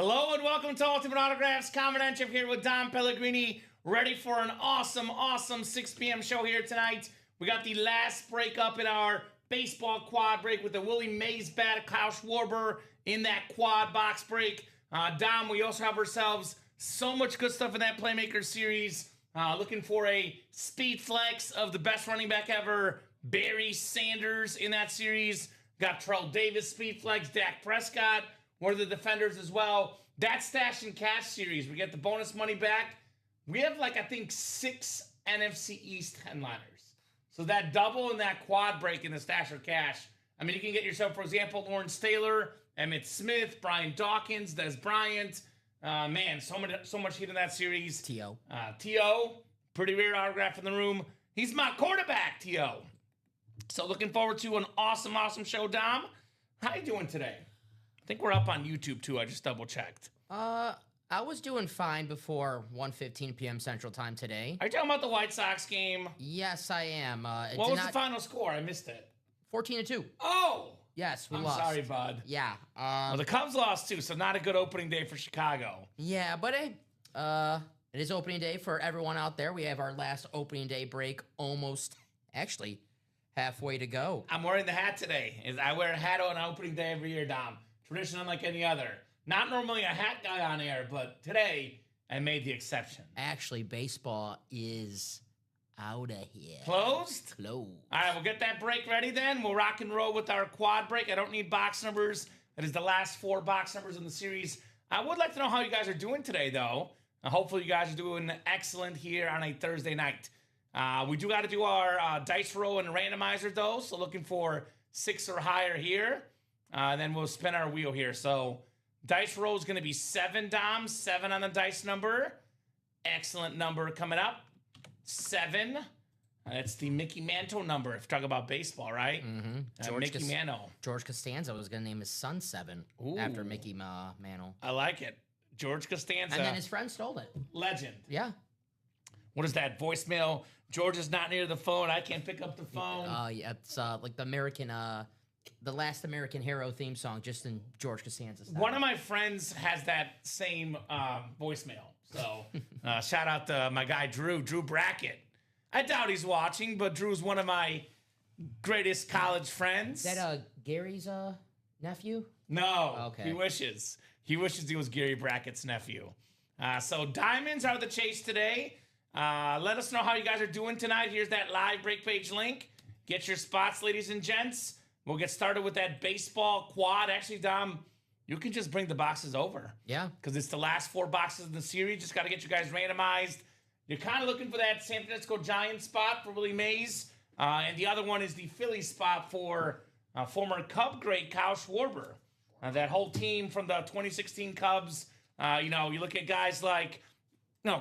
Hello and welcome to Ultimate Autographs. Kamen Entchev here with Dom Pellegrini, ready for an awesome 6 p.m. show here tonight. We got the last break up in our baseball quad break with the Willie Mays bat, Kyle Schwarber in that quad box break. Dom, we also have ourselves so much good stuff in that Playmaker series. Looking for a speed flex of the best running back ever, Barry Sanders in that series. Got Terrell Davis speed flex, Dak Prescott, one of the defenders as well. That Stash and Cash series, we get the bonus money back. We have I think 6 NFC East headliners. So that double and that quad break in the Stash or Cash. I mean, you can get yourself, for example, Lawrence Taylor, Emmitt Smith, Brian Dawkins, Des Bryant. Man, so much heat in that series. T.O. T.O., pretty rare autograph in the room. He's my quarterback, T.O. So looking forward to an awesome show, Dom. How you doing today? I think we're up on YouTube too. I just double checked. I was doing fine before 1:15 p.m. Central Time today. Are you talking about the White Sox game? Yes, I am. What was the final score? I missed it. 14-2. Oh! Yes, we I'm lost. sorry, bud. Yeah. Well, the Cubs lost too, so not a good opening day for Chicago. Yeah, but hey, it is opening day for everyone out there. We have our last opening day break almost, actually, halfway to go. I'm wearing the hat today. I wear a hat on opening day every year, Dom. Tradition unlike any other. Not normally a hat guy on air, but today I made the exception. Actually, baseball is out of here. Closed? Closed. All right, we'll get that break ready then. We'll rock and roll with our quad break. I don't need box numbers. That is the last 4 box numbers in the series. I would like to know how you guys are doing today, though. Hopefully you guys are doing excellent here on a Thursday night. We do got to do our dice roll and randomizer, though, so looking for 6 or higher here. Then we'll spin our wheel here. So dice roll is going to be 7, Dom. 7 on the dice number. Excellent number coming up. 7. That's the Mickey Mantle number, if you talk about baseball, right? Mm-hmm. Mickey Mantle. George Costanza was going to name his son 7 after Mickey Mantle. I like it. George Costanza. And then his friend stole it. Legend. Yeah. What is that? Voicemail. George is not near the phone. I can't pick up the phone. Yeah, it's like the American, the last American Hero theme song, just in George Costanza style. One of my friends has that same voicemail. So shout out to my guy, Drew Brackett. I doubt he's watching, but Drew's one of my greatest college friends. Is that Gary's nephew? No. Okay. He wishes. He wishes he was Gary Brackett's nephew. So diamonds are the chase today. Let us know how you guys are doing tonight. Here's that live break page link. Get your spots, ladies and gents. We'll get started with that baseball quad. Actually, Dom, you can just bring the boxes over. Yeah. Because it's the last 4 boxes in the series. Just got to get you guys randomized. You're kind of looking for that San Francisco Giants spot for Willie Mays. And the other one is the Philly spot for former Cub great Kyle Schwarber. That whole team from the 2016 Cubs. You look at guys like,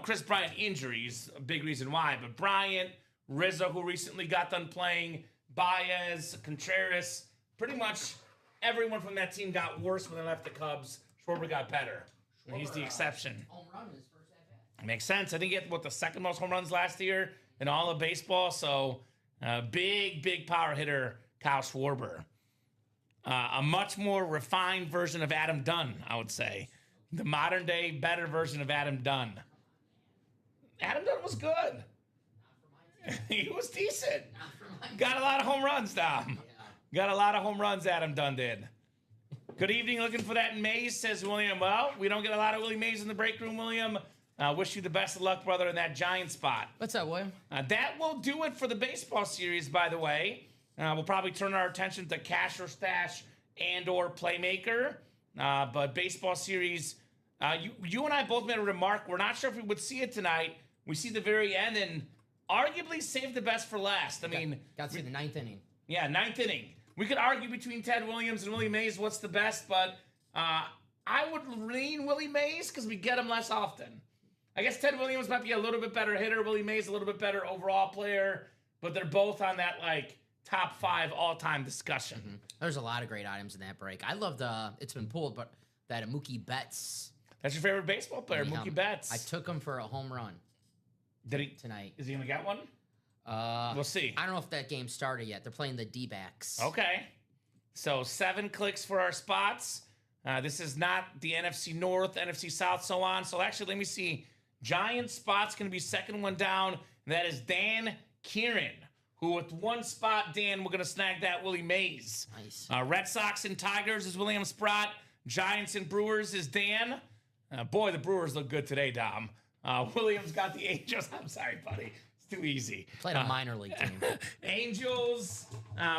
Chris Bryant injuries, a big reason why. But Bryant, Rizzo, who recently got done playing, Baez, Contreras, pretty much everyone from that team got worse when they left the Cubs. Schwarber got better. And he's the exception. Home run in his first at-bat. Makes sense. I think he had, the second most home runs last year in all of baseball. So, big power hitter, Kyle Schwarber. A much more refined version of Adam Dunn, I would say. The modern day, better version of Adam Dunn. Adam Dunn was good. He was decent. Got a lot of home runs, Dom. Got a lot of home runs, Adam Dunn did. Good evening. Looking for that Mays, says William. Well, we don't get a lot of Willie Mays in the break room, William. Wish you the best of luck, brother, in that Giant spot. What's up, William? That will do it for the baseball series, by the way. We'll probably turn our attention to Cash or Stash and or Playmaker. But baseball series, you and I both made a remark. We're not sure if we would see it tonight. We see the very end and arguably save the best for last. Got to see the 9th inning. Yeah, 9th inning. We could argue between Ted Williams and Willie Mays what's the best, but I would lean Willie Mays because we get him less often. I guess Ted Williams might be a little bit better hitter. Willie Mays a little bit better overall player, but they're both on that top 5 all-time discussion. Mm-hmm. There's a lot of great items in that break. I love it's been pulled, but that Mookie Betts. That's your favorite baseball player, Mookie Betts. I took him for a home run. Did he tonight? Is he gonna get one? We'll see. I don't know if that game started yet. They're playing the D-backs. Okay. So 7 clicks for our spots. This is not the NFC North, NFC South, so on. So actually, let me see. Giants spot's going to be second one down. And that is Dan Kieran, who with one spot, Dan, we're going to snag that Willie Mays. Nice. Red Sox and Tigers is William Sprott. Giants and Brewers is Dan. Boy, the Brewers look good today, Dom. Williams got the Angels. I'm sorry, buddy. It's too easy. Played a minor league team. Angels.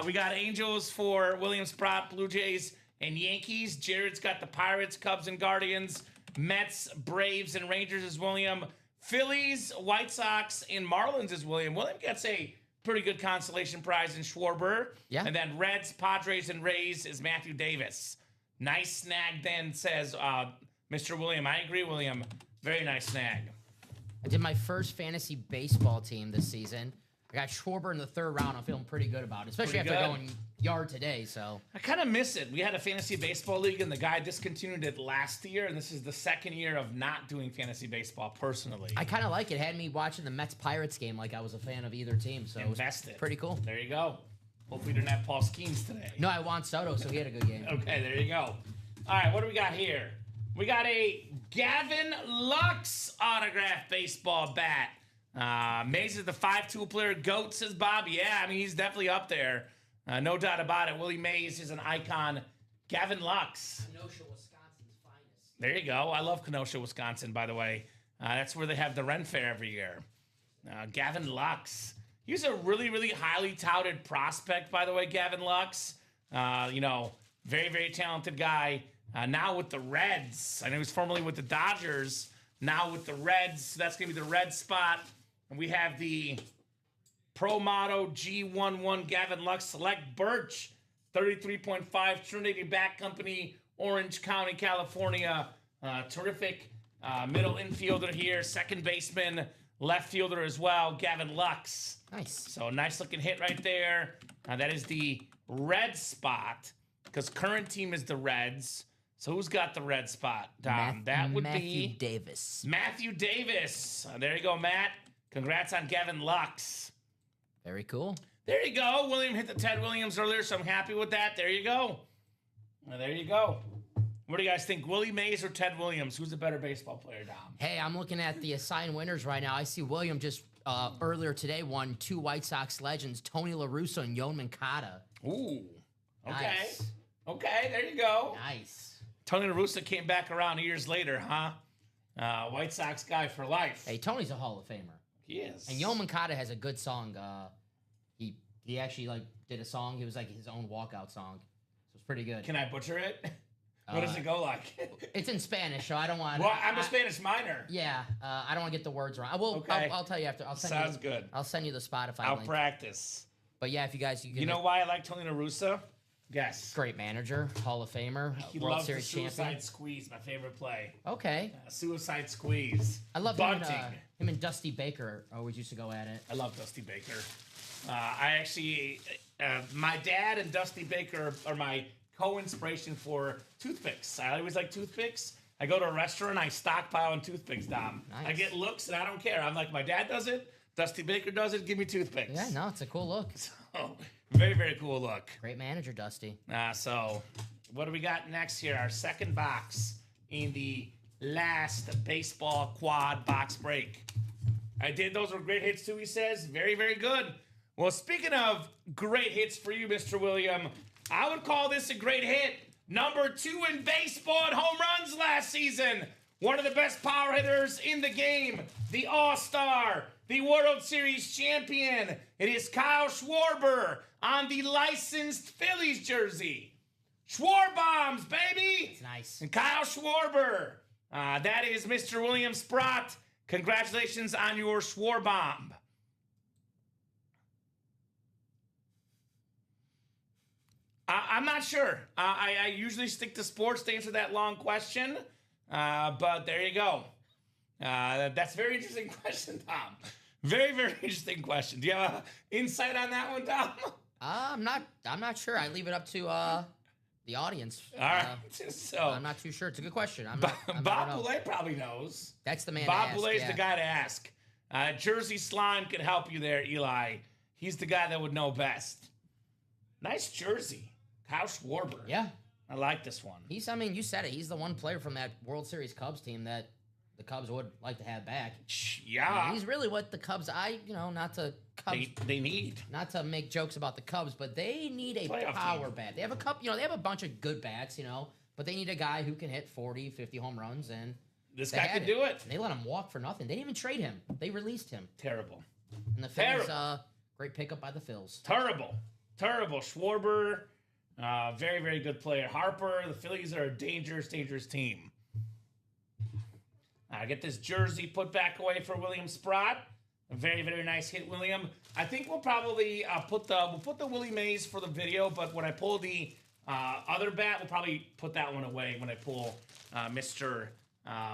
We got Angels for William Sprott, Blue Jays, and Yankees. Jared's got the Pirates, Cubs, and Guardians. Mets, Braves, and Rangers is William. Phillies, White Sox, and Marlins is William. William gets a pretty good consolation prize in Schwarber. Yeah. And then Reds, Padres, and Rays is Matthew Davis. Nice snag, then, says Mr. William. I agree, William. Very nice snag. I did my first fantasy baseball team this season. I got Schwarber in the third round. I'm feeling pretty good about it, especially Pretty after good. going yard today. So I kind of miss it. We had a fantasy baseball league, and the guy discontinued it last year, and this is the second year of not doing fantasy baseball personally. I kind of like it. Had me watching the Mets Pirates game like I was a fan of either team. So it was Invested. pretty cool. There you go. Hopefully, we didn't have Paul Skeens today. No, I want Soto, so he had a good game. Okay, there you go. All right, what do we got here? We got a Gavin Lux autographed baseball bat. Mays is the 5-tool player. GOAT, says Bob. Yeah, I mean, he's definitely up there. No doubt about it. Willie Mays is an icon. Gavin Lux. Kenosha, Wisconsin's finest. There you go. I love Kenosha, Wisconsin, by the way. That's where they have the Ren Fair every year. Gavin Lux. He's a really, really highly touted prospect, by the way, Gavin Lux. Very, very talented guy. Now with the Reds. I know he was formerly with the Dodgers. Now with the Reds. That's going to be the red spot. And we have the Pro Motto G11 Gavin Lux Select Birch. 33.5 Trinity Bat Company, Orange County, California. Terrific middle infielder here. Second baseman, left fielder as well, Gavin Lux. Nice. So nice looking hit right there. That is the red spot because current team is the Reds. So who's got the red spot, Dom? That would Matthew be Davis. Matthew Davis. There you go, Matt. Congrats on Gavin Lux. Very cool. There you go. William hit the Ted Williams earlier, so I'm happy with that. There you go. There you go. What do you guys think? Willie Mays or Ted Williams? Who's the better baseball player, Dom? Hey, I'm looking at the assigned winners right now. I see William just earlier today won 2 White Sox legends, Tony La Russa and Yoan Moncada. Ooh. Okay. Nice. Okay, there you go. Nice. Tony La Russa came back around years later, huh? White Sox guy for life. Hey, Tony's a Hall of Famer. He is. And Yoan Moncada has a good song. He actually did a song. It was like his own walkout song. So it's pretty good. Can I butcher it? What does it go like? It's in Spanish, so I don't want. Well, I'm a Spanish minor. Yeah, I don't want to get the words wrong. I will. Okay. I'll tell you after. Sounds good. I'll send you the Spotify I'll link. practice. But yeah, if you guys, you You know why I like Tony La Russa? Guess. great manager, Hall of Famer, He World loves Series the suicide champion. squeeze, my favorite play. Okay, Suicide squeeze. I love Bunting. him and Dusty Baker always used to go at it. I love Dusty Baker. I actually, my dad and Dusty Baker are my co-inspiration for toothpicks. I always like toothpicks. I go to a restaurant, I stockpile on toothpicks, Dom. Nice. I get looks and I don't care. I'm like, my dad does it, Dusty Baker does it, give me toothpicks. Yeah, no, it's a cool look. So, very, very cool look. Great manager, Dusty. So, what do we got next here? Our second box in the last baseball quad box break. I did. Those were great hits too, he says. Very, very good. Well, speaking of great hits for you, Mr. William, I would call this a great hit. Number 2 in baseball at home runs last season. One of the best power hitters in the game. The All-Star. The World Series champion. It is Kyle Schwarber on the licensed Phillies jersey. Schwarbombs, baby! It's nice. And Kyle Schwarber. That is Mr. William Sprott. Congratulations on your Schwarbomb. I'm not sure. I usually stick to sports to answer that long question. But there you go. That's a very interesting question, Tom. Very, very interesting question. Do you have insight on that one, Tom? I'm not sure. I leave it up to the audience. All right. So I'm not too sure. It's a good question. I don't Bob know. Boulay probably knows. That's the man. Bob to ask, Boulay's yeah. the guy to ask. Jersey Slime could help you there, Eli. He's the guy that would know best. Nice jersey. Kyle Schwarber. Yeah. I like this one. I mean, you said it. He's the one player from that World Series Cubs team that the Cubs would like to have back. Yeah. He's really what the Cubs, not to Cubs. They need. Not to make jokes about the Cubs, but they need a Playoff power team. bat. They have they have a bunch of good bats, but they need a guy who can hit 40, 50 home runs, and This they guy had could do it. They let him walk for nothing. They didn't even trade him. They released him. Terrible. And the Phillies, great pickup by the Phils. Terrible. Schwarber, very, very good player. Harper, the Phillies are a dangerous, dangerous team. Get this jersey put back away for William Sprott. A very, very nice hit, William. I think we'll probably put the Willie Mays for the video, but when I pull the other bat, we'll probably put that one away when I pull Mr.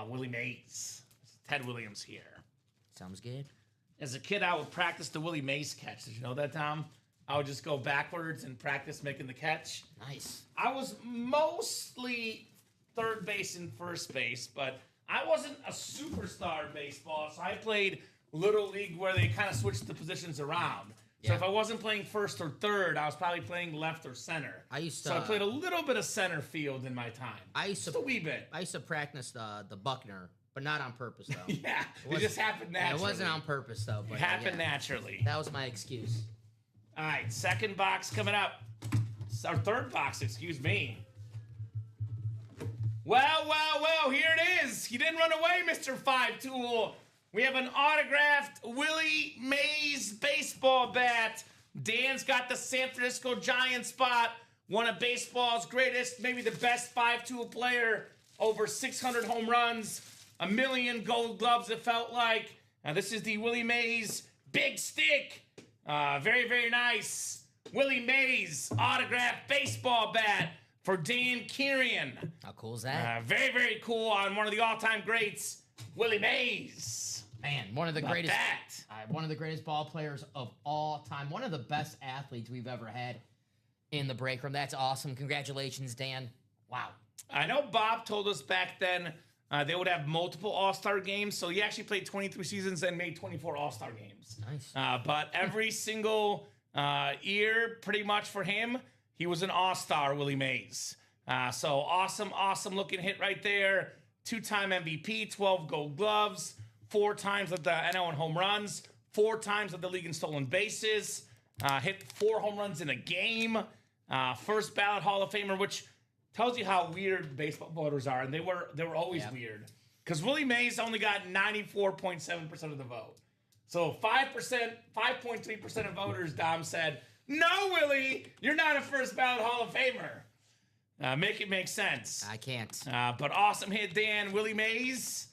Willie Mays. Ted Williams here. Sounds good. As a kid, I would practice the Willie Mays catch. Did you know that, Tom? I would just go backwards and practice making the catch. Nice. I was mostly third base and first base, but I wasn't a superstar in baseball, so I played Little League where they kind of switched the positions around. So if I wasn't playing first or third, I was probably playing left or center. So I played a little bit of center field in my time. Just a wee bit. I used to practice the Buckner, but not on purpose, though. Yeah, it just happened naturally. It wasn't on purpose, though. But it happened naturally. That was my excuse. All right, second box coming up. Our third box, excuse me. Well, here it is. He didn't run away, Mr. Five Tool. We have an autographed Willie Mays baseball bat. Dan's got the San Francisco Giants spot. One of baseball's greatest, maybe the best 5-tool player. Over 600 home runs. 1 million gold gloves, it felt like. This is the Willie Mays Big Stick. Very, very nice. Willie Mays autographed baseball bat for Dan Kieran. How cool is that? Very, very cool on one of the all-time greats, Willie Mays. Man, one of the greatest ball players of all time. One of the best athletes we've ever had in the break room. That's awesome. Congratulations, Dan. Wow. I know Bob told us back then they would have multiple All-Star games, so he actually played 23 seasons and made 24 All-Star games. Nice. But every single year, pretty much for him, he was an All-Star, Willie Mays. So awesome looking hit right there. 2-time MVP, 12 gold gloves, 4 times of the NL in home runs, 4 times of the league in stolen bases, hit 4 home runs in a game, first ballot Hall of Famer, which tells you how weird baseball voters are, and they were always weird. Because Willie Mays only got 94.7% of the vote. So 5.3% of voters, Dom said, "No, Willie, you're not a first ballot Hall of Famer." Make it make sense. I can't. But awesome hit, Dan. Willie Mays.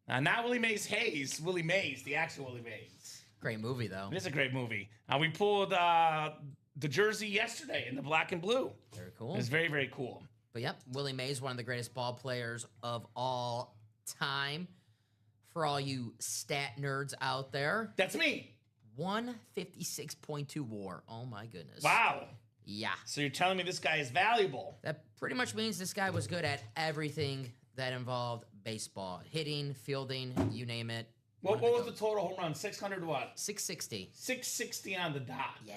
Not Willie Mays Hayes. Willie Mays, the actual Willie Mays. Great movie, though. It is a great movie. We pulled the jersey yesterday in the black and blue. Very cool. It's very, very cool. But yep, Willie Mays, one of the greatest ball players of all time. For all you stat nerds out there. That's me. 156.2 WAR. Oh my goodness. Wow. Yeah. So you're telling me this guy is valuable? That pretty much means this guy was good at everything that involved baseball. Hitting, fielding, you name it. What was the total home run? 600 what? 660. 660 on the dot. Yeah.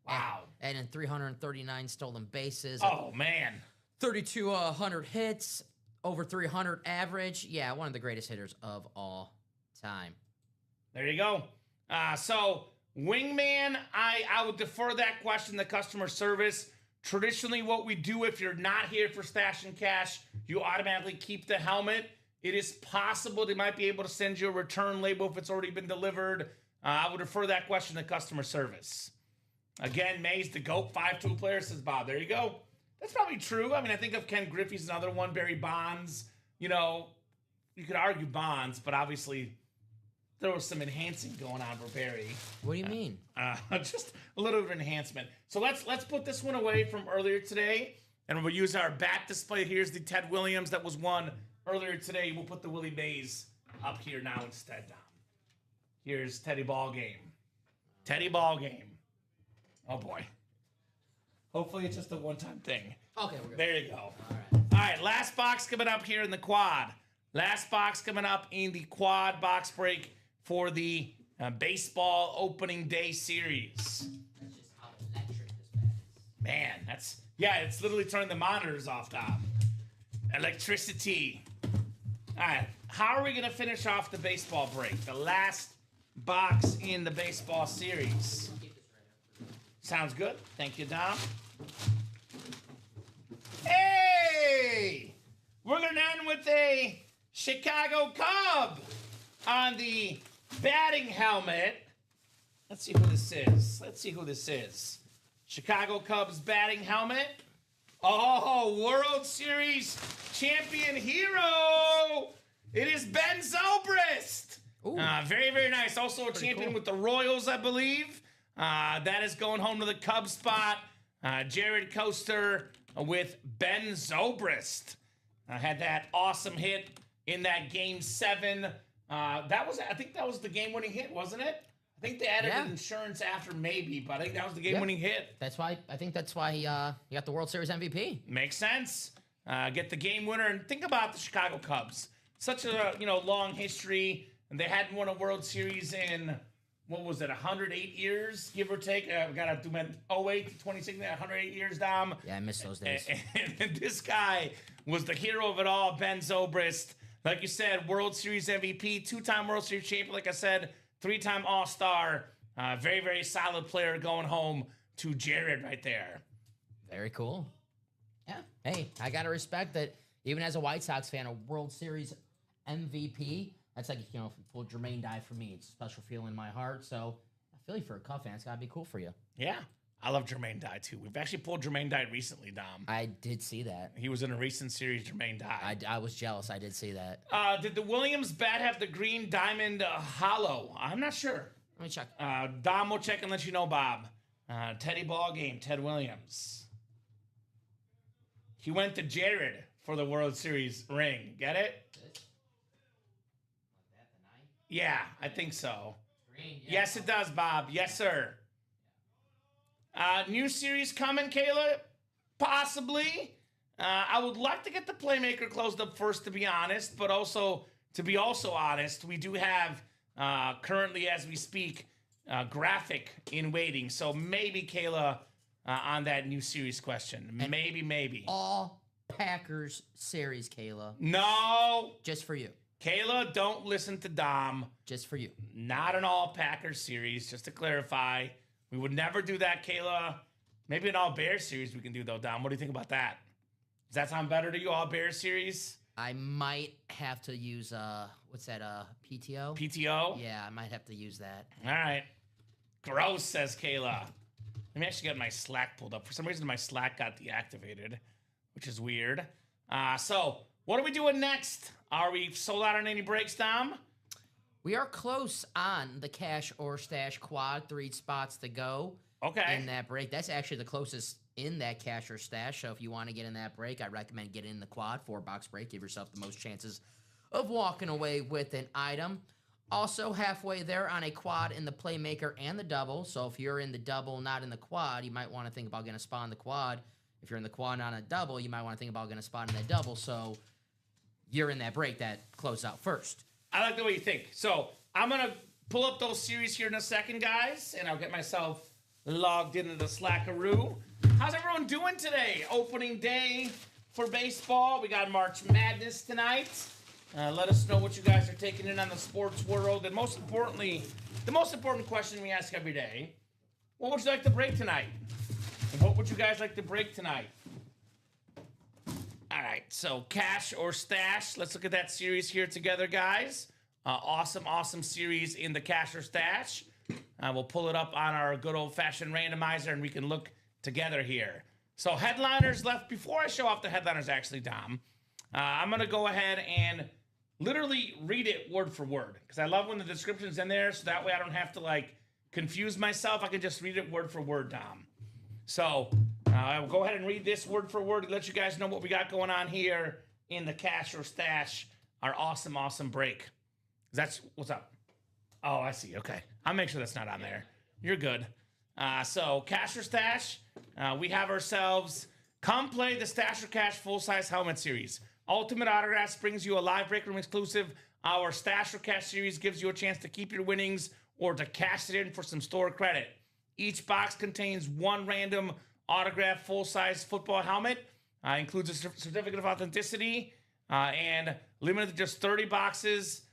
Wow. And in 339 stolen bases. Oh, man. 3,200 hits, over 300 average. Yeah, one of the greatest hitters of all time. There you go. So, wingman, I would defer that question to customer service. Traditionally, what we do if you're not here for Stash and Cash, you automatically keep the helmet. It is possible they might be able to send you a return label if it's already been delivered. I would refer that question to customer service. Again, Mays, the GOAT 5-tool player, says Bob. There you go. That's probably true. I mean, I think of Ken Griffey's another one, Barry Bonds. You know, you could argue Bonds, but obviously there was some enhancing going on for Barry. What do you mean? Just a little bit of enhancement. So let's put this one away from earlier today, and we'll use our bat display. Here's the Ted Williams that was won earlier today. We'll put the Willie Mays up here now instead, Dom. Here's Teddy Ball Game. Teddy Ball Game. Oh, boy. Hopefully it's just a one-time thing. Okay, we're good. There you go. All right. All right, last box coming up here in the quad. Last box coming up in the quad box break for the baseball opening day series. That's just how electric this bat is. Man, it's literally turning the monitors off, Dom. Electricity. All right, how are we going to finish off the baseball break? The last box in the baseball series. Sounds good. Thank you, Dom. Hey! We're going to end with a Chicago Cub on the batting helmet. Let's see who this is. Chicago Cubs batting helmet. Oh, World Series champion hero. It is Ben Zobrist. Very, very nice. Also a champion cool. with the Royals, I believe. That is going home to the Cubs spot. Jared Coaster with Ben Zobrist. Had that awesome hit in that Game 7. I think that was the game-winning hit, wasn't it? I think they added insurance after maybe, but I think that was the game-winning hit. I think that's why he got the World Series MVP. Makes sense. Get the game winner, and think about the Chicago Cubs. Such a long history, and they hadn't won a World Series in 108 years, give or take. We got to do 08 to 2016, 108 years, Dom. Yeah, I miss those days. And this guy was the hero of it all, Ben Zobrist. Like you said, World Series MVP, 2-time World Series champion. Like I said, 3-time All-Star. Very, very solid player going home to Jared right there. Very cool. Yeah. Hey, I got to respect that even as a White Sox fan, a World Series MVP, that's like, if you pulled Jermaine die for me. It's a special feeling in my heart. So I feel like for a Cub fan, it's got to be cool for you. Yeah. I love Jermaine Dye, too. We've actually pulled Jermaine Dye recently, Dom. I did see that. He was in a recent series, Jermaine Dye. I was jealous. I did see that. Did the Williams bat have the green diamond hollow? I'm not sure. Let me check. Dom will check and let you know, Bob. Teddy Ball Game, Ted Williams. He went to Jared for the World Series ring. Get it? Yeah, I think so. Green, yeah. Yes, it does, Bob. Yes, sir. New series coming, Kayla? Possibly. I would like to get the Playmaker closed up first, to be honest, but also, to be also honest, we do have, currently as we speak, graphic in waiting. So maybe, Kayla, on that new series question. And maybe. All Packers series, Kayla. No. Just for you. Kayla, don't listen to Dom. Just for you. Not an all Packers series, just to clarify. We would never do that, Kayla. Maybe an all Bears series we can do, though, Dom. What do you think about that? Does that sound better to you, all Bears series? I might have to use, what's that, PTO? PTO? Yeah, I might have to use that. All right. Gross, says Kayla. Let me actually get my Slack pulled up. For some reason, my Slack got deactivated, which is weird. So, what are we doing next? Are we sold out on any breaks, Dom? We are close on the cash or stash quad, 3 spots to go. Okay. In that break. That's actually the closest in that cash or stash. So if you want to get in that break, I recommend getting in the quad, 4-box break. Give yourself the most chances of walking away with an item. Also halfway there on a quad in the Playmaker and the double. So if you're in the double, not in the quad, you might want to think about getting a spot in the quad. If you're in the quad, not in a double, you might want to think about getting a spot in that double. So you're in that break that closed out first. I like the way you think. So I'm going to pull up those series here in a second, guys, and I'll get myself logged into the Slackaroo. How's everyone doing today? Opening day for baseball. We got March Madness tonight. Let us know what you guys are taking in on the sports world. And most importantly, the most important question we ask every day, what would you like to break tonight? And what would you guys like to break tonight? All right, so cash or stash. Let's look at that series here together, guys. Awesome series in the cash or stash. We'll pull it up on our good old-fashioned randomizer, and we can look together here. So headliners left. Before I show off the headliners, actually, Dom, I'm going to go ahead and literally read it word for word, because I love when the description's in there, so that way I don't have to, confuse myself. I can just read it word for word, Dom. So I'll go ahead and read this word for word to let you guys know what we got going on here in the cash or stash, our awesome break. That's what's up. Oh, I see. Okay. I'll make sure that's not on there. You're good. So cash or stash, we have ourselves come play the Stash or Cash full-size helmet series. Ultimate Autographs brings you a live break room exclusive. Our Stash or Cash series gives you a chance to keep your winnings or to cash it in for some store credit. Each box contains one random autographed full-size football helmet. Includes a certificate of authenticity and limited to just 30 boxes.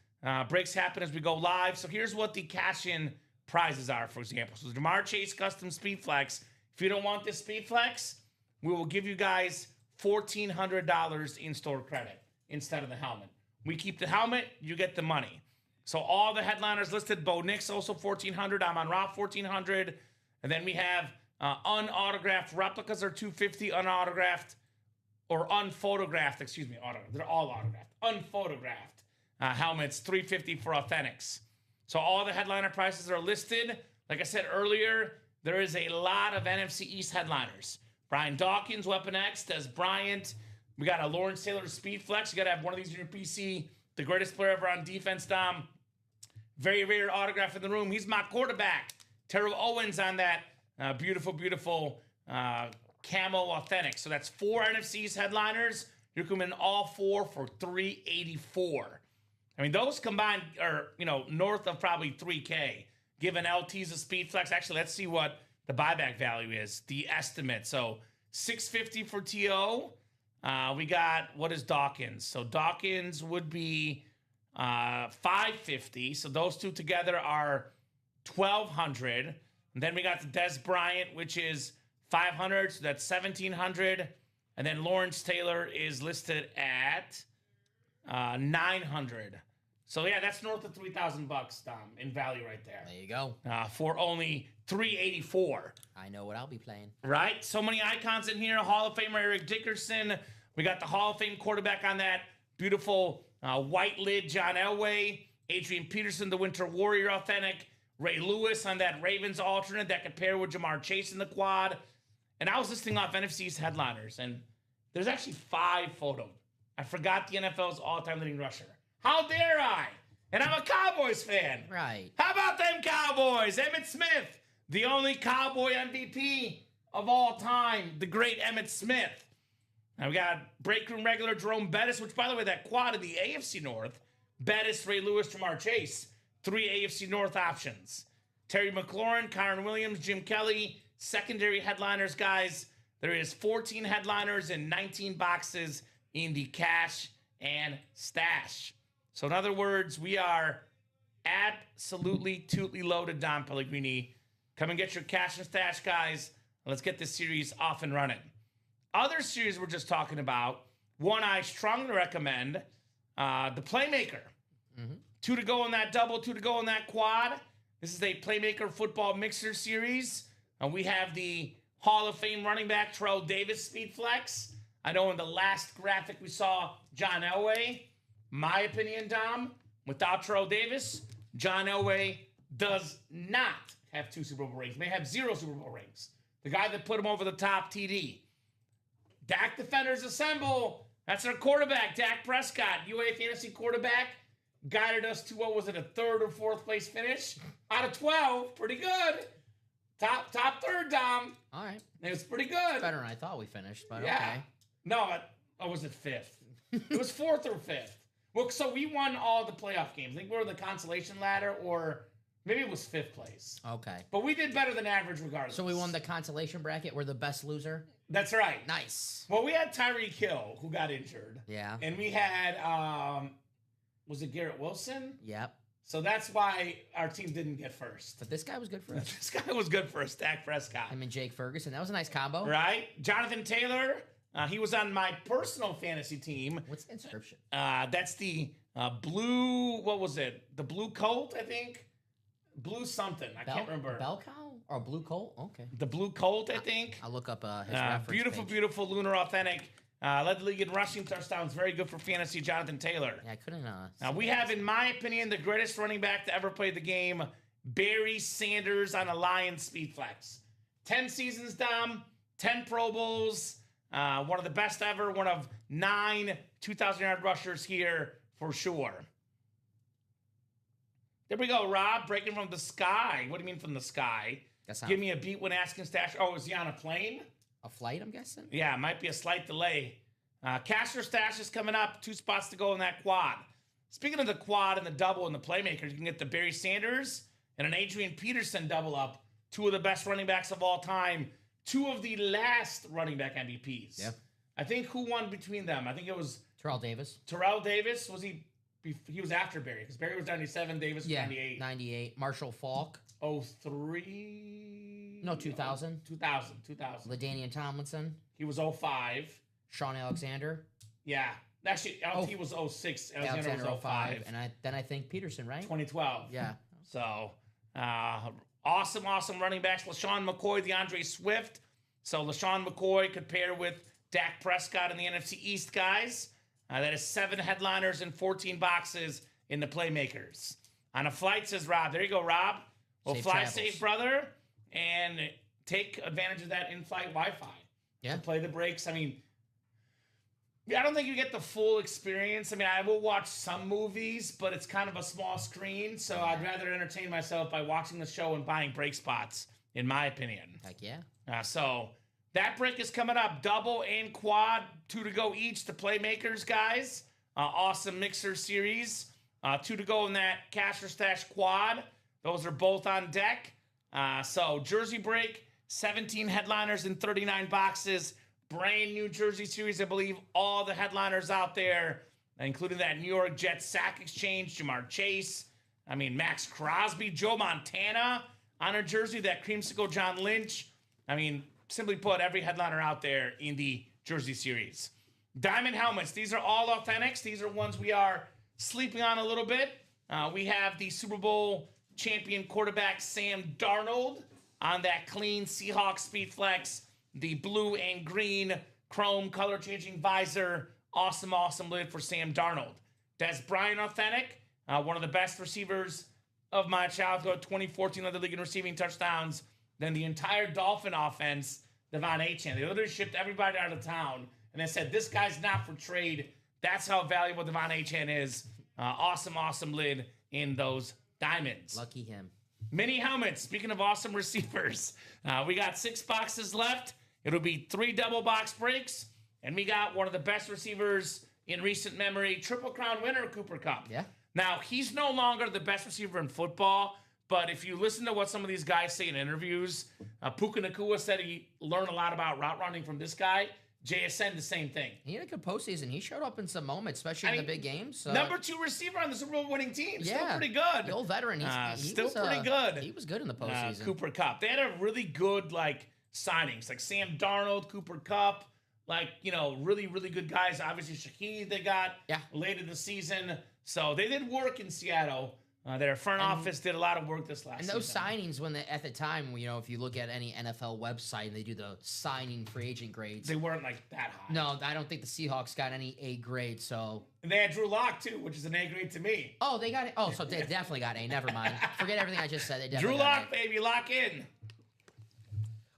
Breaks happen as we go live. So here's what the cash-in prizes are, for example. So Jamar Chase Custom Speed Flex. If you don't want this Speed Flex, we will give you guys $1,400 in-store credit instead of the helmet. We keep the helmet, you get the money. So all the headliners listed, Bo Nix also $1,400, Amon-Ra $1,400, and then we have unautographed replicas are $250, unautographed or unphotographed, excuse me, autographed. They're all autographed. Unphotographed helmets, $350 for authentics. So all the headliner prices are listed. Like I said earlier, there is a lot of NFC East headliners. Brian Dawkins, Weapon X, Des Bryant. We got a Lawrence Taylor Speed Flex. You got to have one of these in your PC. The greatest player ever on defense, Dom. Very rare autograph in the room. He's my quarterback. Terrell Owens on that beautiful, beautiful camo authentic. So that's 4 NFC's headliners. You're coming in all 4 for $384. I mean, those combined are, north of probably $3K. Given LT's a Speed Flex. Actually, let's see what the buyback value is. The estimate. So $650 for TO. We got, what is Dawkins? So Dawkins would be $550. So those two together are $1,200. And then we got the Des Bryant, which is $500. So that's $1,700. And then Lawrence Taylor is listed at $900. So yeah, that's north of $3,000, Dom, in value right there. There you go. For only $384. I know what I'll be playing. Right? So many icons in here. Hall of Famer Eric Dickerson. We got the Hall of Fame quarterback on that beautiful white lid, John Elway. Adrian Peterson, the Winter Warrior authentic. Ray Lewis on that Ravens alternate that could pair with Jamar Chase in the quad. And I was listing off NFC's headliners, and there's actually 5 photos. I forgot the NFL's all-time leading rusher. How dare I? And I'm a Cowboys fan. Right. How about them Cowboys? Emmitt Smith, the only Cowboy MVP of all time, the great Emmitt Smith. Now we got break room regular Jerome Bettis, which, by the way, that quad in the AFC North, Bettis, Ray Lewis, Jamar Chase, 3 AFC North options. Terry McLaurin, Kyron Williams, Jim Kelly, secondary headliners, guys. There is 14 headliners and 19 boxes in the cash and stash. So in other words, we are absolutely tootly loaded, Don Pellegrini. Come and get your cash and stash, guys. Let's get this series off and running. Other series we're just talking about, one I strongly recommend, the Playmaker. 2 to go on that double, 2 to go on that quad. This is a Playmaker football mixer series. We have the Hall of Fame running back, Terrell Davis Speed Flex. I know in the last graphic we saw John Elway. My opinion, Dom, without Terrell Davis, John Elway does not have 2 Super Bowl rings. May have 0 Super Bowl rings. The guy that put him over the top, TD. Dak defenders assemble. That's our quarterback, Dak Prescott, UA fantasy quarterback. Guided us to, what was it, a 3rd or 4th place finish? Out of 12, pretty good. Top 3rd, Dom. All right. It was pretty good. Better than I thought we finished, but yeah. okay. No, was it 5th? It was 4th or 5th. Well, so we won all the playoff games. I think we were the consolation ladder, or maybe it was 5th place. Okay. But we did better than average regardless. So we won the consolation bracket. We're the best loser? That's right. Nice. Well, we had Tyreek Hill, who got injured. Yeah. And we had, was it Garrett Wilson? Yep. So that's why our team didn't get first. But this guy was good for us. This guy was good for us, Dak Prescott. Him and Jake Ferguson. That was a nice combo. Right? Jonathan Taylor, he was on my personal fantasy team. What's the inscription? That's the blue, what was it? The blue Colt, I think? Blue something. I can't remember. Bell cow? Or blue Colt? Okay. The blue Colt, I think. I'll look up his reference Beautiful, page. beautiful Lunar Authentic. Led the league in rushing touchdowns. Very good for fantasy, Jonathan Taylor. Yeah, I couldn't. Now, we have, in my opinion, the greatest running back to ever play the game, Barry Sanders on a Lions Speed Flex. 10 seasons, Dom. 10 Pro Bowls. One of the best ever. One of 9 2,000-yard rushers here for sure. There we go, Rob. Breaking from the sky. What do you mean from the sky? Give me a beat when asking stash. Oh, is he on a plane? A flight, I'm guessing? Yeah, it might be a slight delay. Cash or stash is coming up. 2 spots to go in that quad. Speaking of the quad and the double and the playmakers, you can get the Barry Sanders and an Adrian Peterson double up. 2 of the best running backs of all time. two of the last running back MVPs. Yeah. I think who won between them? I think it was Terrell Davis. Terrell Davis. Was he? He was after Barry because Barry was 97, Davis was 98. 98. Marshall Falk. 03. No, 2000. 2000. LaDainian Tomlinson. He was 05. Sean Alexander. Yeah. Actually, LT was 06. Alexander was 05. And then I think Peterson, right? 2012. Yeah. So, awesome running backs. LaShawn McCoy, DeAndre Swift. So, LaShawn McCoy could pair with Dak Prescott and the NFC East guys. That is 7 headliners and 14 boxes in the Playmakers. On a flight, says Rob. There you go, Rob. Well, Safe fly travels. safe, brother, and take advantage of that in-flight Wi-Fi. Yeah. To play the breaks. I mean, I don't think you get the full experience. I mean, I will watch some movies, but it's kind of a small screen, so I'd rather entertain myself by watching the show and buying break spots, in my opinion. Heck yeah. So that break is coming up. Double and quad, 2 to go each. The Playmakers, guys. Awesome mixer series. 2 to go in that Cash or Stash quad. Those are both on deck. So Jersey break, 17 headliners and 39 boxes. Brand new Jersey series, I believe. All the headliners out there, including that New York Jets sack exchange, Jamar Chase. I mean, Max Crosby, Joe Montana on a jersey, that creamsicle John Lynch. I mean, simply put, every headliner out there in the Jersey series. Diamond helmets. These are all authentics. These are ones we are sleeping on a little bit. We have the Super Bowl champion quarterback Sam Darnold on that clean Seahawks Speed Flex. The blue and green chrome color-changing visor. Awesome lid for Sam Darnold. Des Bryant authentic. One of the best receivers of my childhood. 2014 led the league in receiving touchdowns. Then the entire Dolphin offense, Devon Achane. They literally shipped everybody out of town. And they said, this guy's not for trade. That's how valuable Devon Achane is. Awesome lid in those diamonds. Lucky him. Mini helmets. Speaking of awesome receivers, we got 6 boxes left. It'll be 3 double box breaks. And we got one of the best receivers in recent memory, Triple Crown winner, Cooper Kupp. Yeah. Now, he's no longer the best receiver in football, but if you listen to what some of these guys say in interviews, Puka Nacua said he learned a lot about route running from this guy. JSN, the same thing. He had a good postseason. He showed up in some moments, especially in the big games. So. Number 2 receiver on the Super Bowl winning team. Yeah. Still pretty good. The old veteran. He still was, pretty good. He was good in the postseason. Cooper Kupp. They had a really good, signings. Like Sam Darnold, Cooper Kupp. Really good guys. Obviously, Shaheed they got late in the season. So they did work in Seattle. Their front office did a lot of work this last season. And those signings, at the time, if you look at any NFL website and they do the signing free agent grades, they weren't that high. No, I don't think the Seahawks got any A grade. So and they had Drew Lock too, which is an A grade to me. Oh, they got it. Oh, so they definitely got A. Never mind. Forget everything I just said. They definitely Drew Lock, baby, lock in.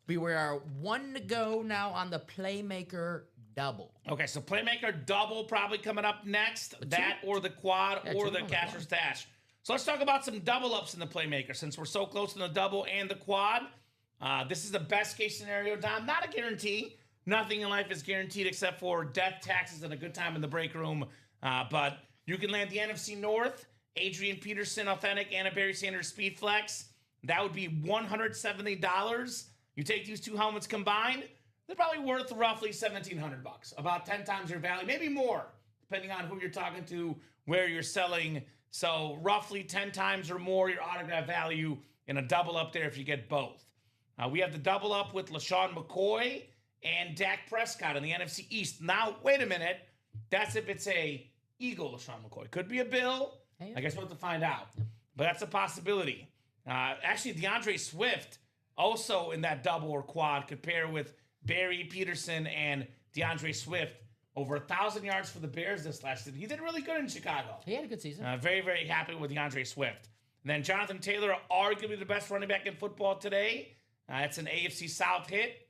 We are 1 to go now on the Playmaker double. Okay, so Playmaker double probably coming up next. That or the quad or the cash or stash. So let's talk about some double ups in the Playmaker since we're so close to the double and the quad. This is the best case scenario, Dom. Not a guarantee. Nothing in life is guaranteed except for death, taxes, and a good time in the break room. But you can land the NFC North, Adrian Peterson Authentic, and a Barry Sanders Speed Flex. That would be $170. You take these 2 helmets combined, they're probably worth roughly $1,700. About 10 times your value, maybe more, depending on who you're talking to, where you're selling. So roughly 10 times or more your autograph value in a double up there if you get both. We have the double up with LaShawn McCoy and Dak Prescott in the NFC East. Now, wait a minute. That's if it's a Eagle LaShawn McCoy. Could be a Bill. Hey, I guess we'll have to find out. But that's a possibility. Actually, DeAndre Swift also in that double or quad could pair with Barry Peterson and DeAndre Swift. Over 1,000 yards for the Bears this last season. He did really good in Chicago. He had a good season. Very, very happy with DeAndre Swift. And then Jonathan Taylor, arguably the best running back in football today. It's an AFC South hit.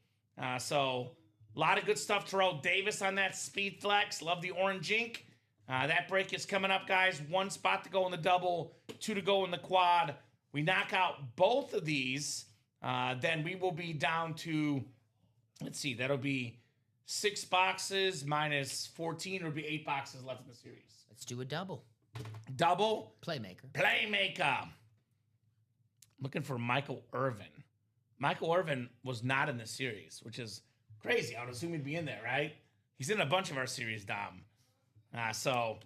So a lot of good stuff. Terrell Davis on that Speed Flex. Love the orange ink. That break is coming up, guys. 1 spot to go in the double, 2 to go in the quad. We knock out both of these, then we will be down to, let's see, that'll be 6 boxes minus 14 would be 8 boxes left in the series. Let's do a double. Double. Playmaker. Playmaker. Looking for Michael Irvin. Michael Irvin was not in this series, which is crazy. I would assume he'd be in there, right? He's in a bunch of our series, Dom. All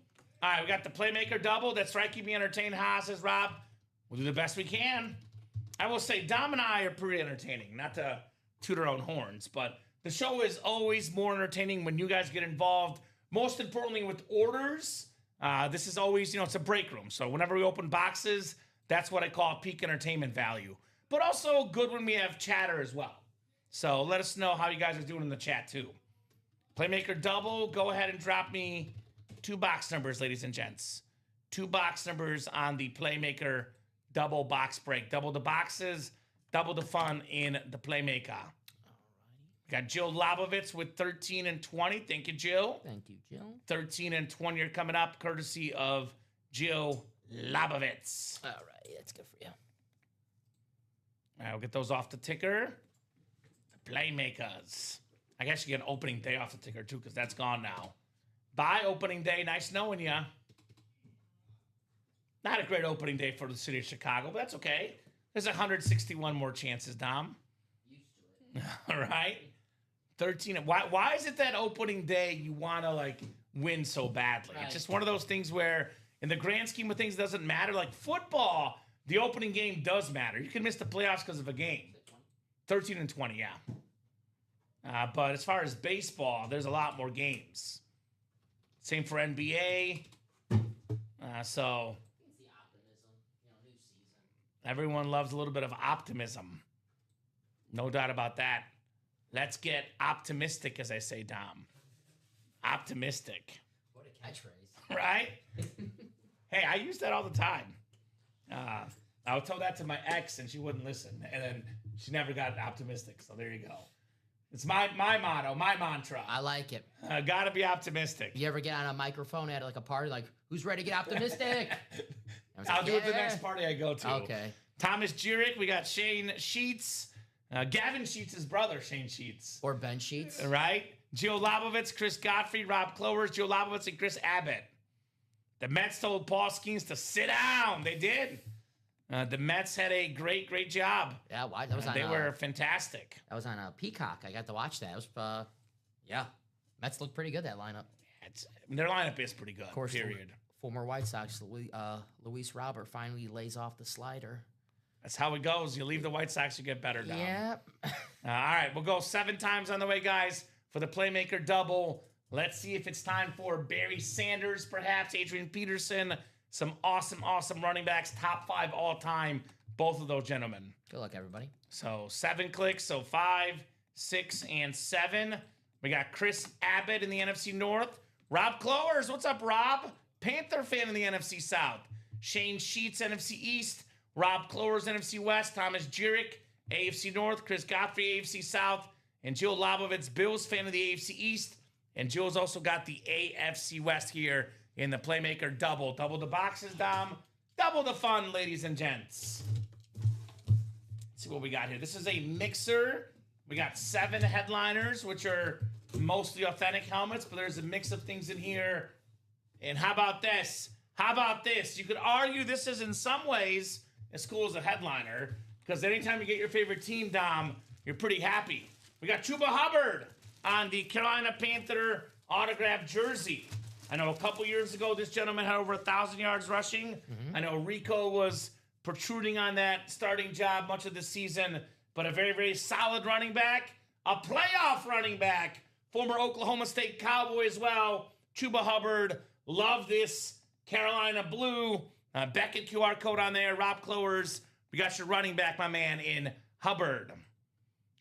right, we got the Playmaker double. That's right. Keep me entertained, Haas, says Rob. We'll do the best we can. I will say, Dom and I are pretty entertaining. Not to toot our own horns, but the show is always more entertaining when you guys get involved. Most importantly, with orders. This is always, it's a break room. So whenever we open boxes, that's what I call peak entertainment value. But also good when we have chatter as well. So let us know how you guys are doing in the chat too. Playmaker double, go ahead and drop me 2 box numbers, ladies and gents. 2 box numbers on the Playmaker double box break. Double the boxes, double the fun in the Playmaker. Alrighty. Got Jill Lobovitz with 13 and 20. Thank you, Jill. Thank you, Jill. 13 and 20 are coming up, courtesy of Jill Lobovitz. All right, that's good for you. All right, we'll get those off the ticker. The Playmakers. I guess you get an opening day off the ticker, too, because that's gone now. Bye, opening day. Nice knowing you. Not a great opening day for the city of Chicago, but that's okay. There's 161 more chances, Dom. Used to it. All right. 13. Why is it that opening day you want to, win so badly? Right. It's just one of those things where, in the grand scheme of things, it doesn't matter. Like football, the opening game does matter. You can miss the playoffs because of a game. 13 and 20, yeah. But as far as baseball, there's a lot more games. Same for NBA. So It's the optimism, new season. everyone loves a little bit of optimism. No doubt about that. Let's get optimistic, as I say, Dom. Optimistic. What a catchphrase. Right? Hey, I use that all the time. I would tell that to my ex, and she wouldn't listen. And then she never got optimistic. So there you go. It's my motto, my mantra. I like it. Gotta be optimistic. You ever get on a microphone at a party who's ready to get optimistic? I'll do it the next party I go to. Okay. Thomas Jurek, we got Shane Sheets. Gavin Sheets' brother, Shane Sheets. Or Ben Sheets. Right? Gio Lobovitz, Chris Godfrey, Rob Clovers, Gio Lobovitz, and Chris Abbott. The Mets told Paul Skeens to sit down. They did. The Mets had a great, great job. Yeah, why? That was on, they were fantastic. That was on Peacock. I got to watch that. It was, yeah. Mets looked pretty good, that lineup. Their lineup is pretty good, Of course, period. Former White Sox, Luis Robert finally lays off the slider. That's how it goes. You leave the White Sox, you get better, Dom. Yeah. All right, we'll go 7 times on the way, guys, for the Playmaker double. Let's see if it's time for Barry Sanders, perhaps, Adrian Peterson. Some awesome, awesome running backs, top 5 all time, both of those gentlemen. Good luck, everybody. So 7 clicks, so 5, 6, and 7. We got Chris Abbott in the NFC North. Rob Clowers, what's up, Rob? Panther fan in the NFC South. Shane Sheets, NFC East. Rob Clowers, NFC West. Thomas Jurek, AFC North. Chris Godfrey, AFC South. And Jill Lobovitz, Bills fan of the AFC East. And Jill's also got the AFC West here in the Playmaker double. Double the boxes, Dom. Double the fun, ladies and gents. Let's see what we got here. This is a mixer. We got 7 headliners, which are mostly authentic helmets, but there's a mix of things in here. And how about this? How about this? You could argue this is in some ways as cool as a headliner, because anytime you get your favorite team, Dom, you're pretty happy. We got Chuba Hubbard on the Carolina Panther autographed jersey. I know a couple years ago, this gentleman had over 1,000 yards rushing. I know Rico was protruding on that starting job much of the season, but a very, very solid running back, a playoff running back, former Oklahoma State Cowboy as well. Chuba Hubbard, love this Carolina blue. Beckett QR code on there. Rob Clowers, we got your running back, my man, in Hubbard.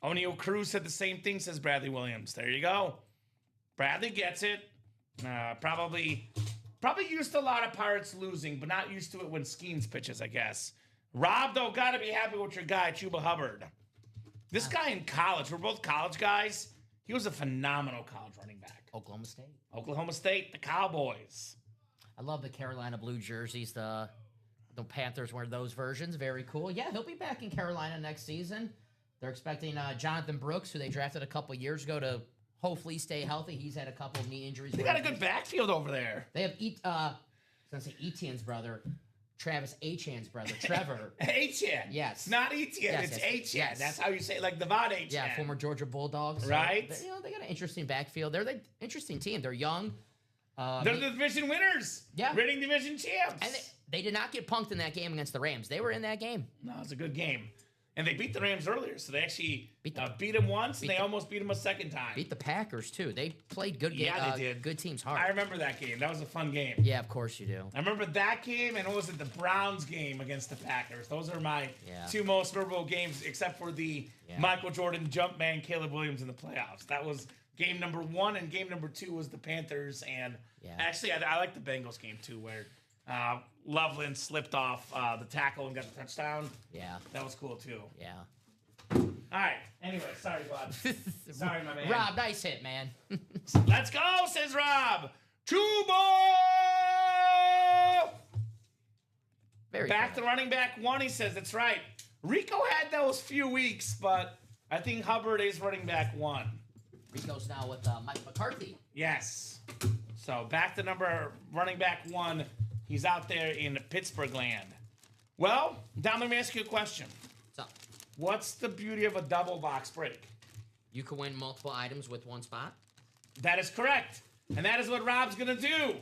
O'Neal Cruz said the same thing, says Bradley Williams. There you go. Bradley gets it. Probably used to a lot of Pirates losing, but not used to it when Skeens pitches, I guess. Rob, though, got to be happy with your guy, Chuba Hubbard. This guy in college, we're both college guys. He was a phenomenal college running back. Oklahoma State. Oklahoma State, the Cowboys. I love the Carolina blue jerseys. The Panthers wear those versions. Very cool. Yeah, he'll be back in Carolina next season. They're expecting Jonathan Brooks, who they drafted a couple years ago, to hopefully stay healthy. He's had a couple of knee injuries. They got a good backfield over there. They have I was gonna say Etienne's brother, Travis Achan's brother, Trevor. Achan. Yes. Not Etienne. Yes, it's yes, Achan. yes. That's how you say it, like the Von Achan. Yeah, former Georgia Bulldogs. So right. They got an interesting backfield. They're the interesting team. They're young. They're the division winners. Yeah. Reigning division champs. And they did not get punked in that game against the Rams. They were in that game. No, it was a good game. And they beat the Rams earlier, so they actually beat them once, and they almost beat them a second time. Beat the Packers, too. They played good games. Yeah, they did. Good teams hard. I remember that game. That was a fun game. Yeah, of course you do. I remember that game, and what was it, the Browns game against the Packers. Those are my two most memorable games, except for the Michael Jordan jump man, Caleb Williams in the playoffs. That was game number 1, and game number 2 was the Panthers. And actually, I like the Bengals game, too, where Loveland slipped off the tackle and got the touchdown. Yeah. That was cool, too. Yeah. All right. Anyway, sorry, Bud. Sorry, my man. Rob, nice hit, man. Let's go, says Rob. True ball. Very back cool. to running back 1, he says. That's right. Rico had those few weeks, but I think Hubbard is running back 1. Rico's now with Mike McCarthy. Yes. So back to running back 1. He's out there in Pittsburgh land. Well, Dom, let me ask you a question. What's up? What's the beauty of a double box break? You can win multiple items with one spot. That is correct. And that is what Rob's going to do.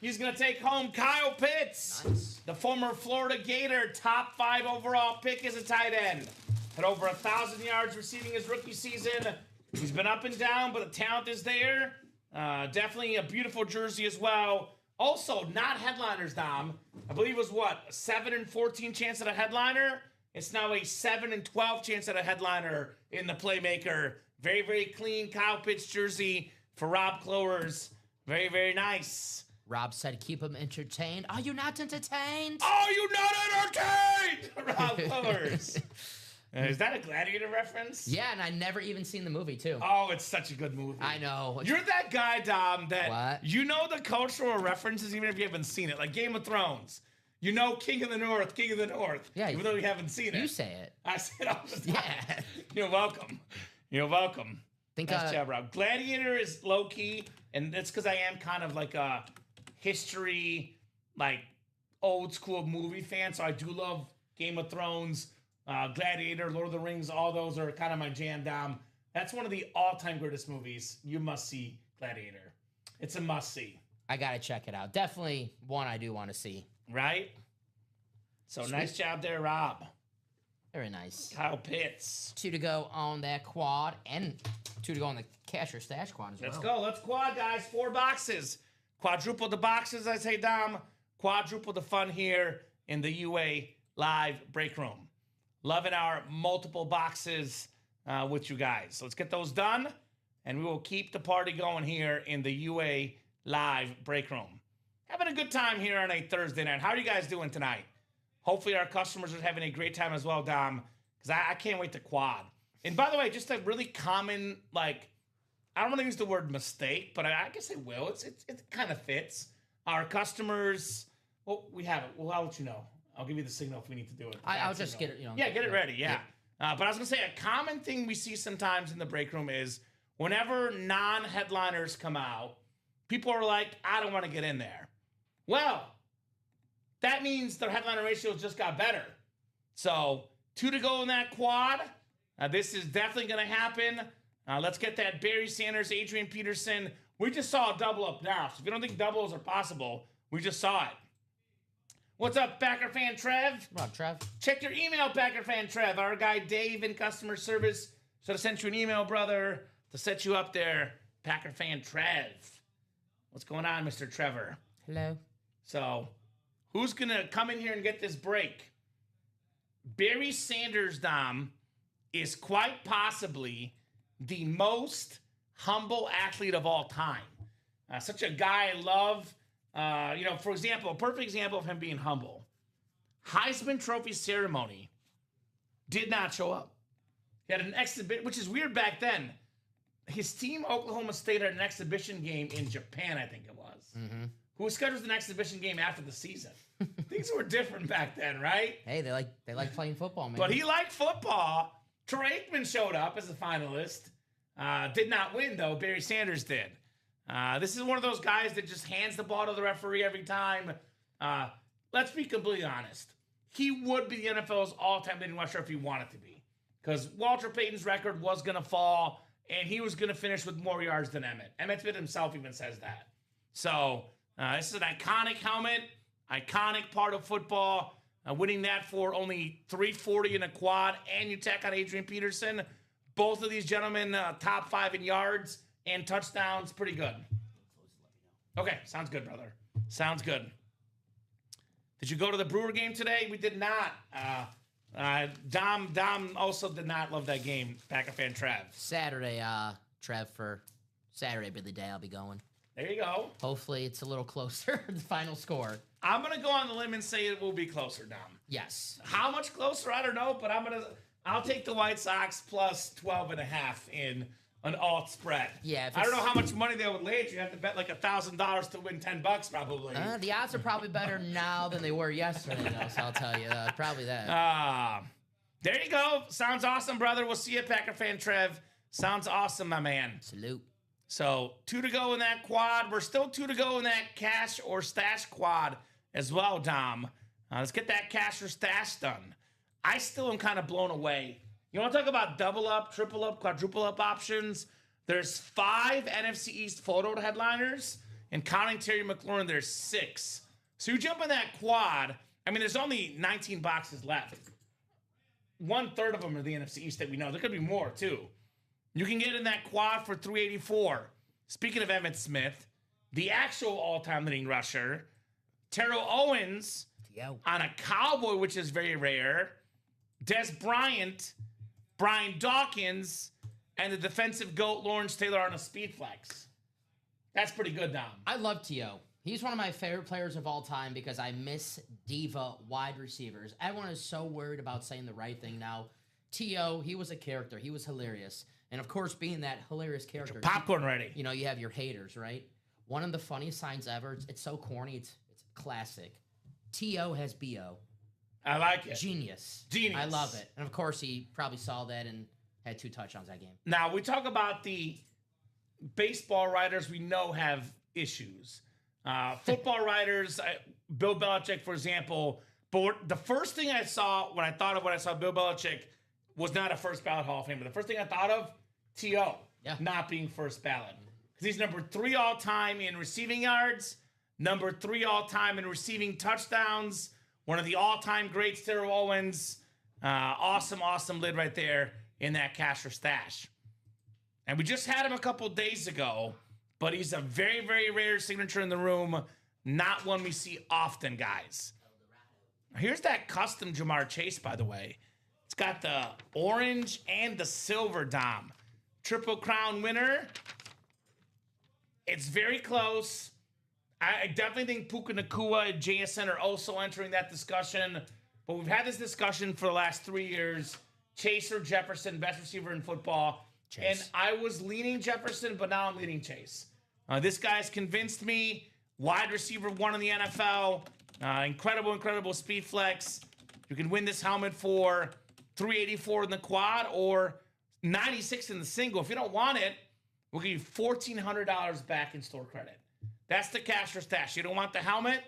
He's going to take home Kyle Pitts, the former Florida Gator, top 5 overall pick as a tight end. Had over 1,000 yards receiving his rookie season. He's been up and down, but the talent is there. Definitely a beautiful jersey as well. Also, not headliners, Dom. I believe it was, a 7 and 14 chance at a headliner? It's now a 7 and 12 chance at a headliner in the Playmaker. Very, very clean Kyle Pitts jersey for Rob Clowers. Very, very nice. Rob said keep him entertained. Are you not entertained? Are you not entertained? Rob Clowers. Is that a Gladiator reference? Yeah, and I never even seen the movie, too. Oh, it's such a good movie. I know. You're that guy, Dom, that What? you know the cultural references even if you haven't seen it. Like Game of Thrones. You know King of the North, King of the North. Yeah, even though you haven't seen it. You say it. I say it all the time. Yeah. You're welcome. You're welcome. Think Nice job, Rob. Gladiator is low-key, and that's because I am kind of like a history, like old-school movie fan, so I do love Game of Thrones, Gladiator, Lord of the Rings. All those are kind of my jam, Dom. That's one of the all-time greatest movies. You must see Gladiator. It's a must-see. I got to check it out. Definitely one I do want to see. Right? So nice job there, Rob. Very nice. Kyle Pitts. 2 to go on that quad and 2 to go on the cash or stash quad as well. Let's go. Let's quad, guys. 4 boxes. Quadruple the boxes, I say, Dom. Quadruple the fun here in the UA live break room. Loving our multiple boxes with you guys. So let's get those done, and we will keep the party going here in the UA live break room. Having a good time here on a Thursday night. How are you guys doing tonight? Hopefully our customers are having a great time as well, Dom, because I can't wait to quad. And by the way, just a really common, like, I don't want to use the word mistake, but I guess I will. It kind of fits. Our customers, well, we have it. Well, I'll let you know. I'll give you the signal if we need to do it. I'll just get it, Yeah, get it ready, yeah. But I was going to say, a common thing we see sometimes in the break room is whenever non-headliners come out, people are like, I don't want to get in there. Well, that means their headliner ratios just got better. So 2 to go in that quad. This is definitely going to happen. Let's get that Barry Sanders, Adrian Peterson. We just saw a double up now. So if you don't think doubles are possible, we just saw it. What's up, Packer fan Trev? Rob, Trev. Check your email, Packer fan Trev. Our guy Dave in customer service should have sent you an email, brother, to set you up there, Packer fan Trev. What's going on, Mr. Trevor? Hello. So, who's going to come in here and get this break? Barry Sanders, Dom, is quite possibly the most humble athlete of all time. Such a guy I love. For example, a perfect example of him being humble. Heisman Trophy ceremony did not show up. He had an exhibition, which is weird back then. His team, Oklahoma State, had an exhibition game in Japan, I think it was. Mm-hmm. Who scheduled an exhibition game after the season? Things were different back then, right? Hey, they like playing football, man. But he liked football. Troy Aikman showed up as a finalist. Did not win, though. Barry Sanders did. This is one of those guys that just hands the ball to the referee every time. let's be completely honest. He would be the NFL's all-time leading rusher if he wanted to be. Because Walter Payton's record was going to fall, and he was going to finish with more yards than Emmett. Emmett Smith himself even says that. So, this is an iconic helmet, iconic part of football. Winning that for only $340 in a quad, and you tack on Adrian Peterson. Both of these gentlemen, top 5 in yards and touchdowns. Pretty good. Okay, sounds good, brother. Sounds good. Did you go to the Brewer game today? We did not. Dom also did not love that game. Packer fan Trev. Saturday, Trev, for Saturday be the day I'll be going. There you go. Hopefully it's a little closer, the final score. I'm going to go on the limb and say it will be closer, Dom. Yes. How much closer? I don't know, but I'll take the White Sox plus 12.5 in an alt spread. Yeah. I don't know how much money they would lay at you. You have to bet like $1,000 to win $10 probably. The odds are probably better now than they were yesterday, though, so I'll tell you. Probably that. There you go. Sounds awesome, brother. We'll see you, Packer fan Trev. Sounds awesome, my man. Salute. So 2 to go in that quad. We're still 2 to go in that cash or stash quad as well, Dom. Let's get that cash or stash done. I still am kind of blown away. You want to talk about double up, triple up, quadruple up options? There's 5 NFC East photo headliners, and counting Terry McLaurin, there's 6. So you jump in that quad. I mean, there's only 19 boxes left. 1/3 of them are the NFC East that we know. There could be more, too. You can get in that quad for $384. Speaking of Emmitt Smith, the actual all-time leading rusher, Terrell Owens on a Cowboy, which is very rare, Des Bryant, Brian Dawkins, and the defensive GOAT Lawrence Taylor on a speed flex. That's pretty good, Dom. I love T.O. He's one of my favorite players of all time because I miss diva wide receivers. Everyone is so worried about saying the right thing now. T.O., he was a character. He was hilarious. And, of course, being that hilarious character. Popcorn ready. You know, you have your haters, right? One of the funniest signs ever. It's so corny. It's classic. T.O. has B.O. I like it. Genius. Genius. I love it. And, of course, he probably saw that and had 2 touchdowns that game. Now, we talk about the baseball writers we know have issues. Football writers, Bill Belichick, for example. But the first thing I saw when I saw Bill Belichick was not a first ballot Hall of Famer. The first thing I thought of, T.O. Not being first ballot. Because he's number 3 all-time in receiving yards, number 3 all-time in receiving touchdowns, one of the all-time greats, Terrell Owens. Awesome lid right there in that cash or stash. And we just had him a couple days ago, but he's a very, very rare signature in the room. Not one we see often, guys. Here's that custom Jamar Chase, by the way. It's got the orange and the silver, Dom. Triple Crown winner. It's very close. I definitely think Puka Nacua and JSN are also entering that discussion. But we've had this discussion for the last 3 years. Chase or Jefferson, best receiver in football. Chase. And I was leaning Jefferson, but now I'm leaning Chase. This guy's convinced me. Wide receiver 1 in the NFL. Incredible speed flex. You can win this helmet for $384 in the quad or $96 in the single. If you don't want it, we'll give you $1,400 back in store credit. That's the cash or stash. You don't want the helmet?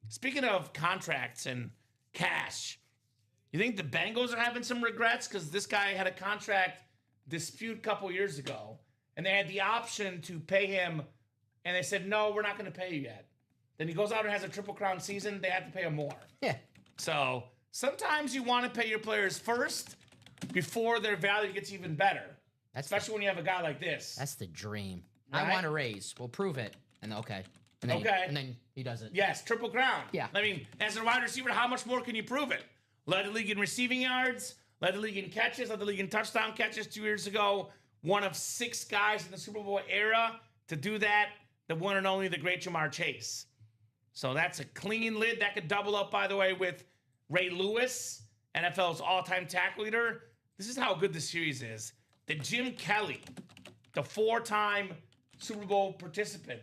Speaking of contracts and cash, you think the Bengals are having some regrets? Because this guy had a contract dispute a couple years ago, and they had the option to pay him, and they said, no, we're not going to pay you yet. Then he goes out and has a Triple Crown season. They have to pay him more. Yeah. So sometimes you want to pay your players first before their value gets even better. Especially when you have a guy like this. That's the dream. Right? I want a raise. We'll prove it. And okay. And then he does it. Yes, Triple Crown. Yeah. I mean, as a wide receiver, how much more can you prove it? Led the league in receiving yards, led the league in catches, led the league in touchdown catches 2 years ago. One of 6 guys in the Super Bowl era to do that. The one and only, the great Jamar Chase. So that's a clean lid. That could double up, by the way, with Ray Lewis, NFL's all-time tackle leader. This is how good the series is. The Jim Kelly, the 4-time Super Bowl participant,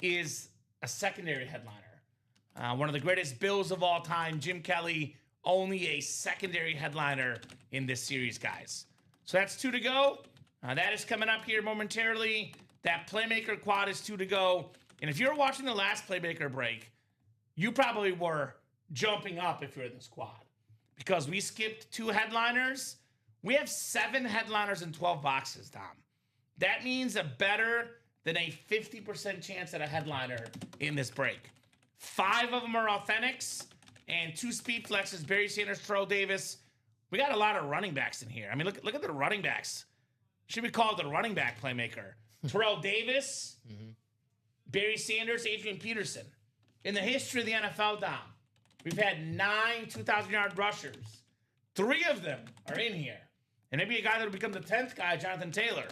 is a secondary headliner. One of the greatest Bills of all time, Jim Kelly, only a secondary headliner in this series, guys. So that's 2 to go. That is coming up here momentarily. That Playmaker quad is 2 to go. And if you're watching the last Playmaker break, you probably were jumping up if you're in this quad. Because we skipped 2 headliners. We have 7 headliners and 12 boxes, Dom. That means a better than a 50% chance at a headliner in this break. 5 of them are authentics and 2 speed flexes, Barry Sanders, Terrell Davis. We got a lot of running backs in here. I mean, look at the running backs. Should be called the running back playmaker. Terrell Davis, Barry Sanders, Adrian Peterson. In the history of the NFL, Dom, we've had 9 2,000-yard rushers. 3 of them are in here. And maybe a guy that will become the 10th guy, Jonathan Taylor.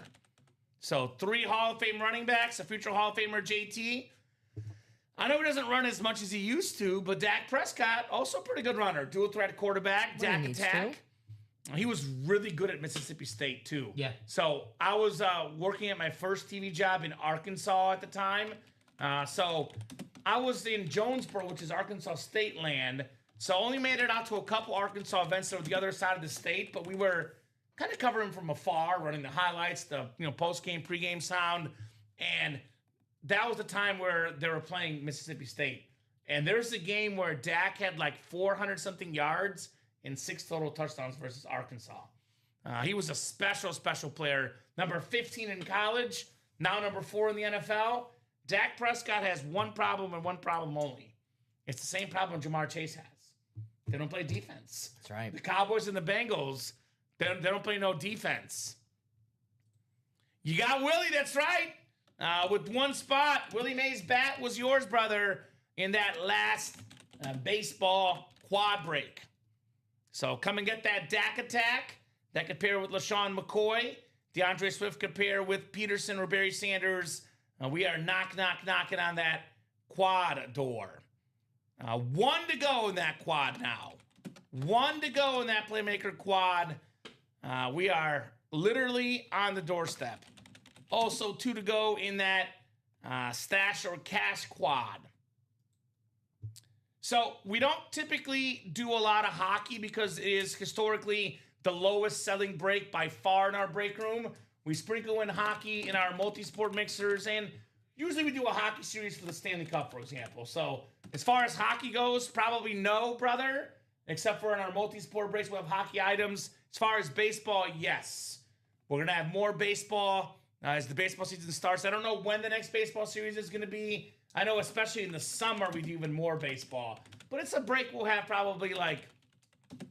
So 3 Hall of Fame running backs, a future Hall of Famer, JT. I know he doesn't run as much as he used to, but Dak Prescott, also a pretty good runner. Dual threat quarterback, Dak attack. He was really good at Mississippi State, too. Yeah. So I was working at my first TV job in Arkansas at the time. So I was in Jonesboro, which is Arkansas State land. So only made it out to a couple Arkansas events that were the other side of the state, but we were kind of covering from afar, running the highlights, the post-game, pre-game sound. And that was the time where they were playing Mississippi State. And there's a game where Dak had like 400-something yards and 6 total touchdowns versus Arkansas. He was a special, special player. Number 15 in college, now number 4 in the NFL. Dak Prescott has one problem and one problem only. It's the same problem Jamar Chase has. They don't play defense. That's right. The Cowboys and the Bengals, they don't play no defense. You got Willie, that's right. With one spot, Willie Mays' bat was yours, brother, in that last baseball quad break. So come and get that Dak attack. That could pair with LaShawn McCoy. DeAndre Swift could pair with Peterson or Barry Sanders. We are knocking on that quad door. 1 to go in that quad now. 1 to go in that playmaker quad. We are literally on the doorstep. Also 2 to go in that stash or cash quad. So we don't typically do a lot of hockey because it is historically the lowest selling break by far in our break room. We sprinkle in hockey in our multi-sport mixers, and usually we do a hockey series for the Stanley Cup, for example. So as far as hockey goes, probably no, brother, except for in our multi-sport breaks, we'll have hockey items. As far as baseball, yes. We're going to have more baseball as the baseball season starts. I don't know when the next baseball series is going to be. I know especially in the summer we do even more baseball. But it's a break we'll have probably like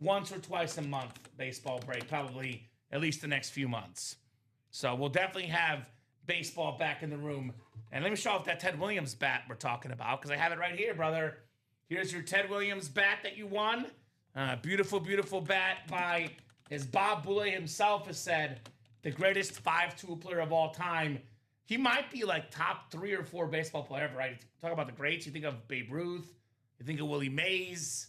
once or twice a month, baseball break, probably at least the next few months. So we'll definitely have baseball back in the room. And let me show off that Ted Williams bat we're talking about, because I have it right here, brother. Here's your Ted Williams bat that you won. Beautiful, beautiful bat by, as Bob Boulay himself has said, the greatest 5-tool player of all time. He might be like top 3 or 4 baseball player ever, right? Talk about the greats. You think of Babe Ruth. You think of Willie Mays.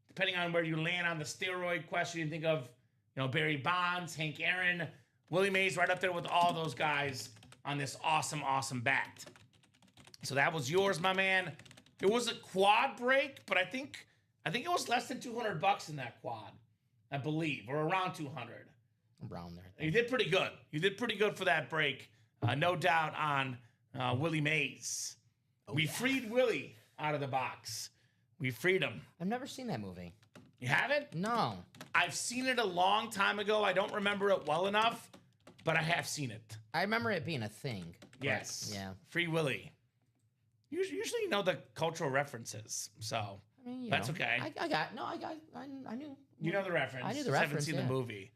Depending on where you land on the steroid question, you think of, Barry Bonds, Hank Aaron, Willie Mays, right up there with all those guys on this awesome, awesome bat. So that was yours, my man. It was a quad break, but I think it was less than $200 in that quad, I believe, or around 200. Around there. You did pretty good. You did pretty good for that break. No doubt on Willie Mays. We freed Willie out of the box. We freed him. I've never seen that movie. You haven't? No. I've seen it a long time ago. I don't remember it well enough, but I have seen it. I remember it being a thing. Yes. Yeah. Free Willie. Usually you know the cultural references, so I mean, that's okay. I knew. You know the reference. I knew the Just reference. haven't seen the movie.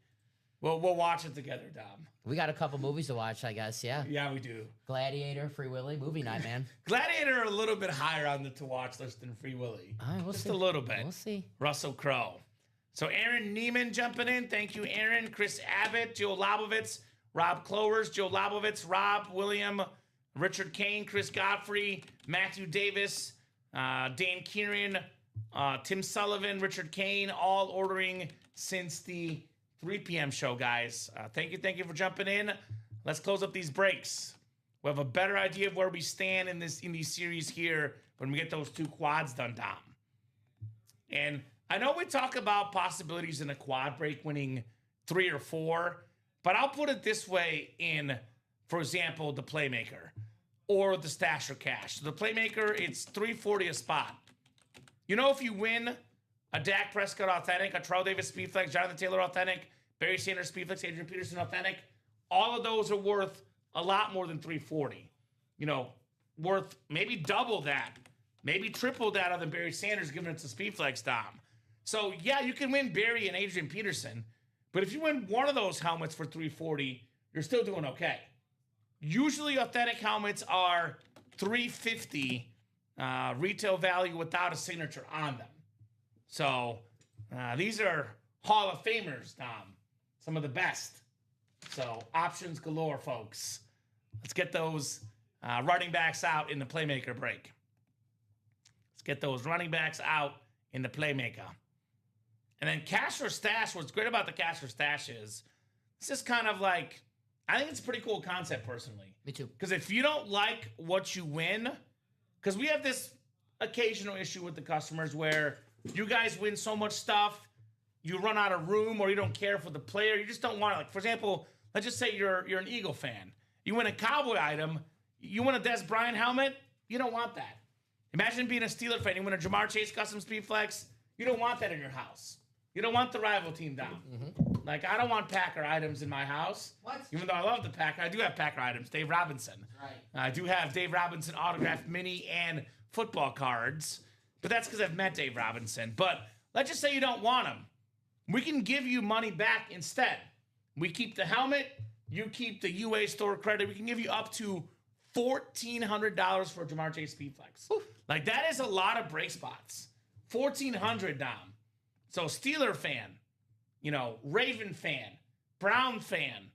We'll watch it together, Dom. We got a couple movies to watch, I guess. Yeah. Yeah, we do. Gladiator, Free Willy, movie night, man. Gladiator a little bit higher on the to-watch list than Free Willy. All right, we'll Just see. a little bit. We'll see. Russell Crowe. So Aaron Neiman jumping in. Thank you, Aaron. Chris Abbott, Joe Labovitz, Rob Clovers, Joe Labovitz, Rob, William, Richard Kane, Chris Godfrey, Matthew Davis, Dan Kieran, Tim Sullivan, Richard Kane, all ordering since the 3 p.m. show, guys. Thank you for jumping in. Let's close up these breaks. We'll have a better idea of where we stand in these series here when we get those 2 quads done, Dom. And I know we talk about possibilities in a quad break winning 3 or 4, but I'll put it this way in, for example, the Playmaker or the Stash or Cash. So the Playmaker, it's $340 a spot. if you win a Dak Prescott Authentic, a Terrell Davis Speedflex, Jonathan Taylor Authentic, Barry Sanders Speedflex, Adrian Peterson Authentic, all of those are worth a lot more than $340. Worth maybe double that, maybe triple that other than Barry Sanders giving it to Speedflex, Dom. So, yeah, you can win Barry and Adrian Peterson, but if you win one of those helmets for $340, you're still doing okay. Usually, authentic helmets are $350 retail value without a signature on them. So, these are Hall of Famers, Dom. Some of the best. So, options galore, folks. Let's get those running backs out in the Playmaker break. Let's get those running backs out in the Playmaker. And then cash or stash, what's great about the cash or stash is, it's just kind of like, I think it's a pretty cool concept personally. Me too. Because if you don't like what you win, because we have this occasional issue with the customers where you guys win so much stuff, you run out of room or you don't care for the player. You just don't want it. Like, for example, let's just say you're an Eagle fan. You win a Cowboy item. You win a Des Bryant helmet. You don't want that. Imagine being a Steeler fan. You win a Jamar Chase Custom Speedflex. You don't want that in your house. You don't want the rival team down. Mm-hmm. Like, I don't want Packer items in my house. What? Even though I love the Packer, I do have Packer items. Dave Robinson. Right. I do have Dave Robinson autographed mini and football cards. But that's because I've met Dave Robinson. But let's just say you don't want them. We can give you money back instead. We keep the helmet. You keep the UA store credit. We can give you up to $1,400 for a Jamar Chase Speedflex. Oof. Like, that is a lot of break spots. $1,400, Dom. So, Steeler fan, Raven fan, Brown fan,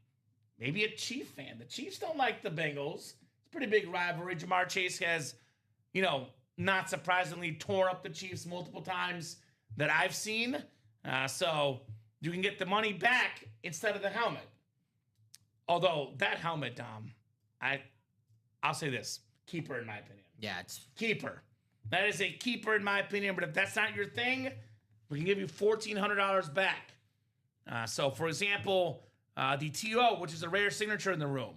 maybe a Chief fan. The Chiefs don't like the Bengals. It's a pretty big rivalry. Jamar Chase has, not surprisingly, torn up the Chiefs multiple times that I've seen. So, you can get the money back instead of the helmet. Although, that helmet, Dom, I'll say this. Keeper, in my opinion. Yeah, it's... Keeper. That is a keeper, in my opinion. But if that's not your thing, we can give you $1,400 back. So, for example, the TO, which is a rare signature in the room.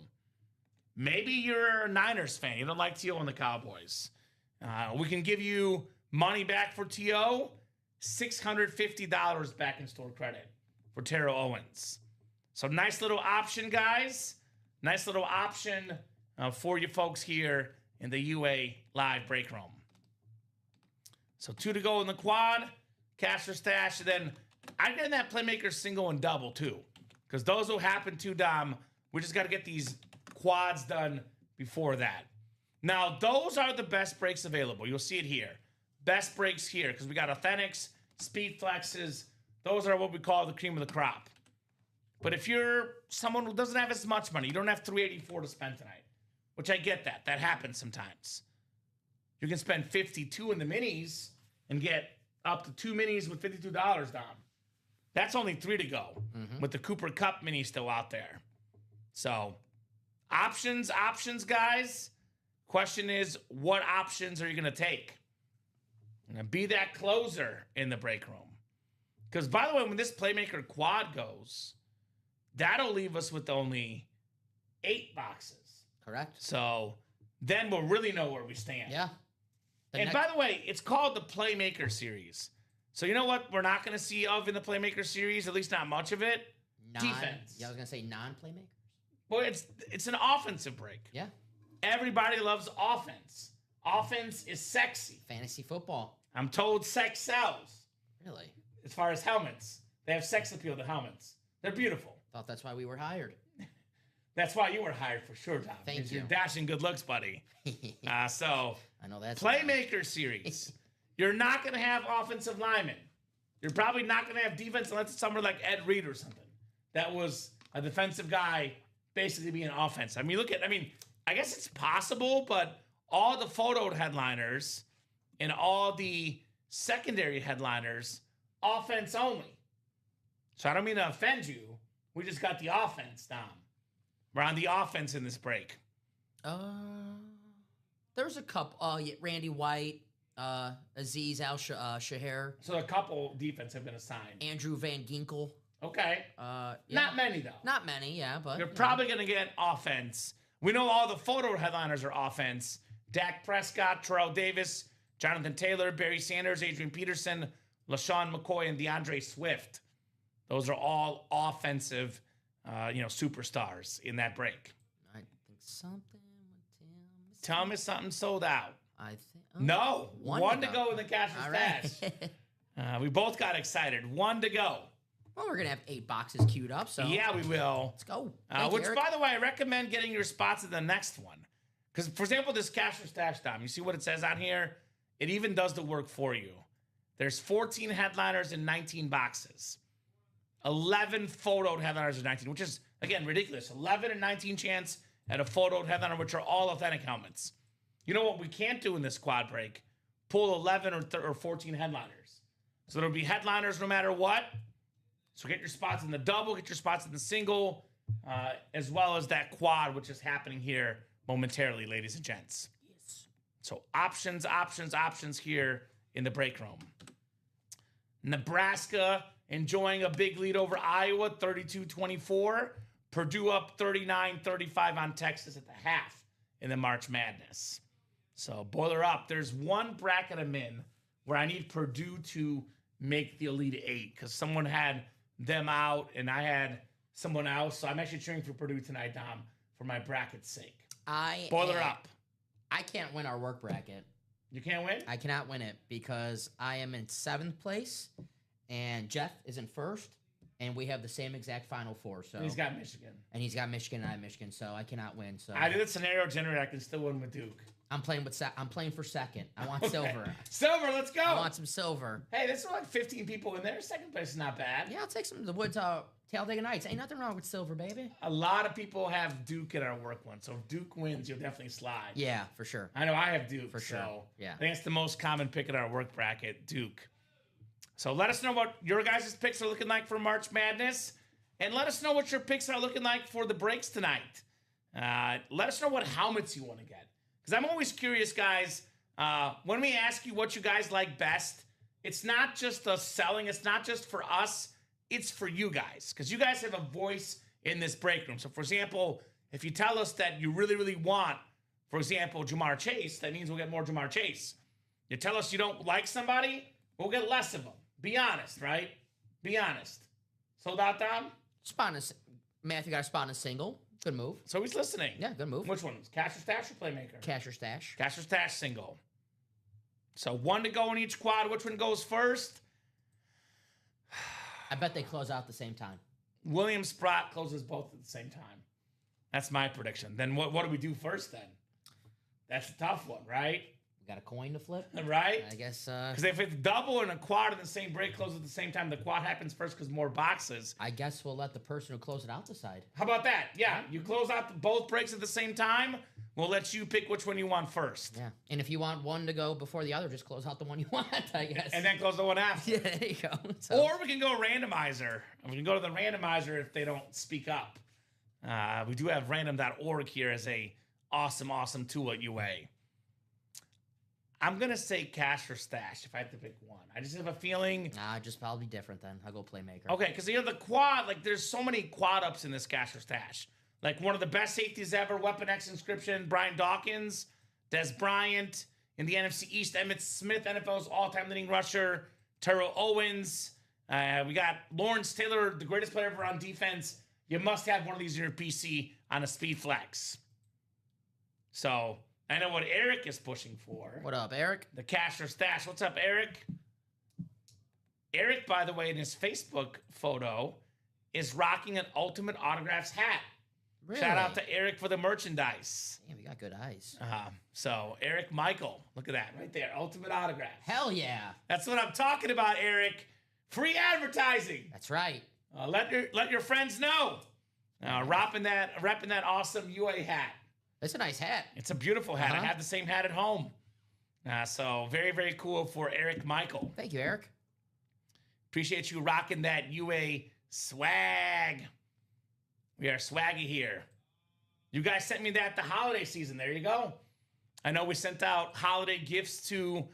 Maybe you're a Niners fan. You don't like TO and the Cowboys. We can give you money back for TO, $650 back in store credit for Terrell Owens. So, nice little option, guys. Nice little option for you folks here in the UA live break room. So, 2 to go in the quad. Cash or stash, and then I get in that Playmaker single and double too, because those will happen too, Dom. We just got to get these quads done before that. Now, those are the best breaks available. You'll see it here. Best breaks here, because we got Authentics, Speed Flexes. Those are what we call the cream of the crop. But if you're someone who doesn't have as much money, you don't have $384 to spend tonight, which I get that. That happens sometimes. You can spend $52 in the minis and get up to 2 minis with $52, Dom. That's only 3 to go with the Cooper Cup mini still out there. So, options, guys. Question is, what options are you going to take? Be that closer in the break room. Because, by the way, when this Playmaker quad goes, that'll leave us with only 8 boxes. Correct. So, then we'll really know where we stand. Yeah. And by the way, it's called the Playmaker Series. So you know what we're not going to see of in the Playmaker Series, at least not much of it? Defense. Yeah, I was going to say non-playmakers. Well, it's an offensive break. Yeah. Everybody loves offense. Offense is sexy. Fantasy football. I'm told sex sells. Really? As far as helmets. They have sex appeal to helmets. They're beautiful. Thought that's why we were hired. That's why you were hired for sure, Tom. Thank you. You're dashing good looks, buddy. So, I know that's Playmaker Series. You're not going to have offensive linemen. You're probably not going to have defense unless it's someone like Ed Reed or something. That was a defensive guy basically being offense. I guess it's possible, but all the photo headliners and all the secondary headliners, offense only. So I don't mean to offend you. We just got the offense, Dom. We're on the offense in this break. There's a couple. Randy White, Aziz Al-Shahir. So a couple defense have been assigned. Andrew Van Ginkel. Okay. Yeah. Not many, though. Not many, yeah, but... You're probably going to get offense. We know all the photo headliners are offense. Dak Prescott, Terrell Davis, Jonathan Taylor, Barry Sanders, Adrian Peterson, LaShawn McCoy, and DeAndre Swift. Those are all offensive, superstars in that break. I think something. Tell me something sold out. I think. No, one to go in the cash or stash. Right. We both got excited. One to go. Well, we're gonna have 8 boxes queued up, so yeah, we will. Let's go. Which, by the way, I recommend getting your spots in the next one. Because, for example, this cash or stash time, you see what it says on here? It even does the work for you. There's 14 headliners and 19 boxes. 11 photoed headliners and 19, which is, again, ridiculous. 11 and 19 chance at a photoed headliner, which are all authentic helmets. You know what we can't do in this quad break? Pull 11 or 14 headliners. So there'll be headliners no matter what. So get your spots in the double, get your spots in the single, as well as that quad, which is happening here momentarily, ladies and gents. Yes. So options here in the break room. Nebraska enjoying a big lead over Iowa, 32-24. Purdue up 39-35 on Texas at the half in the March Madness. So boiler up. There's one bracket I'm in where I need Purdue to make the Elite Eight because someone had them out and I had someone else. So I'm actually cheering for Purdue tonight, Dom, for my bracket's sake. Boiler up. I can't win our work bracket. You can't win? I cannot win it because I am in 7th place and Jeff is in 1st. And we have the same exact Final Four. So he's got Michigan. And he's got Michigan and I have Michigan, so I cannot win. So I did a scenario generator. I can still win with Duke. I'm playing for second. I want silver. Silver, let's go. I want some silver. Hey, there's like 15 people in there. Second place is not bad. Yeah, I'll take some of the Woods Talladega Nights. Ain't nothing wrong with silver, baby. A lot of people have Duke in our work one. So if Duke wins, you'll definitely slide. Yeah, for sure. I know I have Duke. For sure. So yeah. I think it's the most common pick in our work bracket, Duke. So let us know what your guys' picks are looking like for March Madness. And let us know what your picks are looking like for the breaks tonight. Let us know what helmets you want to get. Because I'm always curious, guys, when we ask you what you guys like best, it's not just us selling. It's not just for us. It's for you guys. Because you guys have a voice in this break room. So, for example, if you tell us that you really, really want, for example, Jamar Chase, that means we'll get more Jamar Chase. You tell us you don't like somebody, we'll get less of them. Be honest, right? Be honest. Sold out, Dom? Matthew got a spot in a single. Good move. So he's listening. Yeah, good move. Which one? Cash or stash or playmaker? Cash or stash. Cash or stash single. So one to go in each quad. Which one goes first? I bet they close out at the same time. William Sprott closes both at the same time. That's my prediction. Then what do we do first then? That's a tough one, right? We got a coin to flip. Right? I guess. Because if it's double and a quad in the same break close at the same time, the quad happens first because more boxes. I guess we'll let the person who closed it out decide. How about that? Yeah, you close out both breaks at the same time. We'll let you pick which one you want first. Yeah, and if you want one to go before the other, just close out the one you want, I guess. And then close the one after. Yeah, there you go. So. Or we can go randomizer. We can go to the randomizer if they don't speak up. We do have random.org here as a awesome, awesome tool at UA. I'm going to say cash or stash if I have to pick one. I just have a feeling. Nah, just probably different then. I'll go playmaker. Okay, because the quad, like there's so many quad ups in this cash or stash. Like one of the best safeties ever, Weapon X Inscription, Brian Dawkins, Des Bryant. In the NFC East, Emmitt Smith, NFL's all-time leading rusher, Terrell Owens. We got Lawrence Taylor, the greatest player ever on defense. You must have one of these in your PC on a speed flex. So I know what Eric is pushing for. What up, Eric? The cash or stash. What's up, Eric? Eric, by the way, in his Facebook photo, is rocking an Ultimate Autographs hat. Really? Shout out to Eric for the merchandise. Damn, we got good eyes. So Eric Michael, look at that right there, Ultimate Autographs. Hell yeah. That's what I'm talking about, Eric. Free advertising. That's right. Let your friends know. Repping that awesome UA hat. It's a nice hat. It's a beautiful hat. I have the same hat at home. So very, very cool for Eric Michael. Thank you, Eric. Appreciate you rocking that UA swag. We are swaggy here. You guys sent me that the holiday season. There you go. I know we sent out holiday gifts to,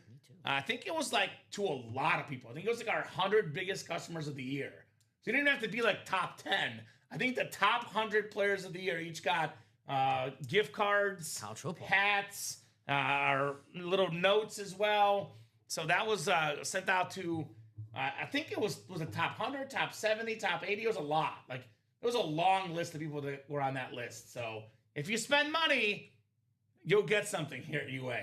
I think it was like to a lot of people. I think it was like our 100 biggest customers of the year. So you didn't have to be like top 10. I think the top 100 players of the year each got gift cards, College football. hats, our little notes as well. So that was sent out to, I think it was a top 100, top 70, top 80. It was a lot. Like, it was a long list of people that were on that list. So if you spend money, you'll get something here at UA.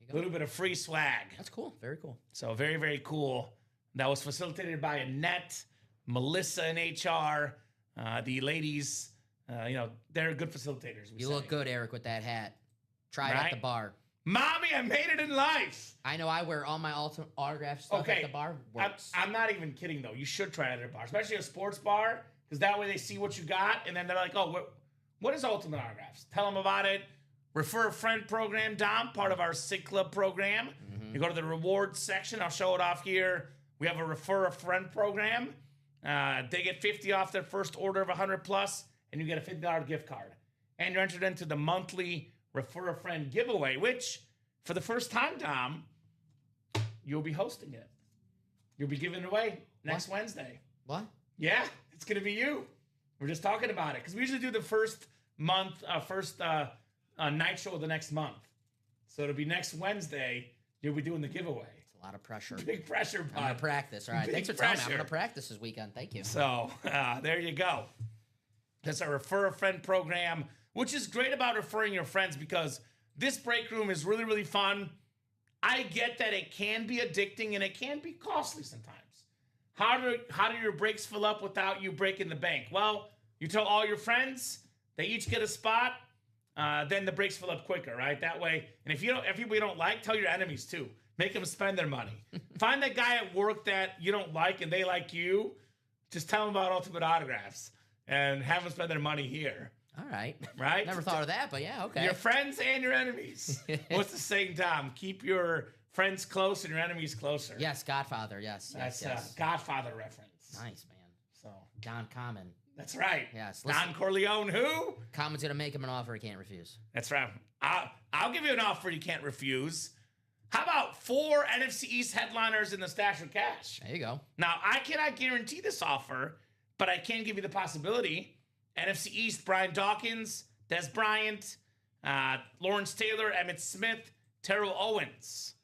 A little bit of free swag. That's cool. Very cool. So very, very cool. That was facilitated by Annette, Melissa in HR, the ladies. They're good facilitators. You look good, Eric, with that hat. Try it at the bar. Mommy, I made it in life. I know I wear all my autograph stuff at the bar. Works. I'm not even kidding, though. You should try it at a bar, especially a sports bar, because that way they see what you got, and then they're like, oh, what is Ultimate Autographs? Tell them about it. Refer a friend program, Dom, part of our SIG Club program. Mm-hmm. You go to the rewards section. I'll show it off here. We have a Refer a Friend program. They get 50 off their first order of 100 plus, and you get a $50 gift card. And you're entered into the monthly Refer a Friend giveaway, which, for the first time, Dom, you'll be hosting it. You'll be giving it away next Wednesday. What? Yeah, it's going to be you. We're just talking about it, because we usually do the first night show of the next month. So it'll be next Wednesday, you'll be doing the giveaway. A lot of pressure. Big pressure, bud. I'm going to practice. All right. Thanks for telling me. I'm going to practice this weekend. Thank you. So there you go. That's our Refer a Friend program, which is great about referring your friends, because this break room is really, really fun. I get that it can be addicting and it can be costly sometimes. How do your breaks fill up without you breaking the bank? Well, you tell all your friends, they each get a spot, then the breaks fill up quicker, right? That way, and if people you don't like, tell your enemies too. Make them spend their money. Find that guy at work that you don't like and they like you. Just tell them about Ultimate Autographs and have them spend their money here. All right. Right? Never thought of that, but yeah, okay. Your friends and your enemies. What's the saying, Tom? Keep your friends close and your enemies closer. Yes, Godfather. Yes. That's yes. a Godfather reference. Nice, man. So Don Kamen. That's right. Yes. Don Corleone, who? Kamen's going to make him an offer he can't refuse. That's right. I'll give you an offer you can't refuse. How about 4 NFC East headliners in the Stash of Cash? There you go. Now, I cannot guarantee this offer, but I can give you the possibility. NFC East, Brian Dawkins, Des Bryant, Lawrence Taylor, Emmitt Smith, Terrell Owens.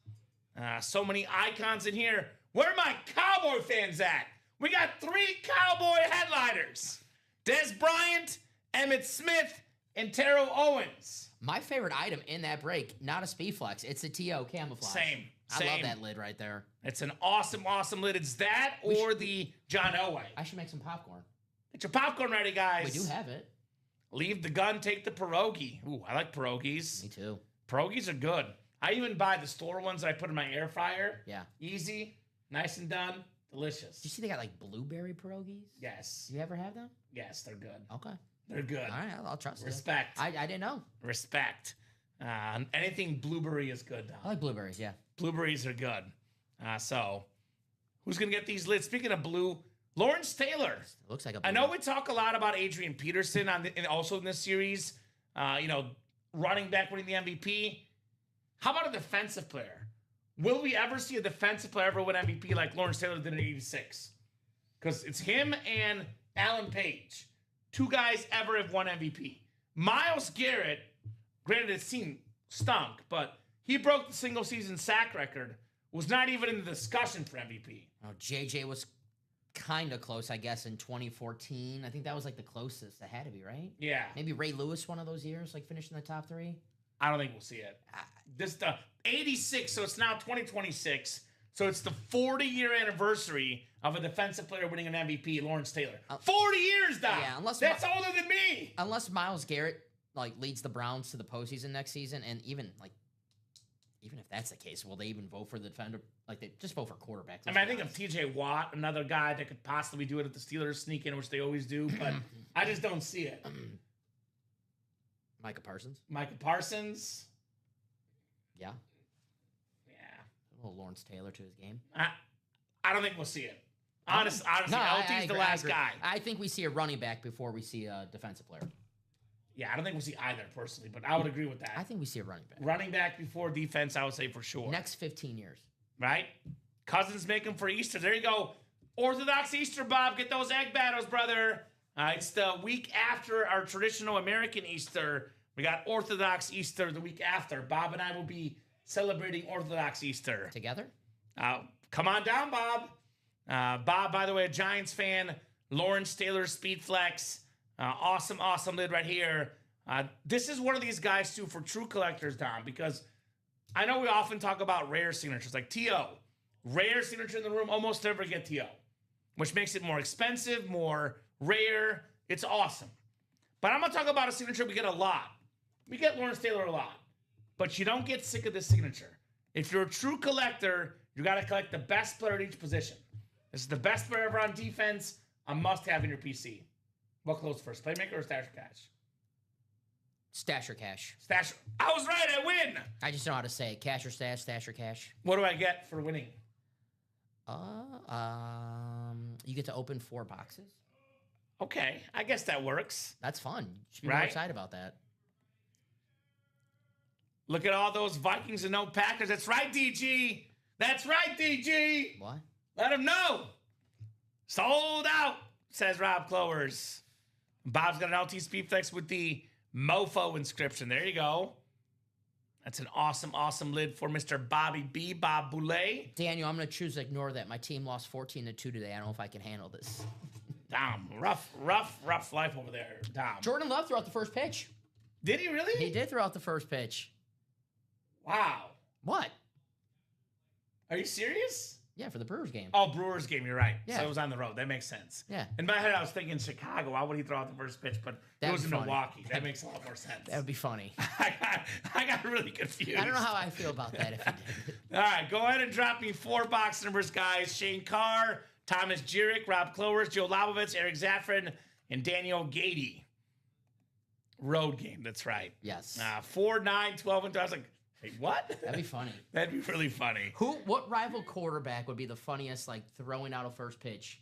So many icons in here. Where are my Cowboy fans at? We got 3 Cowboy headliners. Des Bryant, Emmitt Smith, and Terrell Owens. My favorite item in that break, not a speed flex. It's a TO camouflage. Same. I love that lid right there. It's an awesome, awesome lid. It's that or the John Elway. I should make some popcorn. Get your popcorn ready, guys. We do have it. Leave the gun, take the pierogi. Ooh, I like pierogies. Me too. Pierogies are good. I even buy the store ones that I put in my air fryer. Yeah. Easy, nice and done, delicious. Did you see they got like blueberry pierogies? Yes. You ever have them? Yes, they're good. Okay. They're good. All right, I'll trust you. Respect. I didn't know. Respect. Anything blueberry is good, Dom. I like blueberries, yeah. Blueberries are good. So, who's going to get these lids? Speaking of blue, Lawrence Taylor. It looks like a I know we talk a lot about Adrian Peterson and also in this series, running back winning the MVP. How about a defensive player? Will we ever see a defensive player ever win MVP like Lawrence Taylor did in '86? Because it's him and Alan Page. 2 guys ever have won MVP. Myles Garrett, granted his team stunk, but he broke the single season sack record, was not even in the discussion for MVP. Oh, JJ was kind of close, I guess, in 2014. I think that was like the closest. It had to be, right? Yeah. Maybe Ray Lewis one of those years, like finishing the top 3. I don't think we'll see it. This 86, so it's now 2026. So it's the 40-year anniversary of a defensive player winning an MVP, Lawrence Taylor. 40 years, Doc. Yeah, that's older than me. Unless Myles Garrett leads the Browns to the postseason next season, and even if that's the case, will they even vote for the defender? Like, they just vote for quarterback. I think of T.J. Watt, another guy that could possibly do it if the Steelers sneak in, which they always do, but I just don't see it. Micah Parsons. Yeah. A little Lawrence Taylor to his game. I don't think we'll see it. Honestly, no, LT's the last guy. I think we see a running back before we see a defensive player. Yeah, I don't think we'll see either, personally, but I would agree with that. I think we see a running back. Running back before defense, I would say for sure. Next 15 years. Right? Cousins make them for Easter. There you go. Orthodox Easter, Bob. Get those egg battles, brother. It's the week after our traditional American Easter, We got Orthodox Easter the week after. Bob and I will be celebrating Orthodox Easter. Together? Come on down, Bob. Bob, by the way, a Giants fan. Lawrence Taylor Speed Flex. Awesome lid right here. This is one of these guys, too, for true collectors, Dom, because I know we often talk about rare signatures, like T.O. Rare signature in the room, almost never get T.O., which makes it more expensive, more rare. It's awesome. But I'm going to talk about a signature we get a lot. We get Lawrence Taylor a lot. But you don't get sick of this signature. If you're a true collector, you got to collect the best player at each position. This is the best player ever on defense. A must-have in your PC. What close first? Playmaker or Stash or Cash? Stash or cash? Stash. I was right. I win. I just know how to say it. Cash or stash, stash or cash. What do I get for winning? You get to open 4 boxes. Okay. I guess that works. That's fun. You should be more excited about that. Look at all those Vikings and no Packers. That's right, DG. That's right, DG. What? Let them know. Sold out, says Rob Clowers. Bob's got an LT Speed Flex with the Mofo inscription. There you go. That's an awesome lid for Mr. Bobby B. Bob Boulay. Daniel, I'm going to choose to ignore that. My team lost 14-2 today. I don't know if I can handle this. Dom, rough life over there, Dom. Jordan Love threw out the first pitch. Did he really? He did throw out the first pitch. Wow. What? Are you serious? Yeah, for the Brewers game. Oh, Brewers game, you're right. Yeah. So it was on the road. That makes sense. Yeah. In my head, I was thinking Chicago. Why would he throw out the first pitch? But it was in Milwaukee. That makes a lot more sense. That would be funny. I got really confused. I don't know how I feel about that if he did. All right, go ahead and drop me 4 box numbers, guys. Shane Carr, Thomas Jurek, Rob Clowers, Joe Labovitz, Eric Zaffron, and Daniel Gady. Road game, that's right. Yes. 4, 9, 12, and 12. I was like, hey, what? That'd be funny. That'd be really funny. What rival quarterback would be the funniest, like, throwing out a first pitch?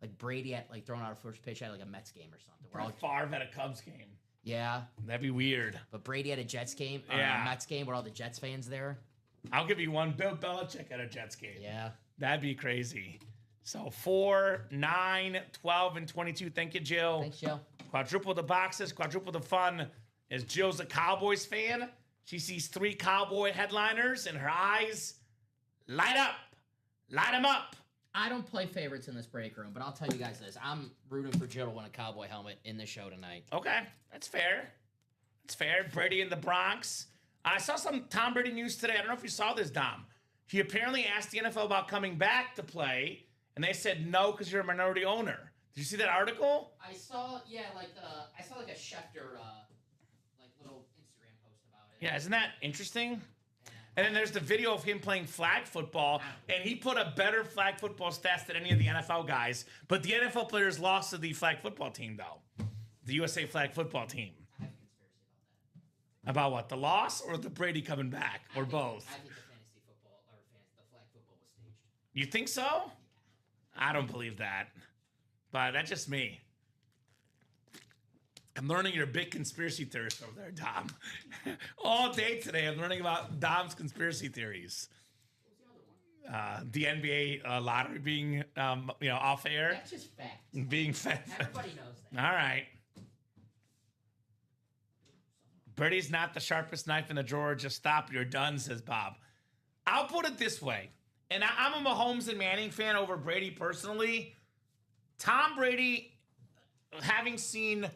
Like Brady at, like, throwing out a first pitch at, like, a Mets game or something. Or Favre at a Cubs game. Yeah. That'd be weird. But Brady at a Jets game, yeah. A Mets game with all the Jets fans there. I'll give you one. Bill Belichick at a Jets game. Yeah. That'd be crazy. So 4, 9, 12, and 22. Thank you, Jill. Thanks, Jill. Quadruple the boxes, quadruple the fun. As Jill's a Cowboys fan, she sees 3 Cowboy headliners and her eyes light up. Light them up. I don't play favorites in this break room, but I'll tell you guys this. I'm rooting for Jill to win a Cowboy helmet in the show tonight. Okay, that's fair. That's fair. Brady in the Bronx. I saw some Tom Brady news today. I don't know if you saw this, Dom. He apparently asked the NFL about coming back to play, and they said no because you're a minority owner. Did you see that article? I saw, I saw like a Schefter, like little Instagram post about it. Yeah, isn't that interesting? And then there's the video of him playing flag football, and he put a better flag football stats than any of the NFL guys. But the NFL players lost to the flag football team, though. The USA flag football team. I have a conspiracy about that. About what? The loss or the Brady coming back? Or both? I think the fantasy football, or the flag football was staged. You think so? I don't believe that. But that's just me. I'm learning you're a big conspiracy theorist over there, Dom. All day today, I'm learning about Dom's conspiracy theories. What was the other one? The NBA lottery being, off air. That's just fact. Being fed. Everybody knows that. All right. Brady's not the sharpest knife in the drawer. Just stop. You're done, says Bob. I'll put it this way. And I'm a Mahomes and Manning fan over Brady personally. Tom Brady, having seen,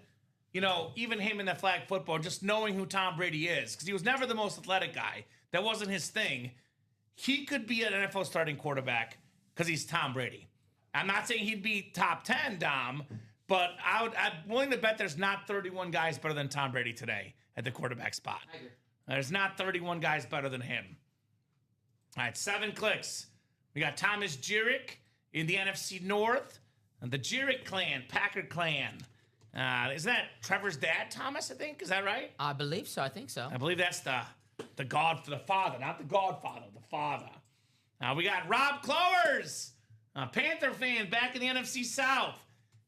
even him in the flag football, just knowing who Tom Brady is, because he was never the most athletic guy. That wasn't his thing. He could be an NFL starting quarterback because he's Tom Brady. I'm not saying he'd be top 10, Dom, but I'm willing to bet there's not 31 guys better than Tom Brady today at the quarterback spot. I agree. There's not 31 guys better than him. All right, 7 clicks. We got Thomas Jurek in the NFC North. And the Jurek clan, Packer clan. Isn't that Trevor's dad, Thomas, I think? Is that right? I believe so. I think so. I believe that's the father, not the godfather, the father. We got Rob Clowers, a Panther fan back in the NFC South.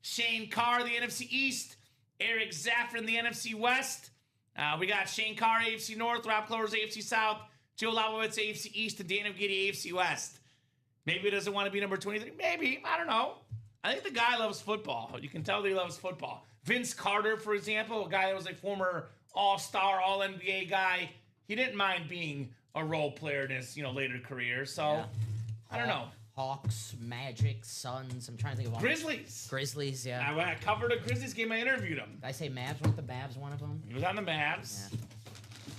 Shane Carr, the NFC East. Eric Zaffron, the NFC West. We got Shane Carr, AFC North. Rob Clowers, AFC South. Joe Labovitz, AFC East. And Daniel Giddy, AFC West. Maybe he doesn't want to be number 23. Maybe. I don't know. I think the guy loves football. You can tell that he loves football. Vince Carter, for example, a guy that was a former all-star, all-NBA guy. He didn't mind being a role player in his, later career. So, Yeah. I don't know. Hawks, Magic, Suns. I'm trying to think of all. Grizzlies. Grizzlies, yeah. I covered a Grizzlies game. I interviewed him. Did I say Mavs? Weren't the Mavs one of them? He was on the Mavs. Yeah.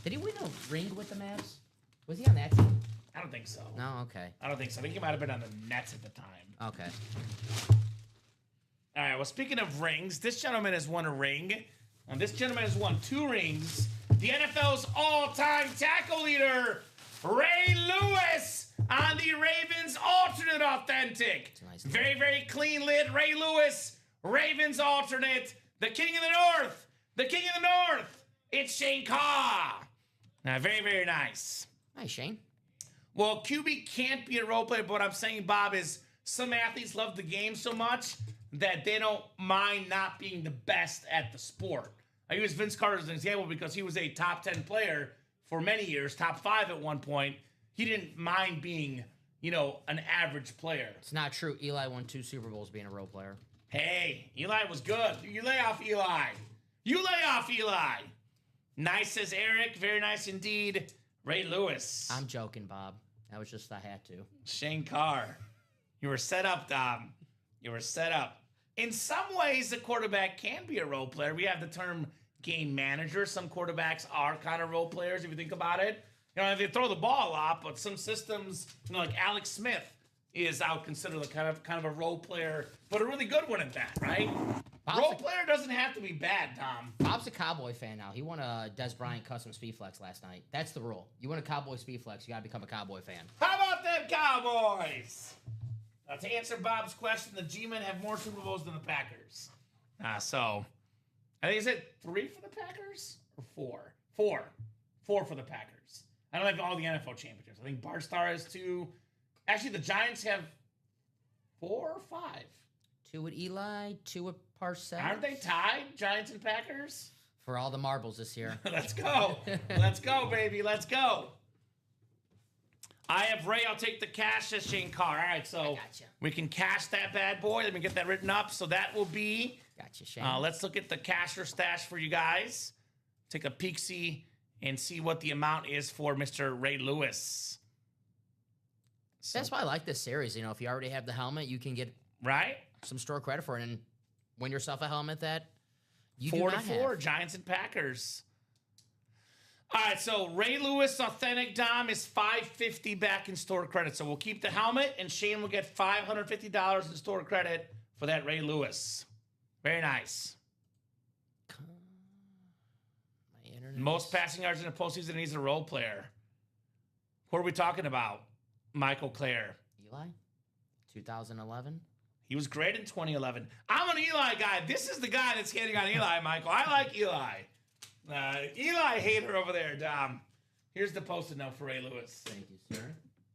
Did he win a ring with the Mavs? Was he on that team? I don't think so. No, okay. I don't think so. I think he might have been on the Nets at the time. Okay. All right, well, speaking of rings, this gentleman has won a ring. And this gentleman has won 2 rings. The NFL's all-time tackle leader, Ray Lewis, on the Ravens alternate authentic. Nice. Very, very clean lid. Ray Lewis, Ravens alternate. The king of the North. The king of the North. It's Shane Carr. Now, very, very nice. Hi, Shane. Well, QB can't be a role player, but what I'm saying, Bob, is some athletes love the game so much that they don't mind not being the best at the sport. I use Vince Carter as an example because he was a top 10 player for many years, top 5 at one point. He didn't mind being, an average player. It's not true. Eli won 2 Super Bowls being a role player. Hey, Eli was good. You lay off Eli. You lay off Eli. Nice, says Eric. Very nice indeed. Ray Lewis. I'm joking, Bob. That was just I had to. Shane Carr. You were set up, Dom. You were set up. In some ways, the quarterback can be a role player. We have the term game manager. Some quarterbacks are kind of role players if you think about it. They throw the ball a lot, but some systems, like Alex Smith is out considered kind of a role player, but a really good one at that, right? Role player doesn't have to be bad, Tom. Bob's a Cowboy fan now. He won a Des Bryant custom speed flex last night. That's the rule. You win a Cowboy speed flex, you got to become a Cowboy fan. How about them Cowboys? Now, to answer Bob's question, the G-Men have more Super Bowls than the Packers. So, I think, is it 3 for the Packers or 4? 4 for the Packers. I don't have all the NFL championships. I think Barstar has 2. Actually, the Giants have 4 or 5. 2 with Eli, 2 with Parcells. Aren't they tied, Giants and Packers? For all the marbles this year. Let's go. Let's go, baby. Let's go. I have Ray. I'll take the cash, says Shane Carr. All right, so we can cash that bad boy. Let me get that written up. So that will be. Gotcha, Shane. Let's look at the cash or stash for you guys. Take a peek-see and see what the amount is for Mr. Ray Lewis. So, that's why I like this series. If you already have the helmet, you can get some store credit for it and win yourself a helmet that you 4 do to not 4, have. Giants and Packers. All right, so Ray Lewis Authentic Dom is $550 back in store credit. So we'll keep the helmet, and Shane will get $550 in store credit for that Ray Lewis. Very nice. Most passing yards in the postseason, and he's a role player. Who are we talking about? Michael Clare. Eli? 2011? He was great in 2011. I'm an Eli guy. This is the guy that's hitting on Eli, Michael. I like Eli. Eli hater over there, Dom. Here's the post-it note for Ray Lewis. Thank you, sir.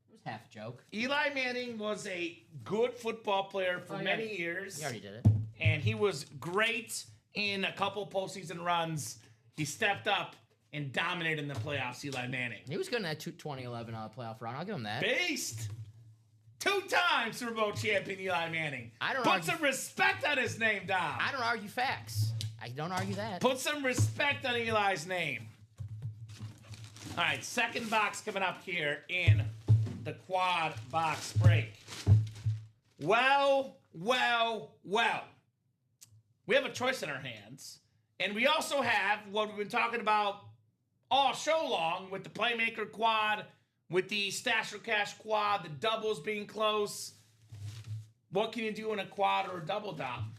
It was half a joke. Eli Manning was a good football player for many years. He already did it. And he was great in a couple postseason runs. He stepped up and dominated in the playoffs, Eli Manning. He was good in that 2011 playoff run. I'll give him that. Beast. 2-time Super Bowl champion Eli Manning. Put argue. some respect on his name, Dom. I don't argue facts. I don't argue that. Put some respect on Eli's name. All right, second box coming up here in the quad box break. Well. We have a choice in our hands. And we also have what we've been talking about all show long with the Playmaker quad, with the Stash or Cash quad, the doubles being close. What can you do in a quad or a double, Dom?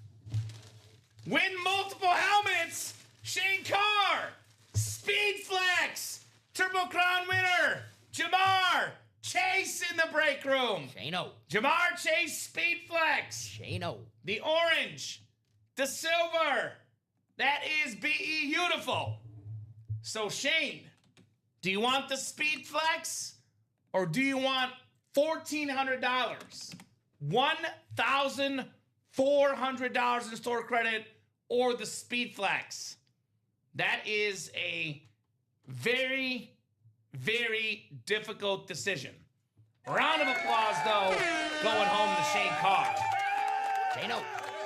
Win multiple helmets! Shane Carr! Speed Flex! Triple Crown winner! Jamar Chase in the break room! Shane-O. Jamar Chase Speed Flex! Shane-O. The orange. The silver. That is beautiful. So, Shane, do you want the Speed Flex or do you want $1,400? $1,400 in store credit or the Speed Flex? That is a very, very difficult decision. Round of applause, though, going home to Shane Carr. Shane-O.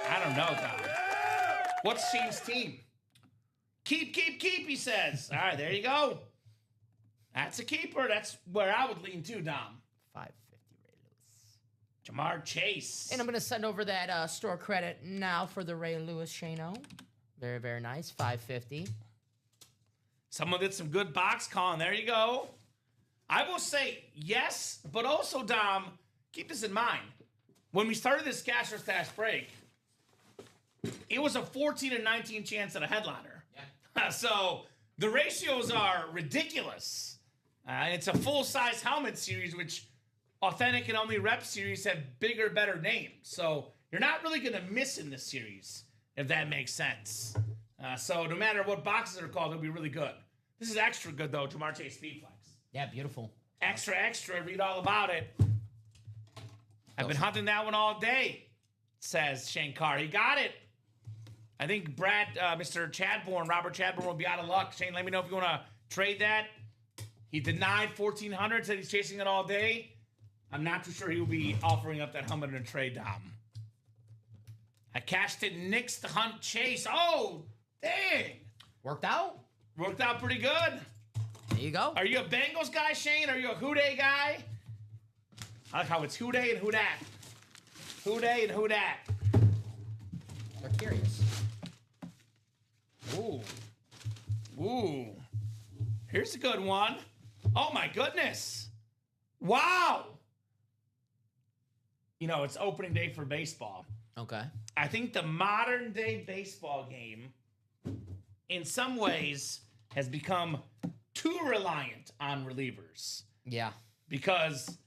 I don't know, Tom. What's Shane's team? Keep, he says. All right, there you go. That's a keeper. That's where I would lean to, Dom. 550 Ray Lewis. Jamar Chase. And I'm going to send over that store credit now for the Ray Lewis Shano. Very, very nice. 550. Someone did some good box calling. There you go. I will say yes, but also, Dom, keep this in mind. When we started this cash or stash break, it was a 14 and 19 chance at a headliner. Yeah. So the ratios are ridiculous. It's a full-size helmet series, which Authentic and Only Rep series have bigger, better names. So you're not really going to miss in this series, if that makes sense. So no matter what boxes are called, it'll be really good. This is extra good, though, Jamar Chase Speedflex. Yeah, beautiful. Extra, extra. Read all about it. I've been hunting that one all day, says Shane Carr. He got it. I think Mr. Chadbourne, Robert Chadbourne, will be out of luck. Shane, let me know if you want to trade that. He denied 1,400, said he's chasing it all day. I'm not too sure he will be offering up that helmet in a trade, Dom. I cashed it, Knicks to hunt Chase. Oh, dang. Worked out? Worked out pretty good. There you go. Are you a Bengals guy, Shane? Are you a Who-Dey guy? I like how it's Who-Dey and Who-Dat. Who-Dey and Who-Dat. They're curious. Ooh. Ooh. Here's a good one. Oh, my goodness. Wow. You know, it's opening day for baseball. Okay. I think the modern day baseball game, in some ways, has become too reliant on relievers. Yeah. Because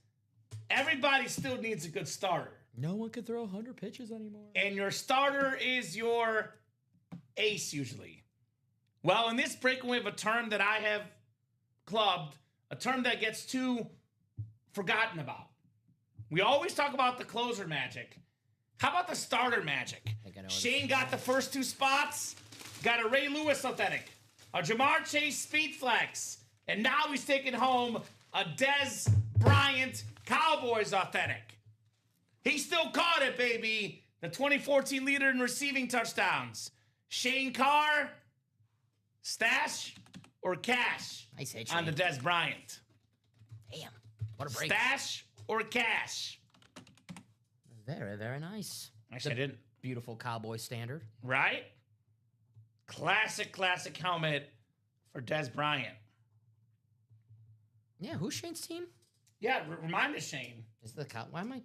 everybody still needs a good starter. No one can throw 100 pitches anymore. And your starter is your ace, usually. Well, in this break, we have a term that I have clubbed, a term that gets too forgotten about. We always talk about the closer magic. How about the starter magic? Shane got the first two spots, got a Ray Lewis Authentic, a Jamar Chase Speedflex, and now he's taking home a Dez Bryant Cowboys Authentic. He still caught it, baby. The 2014 leader in receiving touchdowns. Shane Carr, stash or cash Nice hit, on the Dez Bryant? Damn. What a break. Stash or cash? Very, very nice. Actually, I didn't. Beautiful Cowboy standard. Right? Classic helmet for Dez Bryant. Yeah, who's Shane's team? Yeah, remind us, Shane. Is the Why am I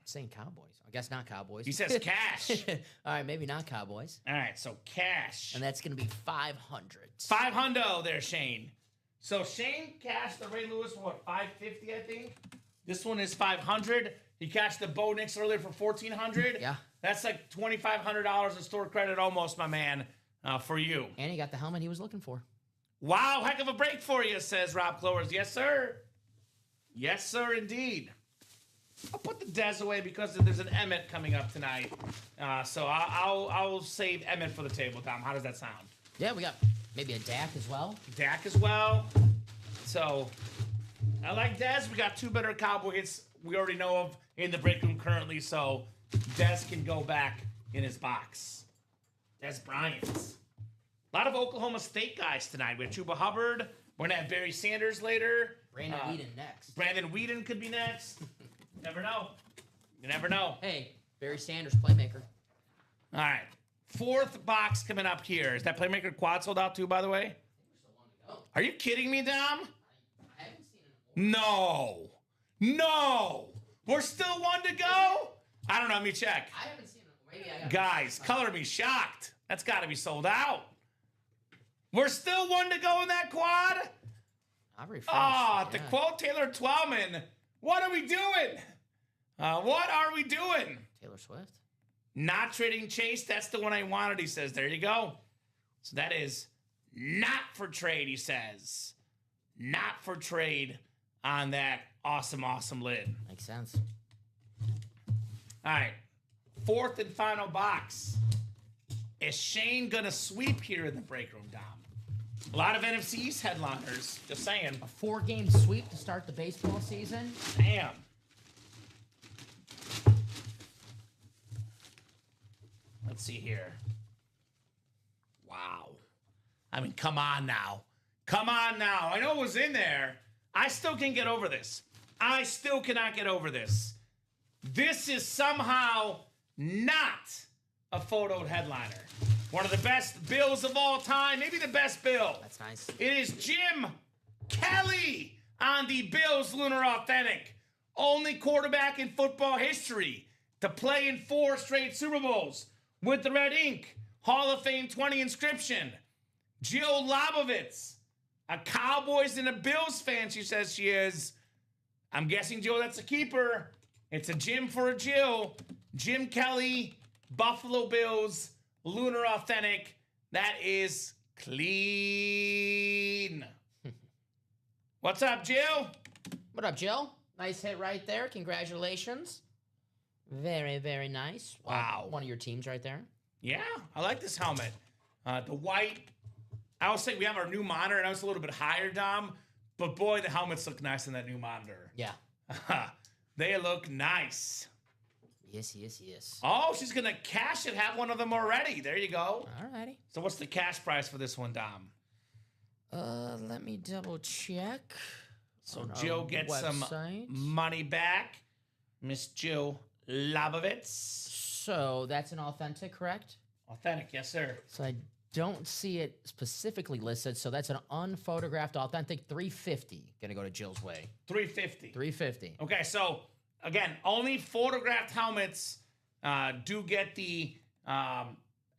saying Cowboys? I guess not Cowboys. He says cash. All right, maybe not Cowboys. All right, so cash. And that's going to be 500. 500 there, Shane. So Shane cashed the Ray Lewis for what, 550, I think? This one is 500. He cashed the Bo Nix earlier for 1,400. Yeah. That's like $2,500 in store credit almost, my man, for you. And he got the helmet he was looking for. Wow, heck of a break for you, says Rob Clowers. Yes, sir. Yes, sir, indeed. I'll put the Dez away because there's an Emmett coming up tonight. So I'll save Emmett for the table, Tom. How does that sound? Yeah, we got maybe a Dak as well. Dak as well. So I like Dez. We got two better Cowboy hits we already know of in the break room currently, so Dez can go back in his box. Dez Bryant. A lot of Oklahoma State guys tonight. We have Chuba Hubbard. We're going to have Barry Sanders later. Brandon Whedon next. Brandon Whedon could be next. Never know. You never know. Hey, Barry Sanders, playmaker. All right. Fourth box coming up here. Is that playmaker quad sold out too, by the way? Are you kidding me, Dom? I haven't seen it. No. No. We're still one to go? I don't know. Let me check. I haven't seen it. Maybe I got Guys, color me shocked. That's got to be sold out. We're still one to go in that quad? I'll refresh. To quote Taylor Twellman, what are we doing? What are we doing? Taylor Swift. Not trading Chase. That's the one I wanted, he says. There you go. So that is not for trade, he says. Not for trade on that awesome lid. Makes sense. All right. Fourth and final box. Is Shane going to sweep here in the break room, Dom? A lot of NFC East headliners. Just saying. A 4-game sweep to start the baseball season. Damn. Let's see here. Wow. I mean, come on now. Come on now. I know it was in there. I still can't get over this. I still cannot get over this. This is somehow not a photoed headliner. One of the best bills of all time. Maybe the best bill. That's nice. It is Jim Kelly on the Bills Lunar Authentic. Only quarterback in football history to play in 4 straight Super Bowls with the red ink. Hall of Fame 20 inscription. Jill Lobovitz, a Cowboys and a Bills fan, she says she is. I'm guessing, Jill, that's a keeper. It's a Jim for a Jill. Jim Kelly, Buffalo Bills, Lunar Authentic. That is clean. What's up, Jill? What up, Jill? Nice hit right there. Congratulations. Very, very nice. Wow. One of your teams right there. Yeah, I like this helmet. The white. I was saying we have our new monitor, and I was a little bit higher, Dom. But boy, the helmets look nice in that new monitor. Yeah. They look nice. Yes, yes, yes. Oh, she's going to cash it. Have one of them already. There you go. Alrighty. So what's the cash price for this one, Dom? Let me double check. So Jill gets some website. money back. Miss Jill Lobovitz. So that's an authentic, correct? Authentic, yes, sir. So I don't see it specifically listed. So that's an unphotographed authentic 350. Gonna go to Jill's way. 350. 350. Okay, so again, only photographed helmets do get the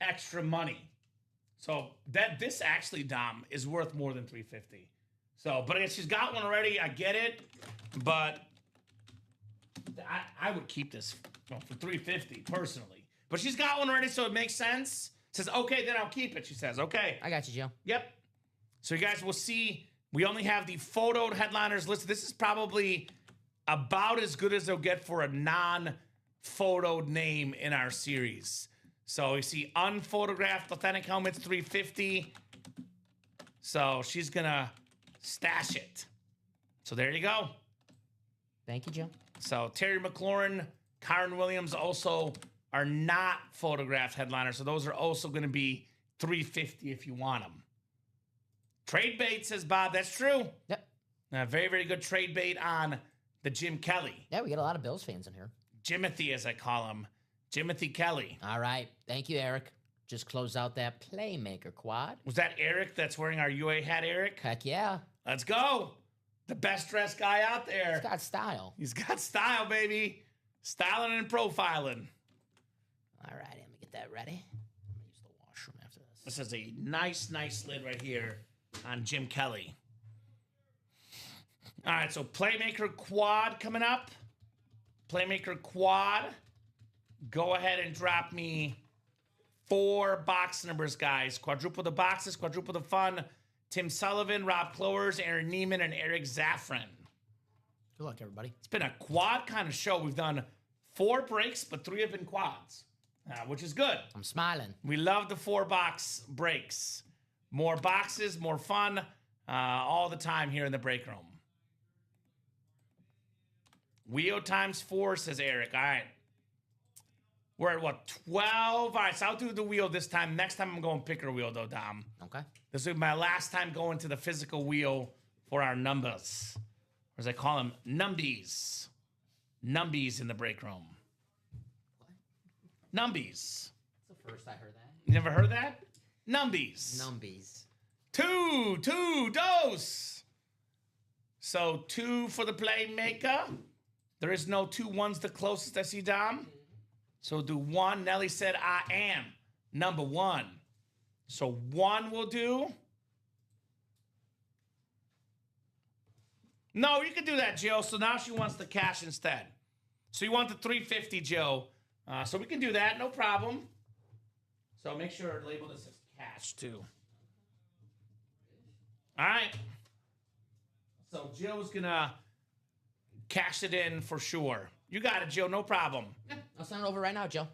extra money. So this actually, Dom, is worth more than 350. So, but if she's got one already, I get it. But I would keep this for 350 personally. But she's got one already, so it makes sense. Says, okay, then I'll keep it. She says, okay. I got you, Jill. Yep. So you guys will see, we only have the photoed headliners listed. This is probably about as good as they'll get for a non-photoed name in our series. So you see unphotographed authentic helmets, 350. So she's going to stash it. So there you go. Thank you, Jill. So Terry McLaurin, Kyron Williams also are not photographed headliners. So those are also going to be 350 if you want them. Trade bait, says Bob. That's true. Yep. Very, very good trade bait on the Jim Kelly. Yeah, we got a lot of Bills fans in here. Jimothy, as I call him. Jimothy Kelly. All right. Thank you, Eric. Just close out that Playmaker quad. Was that Eric that's wearing our UA hat, Eric? Heck yeah. Let's go. The best dressed guy out there. He's got style. He's got style, baby. Styling and profiling. All right, let me get that ready. I'm going to use the washroom after this. This is a nice lid right here on Jim Kelly. All right, so Playmaker Quad coming up. Playmaker Quad. Go ahead and drop me 4 box numbers, guys. Quadruple the boxes, quadruple the fun. Tim Sullivan, Rob Clowers, Aaron Neiman, and Eric Zaffron. Good luck, everybody. It's been a quad kind of show. We've done 4 breaks, but 3 have been quads, which is good. I'm smiling. We love the 4-box breaks. More boxes, more fun, all the time here in the break room. Wheel times 4, says Eric. All right. We're at what, 12? All right, so I'll do the wheel this time. Next time I'm going picker wheel, though, Dom. Okay. This will be my last time going to the physical wheel for our numbers. Or as I call them, numbies. Numbies in the break room. Numbies. That's the first I heard that. You never heard that? Numbies. Numbies. 2 dose. So 2 for the playmaker. There is no 2 ones the closest I see, Dom. So do 1. Nelly said, I am number 1. So 1 will do. No, you can do that, Jill. So now she wants the cash instead. So you want the 350, Jill. So we can do that, no problem. So make sure label this as cash too. All right. So Jill's gonna cash it in for sure. You got it, Jill, no problem. Yeah, I'll send it over right now, Jill.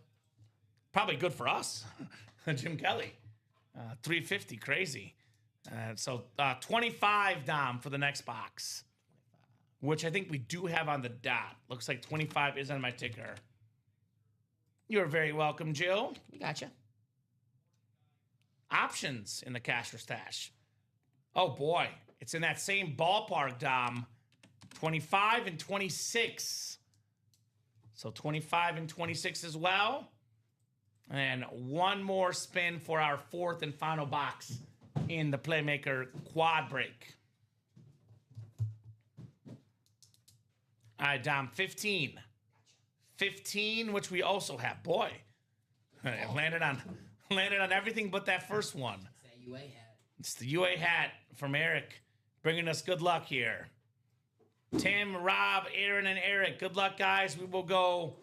Probably good for us. Jim Kelly. 350, crazy. So 25, Dom, for the next box. Which I think we do have on the dot. Looks like 25 is on my ticker. You're very welcome, Jill. We gotcha. options in the cash or stash. Oh boy, it's in that same ballpark, Dom. 25 and 26. So 25 and 26 as well. And one more spin for our fourth and final box in the Playmaker quad break. All right, Dom, 15. 15, which we also have. Boy, it landed on everything but that first one. It's that UA hat. It's the UA hat from Eric, bringing us good luck here. Tim, Rob, Aaron, and Eric, good luck, guys. We will go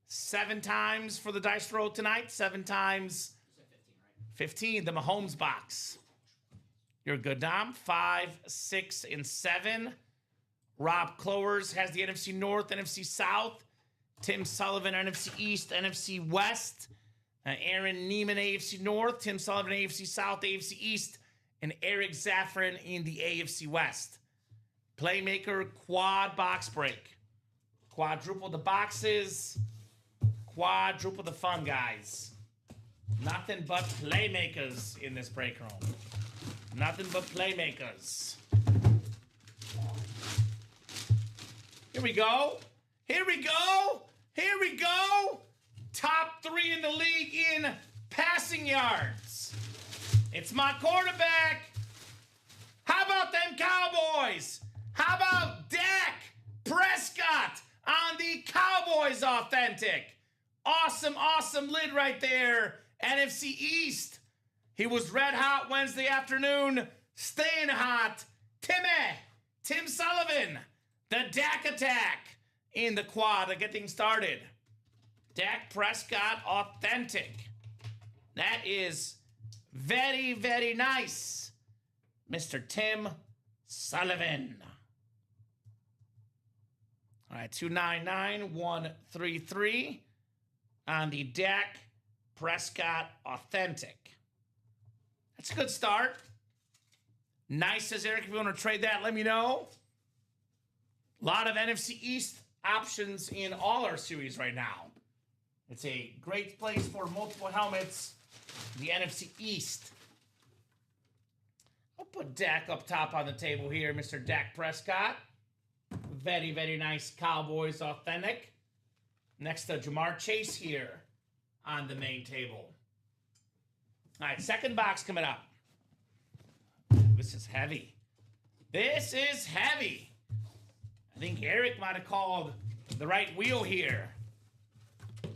7 times for the dice roll tonight. 7 times. 15, the Mahomes box. You're good, Dom. 5, 6, and 7. Rob Clowers has the NFC North, NFC South. Tim Sullivan, NFC East, NFC West. Aaron Neiman, AFC North. Tim Sullivan, AFC South, AFC East. And Eric Zaffron in the AFC West. Playmaker quad box break. Quadruple the boxes. Quadruple the fun, guys. Nothing but playmakers in this break room. Nothing but playmakers. Here we go. Here we go. Here we go. Top 3 in the league in passing yards. It's my quarterback. How about them Cowboys? How about Dak Prescott on the Cowboys Authentic? Awesome, awesome lid right there. NFC East. He was red hot Wednesday afternoon. Staying hot. Tim Sullivan. The Dak attack in the quad to get things started. Dak Prescott Authentic. That is very, very nice. Mr. Tim Sullivan. All right, 299133 on the Dak Prescott Authentic. That's a good start. Nice, says Eric. If you want to trade that, let me know. A lot of NFC East options in all our series right now. It's a great place for multiple helmets. The NFC East. I'll put Dak up top on the table here, Mr. Dak Prescott. Very, very nice Cowboys Authentic. Next to Jamar Chase here on the main table. All right, second box coming up. This is heavy. This is heavy. I think Eric might have called the right wheel here.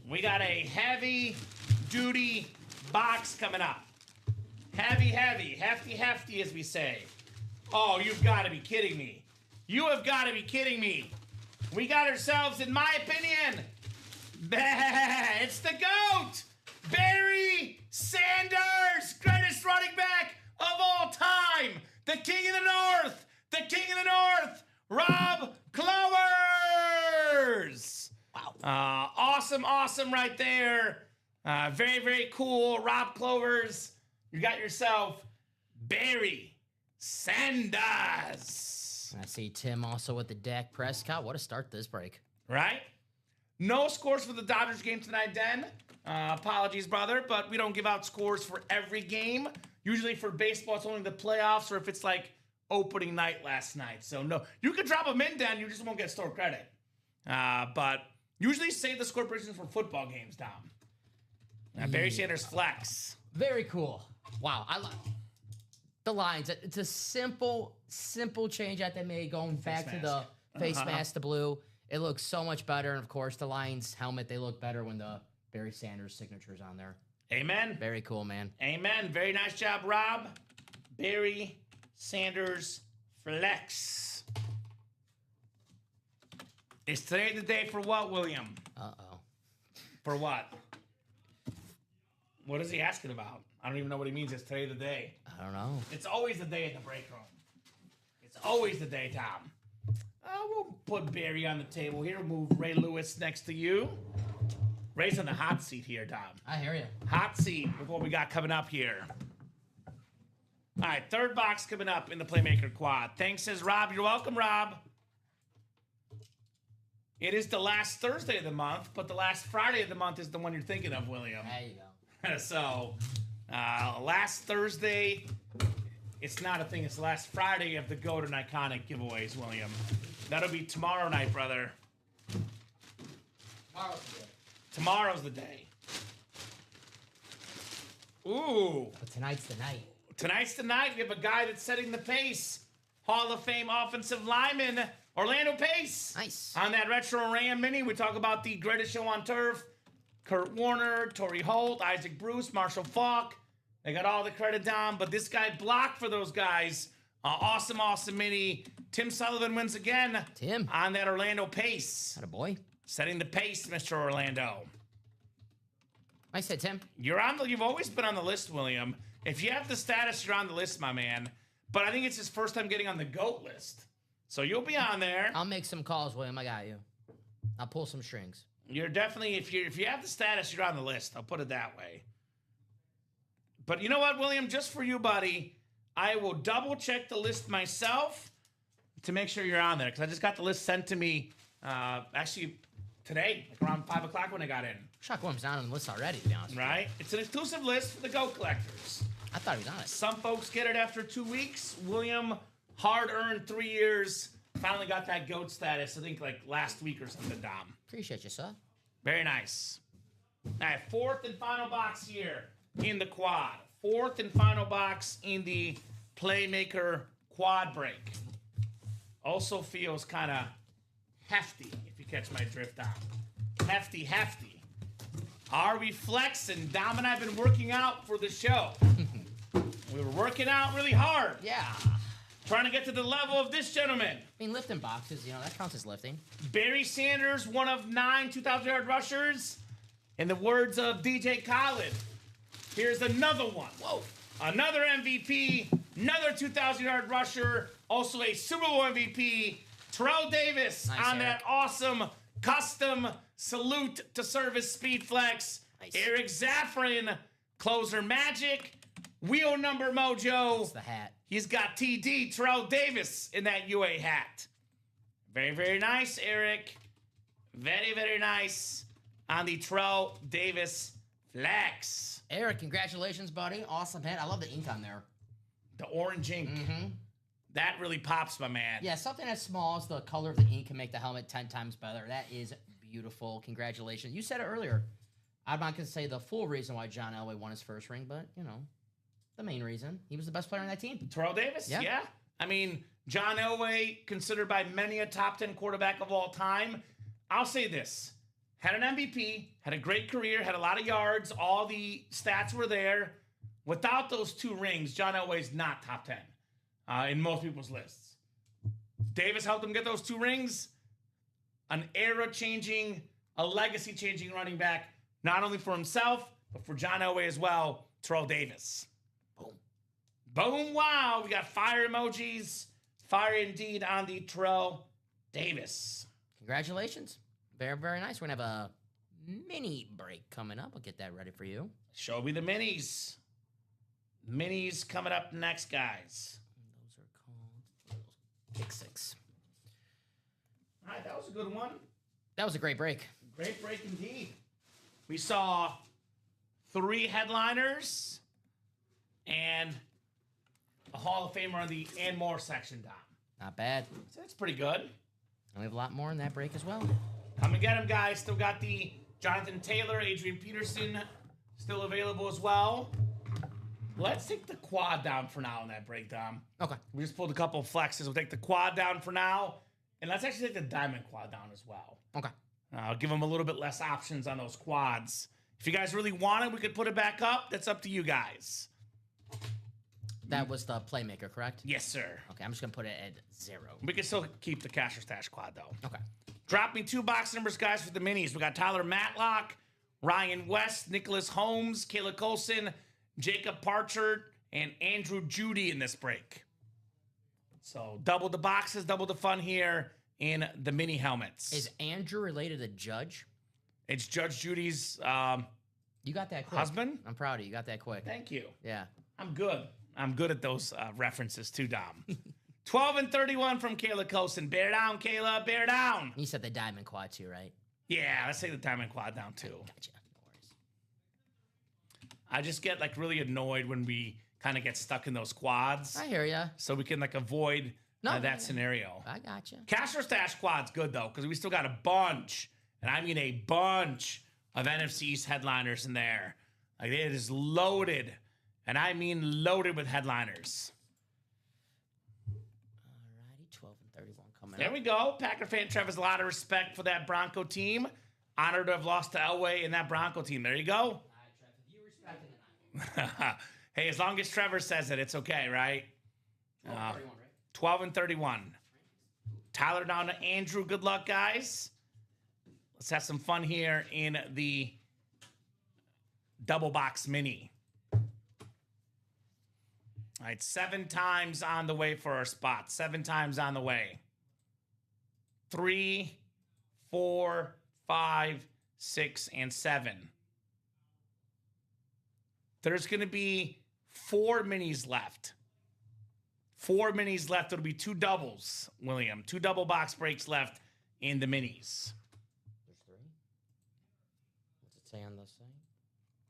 We got a heavy-duty box coming up. Heavy, heavy, hefty, hefty, as we say. Oh, you've got to be kidding me. You have got to be kidding me. We got ourselves, in my opinion, it's the GOAT, Barry Sanders, greatest running back of all time. The King of the North, the King of the North, Rob Clowers. Wow. Awesome, awesome right there. Very, very cool. Rob Clowers, you got yourself Barry Sanders. I see Tim also with the Dak Prescott. What a start this break. Right? No scores for the Dodgers game tonight, Den. Apologies, brother, but we don't give out scores for every game. Usually for baseball, it's only the playoffs or if it's like opening night last night. So, no. You could drop them in, Den. You just won't get store credit. But usually save the score predictions for football games, Dom. Barry Sanders flex. Very cool. Wow. I love the lines. It's a simple change that they made going back to the face mask to blue. It looks so much better. And, of course, the Lions helmet, they look better when the Barry Sanders signature's on there. Amen. Very cool, man. Amen. Very nice job, Rob. Barry Sanders flex. Is today the day for what, William? Uh-oh. For what? What is he asking about? I don't even know what he means. It's today the day. I don't know. It's always the day in the break room. It's always the day, Tom. We'll put Barry on the table here. We'll move Ray Lewis next to you. Ray's on the hot seat here, Tom. I hear you. Hot seat with what we got coming up here. All right, third box coming up in the Playmaker Quad. Thanks, says Rob. You're welcome, Rob. It is the last Thursday of the month, but the last Friday of the month is the one you're thinking of, William. There you go. So, Last Thursday, it's not a thing. It's last Friday of the GOAT and Iconic giveaways, William. That'll be tomorrow night, brother. Tomorrow's the day. Ooh. But tonight's the night. Tonight's the night. We have a guy that's setting the pace. Hall of Fame offensive lineman, Orlando Pace. Nice. On that Retro Ram Mini, we talk about the greatest show on turf. Kurt Warner, Torrey Holt, Isaac Bruce, Marshall Faulk. They got all the credit down, but this guy blocked for those guys. Awesome Mini. Tim Sullivan wins again. Tim. On that Orlando Pace. Atta boy. Setting the pace, Mr. Orlando. Nice hit, Tim. You've always been on the list, William. If you have the status, you're on the list, my man. But I think it's his first time getting on the GOAT list. So you'll be on there. I'll make some calls, William. I got you. I'll pull some strings. You're definitely, if you have the status, you're on the list. I'll put it that way. But you know what, William? Just for you, buddy, I will double check the list myself to make sure you're on there. Because I just got the list sent to me actually today, like around 5 o'clock when I got in. Shock William's not on the list already, to be honest. Right? It's an exclusive list for the GOAT collectors. I thought he was on it. Some folks get it after 2 weeks. William, hard-earned 3 years, finally got that GOAT status, I think like last week or something, Dom. Appreciate you, sir. Very nice. All right, fourth and final box here in the quad. Fourth and final box in the Playmaker quad break. Also feels kind of hefty, if you catch my drift, Dom. Hefty. Are we flexing? Dom and I have been working out for the show. We were working out really hard. Yeah. Trying to get to the level of this gentleman. I mean, lifting boxes, that counts as lifting. Barry Sanders, one of 9 2,000-yard rushers. In the words of DJ Khaled, here's another one. Whoa. Another MVP, another 2,000-yard rusher, also a Super Bowl MVP, Terrell Davis. Nice, on Eric. That awesome custom salute to service speed flex. Nice. Eric Zaffron, closer magic, wheel number mojo. It's the hat. He's got TD, Terrell Davis, in that UA hat. Very, very nice, Eric. Very, very nice on the Terrell Davis flex. Eric, congratulations, buddy. Awesome hat. I love the ink on there. The orange ink. Mm-hmm. That really pops, my man. Yeah, something as small as the color of the ink can make the helmet 10 times better. That is beautiful. Congratulations. You said it earlier. I'm not going to say the full reason why John Elway won his first ring, but, the main reason. He was the best player on that team. Terrell Davis? Yeah. I mean, John Elway, considered by many a top 10 quarterback of all time. I'll say this. Had an MVP, had a great career, had a lot of yards. All the stats were there. Without those 2 rings, John Elway's not top 10 in most people's lists. Davis helped him get those 2 rings. An era-changing, a legacy-changing running back, not only for himself, but for John Elway as well. Terrell Davis. Boom, wow. We got fire emojis. Fire indeed on the Terrell Davis. Congratulations. Very, very nice. We're going to have a mini break coming up. I'll get that ready for you. Show me the minis. Minis coming up next, guys. Those are called Kick 6. All right, that was a good one. That was a great break. Great break indeed. We saw 3 headliners and a Hall of Famer on the and more section, Dom. Not bad. So that's pretty good. And we have a lot more in that break as well. Come and get them, guys. Still got the Jonathan Taylor, Adrian Peterson still available as well. Let's take the quad down for now in that break, Dom. Okay. We just pulled a couple of flexes. We'll take the quad down for now. And let's actually take the diamond quad down as well. Okay. I'll give them a little bit less options on those quads. If you guys really want it, we could put it back up. That's up to you guys. That was the Playmaker, correct? Yes, sir. Okay, I'm just going to put it at 0. We can still keep the cash or stash quad, though. Okay. Drop me 2 box numbers, guys, for the minis. We got Tyler Matlock, Ryan West, Nicholas Holmes, Kayla Colson, Jacob Parchard, and Andrew Judy in this break. So double the boxes, double the fun here in the mini helmets. Is Andrew related to Judge? It's Judge Judy's you got that quick. Husband. I'm proud of you. You got that quick. Thank you. Yeah. I'm good. I'm good at those references too, Dom. 12 and 31 from Kayla Colson. Bear down, Kayla. Bear down. You said the diamond quad too, right? Yeah, let's take the diamond quad down too. Gotcha. No I just get like really annoyed when we kind of get stuck in those quads. I hear ya. So we can like avoid that scenario. I gotcha. Cash or stash quad's good though, because we still got a bunch, and I mean a bunch of NFC East headliners in there. Like it is loaded, and I mean loaded with headliners. Alrighty, 12 and 31 coming There up. we go. Packer fan Trev has a lot of respect for that Bronco team. Honored to have lost to Elway in that Bronco team. There you go. All right, Trev, if you respect it, then I will. Hey, as long as Trevor says it, it's okay, right? 31, right? 12 and 31. Tyler down to Andrew. Good luck, guys. Let's have some fun here in the double box mini. All right, 7 times on the way for our spot. 7 times on the way. 3, 4, 5, 6, and 7. There's going to be 4 minis left. 4 minis left. It'll be 2 doubles, William. 2 double box breaks left in the minis. There's 3. What's it say on the site?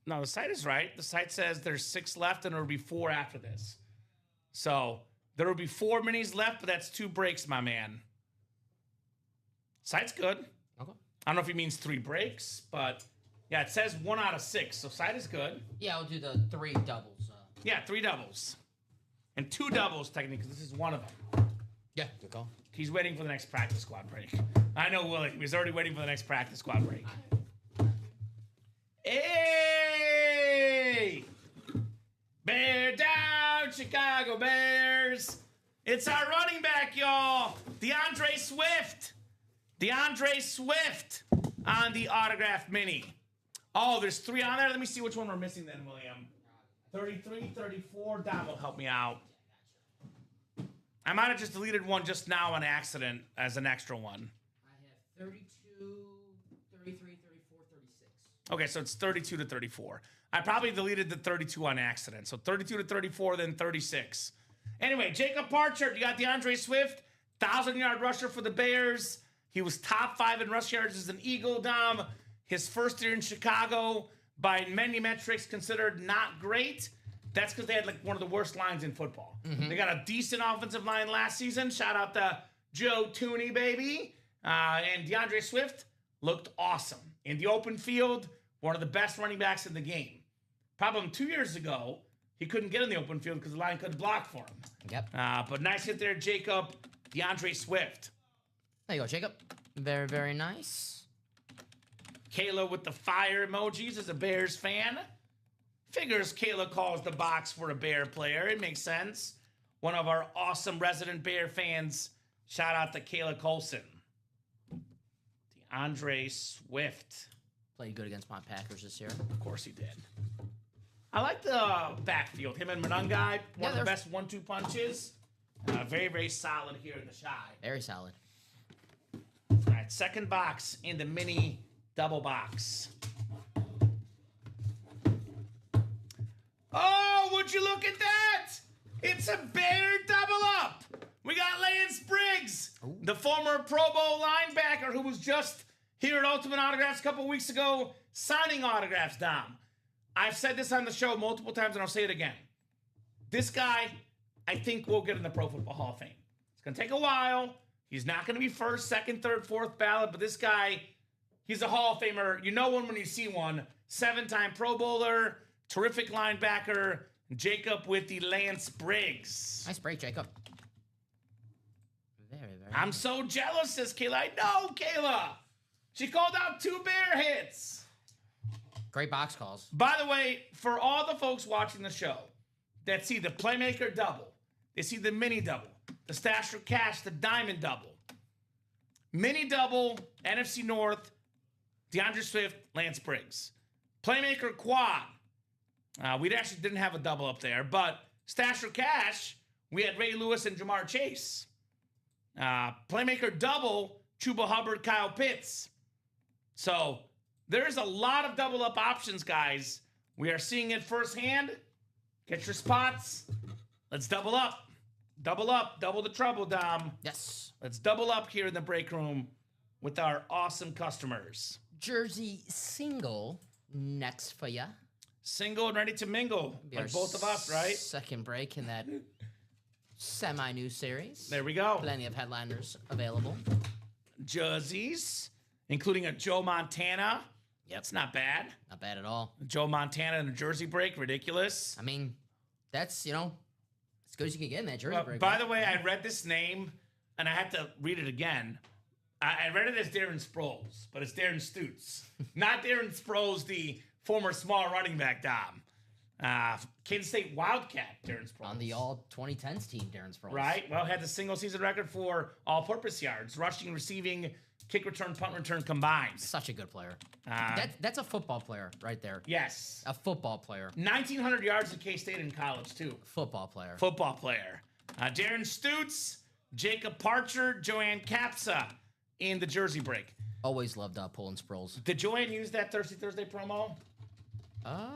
No, the site is right. The site says there's 6 left, and there will be 4 after this. So there will be 4 minis left, but that's 2 breaks, my man. Site's good. Okay. I don't know if he means 3 breaks, but yeah, it says 1 out of 6, so site is good. Yeah, I'll do the 3 doubles. Yeah, 3 doubles. And 2 doubles, technically, because this is one of them. Yeah, good call. He's waiting for the next practice squad break. I know Willie. He's already waiting for the next practice squad break. Hey! Bear down, Chicago Bears. It's our running back, y'all. DeAndre Swift. DeAndre Swift on the autograph mini. Oh, there's 3 on there. Let me see which one we're missing then, William. 33, 34. Dom will help me out. I might have just deleted one just now on accident as an extra one. I have 32, 33, 34, 36. Okay, so it's 32 to 34. I probably deleted the 32 on accident. So 32 to 34, then 36. Anyway, Jacob Parchard, you got DeAndre Swift, 1,000-yard rusher for the Bears. He was top 5 in rush yards as an Eagle, Dom. His first year in Chicago, by many metrics, considered not great. That's because they had like one of the worst lines in football. Mm-hmm. They got a decent offensive line last season. Shout out to Joe Tooney, baby. And DeAndre Swift looked awesome. In the open field, one of the best running backs in the game. Problem 2 years ago, he couldn't get in the open field because the line couldn't block for him. Yep. But nice hit there, Jacob. DeAndre Swift. There you go, Jacob. Very, very nice. Kayla with the fire emojis as a Bears fan. Figures Kayla calls the box for a Bear player. It makes sense. One of our awesome resident Bear fans. Shout out to Kayla Colson. DeAndre Swift. Played good against my Packers this year. Of course he did. I like the backfield. Him and Monungai, one of the best 1-2 punches. Very, very solid here in the shy. Very solid. All right, second box in the mini double box. Oh, would you look at that? It's a Bear double up. We got Lance Briggs, the former Pro Bowl linebacker who was just here at Ultimate Autographs a couple weeks ago, signing autographs, Dom. I've said this on the show multiple times, and I'll say it again. This guy, I think, will get in the Pro Football Hall of Fame. It's going to take a while. He's not going to be first, second, third, fourth ballot, but this guy, he's a Hall of Famer. You know one when you see one. 7-time Pro Bowler, terrific linebacker, Jacob with the Lance Briggs. Nice break, Jacob. Very, very I'm so jealous, says Kayla. I know, Kayla. She called out 2 Bear hits. Great box calls. By the way, for all the folks watching the show that see the Playmaker double, they see the mini double, the Stash for Cash, the Diamond double, mini double, NFC North, DeAndre Swift, Lance Briggs. Playmaker quad. We actually didn't have a double up there, but Stash for Cash, we had Ray Lewis and Jamar Chase. Playmaker double, Chuba Hubbard, Kyle Pitts. So there's a lot of double up options, guys. We are seeing it firsthand. Get your spots. Let's double up. Double up. Double the trouble, Dom. Yes. Let's double up here in the break room with our awesome customers. Jersey single next for ya. single and ready to mingle, Be like our both of us, right? Second break in that semi-new series. There we go. Plenty of headliners available. Jerseys, including a Joe Montana. Yep. That's not bad. Not bad at all. Joe Montana in a jersey break, ridiculous. I mean, that's, as good as you can get in that jersey break. By the way, I read this name, and I had to read it again. I read it as Darren Sproles, but it's Darren Stutz. Not Darren Sproles, the former small running back, Dom. Kansas State Wildcat, Darren Sproles. On the all-2010s team, Darren Sproles. Right. Well, had the single-season record for all-purpose yards, rushing, receiving, kick return, punt return combined. Such a good player. That's a football player right there. Yes. A football player. 1,900 yards at K-State in college, too. Football player. Football player. Darren Stutz, Jacob Parcher, Joanne Capsa in the jersey break. Always loved pulling Sproles. Did Joanne use that Thirsty Thursday promo? I'm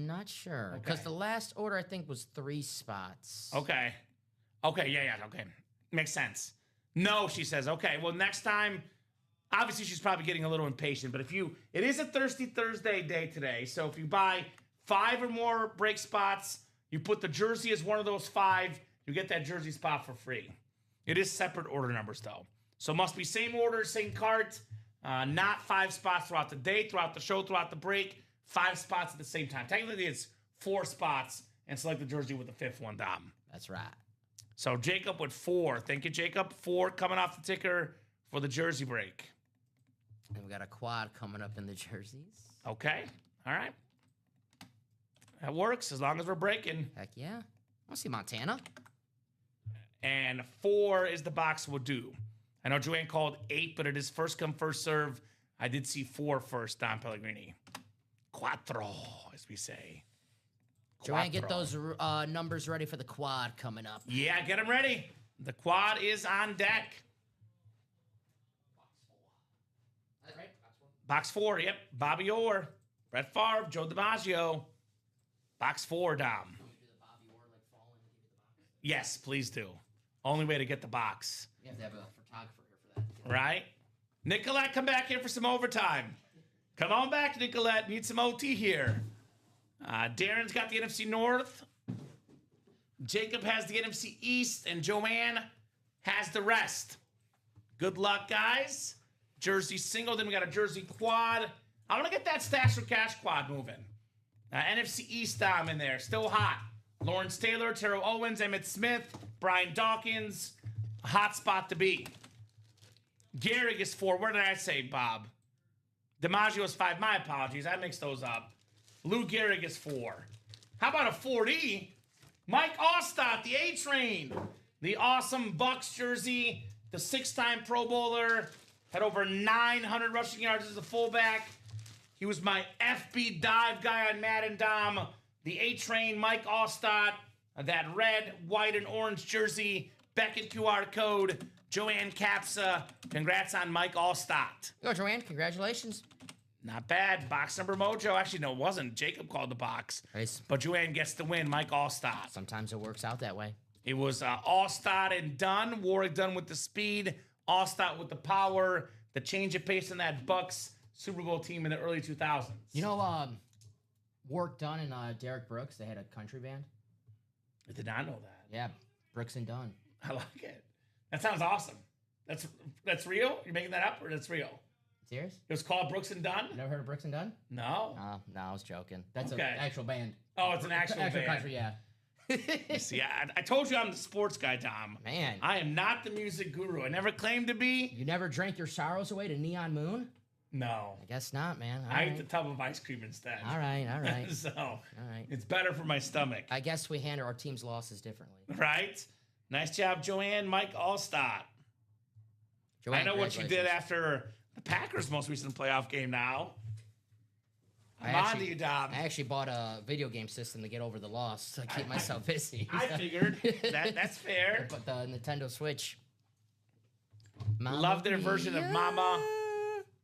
not sure. Because the last order, I think, was 3 spots. Okay. Yeah, okay. Makes sense. No, she says. Okay, well, next time, obviously she's probably getting a little impatient, but it is a Thirsty Thursday day today, so if you buy 5 or more break spots, you put the jersey as one of those 5, you get that jersey spot for free. It is separate order numbers, though. So must be same order, same cart, not 5 spots throughout the day, throughout the show, throughout the break, 5 spots at the same time. Technically, it's 4 spots, and select the jersey with the 5th one, Dom. That's right. So Jacob with 4. Thank you, Jacob. 4 coming off the ticker for the jersey break. And we got a quad coming up in the jerseys. Okay. All right. That works as long as we're breaking. Heck yeah. I want to see Montana. And 4 is the box will do. I know Joanne called 8, but it is first come, first serve. I did see 4 first, Don Pellegrini. Quattro, as we say. Joanne, get those numbers ready for the quad coming up. Yeah, get them ready. The quad is on deck. Right? Box 4, yep. Bobby Orr, Brett Favre, Joe DiMaggio. Box 4, Dom. Yes, please do. Only way to get the box. You have to have a photographer here for that. Right? Nicolette, come back here for some overtime. Come on back, Nicolette. Need some OT here. Darren's got the NFC North. Jacob has the NFC East. And Joanne has the rest. Good luck, guys. Jersey single. Then we got a jersey quad. I want to get that stash for cash quad moving. NFC East Dom in there. Still hot. Lawrence Taylor, Terrell Owens, Emmitt Smith, Brian Dawkins. A hot spot to be. Gehrig is 4. Where did I say, Bob? DiMaggio is 5. My apologies. I mixed those up. Lou Gehrig is 4. How about a 4D? Mike Ostott, the A-Train. The awesome Bucks jersey. The 6-time Pro Bowler. Had over 900 rushing yards as a fullback. He was my FB dive guy on Madden Dom. The A-Train, Mike Ostott. That red, white, and orange jersey. Beckett QR code. Joanne Capsa. Congrats on Mike Ostott. Go, Joanne. Congratulations. Not bad. Box number mojo. Actually, no, it wasn't. Jacob called the box. Nice. But Joanne gets the win. Mike Allstott. Sometimes it works out that way. It was Allstott and Dunn. Warwick Dunn with the speed. Allstott with the power. The change of pace in that Bucks Super Bowl team in the early 2000s. Warwick Dunn and Derek Brooks, they had a country band. I did not know that. Yeah, Brooks and Dunn. I like it. That sounds awesome. That's real? You're making that up or that's real? Serious? It was called Brooks and Dunn? You never heard of Brooks and Dunn? No. No, I was joking. That's Okay. an actual band. Oh, it's an actual band. country, yeah. See, I told you I'm the sports guy, Tom. Man. I am not the music guru. I never claimed to be. You never drank your sorrows away to Neon Moon? No. I guess not, man. All I right. ate the tub of ice cream instead. All right. So, All right. it's better for my stomach. I guess we handle our team's losses differently. Right? Nice job, Joanne. Mike Allstott. Joanne, I know what you did congratulations. after the Packers' most recent playoff game now. I'm I on actually- to you, Dom. I actually bought a video game system to get over the loss to keep myself busy. I figured. That's fair. But the Nintendo Switch. Love their version of Mama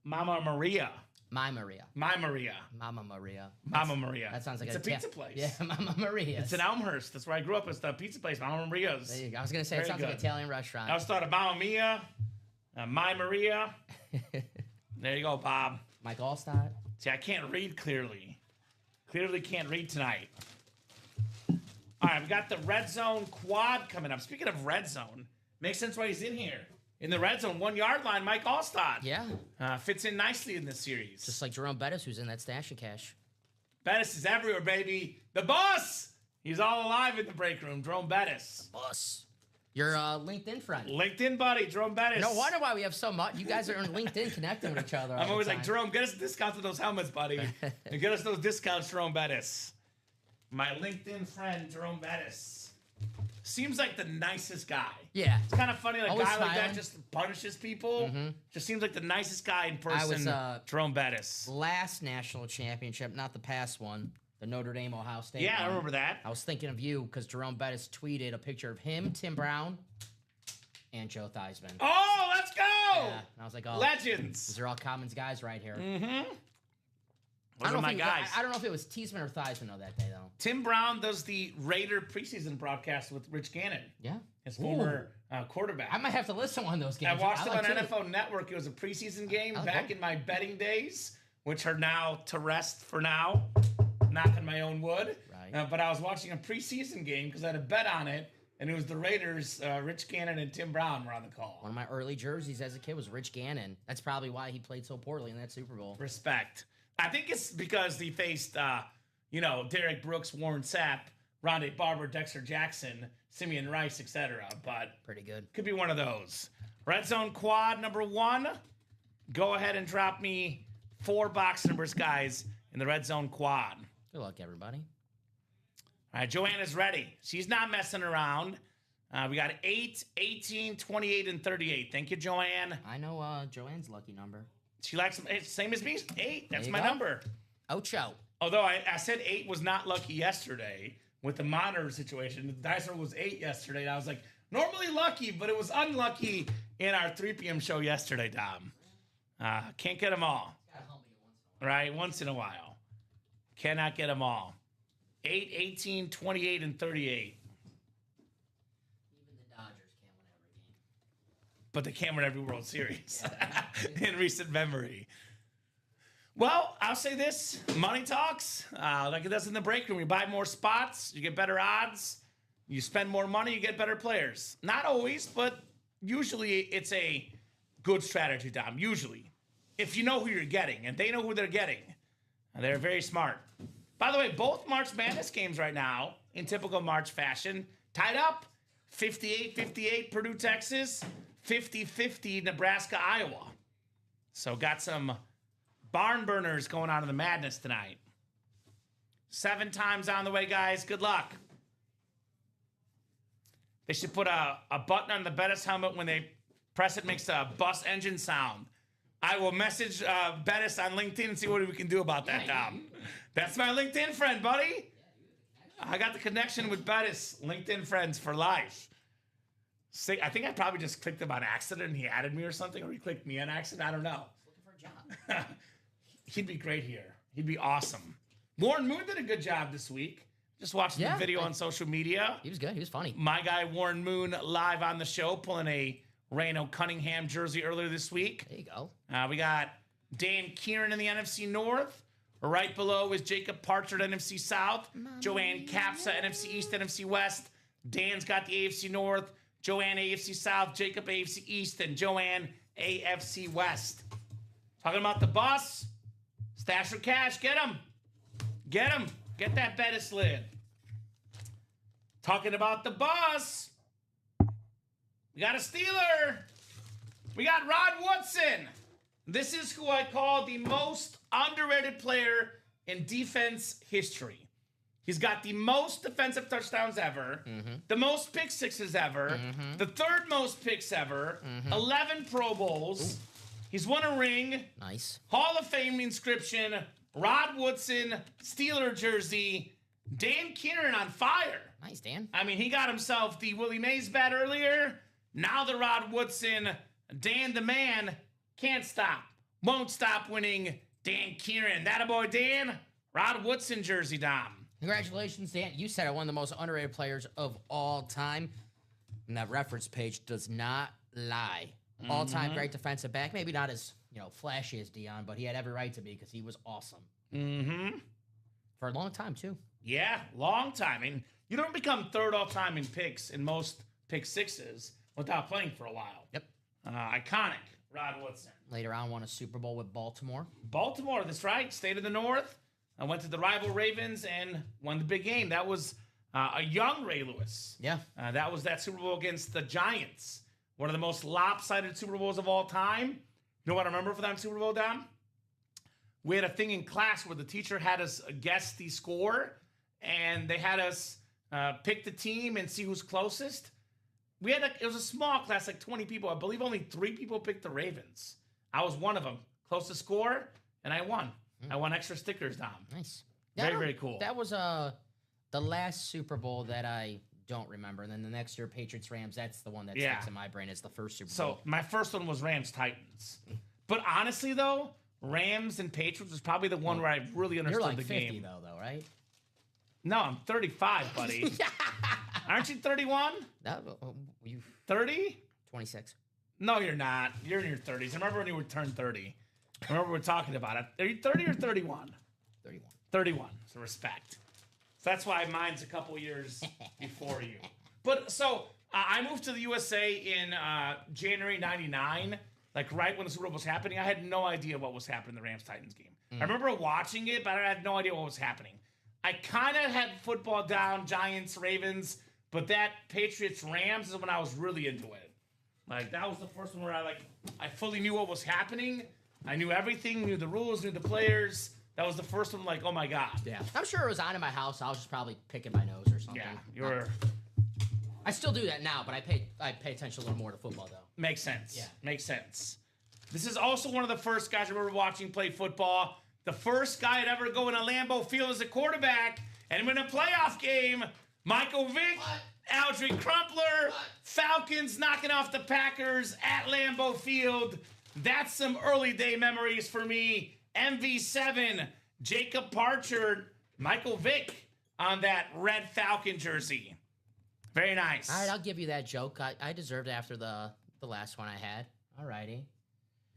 Maria. My Maria. My Maria. Mama Maria. Mama Maria. That sounds like it's a Ita- pizza place. Yeah, Mama Maria. It's in Elmhurst. That's where I grew up. It's the pizza place, Mama Maria's. There you go. I was going to say, Very it sounds like good. an Italian restaurant. I was thought of Mamma Mia, My Maria. There you go, Bob. Mike Allstott. See, I can't read clearly. Clearly can't read tonight. All right, we got the Red Zone quad coming up. Speaking of Red Zone, makes sense why he's in here. In the Red Zone, 1 yard line, Mike Allstott. Yeah. Fits in nicely in this series. Just like Jerome Bettis, who's in that stash of cash. Bettis is everywhere, baby. The boss! He's all alive in the break room. Jerome Bettis. Boss. Your LinkedIn friend. LinkedIn buddy, Jerome Bettis. No wonder why we have so much. You guys are on LinkedIn connecting with each other. I'm always like, Jerome, get us discounts on those helmets, buddy. And get us those discounts, Jerome Bettis. My LinkedIn friend, Jerome Bettis. Seems like the nicest guy. Yeah. It's kind of funny, like a Always guy like smiling. that just punishes people. Just seems like the nicest guy in I person, was, Jerome Bettis. Last national championship, not the past one, the Notre Dame Ohio State Yeah, I one. remember that. I was thinking of you because Jerome Bettis tweeted a picture of him, Tim Brown, and Joe Theismann. Oh, let's go! Yeah. And I was like, oh, Legends. these are all Commons guys right here. Those are my guys. I don't know if it was Theismann or Theismann though that day though. Tim Brown does the Raider preseason broadcast with Rich Gannon, Yeah. his former quarterback. I might have to listen to one of those I games. watched it on like NFL Network. It was a preseason game I like back it. in my betting days, which are now to rest for now. Knocking my own wood. Right. But I was watching a preseason game because I had a bet on it, and it was the Raiders. Rich Gannon and Tim Brown were on the call. One of my early jerseys as a kid was Rich Gannon. That's probably why he played so poorly in that Super Bowl. Respect. I think it's because he faced, Derek Brooks, Warren Sapp, Rondé Barber, Dexter Jackson, Simeon Rice, etc. But Pretty good. could be one of those. Red Zone quad number 1. Go ahead and drop me 4 box numbers, guys, in the Red Zone quad. Good luck, everybody. All right, Joanna's ready. She's not messing around. We got 8, 18, 28, and 38. Thank you, Joanne. I know Joanne's lucky number. She likes same as me. 8. That's you my go. number. Ocho. Although I said 8 was not lucky yesterday with the monitor situation. The dice roll was 8 yesterday. And I was like, normally lucky, but it was unlucky in our 3 p.m. show yesterday, Dom. Can't get them all. Right? Once in a while. Cannot get them all. 8, 18, 28, and 38. Even the Dodgers can't win every game. But they can't win every World Series in recent memory. Well, I'll say this. Money talks like it does in the break room. You buy more spots, you get better odds. You spend more money, you get better players. Not always, but usually it's a good strategy, Dom. Usually. If you know who you're getting, and they know who they're getting. And they're very smart. By the way, both March Madness games right now, in typical March fashion, tied up. 58-58 Purdue, Texas. 50-50 Nebraska, Iowa. So got some barn burners going on in the madness tonight. 7 times on the way, guys. Good luck. They should put a button on the Bettis helmet when they press it, makes a bus engine sound. I will message Bettis on LinkedIn and see what we can do about that, Dom. That's my LinkedIn friend, buddy. I got the connection with Bettis. LinkedIn friends for life. I think I probably just clicked him on accident and he added me or something, or he clicked me on accident. I don't know. Looking for a job. He'd be great here. He'd be awesome. Warren Moon did a good job this week. Just watching the video on social media. He was good. He was funny. My guy Warren Moon live on the show, pulling a Reno Cunningham jersey earlier this week. There you go. We got Dan Kieran in the NFC North. Right below is Jacob Parcher at NFC South. Joanne Capsa, NFC East, NFC West. Dan's got the AFC North. Joanne, AFC South. Jacob, AFC East. And Joanne, AFC West. Talking about the bus. Stash for cash. Get him. Get him. Get that Bettis lid. Talking about the bus. We got a Steeler. We got Rod Woodson. This is who I call the most underrated player in defense history. He's got the most defensive touchdowns ever, the most pick sixes ever, the 3rd most picks ever, 11 Pro Bowls. He's won a ring. Nice. Hall of Fame inscription, Rod Woodson, Steeler jersey, Dan Kieran on fire. Nice, Dan. I mean, he got himself the Willie Mays bat earlier. Now the Rod Woodson, Dan the man, can't stop, won't stop winning. Dan Kieran, that a boy Dan. Rod Woodson jersey, Dom. Congratulations, Dan. You said one of the most underrated players of all time. And that reference page does not lie. All-time great defensive back. Maybe not as, flashy as Dion, but he had every right to be because he was awesome. Mm-hmm. For a long time, too. Yeah, long time. And you don't become third all-time in picks in most pick sixes without playing for a while. Yep. Iconic, Rod Woodson. Later on, won a Super Bowl with Baltimore. Baltimore, that's right. State of the North. I went to the rival Ravens and won the big game. That was a young Ray Lewis. Yeah. That was that Super Bowl against the Giants. One of the most lopsided Super Bowls of all time. You know what I remember for that Super Bowl, Dom? We had a thing in class where the teacher had us guess the score, and they had us pick the team and see who's closest. It was a small class, like 20 people. I believe only 3 people picked the Ravens. I was one of them. Closest score, and I won. I won extra stickers, Dom. Nice. Very cool. That was the last Super Bowl that I don't remember. And then the next year, Patriots-Rams, that's the one that sticks in my brain as the first Super Bowl. So my first one was Rams-Titans. But honestly, though, Rams and Patriots was probably the one where I really understood You're like the 50 game. though, right? No, I'm 35, buddy. Aren't you 31? No, you 30? 26. No, you're not. You're in your 30s. I remember when you were turned 30. I remember we were talking about it. Are you 30 or 31? 31. 31. So respect. So that's why mine's a couple years before you. But so I moved to the USA in January '99, like right when the Super Bowl was happening. I had no idea what was happening in the Rams-Titans game. I remember watching it, but I had no idea what was happening. I kind of had football down, Giants, Ravens, but that Patriots-Rams is when I was really into it. Like, that was the first one where I fully knew what was happening. I knew everything, knew the rules, knew the players. That was the first one, like, oh my God. Yeah. I'm sure it was on in my house. I was just probably picking my nose or something. Yeah, I still do that now, but I pay attention a little more to football, though. Makes sense. Yeah. Makes sense. This is also one of the first guys I remember watching play football. The first guy to ever go in a Lambeau Field as a quarterback and win a playoff game. Michael Vick, Aldrich Crumpler, Falcons knocking off the Packers at Lambeau Field. That's some early day memories for me. MV7, Jacob Parchard, Michael Vick on that red Falcon jersey. Very nice. All right, I'll give you that joke. I deserved it after the last one I had. All righty.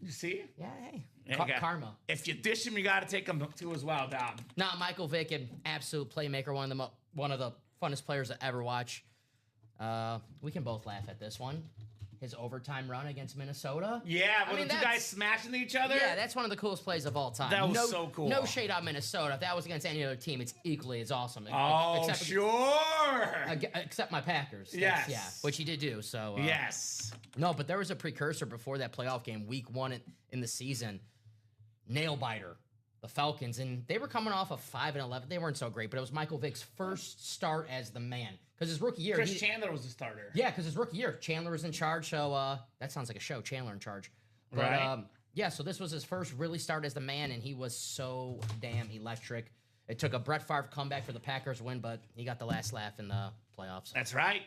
You see? Yeah, hey. Yeah, Karma. If you dish him, you got to take him too as well, Dom. Not Michael Vick, an absolute playmaker, one of the funnest players to ever watch. We can both laugh at this one. His overtime run against Minnesota. Yeah, when the two guys smashing each other. Yeah, that's one of the coolest plays of all time. That was so cool. No shade on Minnesota. If that was against any other team, it's equally as awesome. Oh, sure. Except my Packers. Yes. Yeah, which he did do. So yes. No, but there was a precursor before that playoff game, week 1 in the season. Nail biter, the Falcons, and they were coming off of 5-11. They weren't so great, but it was Michael Vick's first start as the man because his rookie year. Chris Chandler was the starter. Yeah, because his rookie year, Chandler was in charge. So that sounds like a show, Chandler in charge. But, right. Yeah, so this was his first really start as the man, and he was so damn electric. It took a Brett Favre comeback for the Packers win, but he got the last laugh in the playoffs. That's right.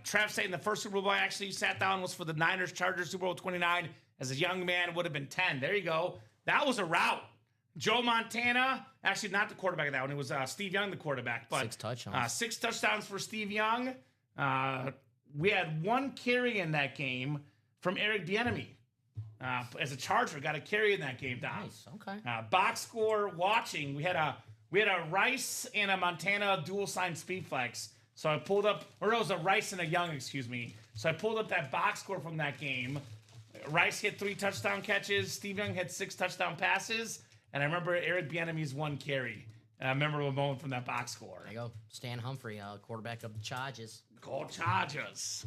Trev saying the first Super Bowl I actually sat down was for the Niners-Chargers Super Bowl 29. As a young man, would have been 10. There you go. That was a rout. Joe Montana, actually not the quarterback of that one. It was Steve Young, the quarterback. But 6 touchdowns. 6 touchdowns for Steve Young. We had 1 carry in that game from Eric Bieniemy. As a Charger, got a carry in that game, Dom. Nice. Okay. Box score watching. We had a Rice and a Montana dual sign speed flex. So I pulled up, or it was a Rice and a Young, excuse me. So I pulled up that box score from that game. Rice hit 3 touchdown catches. Steve Young had 6 touchdown passes. And I remember Eric Bieniemy's 1 carry. And I remember a moment from that box score. There you go. Stan Humphrey, quarterback of the Chargers. Go Chargers.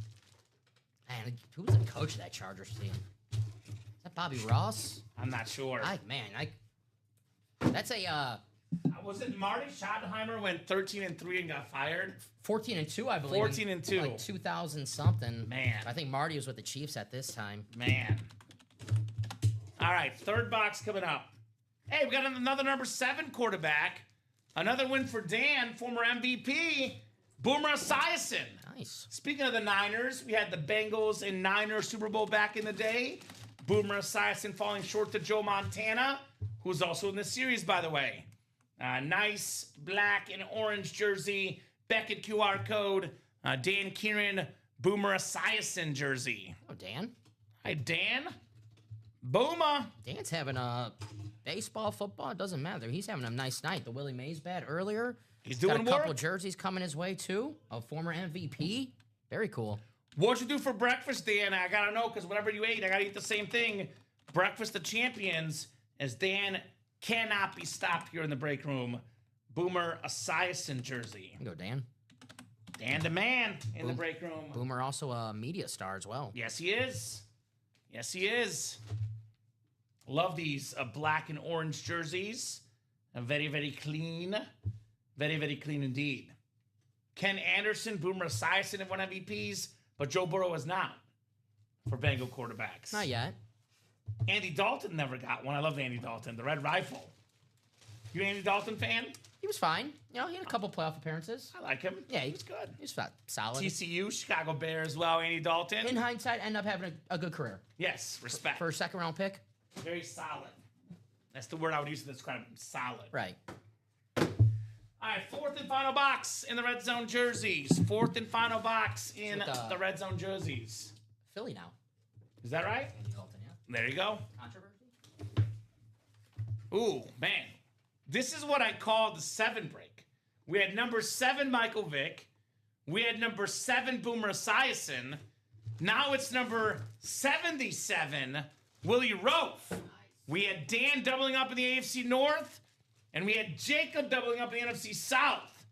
Man, who was the coach of that Chargers team? Is that Bobby Ross? I'm not sure. That's a... was it Marty Schottenheimer went 13-3 and got fired? 14-2, I believe. 14-2. Like 2000 something. Man. I think Marty was with the Chiefs at this time. Man. All right, third box coming up. Hey, we got another number 7 quarterback. Another win for Dan, former MVP, Boomer Esiason. Nice. Speaking of the Niners, we had the Bengals and Niners Super Bowl back in the day. Boomer Esiason falling short to Joe Montana, who's also in the series, by the way. Nice black and orange jersey, Beckett QR code, Dan Kieran, Boomer Esiason jersey. Oh, Dan? Hi, Dan. Boomer. Dan's having a baseball, football, it doesn't matter. He's having a nice night. The Willie Mays bat earlier. He's doing got a couple work. jerseys coming his way, too. A former MVP. Very cool. What'd you do for breakfast, Dan? I gotta know, because whatever you ate, I gotta eat the same thing. Breakfast of Champions, as Dan cannot be stopped here in the break room. Boomer Esiason jersey. Here you go, Dan. Dan the man in the break room. Boomer also a media star as well. Yes, he is. Yes, he is. Love these black and orange jerseys. Very, very clean. Very, very clean indeed. Ken Anderson, Boomer Esiason have won MVPs, but Joe Burrow has not for Bengal quarterbacks. Not yet. Andy Dalton never got one. I love Andy Dalton, the Red Rifle. You an Andy Dalton fan? He was fine. You know, he had a couple playoff appearances. I like him. Yeah, he was good. He was solid. TCU, Chicago Bears, well, Andy Dalton. In hindsight, ended up having a good career. Yes, respect. For a second-round pick? Very solid. That's the word I would use to describe him. Solid. Right. All right, fourth and final box in the red zone jerseys. Fourth and final box in the red zone jerseys. Philly now. Is that right? Andy Dalton, yeah. There you go. Controversy? Ooh, man. This is what I call the 7 break. We had number 7, Michael Vick. We had number 7, Boomer Esiason. Now it's number 77, Willie Roaf. Nice. We had Dan doubling up in the AFC North, and we had Jacob doubling up in the NFC South.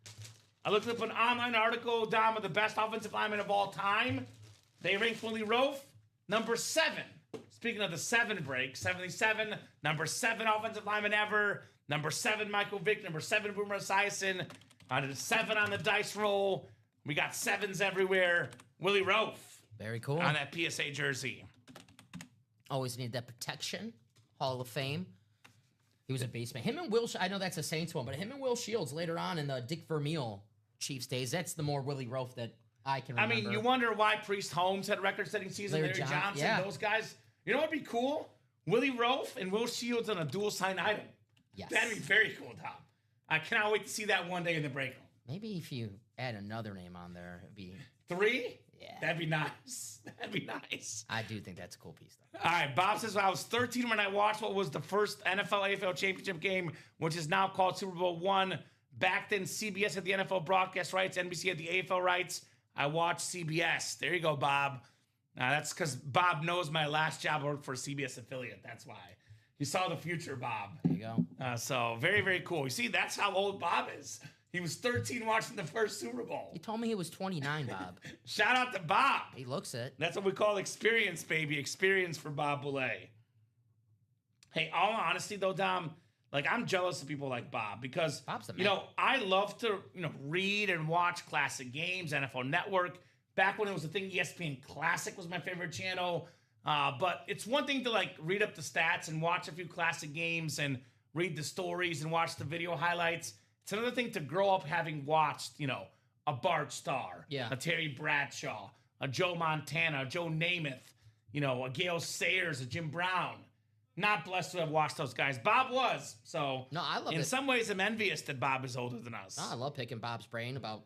I looked up an online article, Dom, of the best offensive lineman of all time. They ranked Willie Roaf number 7. Speaking of the 7 break, 77, number 7 offensive lineman ever. Number 7, Michael Vick. Number 7, Boomer Esiason. 7 on the dice roll. We got 7s everywhere. Willie Roaf. Very cool. On that PSA jersey. Always needed that protection. Hall of Fame. He was a baseman. Him and Will, I know that's a Saints one, but him and Will Shields later on in the Dick Vermeil Chiefs days, that's the more Willie Roaf that I can remember. I mean, you wonder why Priest Holmes had record-setting season. Larry Johnson, yeah. Those guys. You know what would be cool? Willie Roaf and Will Shields on a dual-sign item. Yes. That'd be very cool, Tom. I cannot wait to see that one day in the break room. Maybe if you add another name on there, it'd be... 3? Yeah. That'd be nice. That'd be nice. I do think that's a cool piece, though. All right, Bob says, I was 13 when I watched what was the first NFL-AFL championship game, which is now called Super Bowl I. Back then, CBS had the NFL broadcast rights. NBC had the AFL rights. I watched CBS. There you go, Bob. That's because Bob knows my last job worked for a CBS affiliate. That's why. You saw the future, Bob. There you go. So, very, very cool. You see, that's how old Bob is. He was 13 watching the first Super Bowl. He told me he was 29, Bob. Shout out to Bob. He looks it. That's what we call experience, baby. Experience for Bob Boulay. Hey, all honesty, though, Dom, like, I'm jealous of people like Bob because, Bob's the man. you know, I love to, read and watch classic games, NFL Network. Back when it was a thing, ESPN Classic was my favorite channel. But it's one thing to, like, read up the stats and watch a few classic games and read the stories and watch the video highlights. It's another thing to grow up having watched, a Bart Starr, a Terry Bradshaw, a Joe Montana, a Joe Namath, a Gale Sayers, a Jim Brown. Not blessed to have watched those guys. Bob was. So, no, I love in it. some ways, I'm envious that Bob is older than us. No, I love picking Bob's brain about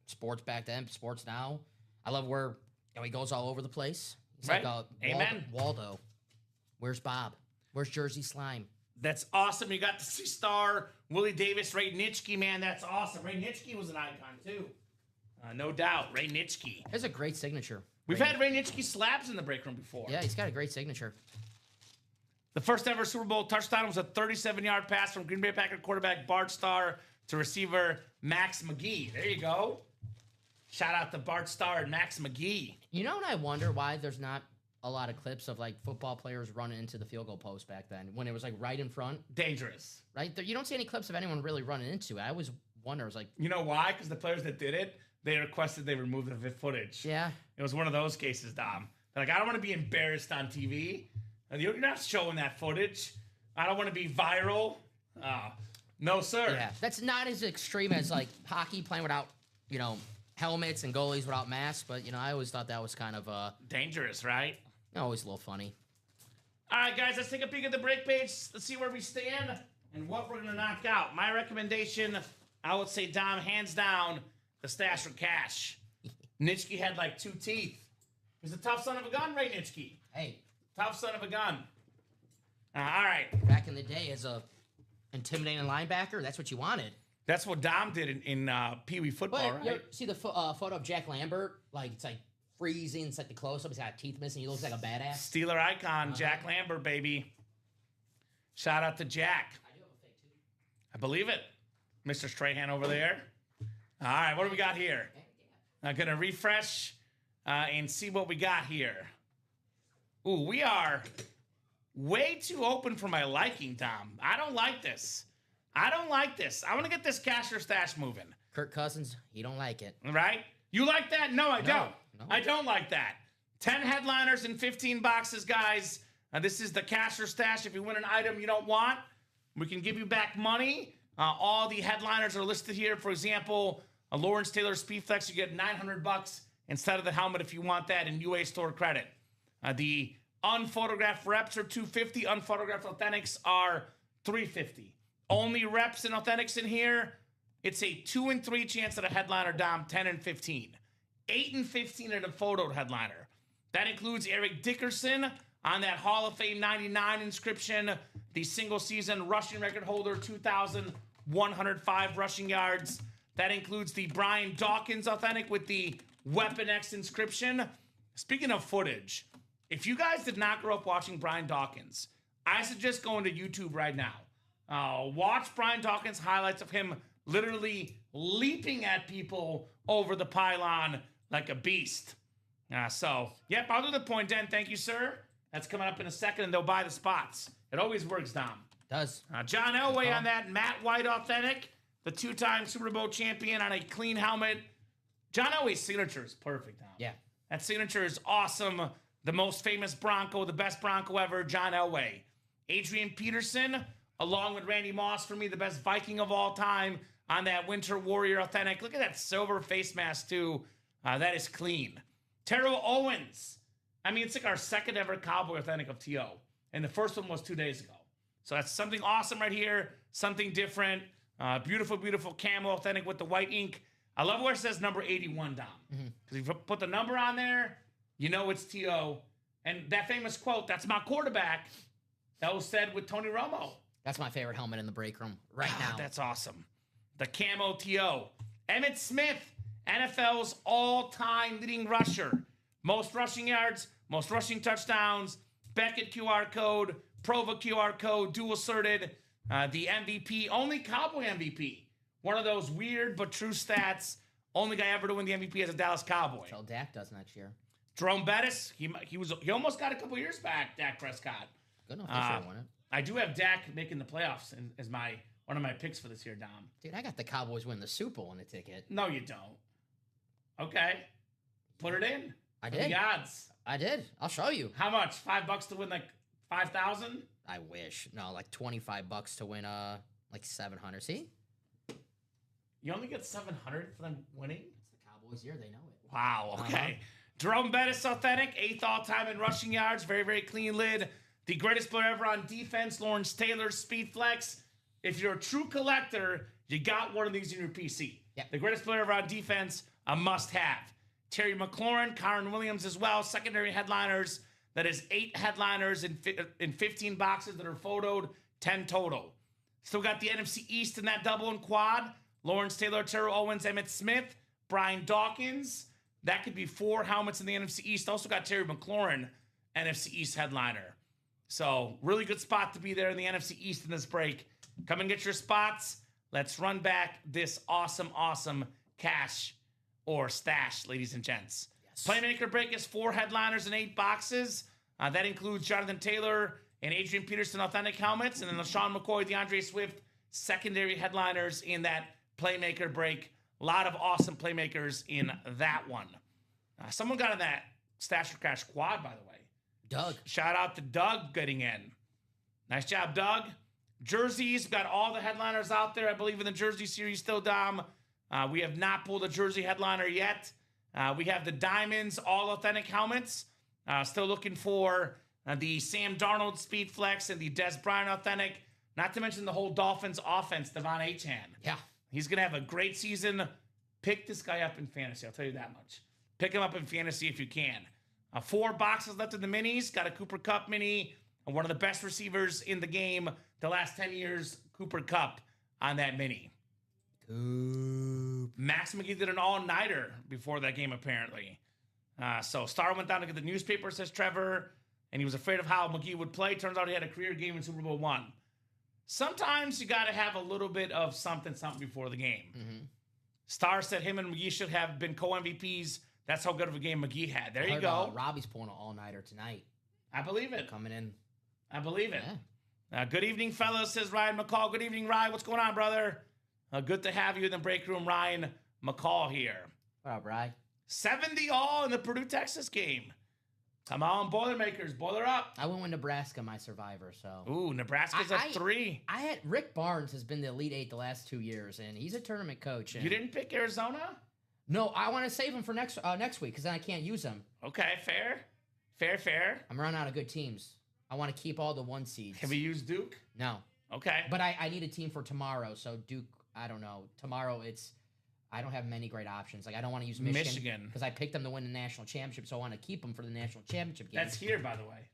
sports back then, sports now. I love where he goes all over the place. He's right. like Amen. Waldo. Where's Bob? Where's Jersey Slime? That's awesome. You got the star Willie Davis, Ray Nitschke, man. That's awesome. Ray Nitschke was an icon, too. No doubt. Ray Nitschke. Has a great signature. We've had Ray Nitschke slabs in the break room before. Yeah, he's got a great signature. The first ever Super Bowl touchdown was a 37-yard pass from Green Bay Packer quarterback Bart Starr to receiver Max McGee. There you go. Shout out to Bart Starr and Max McGee. You know, and I wonder why there's not a lot of clips of, like, football players running into the field goal post back then when it was, like, right in front. Dangerous. Right? You don't see any clips of anyone really running into it. I always wonder, I was like... You know why? Because the players that did it, they requested they remove the footage. Yeah. It was one of those cases, Dom. They're like, I don't want to be embarrassed on TV. You're not showing that footage. I don't want to be viral. No, sir. Yeah, that's not as extreme as, like, hockey playing without, helmets and goalies without masks. But, I always thought that was kind of... dangerous, right? Always a little funny. All right, guys, let's take a peek at the break page. Let's see where we stand and what we're going to knock out. My recommendation, I would say, Dom, hands down, the Stash for Cash. Nitschke had, like, 2 teeth. He's a tough son of a gun, Ray Nitschke. Hey. Tough son of a gun. All right. Back in the day, as a intimidating linebacker, that's what you wanted. That's what Dom did in Pee Wee football, But right? see the photo of Jack Lambert? Like, it's like freezing. It's like the close-up. He's got teeth missing. He looks like a badass. Steeler icon, Jack Lambert, baby. Shout out to Jack. I do have a fake, too. I believe it. Mr. Strahan over there. All right, what do we got here? I'm going to refresh and see what we got here. Ooh, we are way too open for my liking, Tom. I don't like this. I don't like this. I want to get this cash or stash moving. Kirk Cousins, he don't like it. Right? You like that? No, I don't. No. I don't like that. 10 headliners and 15 boxes, guys. This is the cash or stash. If you win an item you don't want, we can give you back money. All the headliners are listed here. For example, a Lawrence Taylor Speedflex, you get $900 instead of the helmet if you want that in UA store credit. The unphotographed reps are $250. Unphotographed authentics are $350. Only reps and authentics in here. It's a 2 and 3 chance at a headliner, Dom, 10 and 15. 8 and 15 at a photoed headliner. That includes Eric Dickerson on that Hall of Fame 99 inscription, the single season rushing record holder, 2,105 rushing yards. That includes the Brian Dawkins authentic with the Weapon X inscription. Speaking of footage, if you guys did not grow up watching Brian Dawkins, I suggest going to YouTube right now. Watch Brian Dawkins highlights of him literally leaping at people over the pylon like a beast. Yep, I'll do the point, Den. Thank you, sir. That's coming up in a second, and they'll buy the spots. It always works, Dom. Does. John Elway on that Matt White authentic, the 2-time Super Bowl champion on a clean helmet. John Elway's signature is perfect, Dom. Yeah. That signature is awesome. The most famous Bronco, the best Bronco ever, John Elway. Adrian Peterson, along with Randy Moss, for me, the best Viking of all time on that Winter Warrior authentic. Look at that silver face mask, too. That is clean. Terrell Owens. I mean, it's like our second ever Cowboy authentic of T.O. And the first one was 2 days ago. So that's something awesome right here. Something different. Beautiful, beautiful camo authentic with the white ink. I love where it says number 81, Dom. Because if you put the number on there, you know it's T.O. And that famous quote, "That's my quarterback," that was said with Tony Romo. That's my favorite helmet in the break room right now. That's awesome. The camo T.O. Emmitt Smith, NFL's all-time leading rusher. Most rushing yards, most rushing touchdowns, Beckett QR code, Prova QR code, dual-certed, the MVP, only Cowboy MVP. One of those weird but true stats. Only guy ever to win the MVP as a Dallas Cowboy. Until Dak does next year. Jerome Bettis, he almost got a couple years back, Dak Prescott. Good enough. They should have won it. I do have Dak making the playoffs as one of my picks for this year, Dom. Dude, I got the Cowboys win the Super Bowl in a ticket. No, you don't. Okay. Put it in. I did. The odds. I did. I'll show you. How much? $5 to win like 5,000? I wish. No, like $25 to win like 700. See? You only get 700 for them winning? It's the Cowboys year, they know it. Wow, okay. Jerome Bettis authentic, 8th all-time in rushing yards, very, very clean lid. The greatest player ever on defense, Lawrence Taylor, Speedflex. If you're a true collector, you got one of these in your PC. Yeah. The greatest player ever on defense, a must-have. Terry McLaurin, Kyron Williams as well, secondary headliners. That is 8 headliners in 15 boxes that are photoed, 10 total. Still got the NFC East in that double and quad. Lawrence Taylor, Terrell Owens, Emmitt Smith, Brian Dawkins. That could be 4 helmets in the NFC East. Also got Terry McLaurin, NFC East headliner. So really good spot to be there in the NFC East in this break. Come and get your spots. Let's run back this awesome, awesome cash or stash, ladies and gents. Yes. Playmaker break is 4 headliners and 8 boxes. That includes Jonathan Taylor and Adrian Peterson authentic helmets, and then LaShawn McCoy, DeAndre Swift, secondary headliners in that playmaker break. A lot of awesome playmakers in that one. Someone got in that Stash or Cash quad, by the way. Doug. Shout out to Doug getting in. Nice job, Doug. Jerseys, got all the headliners out there, I believe, in the jersey series still, Dom. We have not pulled a jersey headliner yet. We have the Diamonds, all authentic helmets. Still looking for the Sam Darnold Speedflex and the Des Bryant authentic. Not to mention the whole Dolphins offense, Devon Achane. Yeah. He's going to have a great season. Pick this guy up in fantasy, I'll tell you that much. Pick him up in fantasy if you can. 4 boxes left in the minis. Got a Cooper Cup mini. And one of the best receivers in the game the last 10 years, Cooper Cup on that mini. Max McGee did an all-nighter before that game, apparently. So Star went down to get the newspaper, says Trevor, and he was afraid of how McGee would play. Turns out he had a career game in Super Bowl I. Sometimes you got to have a little bit of something before the game. Star said him and McGee should have been co-MVPs. That's how good of a game McGee had. There you go. Robbie's pulling an all-nighter tonight. I believe it. Coming in. I believe it. Yeah. Good evening, fellas, says Ryan McCall. Good evening, Ryan. What's going on, brother? Good to have you in the break room. Ryan McCall here. What up, Ryan? 70 all in the Purdue-Texas game. Come on, Boilermakers. Boiler up. I went with Nebraska, my survivor, so. Ooh, Nebraska's up 3. I had Rick Barnes has been the Elite 8 the last 2 years, and he's a tournament coach. You didn't pick Arizona? No, I want to save him for next week because then I can't use him. Okay, fair. I'm running out of good teams. I want to keep all the 1 seeds. Have you used Duke? No. Okay. But I need a team for tomorrow, so Duke, I don't know. Tomorrow I don't have many great options. Like, I don't want to use Michigan because I picked them to win the national championship, so I want to keep them for the national championship game. That's here, by the way.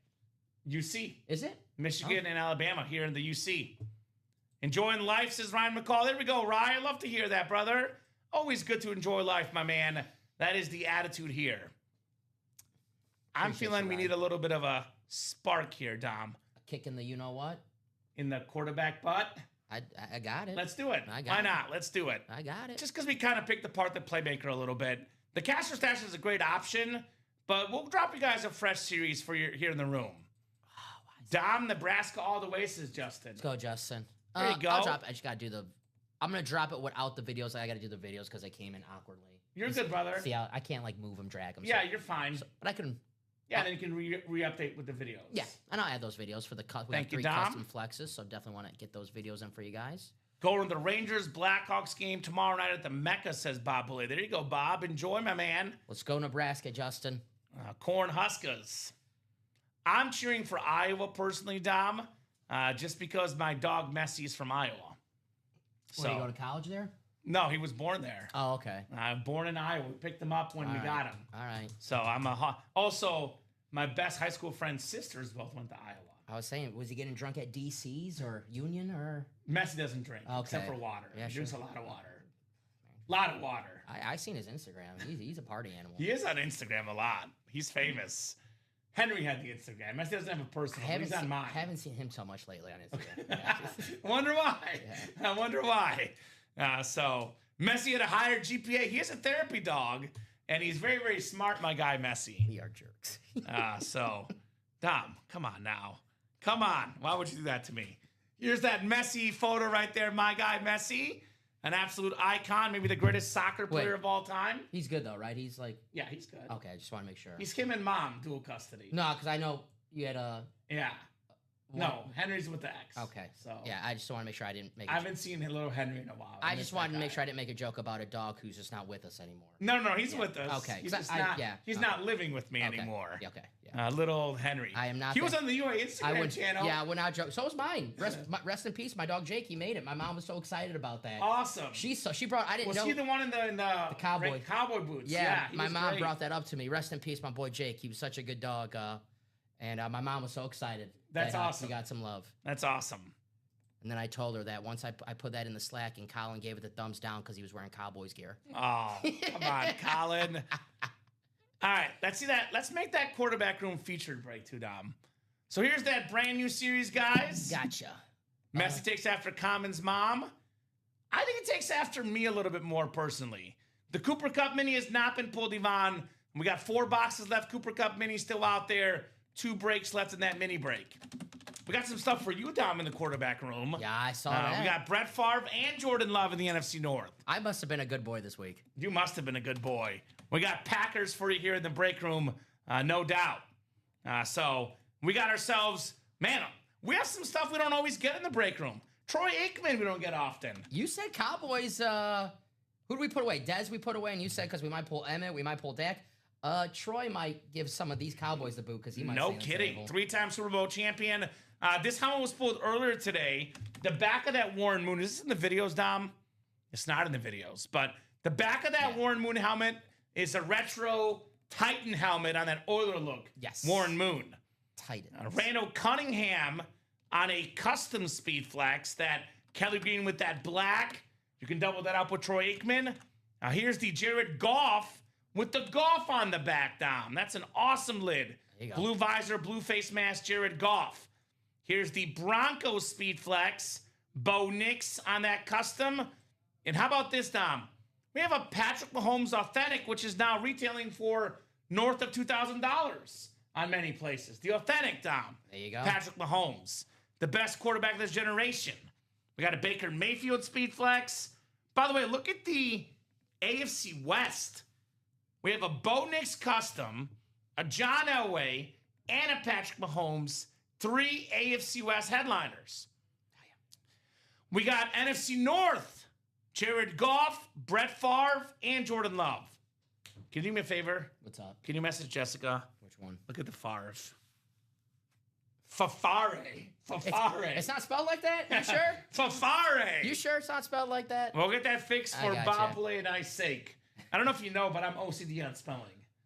UC. Is it? Michigan and Alabama here in the UC. Enjoying life, says Ryan McCall. There we go, Ryan. Love to hear that, brother. Always good to enjoy life, my man. That is the attitude here. I'm feeling we need a little bit of a spark here, Dom. Kicking the you-know-what? In the quarterback butt? I got it. Let's do it. Why not? Let's do it. I got it. Just because we kind of picked apart the playmaker a little bit. The Caster Stash is a great option, but we'll drop you guys a fresh series for your here in the room. Dom, Nebraska all the way, says Justin. Let's go, Justin. There you go. I'll drop it. I just got to do I'm going to drop it without the videos. I got to do the videos because I came in awkwardly. You're good, brother. See, I can't, like, move them, drag them. Yeah, you're fine. But I can... Yeah, then you can re-update with the videos. Yeah, and I'll add those videos for the cut. We have 3 custom flexes, so definitely want to get those videos in for you guys. Going to the Rangers-Blackhawks game tomorrow night at the Mecca, says Bob Boulay. There you go, Bob. Enjoy, my man. Let's go Nebraska, Justin. Corn Huskers. I'm cheering for Iowa personally, Dom, just because my dog Messi is from Iowa. So, did he go to college there? No, he was born there. Oh, okay. Born in Iowa. We picked him up when we got him. All right. So I'm also, my best high school friend's sisters both went to Iowa. I was saying, was he getting drunk at DC's or Union or? Messi doesn't drink, except for water. Yeah, he drinks a lot of water. Lot of water. I seen his Instagram. He's a party animal. He is on Instagram a lot. He's famous. Henry had the Instagram. Messi doesn't have a personal. He's on mine. I haven't seen him so much lately on Instagram. Okay. Wonder why. Yeah. I wonder why. So Messi had a higher GPA. He is a therapy dog, and he's very, very smart, my guy Messi. We are jerks. So, Dom, come on now. Come on. Why would you do that to me? Here's that Messi photo right there, my guy Messi. An absolute icon, maybe the greatest soccer player of all time. He's good, though, right? He's like... Yeah, he's good. Okay, I just want to make sure. He's him and mom, dual custody. No, because I know you had a... Yeah. No, Henry's with the X. Okay. So yeah, I just want to make sure I didn't make. I haven't seen little Henry in a while. I just wanted to make sure I didn't make a joke about a dog who's just not with us anymore. No, he's with us. Okay. He's just not. Yeah. He's not living with me anymore. Okay. Yeah. Little old Henry. I am not. He was on the UA Instagram channel. Yeah, I would not joke. So was mine. Rest in peace, my dog Jake. He made it. My mom was so excited about that. Awesome. She brought. I didn't know. Was he the one in the cowboy boots? Yeah. My mom brought that up to me. Rest in peace, my boy Jake. He was such a good dog. And my mom was so excited. That's awesome. We got some love. That's awesome. And then I told her that once I put that in the Slack, and Colin gave it the thumbs down because he was wearing Cowboys gear. Oh, come on, Colin. All right, let's see that. Let's make that quarterback room featured break too, Dom. So here's that brand new series, guys. Gotcha. Messi takes after Kamen's mom. I think it takes after me a little bit more personally. The Cooper Cup Mini has not been pulled, Yvonne. We got 4 boxes left. Cooper Cup Mini still out there. 2 breaks left in that mini break. We got some stuff for you, Dom, in the quarterback room. Yeah, I saw that. We got Brett Favre and Jordan Love in the NFC North. I must have been a good boy this week. You must have been a good boy. We got Packers for you here in the break room, no doubt. So we got ourselves, man, we have some stuff we don't always get in the break room. Troy Aikman we don't get often. You said Cowboys, who do we put away? Dez we put away, and you said because we might pull Emmett, we might pull Dak. Troy might give some of these Cowboys the boot because he might. No kidding. 3-time Super Bowl champion. This helmet was pulled earlier today. The back of that Warren Moon. Is this in the videos, Dom? It's not in the videos, but the back of that Warren Moon helmet is a retro Titan helmet on that Oiler look. Yes. Warren Moon. Titan. Randall Cunningham on a custom speed flex, that Kelly Green with that black. You can double that up with Troy Aikman. Now here's the Jared Goff with the golf on the back, Dom. That's an awesome lid. There you go. Blue visor, blue face mask, Jared Goff. Here's the Broncos speed flex, Bo Nix on that custom. And how about this, Dom? We have a Patrick Mahomes Authentic, which is now retailing for north of $2,000 on many places. The Authentic, Dom. There you go. Patrick Mahomes, the best quarterback of this generation. We got a Baker Mayfield speed flex. By the way, look at the AFC West. We have a Bo Nix custom, a John Elway, and a Patrick Mahomes. 3 AFC West headliners. We got NFC North. Jared Goff, Brett Favre, and Jordan Love. Can you do me a favor? What's up? Can you message Jessica? Which one? Look at the Favre. Fafare. It's not spelled like that? You sure? Fafare. You sure it's not spelled like that? We'll get that fixed for I Bob gotcha. Play and I's sake. I don't know if you know, but I'm OCD on spelling.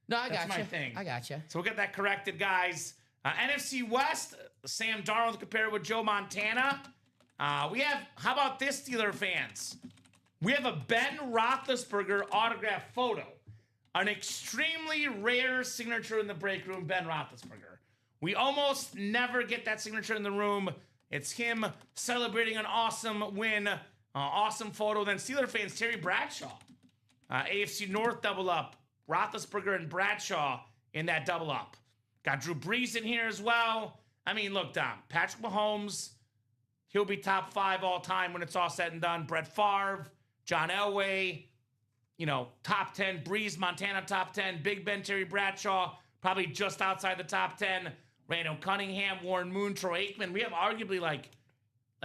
No, I got That's you. my thing. I got you. So we'll get that corrected, guys. NFC West, Sam Darnold compared with Joe Montana. We have, how about this, Steeler fans? We have a Ben Roethlisberger autograph photo. An extremely rare signature in the break room, Ben Roethlisberger. We almost never get that signature in the room. It's him celebrating an awesome win, awesome photo. Then Steeler fans, Terry Bradshaw. AFC North double up. Roethlisberger and Bradshaw in that double up. Got Drew Brees in here as well. I mean, look, Dom. Patrick Mahomes, he'll be top 5 all time when it's all said and done. Brett Favre, John Elway, top 10. Brees, Montana, top 10. Big Ben, Terry Bradshaw, probably just outside the top 10. Randall Cunningham, Warren Moon, Troy Aikman. We have arguably like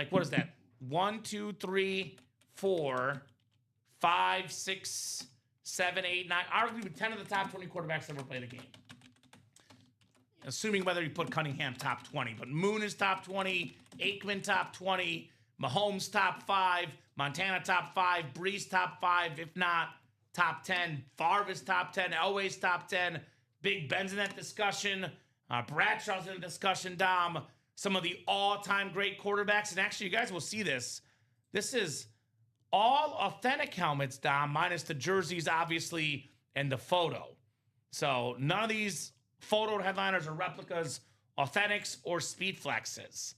what is that? 1, 2, 3, 4, 5, 6, 7, 8, 9. Arguably 10 of the top 20 quarterbacks ever played a game. Assuming whether you put Cunningham top 20. But Moon is top 20, Aikman top 20, Mahomes top 5, Montana top 5, Brees top 5, if not top 10. Favre is top 10, Elway's top 10. Big Ben's in that discussion. Bradshaw's in the discussion, Dom. Some of the all-time great quarterbacks. And actually, you guys will see this. This is all authentic helmets, Dom, minus the jerseys, obviously, and the photo. So none of these photo headliners or replicas, authentics, or speed flexes.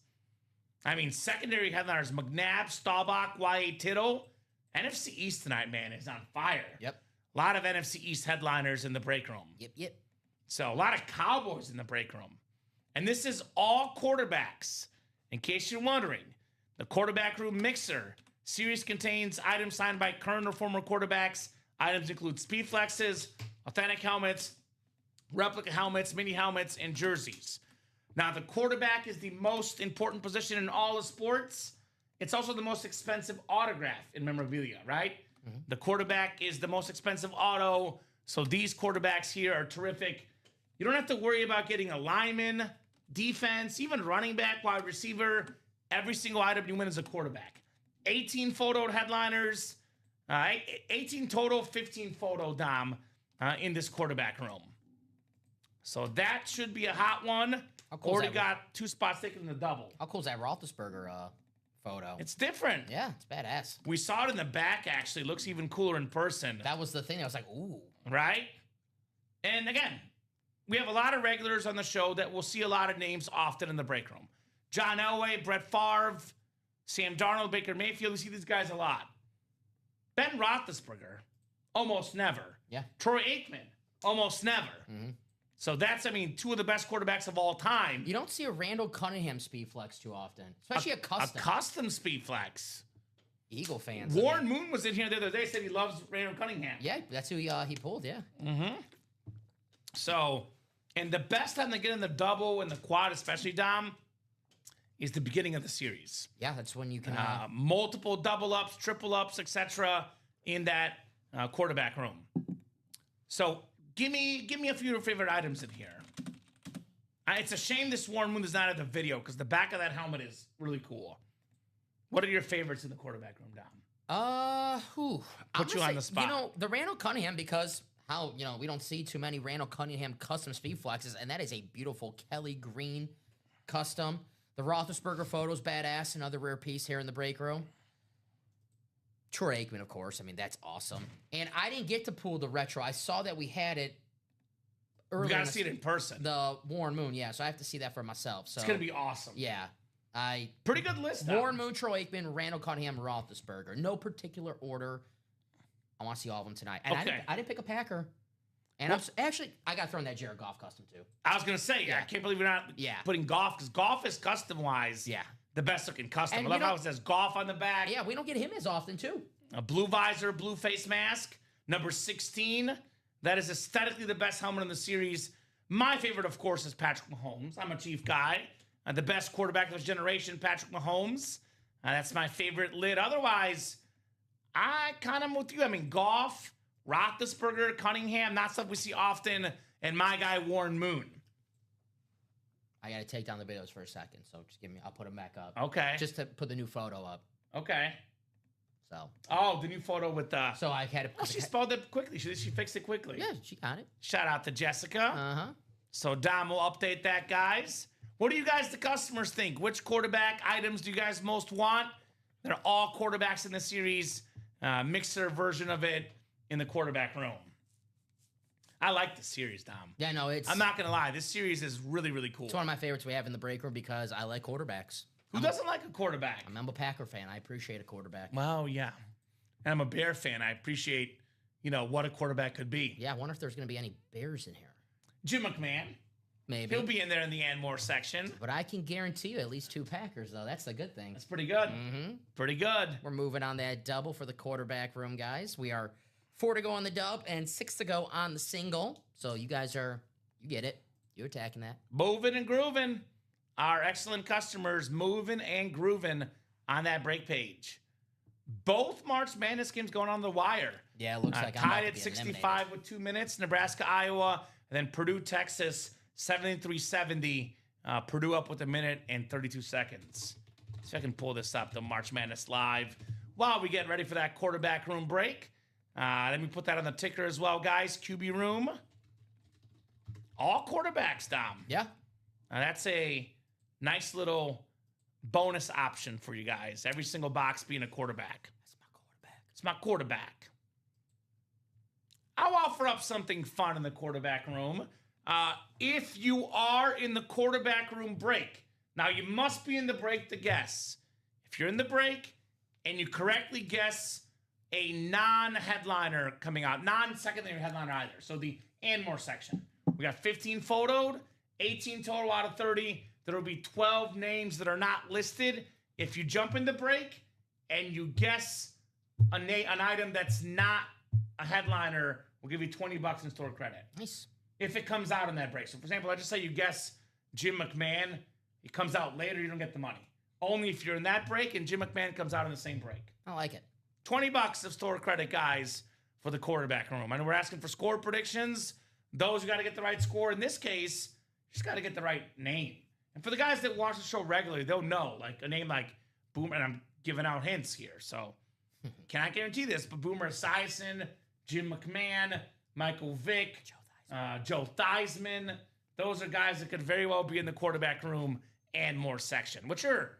I mean, secondary headliners, McNabb, Staubach, Y.A. Tittle. NFC East tonight, man, is on fire. Yep. A lot of NFC East headliners in the break room. Yep. So a lot of Cowboys in the break room. And this is all quarterbacks. In case you're wondering, the quarterback room mixer series contains items signed by current or former quarterbacks. Items include speed flexes, authentic helmets, replica helmets, mini helmets, and jerseys. Now, the quarterback is the most important position in all of sports. It's also the most expensive autograph in memorabilia, right? Mm-hmm. The quarterback is the most expensive auto. So these quarterbacks here are terrific. You don't have to worry about getting a lineman, defense, even running back, wide receiver. Every single item you win is a quarterback. 18 photo headliners, 18 total, 15 photo, Dom, in this quarterback room. So that should be a hot one. Already got 2 spots taken in the double. How cool is that Roethlisberger photo? It's different. Yeah, it's badass. We saw it in the back, actually. Looks even cooler in person. That was the thing. I was like, ooh. Right? And again, we have a lot of regulars on the show that will see a lot of names often in the break room. John Elway, Brett Favre, Sam Darnold, Baker Mayfield. We see these guys a lot. Ben Roethlisberger, almost never. Yeah. Troy Aikman, almost never. Mm-hmm. So that's, 2 of the best quarterbacks of all time. You don't see a Randall Cunningham speed flex too often, especially a custom. A custom speed flex. Eagle fans. Warren Moon was in here the other day, said he loves Randall Cunningham. Yeah, that's who he pulled, yeah. Mm-hmm. So, and the best time to get in the double and the quad, especially, Dom, is the beginning of the series. Yeah, that's when you can... multiple double ups, triple ups, etc. in that quarterback room. So, give me a few of your favorite items in here. It's a shame this Warren Moon does not have the video because the back of that helmet is really cool. What are your favorites in the quarterback room, Dom? Put you on the spot. The Randall Cunningham, because how, we don't see too many Randall Cunningham custom speed flexes, and that is a beautiful Kelly Green custom. The Roethlisberger photo's badass, another rare piece here in the break room. Troy Aikman, of course. I mean, that's awesome. And I didn't get to pull the retro. I saw that we had it earlier. We got to see it in person. The Warren Moon, yeah. So I have to see that for myself. So it's going to be awesome. Yeah. Pretty good list, Warren Moon, Troy Aikman, Randall Cunningham, Roethlisberger. No particular order. I want to see all of them tonight. And okay. I didn't pick a Packer. And I got thrown that Jared Goff custom, too. I was going to say, I can't believe you're not putting Goff, because Goff is custom-wise the best-looking custom. And I love how it says Goff on the back. Yeah, we don't get him as often, too. A blue visor, blue face mask. Number 16. That is aesthetically the best helmet in the series. My favorite, of course, is Patrick Mahomes. I'm a Chief guy. The best quarterback of his generation, Patrick Mahomes. That's my favorite lid. Otherwise, I kind of with you. I mean, Goff, Roethlisberger, Cunningham, not stuff we see often, and my guy, Warren Moon. I got to take down the videos for a second, so just I'll put them back up. Okay. Just to put the new photo up. Okay. So. Oh, the new photo with the. So I had to. She spelled it quickly. She fixed it quickly. Yeah, she got it. Shout out to Jessica. Uh-huh. So Dom will update that, guys. What do you guys, the customers, think? Which quarterback items do you guys most want? They're all quarterbacks in the series. Mixer version of it in the quarterback room. I like this series, Dom. Yeah, no, I'm not going to lie. This series is really, really cool. It's one of my favorites we have in the break room because I like quarterbacks. Who doesn't like a quarterback? I'm a Packer fan. I appreciate a quarterback. Well, yeah. And I'm a Bear fan. I appreciate, what a quarterback could be. Yeah, I wonder if there's going to be any Bears in here. Jim McMahon. Maybe. He'll be in there in the Anmore section. But I can guarantee you at least 2 Packers, though. That's the good thing. That's pretty good. Mm-hmm. Pretty good. We're moving on that double for the quarterback room, guys. We are 4 to go on the dub and 6 to go on the single. So you guys you get it. You're attacking that. Moving and grooving. Our excellent customers moving and grooving on that break page. Both March Madness games going on the wire. Yeah, it looks like I'm tied at 65 with 2 minutes. Nebraska, Iowa, and then Purdue, Texas, 73-70. Purdue up with 1 minute and 32 seconds. So I can pull this up, the March Madness live, while we get ready for that quarterback room break. Let me put that on the ticker as well, guys. QB room. All quarterbacks, Dom. Yeah. That's a nice little bonus option for you guys. Every single box being a quarterback. That's my quarterback. It's my quarterback. I'll offer up something fun in the quarterback room. If you are in the quarterback room break, now you must be in the break to guess. If you're in the break and you correctly guess a non-headliner coming out, non-secondary headliner either, so the Anmore section. We got 15 photoed, 18 total out of 30. There will be 12 names that are not listed. If you jump in the break and you guess an item that's not a headliner, we'll give you $20 in store credit. Nice. If it comes out in that break. So, for example, let's just say you guess Jim McMahon. It comes out later, you don't get the money. Only if you're in that break and Jim McMahon comes out in the same break. I like it. $20 of store credit, guys, for the quarterback room. I know we're asking for score predictions. Those who got to get the right score. In this case, you just got to get the right name. And for the guys that watch the show regularly, they'll know, like a name like Boomer, and I'm giving out hints here, so cannot guarantee this, but Boomer Esiason, Jim McMahon, Michael Vick, Joe Theismann, those are guys that could very well be in the quarterback room and more section, which are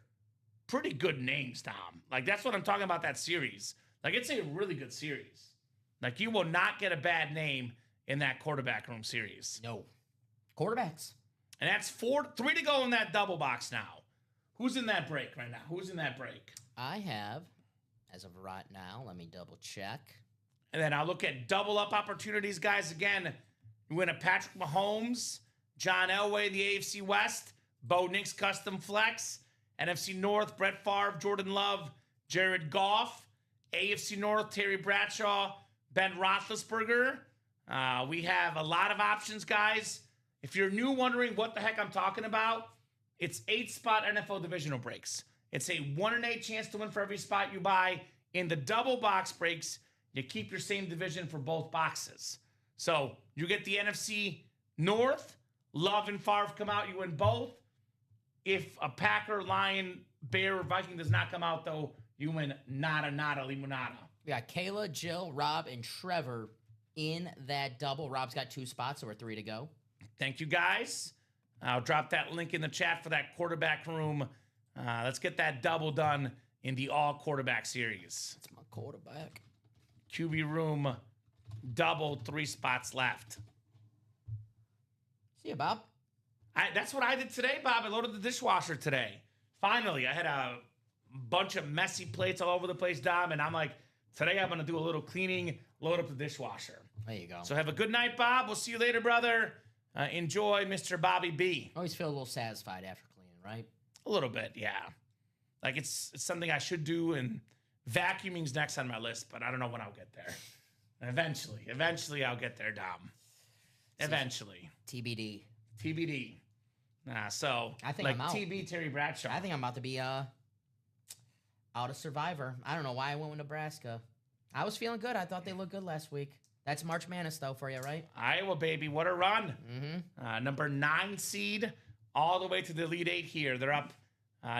pretty good names, Tom. Like, that's what I'm talking about, that series. Like, it's a really good series. Like, you will not get a bad name in that quarterback room series. No. Quarterbacks. And that's 3 to go in that double box now. Who's in that break right now? Who's in that break? I have, as of right now, let me double check. And then I'll look at double up opportunities, guys. Again, you win a Patrick Mahomes, John Elway, the AFC West, Bo Nix Custom Flex, NFC North, Brett Favre, Jordan Love, Jared Goff, AFC North, Terry Bradshaw, Ben Roethlisberger. We have a lot of options, guys. If you're new wondering what the heck I'm talking about, it's 8-spot NFL divisional breaks. It's a 1 in 8 chance to win for every spot you buy. In the double box breaks, you keep your same division for both boxes. So you get the NFC North, Love and Favre come out, you win both. If a Packer, Lion, Bear, or Viking does not come out, though, you win nada, limonada. We got Kayla, Jill, Rob, and Trevor in that double. Rob's got 2 spots, so we're 3 to go. Thank you, guys. I'll drop that link in the chat for that quarterback room. Let's get that double done in the all quarterback series. That's my quarterback. QB room double, 3 spots left. See you, Bob. That's what I did today, Bob. I loaded the dishwasher today. Finally, I had a bunch of messy plates all over the place, Dom, and I'm like, today I'm going to do a little cleaning, load up the dishwasher. There you go. So have a good night, Bob. We'll see you later, brother. Enjoy Mr. Bobby B. Always feel a little satisfied after cleaning, right? A little bit, yeah. Like it's something I should do, and vacuuming's next on my list, but I don't know when I'll get there. Eventually I'll get there, Dom. Eventually. TBD. So I think like I'm out. TB Terry Bradshaw. I think I'm about to be out of Survivor. I don't know why I went with Nebraska. I was feeling good. I thought they looked good last week. That's March Madness, though, for you, right? Iowa, baby. What a run. Mm-hmm. Number 9 seed all the way to the Elite 8 here. They're up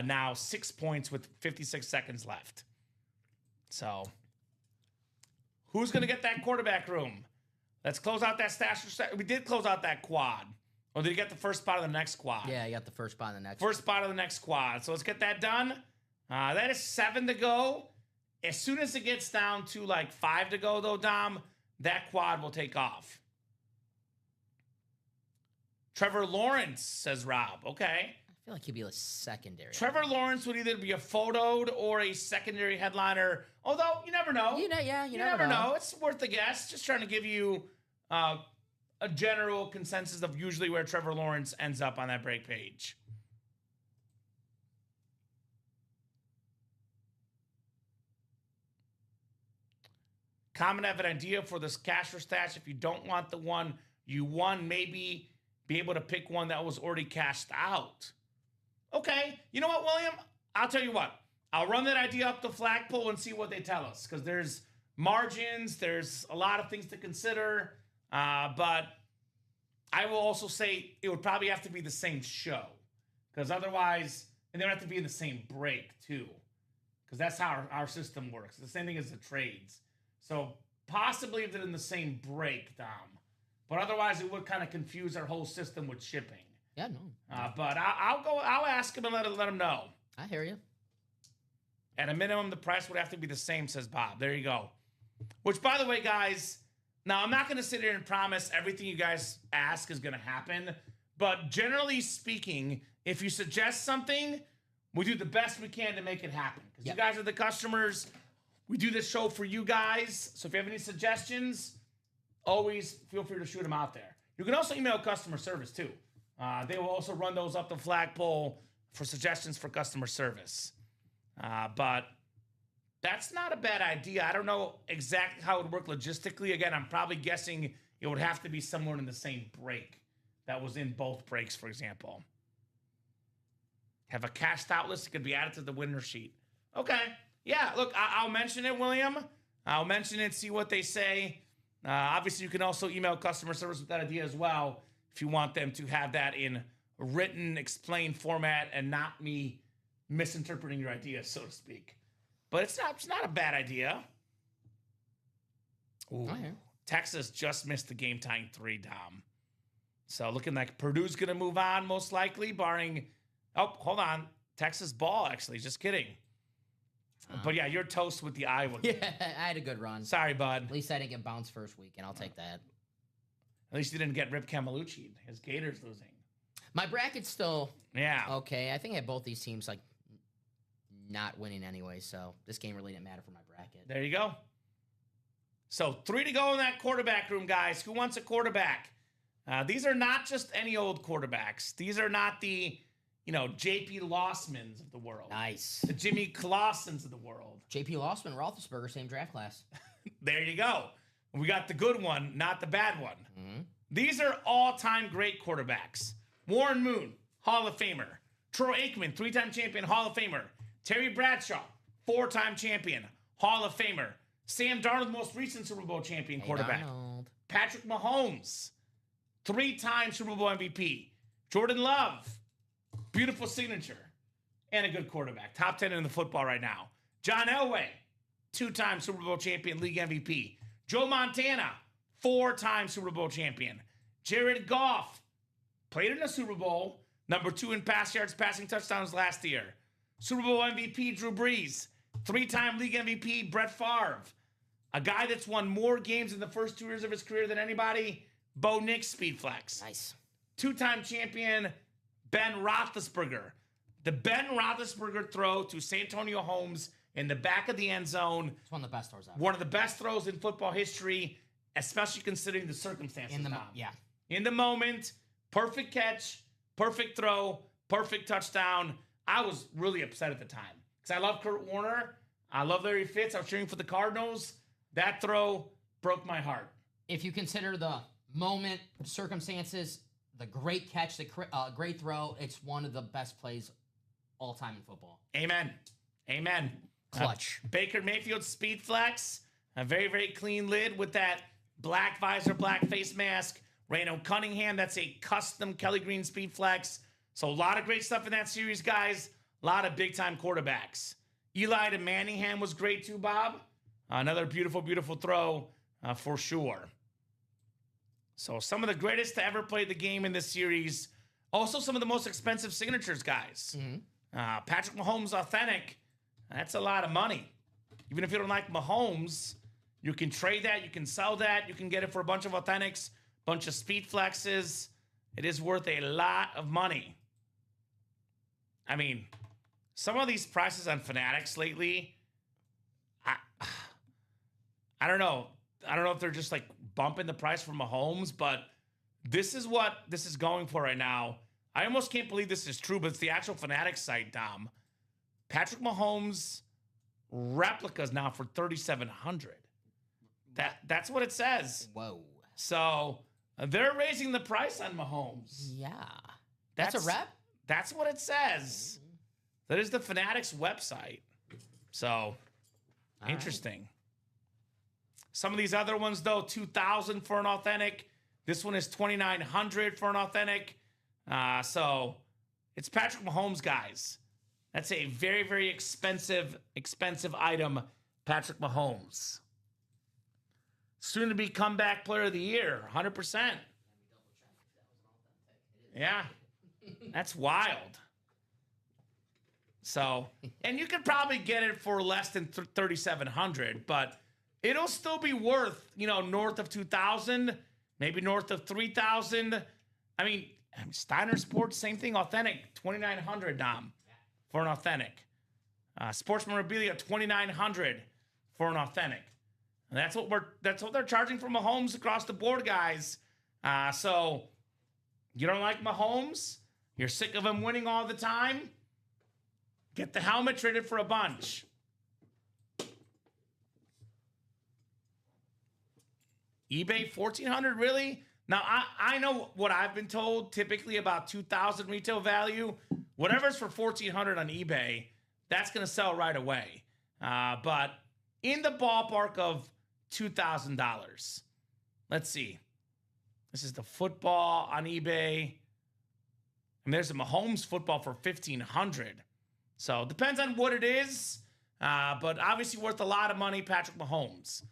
now 6 points with 56 seconds left. So who's going to get that quarterback room? Let's close out that stash. We did close out that quad. Or did you get the first spot of the next quad? Yeah, I got the first spot in the next. First spot of the next quad. So let's get that done. That is 7 to go. As soon as it gets down to like 5 to go, though, Dom, that quad will take off. Trevor Lawrence, says Rob. Okay. I feel like he'd be a secondary. Trevor Lawrence would either be a photoed or a secondary headliner. Although, you never know. You never know. It's worth a guess. Just trying to give you a general consensus of usually where Trevor Lawrence ends up on that break page. Kamen have an idea for this cash or stash. If you don't want the one you won, maybe be able to pick one that was already cashed out. Okay. You know what, William? I'll tell you what. I'll run that idea up the flagpole and see what they tell us. Because there's margins. There's a lot of things to consider. But I will also say it would probably have to be the same show. Because otherwise, and they would have to be in the same break too. Because that's how our system works. The same thing as the trades. So possibly if they're in the same break, Dom. But otherwise, it would kind of confuse our whole system with shipping. Yeah, no. But I'll ask him and let him know. I hear you. At a minimum, the price would have to be the same, says Bob. There you go. Which, by the way, guys, now I'm not going to sit here and promise everything you guys ask is going to happen. But generally speaking, if you suggest something, we do the best we can to make it happen. Because you guys are the customers. We do this show for you guys. So if you have any suggestions, always feel free to shoot them out there. You can also email customer service, too. They will also run those up the flagpole for suggestions for customer service. But that's not a bad idea. I don't know exactly how it would work logistically. Again, I'm probably guessing it would have to be somewhere in the same break that was in both breaks, for example. Have a cashed out list that could be added to the winner sheet. Okay. Yeah, look, I'll mention it, William. I'll mention it, see what they say. Obviously, you can also email customer service with that idea as well if you want them to have that in written, explained format and not me misinterpreting your idea, so to speak. But it's not a bad idea. Ooh, Texas just missed the game-tying 3, Dom. So looking like Purdue's going to move on, most likely, barring... Oh, hold on. Texas ball, actually. Just kidding. But yeah, you're toast with the Iowa game. Yeah, I had a good run. Sorry, bud. At least I didn't get bounced first week, and I'll take that. At least you didn't get Rip Camelucci. His Gators losing. My bracket's still Yeah. okay. I think I had both these teams like not winning anyway, so this game really didn't matter for my bracket. There you go. So 3 to go in that quarterback room, guys. Who wants a quarterback? These are not just any old quarterbacks. These are not the, J.P. Lossmans of the world. Nice. The Jimmy Clausens of the world. J.P. Lossman, Roethlisberger, same draft class. There you go. We got the good one, not the bad one. Mm-hmm. These are all-time great quarterbacks. Warren Moon, Hall of Famer. Troy Aikman, 3-time champion, Hall of Famer. Terry Bradshaw, 4-time champion, Hall of Famer. Sam Darnold, most recent Super Bowl champion quarterback. Darnold. Patrick Mahomes, 3-time Super Bowl MVP. Jordan Love, beautiful signature, and a good quarterback. Top 10 in the football right now. John Elway, 2-time Super Bowl champion, league MVP. Joe Montana, 4-time Super Bowl champion. Jared Goff played in a Super Bowl, number 2 in pass yards, passing touchdowns last year. Super Bowl MVP Drew Brees, 3-time league MVP Brett Favre, a guy that's won more games in the first 2 years of his career than anybody, Bo Nix, speed flex. Nice. 2-time champion Ben Roethlisberger. The Ben Roethlisberger throw to Santonio Holmes in the back of the end zone. It's one of the best throws ever. One of the best throws in football history, especially considering the circumstances. In the moment, perfect catch, perfect throw, perfect touchdown. I was really upset at the time because I love Kurt Warner. I love Larry Fitz. I was cheering for the Cardinals. That throw broke my heart. If you consider the moment, circumstances, the great catch, the great throw, it's one of the best plays all time in football. Amen. Amen. Clutch. Baker Mayfield speed flex. A very, very clean lid with that black visor, black face mask. Reno Cunningham, that's a custom Kelly Green speed flex. So a lot of great stuff in that series, guys. A lot of big-time quarterbacks. Eli to Manningham was great too, Bob. Another beautiful, beautiful throw for sure. So some of the greatest to ever play the game in this series. Also some of the most expensive signatures, guys. Patrick Mahomes Authentic. That's a lot of money. Even if you don't like Mahomes, you can trade that. You can sell that. You can get it for a bunch of Authentics, bunch of speed flexes. It is worth a lot of money. I mean, some of these prices on Fanatics lately, I don't know. I don't know if they're just like bumping the price for Mahomes, but this is what this is going for right now. I almost can't believe this is true, but it's the actual Fanatics site, Dom. Patrick Mahomes replicas now for $3,700. That's what it says. Whoa. So they're raising the price on Mahomes. Yeah. That's a rep? That's what it says. That is the Fanatics website. So interesting. Right. Some of these other ones, though, $2,000 for an Authentic. This one is $2,900 for an Authentic. So it's Patrick Mahomes, guys. That's a very, very expensive item, Patrick Mahomes. Soon to be comeback player of the year, 100%. Yeah, that's wild. So, and you could probably get it for less than $3,700, but it'll still be worth, north of $2,000, maybe north of $3,000. I mean, Steiner Sports, same thing, Authentic, $2,900, Dom, for an Authentic. Sports Memorabilia, $2,900 for an Authentic. And that's what they're charging for Mahomes across the board, guys. So you don't like Mahomes? You're sick of him winning all the time? Get the helmet, trade it for a bunch. eBay, $1,400, really? Now, I know what I've been told, typically about $2,000 retail value. Whatever's for $1,400 on eBay, that's going to sell right away. But in the ballpark of $2,000. Let's see. This is the football on eBay. And there's a Mahomes football for $1,500. So it depends on what it is. But obviously worth a lot of money, Patrick Mahomes.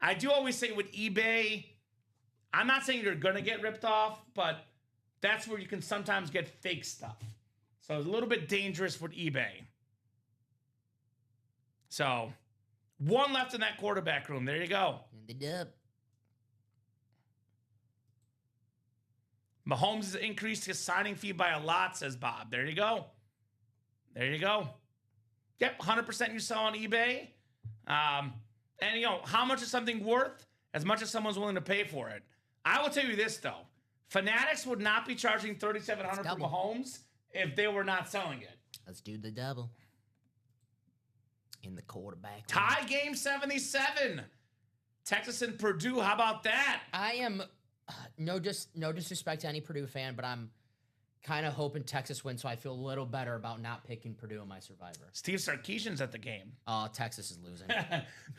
I do always say with eBay, I'm not saying you're going to get ripped off, but that's where you can sometimes get fake stuff. So it's a little bit dangerous with eBay. So one left in that quarterback room. There you go. In the dub. Mahomes has increased his signing fee by a lot, says Bob. There you go. There you go. Yep, 100% you sell on eBay. And, how much is something worth? As much as someone's willing to pay for it. I will tell you this, though. Fanatics would not be charging $3,700 for Mahomes if they were not selling it. Let's do the double. In the quarterback. Tie game 77. Texas and Purdue. How about that? I am no disrespect to any Purdue fan, but I'm kind of hoping Texas wins, so I feel a little better about not picking Purdue in my Survivor. Steve Sarkisian's at the game. Oh, Texas is losing.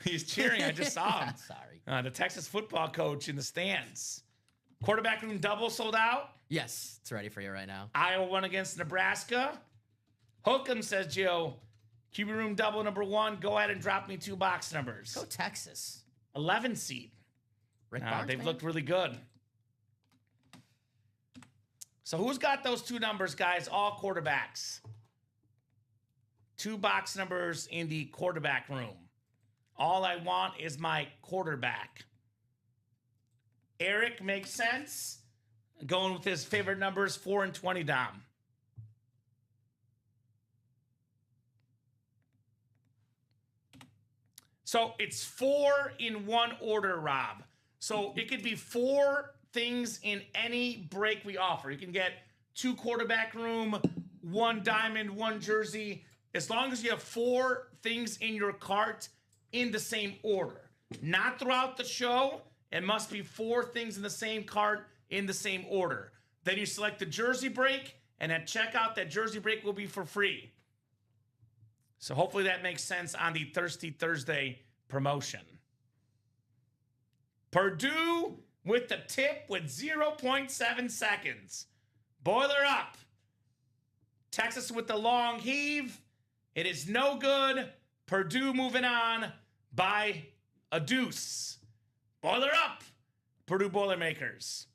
He's cheering. I just saw him. Sorry. The Texas football coach in the stands. Quarterback room double sold out? Yes, it's ready for you right now. Iowa won against Nebraska. Hookham, says Joe. QB room double number 1. Go ahead and drop me 2 box numbers. Go Texas. 11 seed. Rick Barnes, They've man. looked really good. So who's got those 2 numbers, guys? All quarterbacks. 2 box numbers in the quarterback room. All I want is my quarterback. Eric makes sense. Going with his favorite numbers, 4 and 20, Dom. So it's 4 in one order, Rob. So it could be 4 things in any break we offer. You can get 2 quarterback room, 1 diamond, 1 jersey, as long as you have 4 things in your cart in the same order. Not throughout the show. It must be 4 things in the same cart in the same order. Then you select the jersey break, and at checkout, that jersey break will be for free. So hopefully that makes sense on the Thirsty Thursday promotion. Purdue with the tip with 0.7 seconds. Boiler up. Texas with the long heave. It is no good. Purdue moving on by a deuce. Boiler up. Purdue Boilermakers.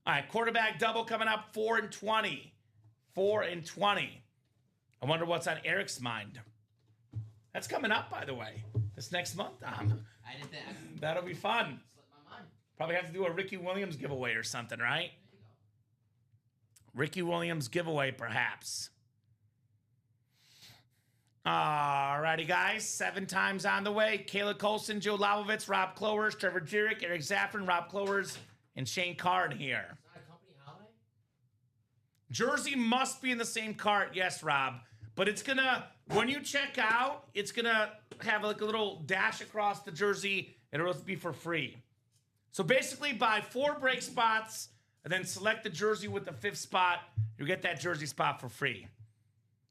All right, quarterback double coming up, 4 and 20. 4 and 20. I wonder what's on Eric's mind. That's coming up, by the way, this next month, Dom. I didn't think. That'll be fun. Slipped my mind. Probably have to do a Ricky Williams giveaway or something, right? There you go. Ricky Williams giveaway, perhaps. Alrighty, guys. 7 times on the way. Kayla Colson, Joe Lavovitz, Rob Clowers, Trevor Jurek, Eric Zaffron, Rob Clowers, and Shane Card here. It's not a company holiday? Jersey must be in the same cart, yes, Rob. But it's gonna, when you check out, it's gonna have like a little dash across the jersey, and it'll be for free. So basically, buy 4 break spots, and then select the jersey with the 5th spot. You get that jersey spot for free.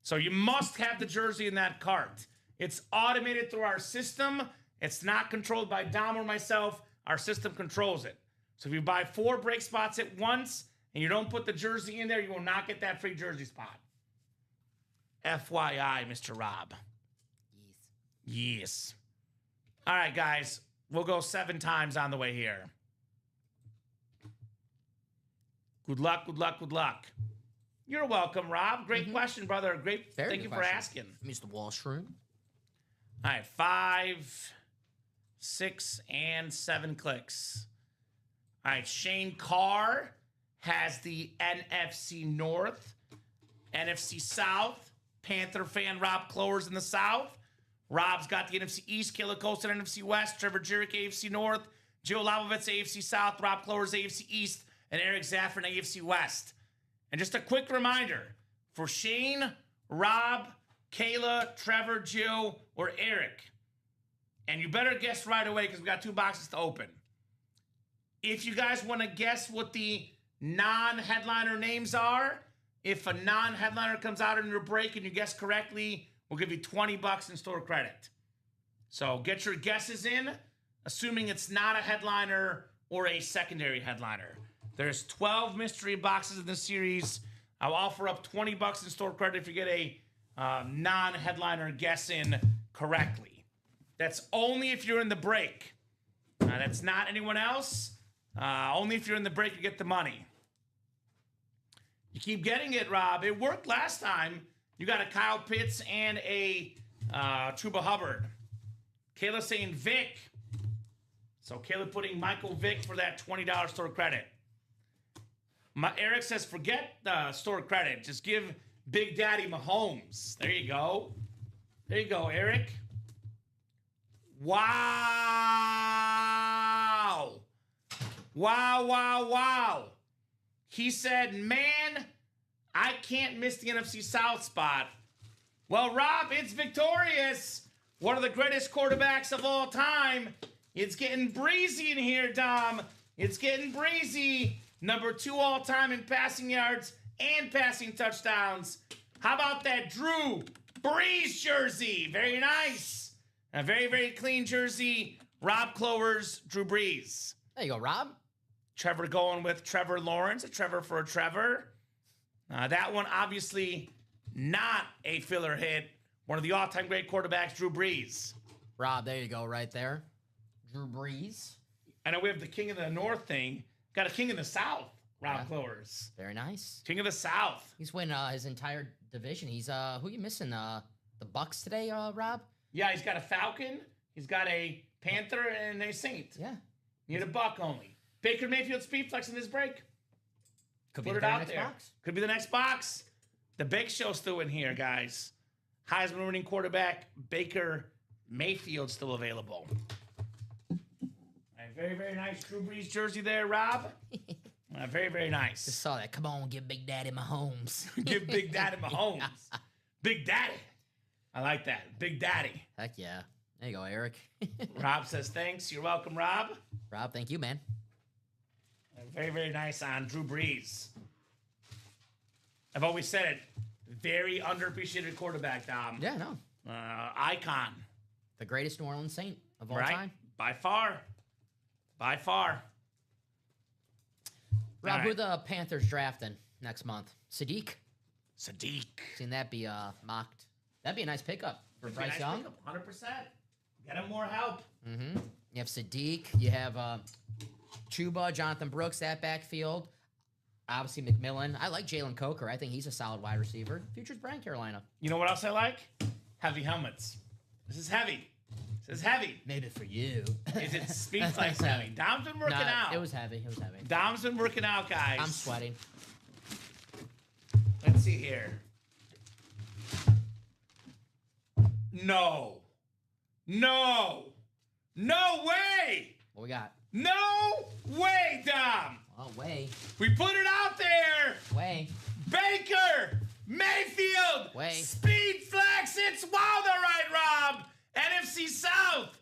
So you must have the jersey in that cart. It's automated through our system. It's not controlled by Dom or myself. Our system controls it. So if you buy 4 break spots at once and you don't put the jersey in there, you will not get that free jersey spot. FYI, Mr. Rob. Yes. All right, guys. We'll go 7 times on the way here. Good luck, good luck, good luck. You're welcome, Rob. Great question, brother. Great. Very Thank good you question. for asking. Mr. Wallstrom. All right, 5, 6, and 7 clicks. All right, Shane Carr has the NFC North, NFC South. Panther fan Rob Clowers in the South. Rob's got the NFC East, Kayla Colson, NFC West, Trevor Jurek, AFC North, Joe Lavovitz, AFC South, Rob Clowers, AFC East, and Eric Zaffron, AFC West. And just a quick reminder, for Shane, Rob, Kayla, Trevor, Joe, or Eric, and you better guess right away because we got 2 boxes to open. If you guys want to guess what the non-headliner names are, if a non-headliner comes out in your break and you guess correctly, we'll give you $20 in store credit. So get your guesses in, assuming it's not a headliner or a secondary headliner. There's 12 mystery boxes in this series. I'll offer up $20 in store credit if you get a non-headliner guess in correctly. That's only if you're in the break. That's not anyone else. Only if you're in the break, you get the money. You keep getting it, Rob. It worked last time. You got a Kyle Pitts and a Chuba Hubbard. Kayla saying Vic. So Kayla putting Michael Vick for that $20 store credit. Eric says, forget the store credit. Just give Big Daddy Mahomes. There you go. There you go, Eric. Wow. Wow, wow, wow. He said, man, I can't miss the NFC South spot. Well, Rob, it's victorious. One of the greatest quarterbacks of all time. It's getting breezy in here, Dom. It's getting breezy. Number 2 all-time in passing yards and passing touchdowns. How about that Drew Brees jersey? Very nice. A very, very clean jersey. Rob Clowers, Drew Brees. There you go, Rob. Trevor going with Trevor Lawrence, a Trevor for a Trevor. That one obviously not a filler hit. One of the all-time great quarterbacks, Drew Brees. Rob, there you go, right there. Drew Brees. I know we have the King of the North thing. Got a King of the South, Rob Clovers. Very nice. King of the South. He's winning his entire division. He's who you missing? The Bucks today, Rob? Yeah, he's got a Falcon. He's got a Panther and a Saint. Yeah. Need a buck only. Baker Mayfield speed flex in this break. Could Put be it the out next there. box. Could be the next box. The big show's still in here, guys. Heisman winning quarterback Baker Mayfield still available. All right, very, very nice Drew Brees jersey there, Rob. Very, very nice. Just saw that. Come on, give Big Daddy Mahomes. Give Big Daddy Mahomes. Big Daddy. I like that. Big Daddy. Heck yeah. There you go, Eric. Rob says thanks. You're welcome, Rob. Rob, thank you, man. Very, very nice on Drew Brees. I've always said it. Very underappreciated quarterback, Dom. Yeah, no. Icon. The greatest New Orleans Saint of all Right? time. By far. By far. Rob, All who right. the Panthers drafting next month? Sadiq? Sadiq. Seen that be mocked. That'd be a nice pickup for Bryce Nice Young. pickup, 100%. Get him more help. Mm-hmm. You have Sadiq. You have Chuba, Jonathan Brooks, that backfield. Obviously, McMillan. I like Jalen Coker. I think he's a solid wide receiver. Future's bright in Carolina. You know what else I like? Heavy helmets. This is heavy. This is heavy. Maybe for you. Is it speed flex heavy? Dom's been working out. It was heavy. It was heavy. Dom's been working out, guys. I'm sweating. Let's see here. No. No. No way. What we got? No way, Dom. Oh, way. We put it out there. Way. Baker Mayfield. Way. Speed flex. It's Wilder, right, Rob? NFC South.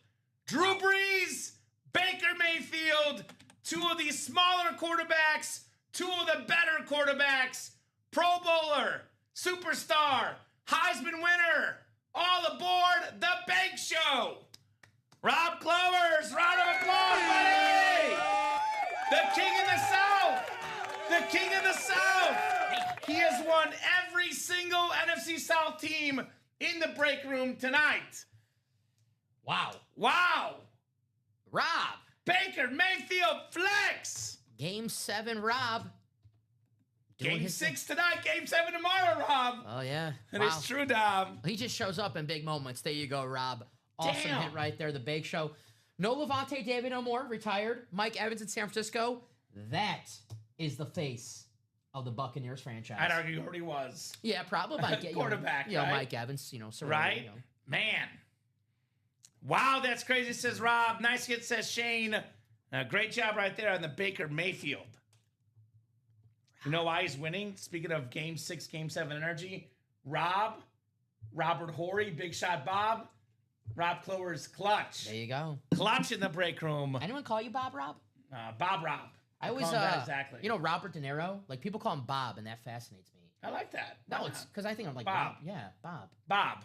Drew Brees, Baker Mayfield. Two of these smaller quarterbacks. Two of the better quarterbacks. Pro Bowler, superstar, Heisman winner. All aboard the Bake Show. Rob Clovers, round of applause, buddy! The King of the South! The King of the South! He has won every single NFC South team in the break room tonight. Wow. Wow! Rob. Baker Mayfield flex! Game 7, Rob. Doing Game his 6 tonight, Game 7 tomorrow, Rob. Oh, yeah. It Wow. is true, Dom. He just shows up in big moments. There you go, Rob. Awesome Damn. hit right there. The Bake Show. No Levante David no more. Retired. Mike Evans in San Francisco. That is the face of the Buccaneers franchise. I'd argue he already was. Yeah, probably. Quarterback, you know, right? Mike Evans, surrender, Right? Man. Wow, that's crazy, says Rob. Nice hit, says Shane. Great job right there on the Baker Mayfield. You know why he's winning? Speaking of Game 6, Game 7 energy, Robert Horry, Big Shot Bob, Rob Clovers clutch. There you go. Clutch in the break room. Anyone call you Bob Rob? Bob Rob. I always, call him that exactly. Robert De Niro, like people call him Bob, and that fascinates me. I like that. No, Why it's not? because I think I'm like Bob. Yeah, Bob. Bob.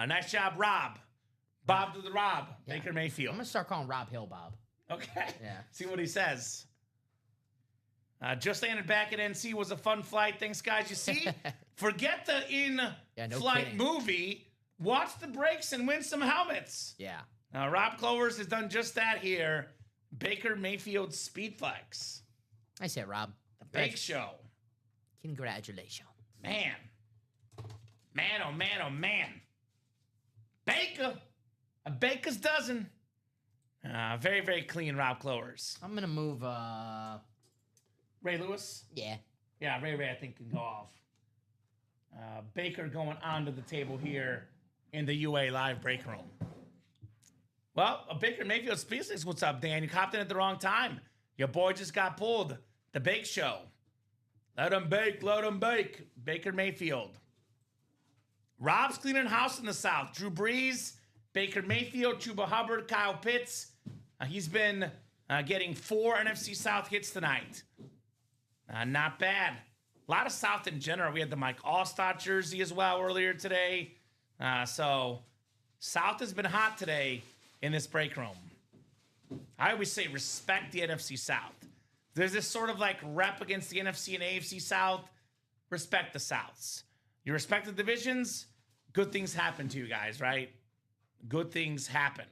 Nice job, Rob. Bob to the Rob. Yeah. Baker I'm Mayfield. gonna start calling Rob Hill Bob. Okay. Yeah. See what he says. Just landed back at NC was a fun flight. Thanks, guys. You see, forget the in-flight kidding. movie. Watch the breaks and win some helmets. Yeah. Rob Clovers has done just that here. Baker Mayfield Speed Flex. I said Rob. The Bake Show. Congratulations. Man. Man, oh man, oh man. Baker. A baker's dozen. Very, very clean, Rob Clovers. I'm gonna move. Ray Lewis? Yeah. Yeah, Ray, I think, can go off. Baker going onto the table here in the UA live break room. Well, a Baker Mayfield Speedflex. What's up, Dan? You hopped in at the wrong time. Your boy just got pulled. The Bake Show. Let him bake, let him bake. Baker Mayfield. Rob's cleaning house in the South. Drew Brees, Baker Mayfield, Chuba Hubbard, Kyle Pitts. He's been getting 4 NFC South hits tonight. Not bad. A lot of South in general. We had the Mike Allstott jersey as well earlier today. So South has been hot today in this break room. I always say respect the NFC South. There's this sort of like rep against the NFC and AFC South. Respect the Souths. You respect the divisions, good things happen to you guys, right? Good things happen.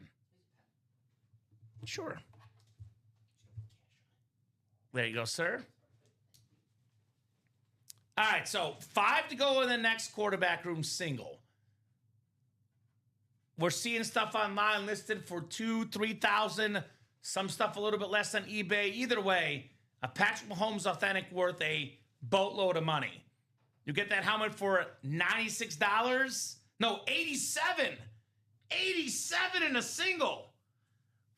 Sure. There you go, sir. All right, so 5 to go in the next quarterback room single. We're seeing stuff online listed for 2,000, 3,000. Some stuff a little bit less on eBay. Either way, a Patrick Mahomes Authentic worth a boatload of money. You get that helmet for $96. No, $87. $87 in a single.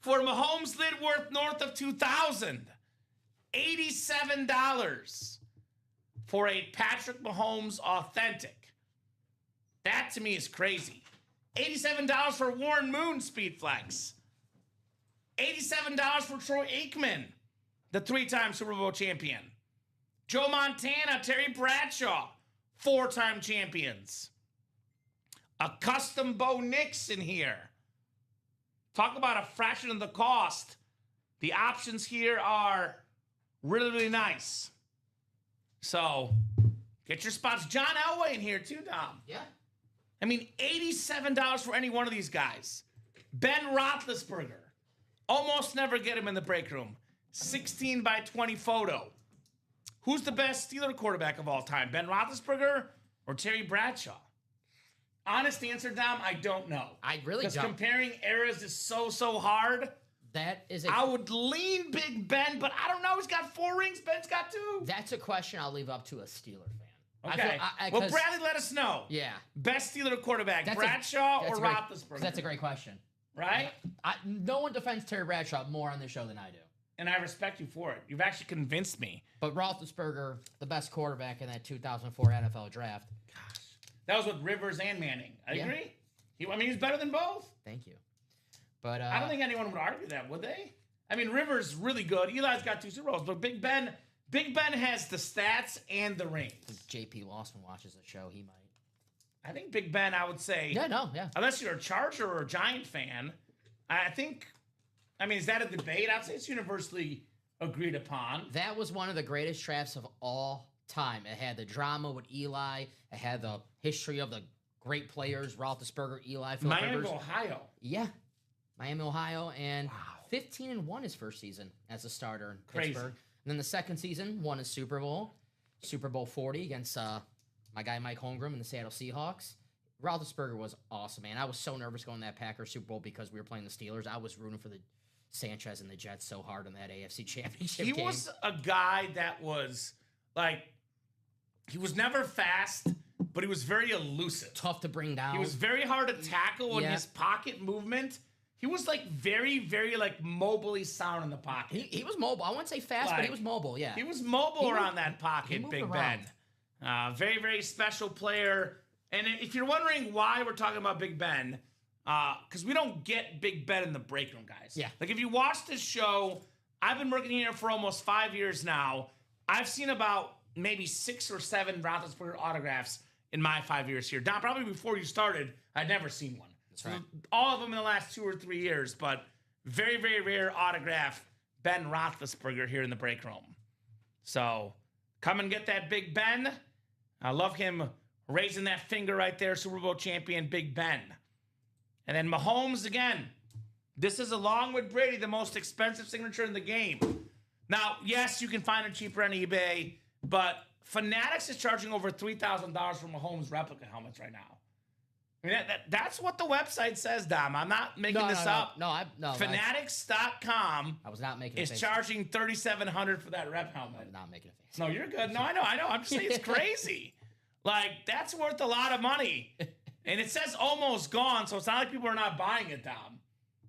For a Mahomes lid worth north of $2,000. $87 for a Patrick Mahomes Authentic. That to me is crazy. $87 for Warren Moon Speed Flex. $87 for Troy Aikman, the 3-time Super Bowl champion. Joe Montana, Terry Bradshaw, 4-time champions. A custom Bo Nix in here. Talk about a fraction of the cost. The options here are really, really nice. So, get your spots. John Elway in here too, Dom. Yeah. I mean, $87 for any one of these guys. Ben Roethlisberger. Almost never get him in the break room. 16 by 20 photo. Who's the best Steeler quarterback of all time? Ben Roethlisberger or Terry Bradshaw? Honest answer, Dom, I don't know. I really don't. Because comparing eras is so hard. That is I would lean Big Ben, but I don't know. He's got 4 rings. Ben's got 2. That's a question I'll leave up to a Steeler fan. Okay. Well, Bradley, let us know. Yeah. Best Steeler quarterback, Bradshaw or Roethlisberger? That's a great question. Right? No one defends Terry Bradshaw more on this show than I do. And I respect you for it. You've actually convinced me. But Roethlisberger, the best quarterback in that 2004 NFL draft. Gosh. That was with Rivers and Manning. I agree. He's better than both. Thank you. But I don't think anyone would argue that, would they? I mean, Rivers really good. Eli's got 2 Super Bowls, but Big Ben has the stats and the rings. If JP Lawson watches the show, he might. I think Big Ben, I would say. Yeah. Unless you're a Charger or a Giant fan, I think. I mean, is that a debate? I'd say it's universally agreed upon. That was one of the greatest drafts of all time. It had the drama with Eli. It had the history of the great players, Roethlisberger, Eli, Philip Miami, Rivers. Ohio. Yeah. Miami, Ohio, and 15-1 his first season as a starter in Pittsburgh. And then the second season, won his Super Bowl 40 against my guy Mike Holmgren and the Seattle Seahawks. Roethlisberger was awesome, man. I was so nervous going to that Packers Super Bowl because we were playing the Steelers. I was rooting for the Sanchez and the Jets so hard in that AFC Championship game. He was a guy that was, like, he was never fast, but he was very elusive. Tough to bring down. He was very hard to tackle in his pocket movement. He was, like, very, very, like, mobily sound in the pocket. He was mobile. I wouldn't say fast, but he was mobile, yeah. He was mobile around that pocket, Big Ben. Very, very special player. And if you're wondering why we're talking about Big Ben, because we don't get Big Ben in the break room, guys. Yeah. Like, if you watch this show, I've been working here for almost 5 years now. I've seen about maybe 6 or 7 Roethlisberger autographs in my 5 years here. Don, probably before you started, I'd never seen one. That's right. All of them in the last 2 or 3 years, but very, very rare autograph Ben Roethlisberger here in the break room. So come and get that Big Ben. I love him raising that finger right there, Super Bowl champion Big Ben. And then Mahomes again. This is, along with Brady, the most expensive signature in the game. Now, yes, you can find it cheaper on eBay, but Fanatics is charging over $3,000 for Mahomes replica helmets right now. I mean, that's what the website says, Dom. I'm not making this up. No. Fanatics.com I was not making is charging $3,700 for that rep helmet. I'm not making a face. No, you're good. No, I know. I'm just saying it's crazy. Like, that's worth a lot of money. And it says almost gone, so it's not like people are not buying it, Dom.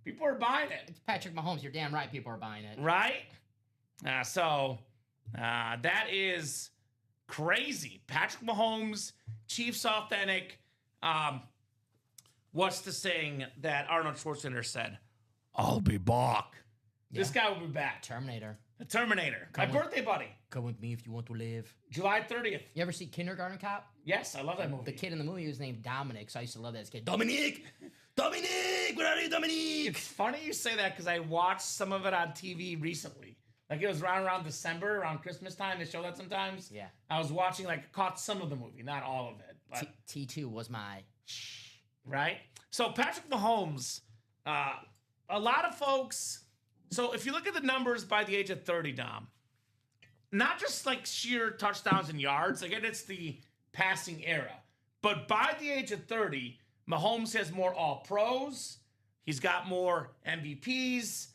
People are buying it. It's Patrick Mahomes. You're damn right people are buying it. Right? That is crazy. Patrick Mahomes, Chiefs Authentic. What's the saying that Arnold Schwarzenegger said? I'll be back. Yeah. This guy will be back. Terminator. The Terminator. My birthday buddy. Come with me if you want to live. July 30th. You ever see Kindergarten Cop? Yes, I love that movie. The kid in the movie was named Dominic, so I used to love that as a kid. Dominic! Where are you, Dominic? It's funny you say that because I watched some of it on TV recently. Like, it was around December, around Christmas time. They show that sometimes. Yeah. I was watching, caught some of the movie, not all of it. But T2 was my... Right? So, Patrick Mahomes, a lot of folks... So, if you look at the numbers by the age of 30, Dom, not just like sheer touchdowns and yards. Again, it's the passing era. But by the age of 30, Mahomes has more All-Pros. He's got more MVPs.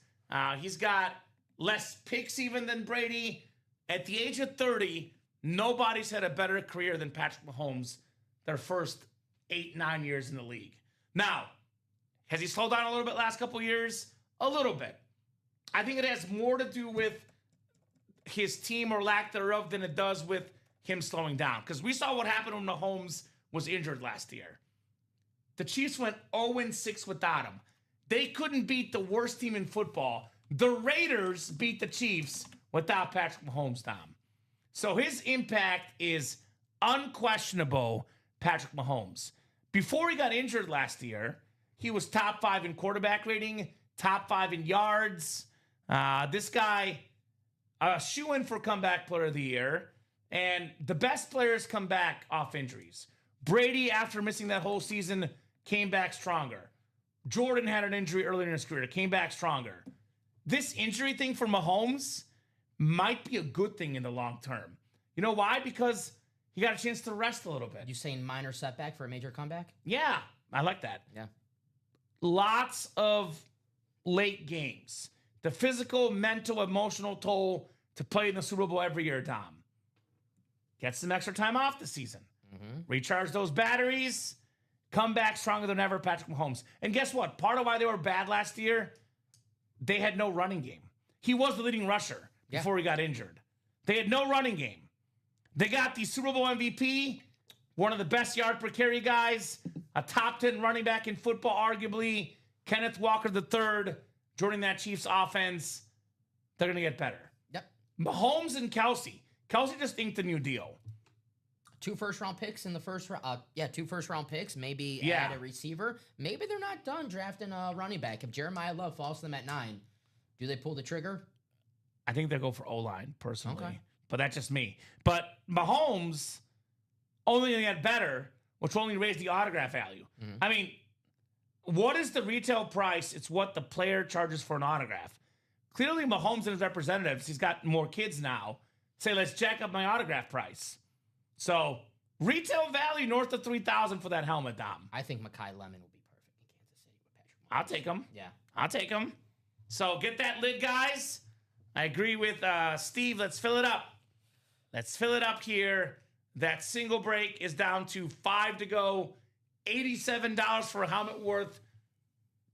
He's got less picks even than Brady. At the age of 30, nobody's had a better career than Patrick Mahomes their first 8-9 years in the league. Now, has he slowed down a little bit last couple years? A little bit. I think it has more to do with his team or lack thereof than it does with him slowing down. Because we saw what happened when Mahomes was injured last year. The Chiefs went 0-6 without him. They couldn't beat the worst team in football. The Raiders beat the Chiefs without Patrick Mahomes, Tom. So his impact is unquestionable, Patrick Mahomes. Before he got injured last year, he was top 5 in quarterback rating, top 5 in yards. This guy, a shoo-in for comeback player of the year. And the best players come back off injuries. Brady, after missing that whole season, came back stronger. Jordan had an injury earlier in his career, came back stronger. This injury thing for Mahomes might be a good thing in the long term. You know why? Because he got a chance to rest a little bit. You saying minor setback for a major comeback? Yeah, I like that. Yeah. Lots of late games. The physical, mental, emotional toll to play in the Super Bowl every year, Dom. Get some extra time off the season. Recharge those batteries. Come back stronger than ever, Patrick Mahomes. And guess what? Part of why they were bad last year, they had no running game. He was the leading rusher before he got injured. They had no running game. They got the Super Bowl MVP, one of the best yard per carry guys, a top 10 running back in football, arguably, Kenneth Walker III, joining that Chiefs offense. They're going to get better. Yep. Mahomes and Kelsey. Kelsey just inked a new deal. 2 first-round picks in the first round. 2 first-round picks. Maybe add a receiver. Maybe they're not done drafting a running back. If Jeremiah Love falls to them at 9, do they pull the trigger? I think they'll go for O-line, personally. Okay. But that's just me. But Mahomes only going to get better, which will only raise the autograph value. I mean, what is the retail price? It's what the player charges for an autograph. Clearly, Mahomes and his representatives, he's got more kids now, say, let's jack up my autograph price. So, retail value north of $3,000 for that helmet, Dom. I think Mekhi Lemon will be perfect in Kansas City with Patrick Mahomes. I'll take him. Yeah. I'll take him. So, get that lid, guys. I agree with Steve. Let's fill it up. Let's fill it up here. That single break is down to 5 to go. $87 for a helmet worth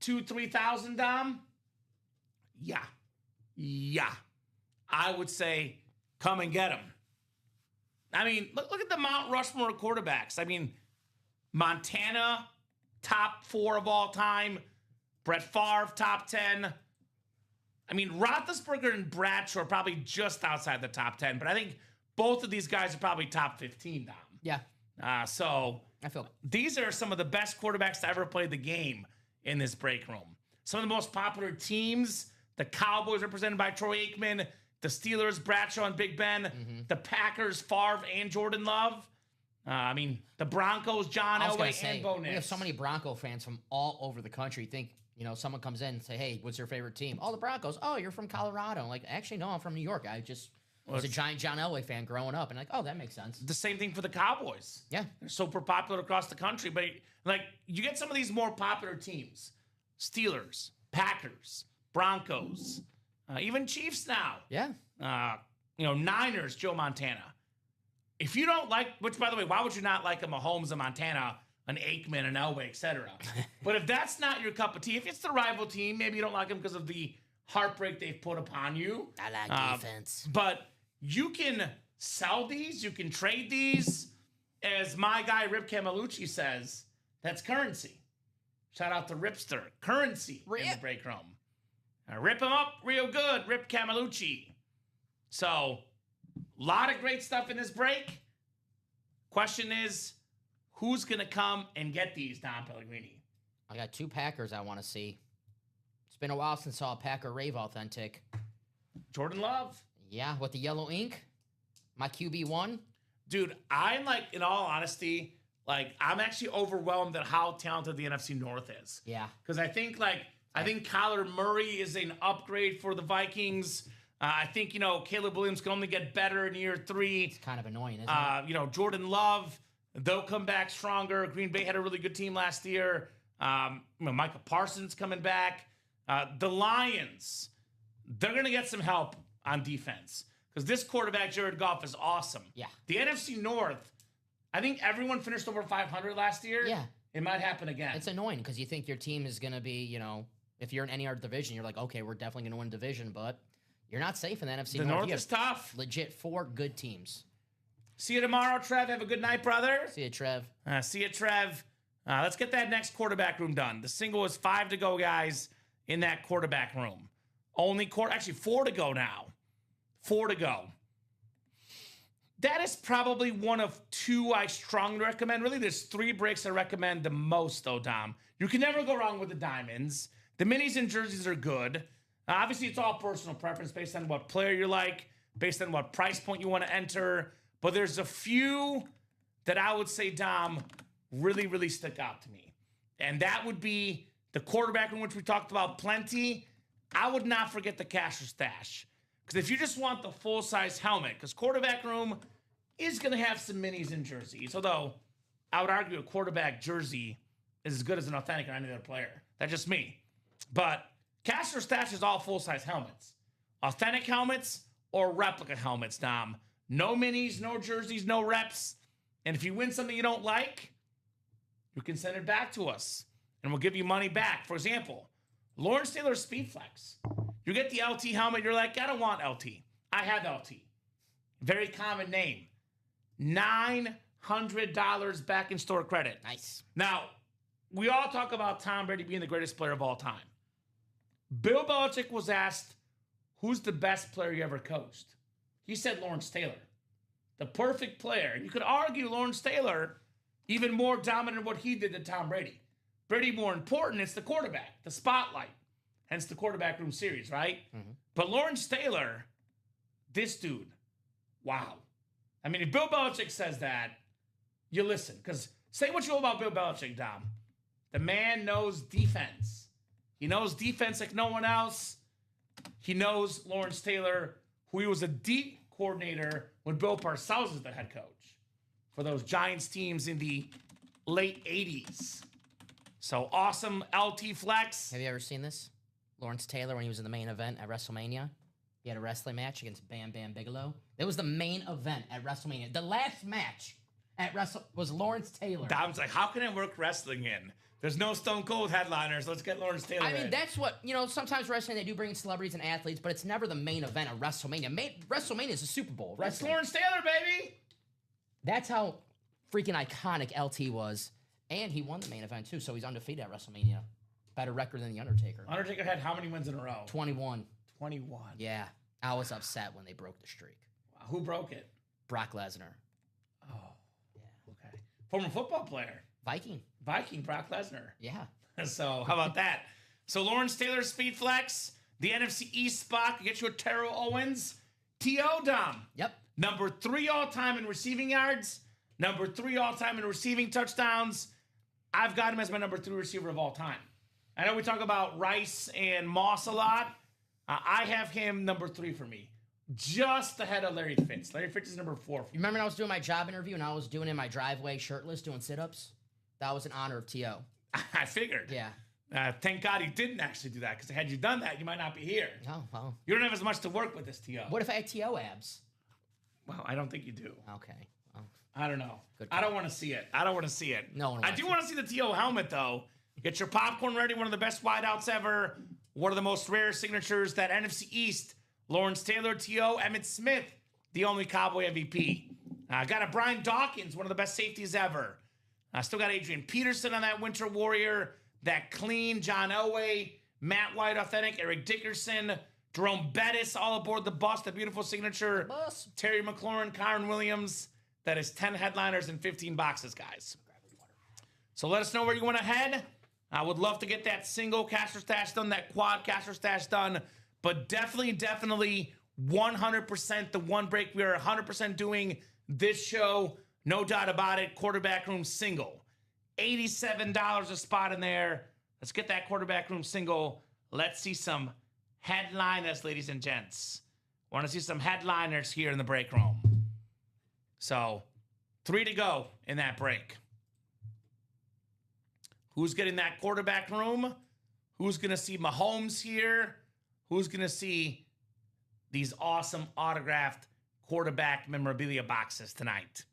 $3,000, Dom? Yeah. Yeah. I would say come and get him. I mean, look at the Mount Rushmore of quarterbacks. I mean, Montana, top 4 of all time. Brett Favre, top 10. I mean, Roethlisberger and Bradshaw are probably just outside the top 10, but I think both of these guys are probably top 15, Dom. Yeah. So I feel these are some of the best quarterbacks to ever play the game in this break room. Some of the most popular teams, the Cowboys represented by Troy Aikman, the Steelers, Bradshaw and Big Ben, the Packers, Favre and Jordan Love. I mean, the Broncos, John Elway and Bo Nix. We have so many Bronco fans from all over the country. Think, someone comes in and say, hey, what's your favorite team? Oh, the Broncos. Oh, you're from Colorado. I'm like, actually, no, I'm from New York. I just was a giant John Elway fan growing up. And like, oh, that makes sense. The same thing for the Cowboys. Yeah. They're super popular across the country. But, like, you get some of these more popular teams. Steelers, Packers, Broncos, even Chiefs now. Yeah. Niners, Joe Montana. If you don't like, which, by the way, why would you not like a Mahomes, a Montana, an Aikman, an Elway, etc.? But if that's not your cup of tea, if it's the rival team, maybe you don't like them because of the heartbreak they've put upon you. I like defense. But you can sell these, you can trade these. As my guy Rip Camelucci says, that's currency. Shout out to Ripster. Currency in the break room. Rip him up real good, Rip Camelucci. So, a lot of great stuff in this break. Question is, who's going to come and get these, Don Pellegrini? I got 2 Packers I want to see. It's been a while since I saw a Packer Rave authentic. Jordan Love. Yeah, with the yellow ink. My QB1. Dude, I'm like, in all honesty, like, I'm actually overwhelmed at how talented the NFC North is. Yeah. Because I think Kyler Murray is an upgrade for the Vikings. I think, Caleb Williams can only get better in year 3. It's kind of annoying, isn't it? Jordan Love, they'll come back stronger. Green Bay had a really good team last year. Micah Parsons coming back. The Lions, they're going to get some help on defense because this quarterback, Jared Goff, is awesome. Yeah. The NFC North, I think everyone finished over 500 last year. Yeah. It might happen again. It's annoying because you think your team is going to be, if you're in any other division, you're like, okay, we're definitely going to win division, but you're not safe in the NFC The North. North is tough. Legit 4 good teams. See you tomorrow, Trev. Have a good night, brother. See you, Trev. See you, Trev. Let's get that next quarterback room done. The single is 5 to go, guys, in that quarterback room. Actually 4 to go now. 4 to go. That is probably one of 2 I strongly recommend. Really, there's 3 breaks I recommend the most, though, Dom. You can never go wrong with the diamonds. The minis and jerseys are good. Obviously, it's all personal preference based on what player you like, based on what price point you want to enter. But there's a few that I would say, Dom, really, really stick out to me. And that would be the quarterback room, which we talked about plenty. I would not forget the cash or stash. Because if you just want the full-size helmet, because quarterback room is going to have some minis and jerseys. Although, I would argue a quarterback jersey is as good as an authentic or any other player. That's just me. But cash or stash is all full-size helmets. Authentic helmets or replica helmets, Dom. No minis, no jerseys, no reps. And if you win something you don't like, you can send it back to us. And we'll give you money back. For example, Lawrence Taylor Speedflex. You get the LT helmet, you're like, I don't want LT. I have LT. Very common name. $900 back in store credit. Nice. Now, we all talk about Tom Brady being the greatest player of all time. Bill Belichick was asked, who's the best player you ever coached? He said Lawrence Taylor. The perfect player. And you could argue Lawrence Taylor even more dominant in what he did than Tom Brady. Brady more important, it's the quarterback, the spotlight. Hence the quarterback room series, right? Mm-hmm. But Lawrence Taylor, this dude, wow. I mean, if Bill Belichick says that, you listen. Because say what you will about Bill Belichick, Dom. The man knows defense. He knows defense like no one else. He knows Lawrence Taylor, who he was a deep coordinator when Bill Parcells was the head coach for those Giants teams in the late 80s. So awesome LT flex. Have you ever seen this? Lawrence Taylor, when he was in the main event at WrestleMania, he had a wrestling match against Bam Bam Bigelow. It was the main event at WrestleMania. The last match at was Lawrence Taylor. Dom's like, how can I work wrestling in? There's no Stone Cold headliners. Let's get Lawrence Taylor in. That's what, sometimes wrestling, they do bring in celebrities and athletes, but it's never the main event of WrestleMania. WrestleMania is a Super Bowl. That's Lawrence Taylor, baby. That's how freaking iconic LT was. And he won the main event, too, so he's undefeated at WrestleMania. Better record than The Undertaker. Undertaker had how many wins in a row? 21. 21. Yeah. I was upset when they broke the streak. Wow. Who broke it? Brock Lesnar. Oh. Yeah. Okay. Former football player. Viking, Brock Lesnar. Yeah. So, how about that? So, Lawrence Taylor, Speed Flex, the NFC East spot can get you a Terrell Owens. T.O. Dom. Yep. Number 3 all-time in receiving yards. Number 3 all-time in receiving touchdowns. I've got him as my number 3 receiver of all time. I know we talk about Rice and Moss a lot. I have him number 3 for me. Just ahead of Larry Fitz. Larry Fitz is number 4 for me. You remember when I was doing my job interview and I was doing it in my driveway shirtless doing sit-ups? That was in honor of T.O. I figured. Yeah. Thank God he didn't actually do that, because had you done that, you might not be here. Oh, well. You don't have as much to work with as T.O. What if I had T.O. abs? Well, I don't think you do. Okay. Well, I don't know. I don't want to see it. No one I do want to see the T.O. helmet, though. Get your popcorn ready. One of the best wideouts ever. One of the most rare signatures. That NFC East. Lawrence Taylor, T.O., Emmitt Smith, the only Cowboy MVP. Got a Brian Dawkins, one of the best safeties ever. Still got Adrian Peterson on that Winter Warrior. That clean John Elway, Matt White, authentic, Eric Dickerson, Jerome Bettis, all aboard the bus. The beautiful signature. Bus. Terry McLaurin, Kyron Williams. That is 10 headliners and 15 boxes, guys. So let us know where you want to head. I would love to get that single cash or stash done, that quad cash or stash done. But definitely 100% the one break we are 100% doing this show. No doubt about it. Quarterback room single. $87 a spot in there. Let's get that quarterback room single. Let's see some headliners, ladies and gents. Want to see some headliners here in the break room. So, 3 to go in that break. Who's getting that quarterback room? Who's going to see Mahomes here? Who's going to see these awesome autographed quarterback memorabilia boxes tonight?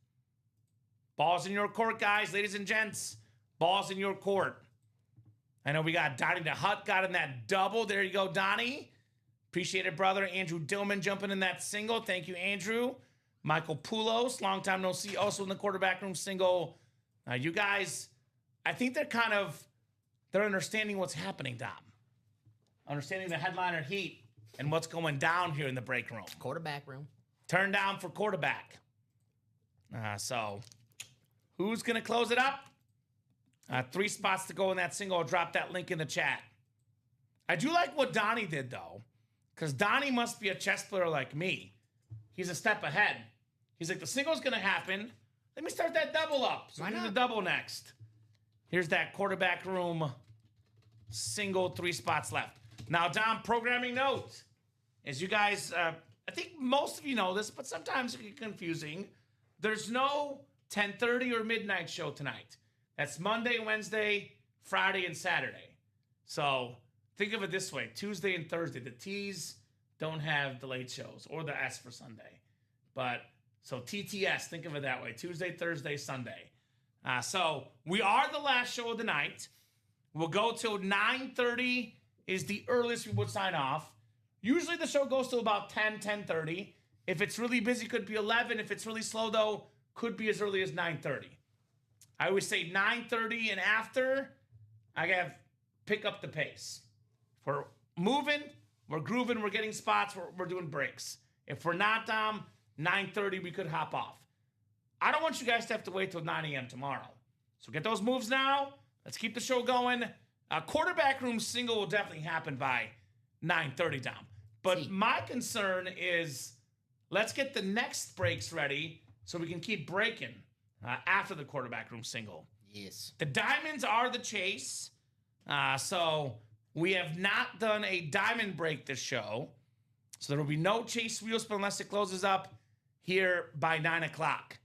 Balls in your court, guys, ladies and gents. Balls in your court. I know we got Donnie the Hut got in that double. There you go, Donnie. Appreciate it, brother. Andrew Dillman jumping in that single. Thank you, Andrew. Michael Poulos, long time no see, also in the quarterback room single. You guys, I think they're understanding what's happening, Dom. Understanding the headliner heat and what's going down here in the break room. Quarterback room. Turn down for quarterback. So, who's going to close it up? 3 spots to go in that single. I'll drop that link in the chat. I do like what Donnie did, though, because Donnie must be a chess player like me. He's a step ahead. He's like, the single's going to happen. Let me start that double up. So we do the double next. Here's that quarterback room single, 3 spots left. Now, Dom, programming note. As you guys, I think most of you know this, but sometimes it can get confusing. There's no 10:30 or midnight show tonight. That's Monday, Wednesday, Friday, and Saturday. So think of it this way. Tuesday and Thursday, the T's don't have the late shows, or the S for Sunday. But, so TTS, think of it that way. Tuesday, Thursday, Sunday. So we are the last show of the night. We'll go till 9:30 is the earliest we would sign off. Usually the show goes till about 10:30. If it's really busy, could be 11. If it's really slow, though, could be as early as 9:30. I always say 9:30 and after, I have pick up the pace. If we're moving, we're grooving, we're getting spots, we're doing breaks. If we're not, Dom, 9:30, we could hop off. I don't want you guys to have to wait till 9 a.m. tomorrow. So get those moves now. Let's keep the show going. Quarterback room single will definitely happen by 9:30, Dom. But my concern is let's get the next breaks ready so we can keep breaking after the quarterback room single. Yes. The diamonds are the chase. So we have not done a diamond break this show. So there will be no chase wheel spin unless it closes up here by 9 o'clock.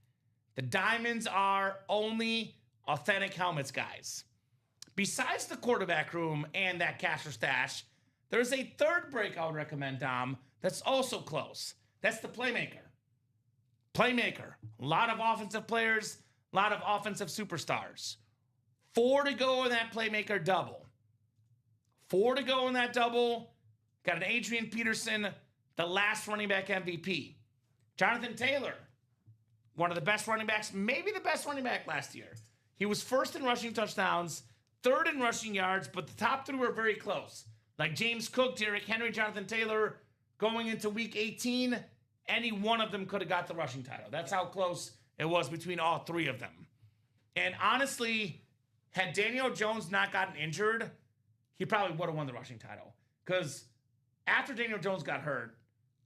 The diamonds are only authentic helmets, guys. Besides the quarterback room and that cash or stash, there's a third break I would recommend, Dom, that's also close. That's the Playmaker. Playmaker. A lot of offensive players, a lot of offensive superstars. 4 to go in that Playmaker double. 4 to go in that double. Got an Adrian Peterson, the last running back MVP. Jonathan Taylor, one of the best running backs, maybe the best running back last year. He was first in rushing touchdowns, third in rushing yards, but the top 3 were very close. Like James Cook, Derrick Henry, Jonathan Taylor, going into week 18, any one of them could have got the rushing title. That's how close it was between all 3 of them. And honestly, had Daniel Jones not gotten injured, he probably would have won the rushing title. Because after Daniel Jones got hurt,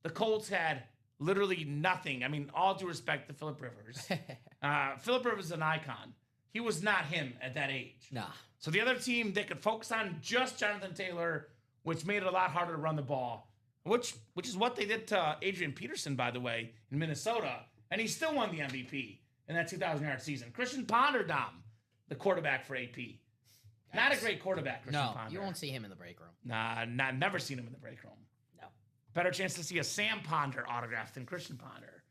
the Colts had literally nothing. I mean, all due respect to Phillip Rivers. Phillip Rivers is an icon. He was not him at that age. Nah. So the other team, they could focus on just Jonathan Taylor, which made it a lot harder to run the ball, which is what they did to Adrian Peterson, by the way, in Minnesota. And he still won the MVP in that 2,000-yard season. Christian Ponder, Dom, the quarterback for AP. Not a great quarterback, Christian Ponder. You won't see him in the break room. Nah, never seen him in the break room. No. Better chance to see a Sam Ponder autograph than Christian Ponder.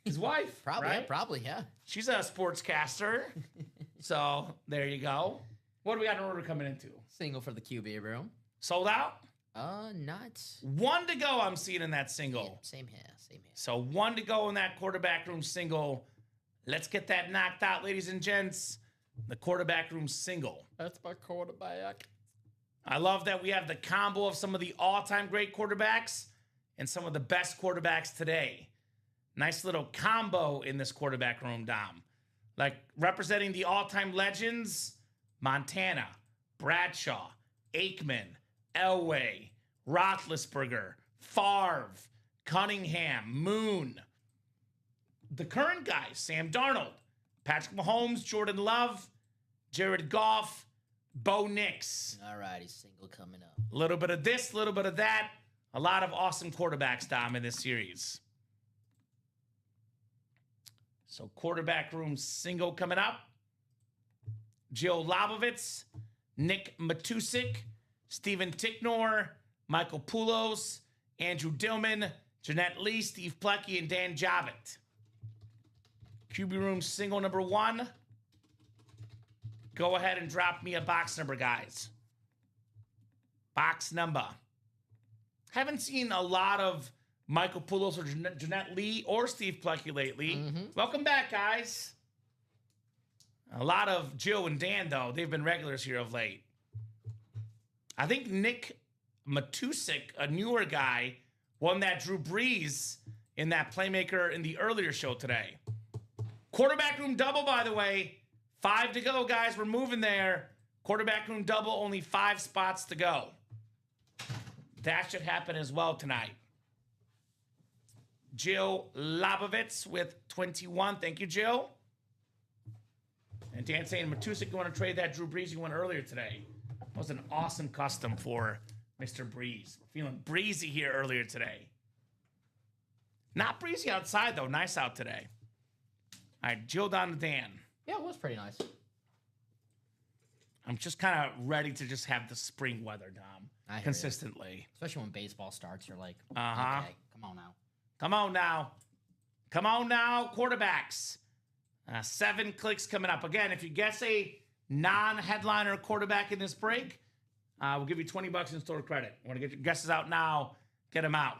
His wife, Probably, right? probably, yeah. She's a sportscaster. So there you go. What do we got in order coming into? Single for the QB room. Sold out? Not. 1 to go, I'm seeing in that single. Yeah, same here, same here. So 1 to go in that quarterback room single. Let's get that knocked out, ladies and gents. The quarterback room single. That's my quarterback. I love that we have the combo of some of the all-time great quarterbacks and some of the best quarterbacks today. Nice little combo in this quarterback room, Dom. Like representing the all-time legends, Montana, Bradshaw, Aikman, Elway, Roethlisberger, Favre, Cunningham, Moon. The current guys, Sam Darnold, Patrick Mahomes, Jordan Love, Jared Goff, Bo Nix. All righty, single coming up. A little bit of this, a little bit of that. A lot of awesome quarterbacks, Dom, in this series. So quarterback room single coming up. Joe Labovitz, Nick Matusik, Steven Ticknor, Michael Poulos, Andrew Dillman, Jeanette Lee, Steve Plecky, and Dan Javit. QB room single number 1. Go ahead and drop me a box number, guys. Box number. Haven't seen a lot of Michael Poulos or Jeanette Lee or Steve Plecky lately. Welcome back, guys. A lot of Joe and Dan, though. They've been regulars here of late. I think Nick Matusik, a newer guy, won that Drew Brees in that playmaker in the earlier show today. Quarterback room double, by the way. 5 to go, guys. We're moving there. Quarterback room double, only 5 spots to go. That should happen as well tonight. Jill Labovitz with 21. Thank you, Jill. And Dan saying, Matusik, you want to trade that Drew Brees you won earlier today? That was an awesome custom for Mr. Breeze. Feeling breezy here earlier today. Not breezy outside, though. Nice out today. All right, Jill down to Dan. Yeah, it was pretty nice. I'm just kind of ready to just have the spring weather, Dom, consistently. Especially when baseball starts, you're like, Uh-huh. okay, come on now. Come on now. Come on now, quarterbacks. 7 clicks coming up. Again, if you guess a non-headliner quarterback in this break, we'll give you $20 in store credit. Want to get your guesses out now? Get them out.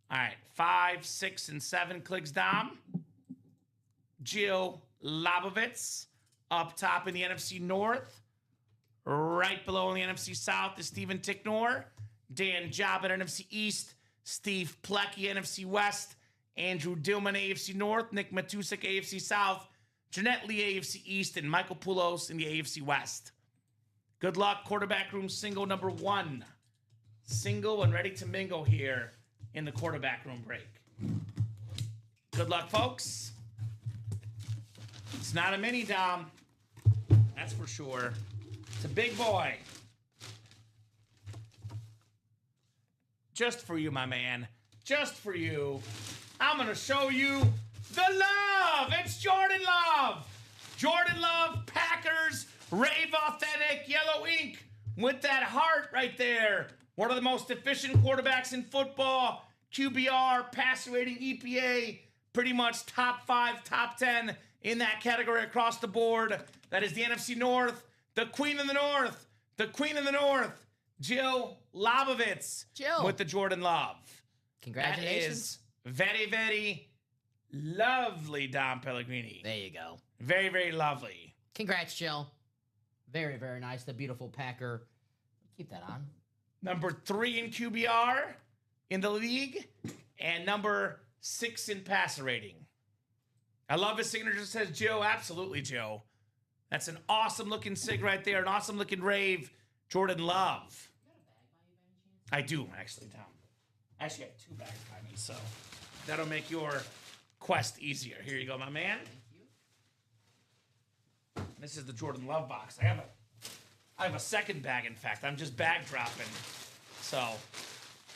All right, 5, 6, and 7 clicks, Dom. Jill Labovitz up top in the NFC North. Right below in the NFC South is Steven Ticknor. Dan Job at NFC East. Steve Plecky, NFC West. Andrew Dillman, AFC North. Nick Matusik, AFC South. Jeanette Lee, AFC East. And Michael Poulos in the AFC West. Good luck, quarterback room single number 1. Single and ready to mingle here in the quarterback room break. Good luck, folks. It's not a mini, Dom. That's for sure. It's a big boy. Just for you, my man. Just for you. I'm going to show you the love. It's Jordan Love. Jordan Love, Packers, Rave Authentic, Yellow Ink with that heart right there. One of the most efficient quarterbacks in football. QBR, passer rating, EPA, pretty much top 5, top 10 in that category across the board. That is the NFC North, the Queen of the North, the Queen of the North, Jill Labovitz with the Jordan Love. Congratulations. That is very, very lovely, Dom Pellegrini. There you go. Very, very lovely. Congrats, Jill. Very, very nice. The beautiful Packer. Keep that on. Number 3 in QBR in the league, and number 6 in passer rating. I love his signature. Says Joe. Absolutely, Joe. That's an awesome looking sig right there. An awesome looking rave. Jordan Love. I do, actually, Tom. I actually have 2 bags by me, so that'll make your quest easier. Here you go, my man. This is the Jordan Love box. I have a second bag, in fact. I'm just bag dropping. So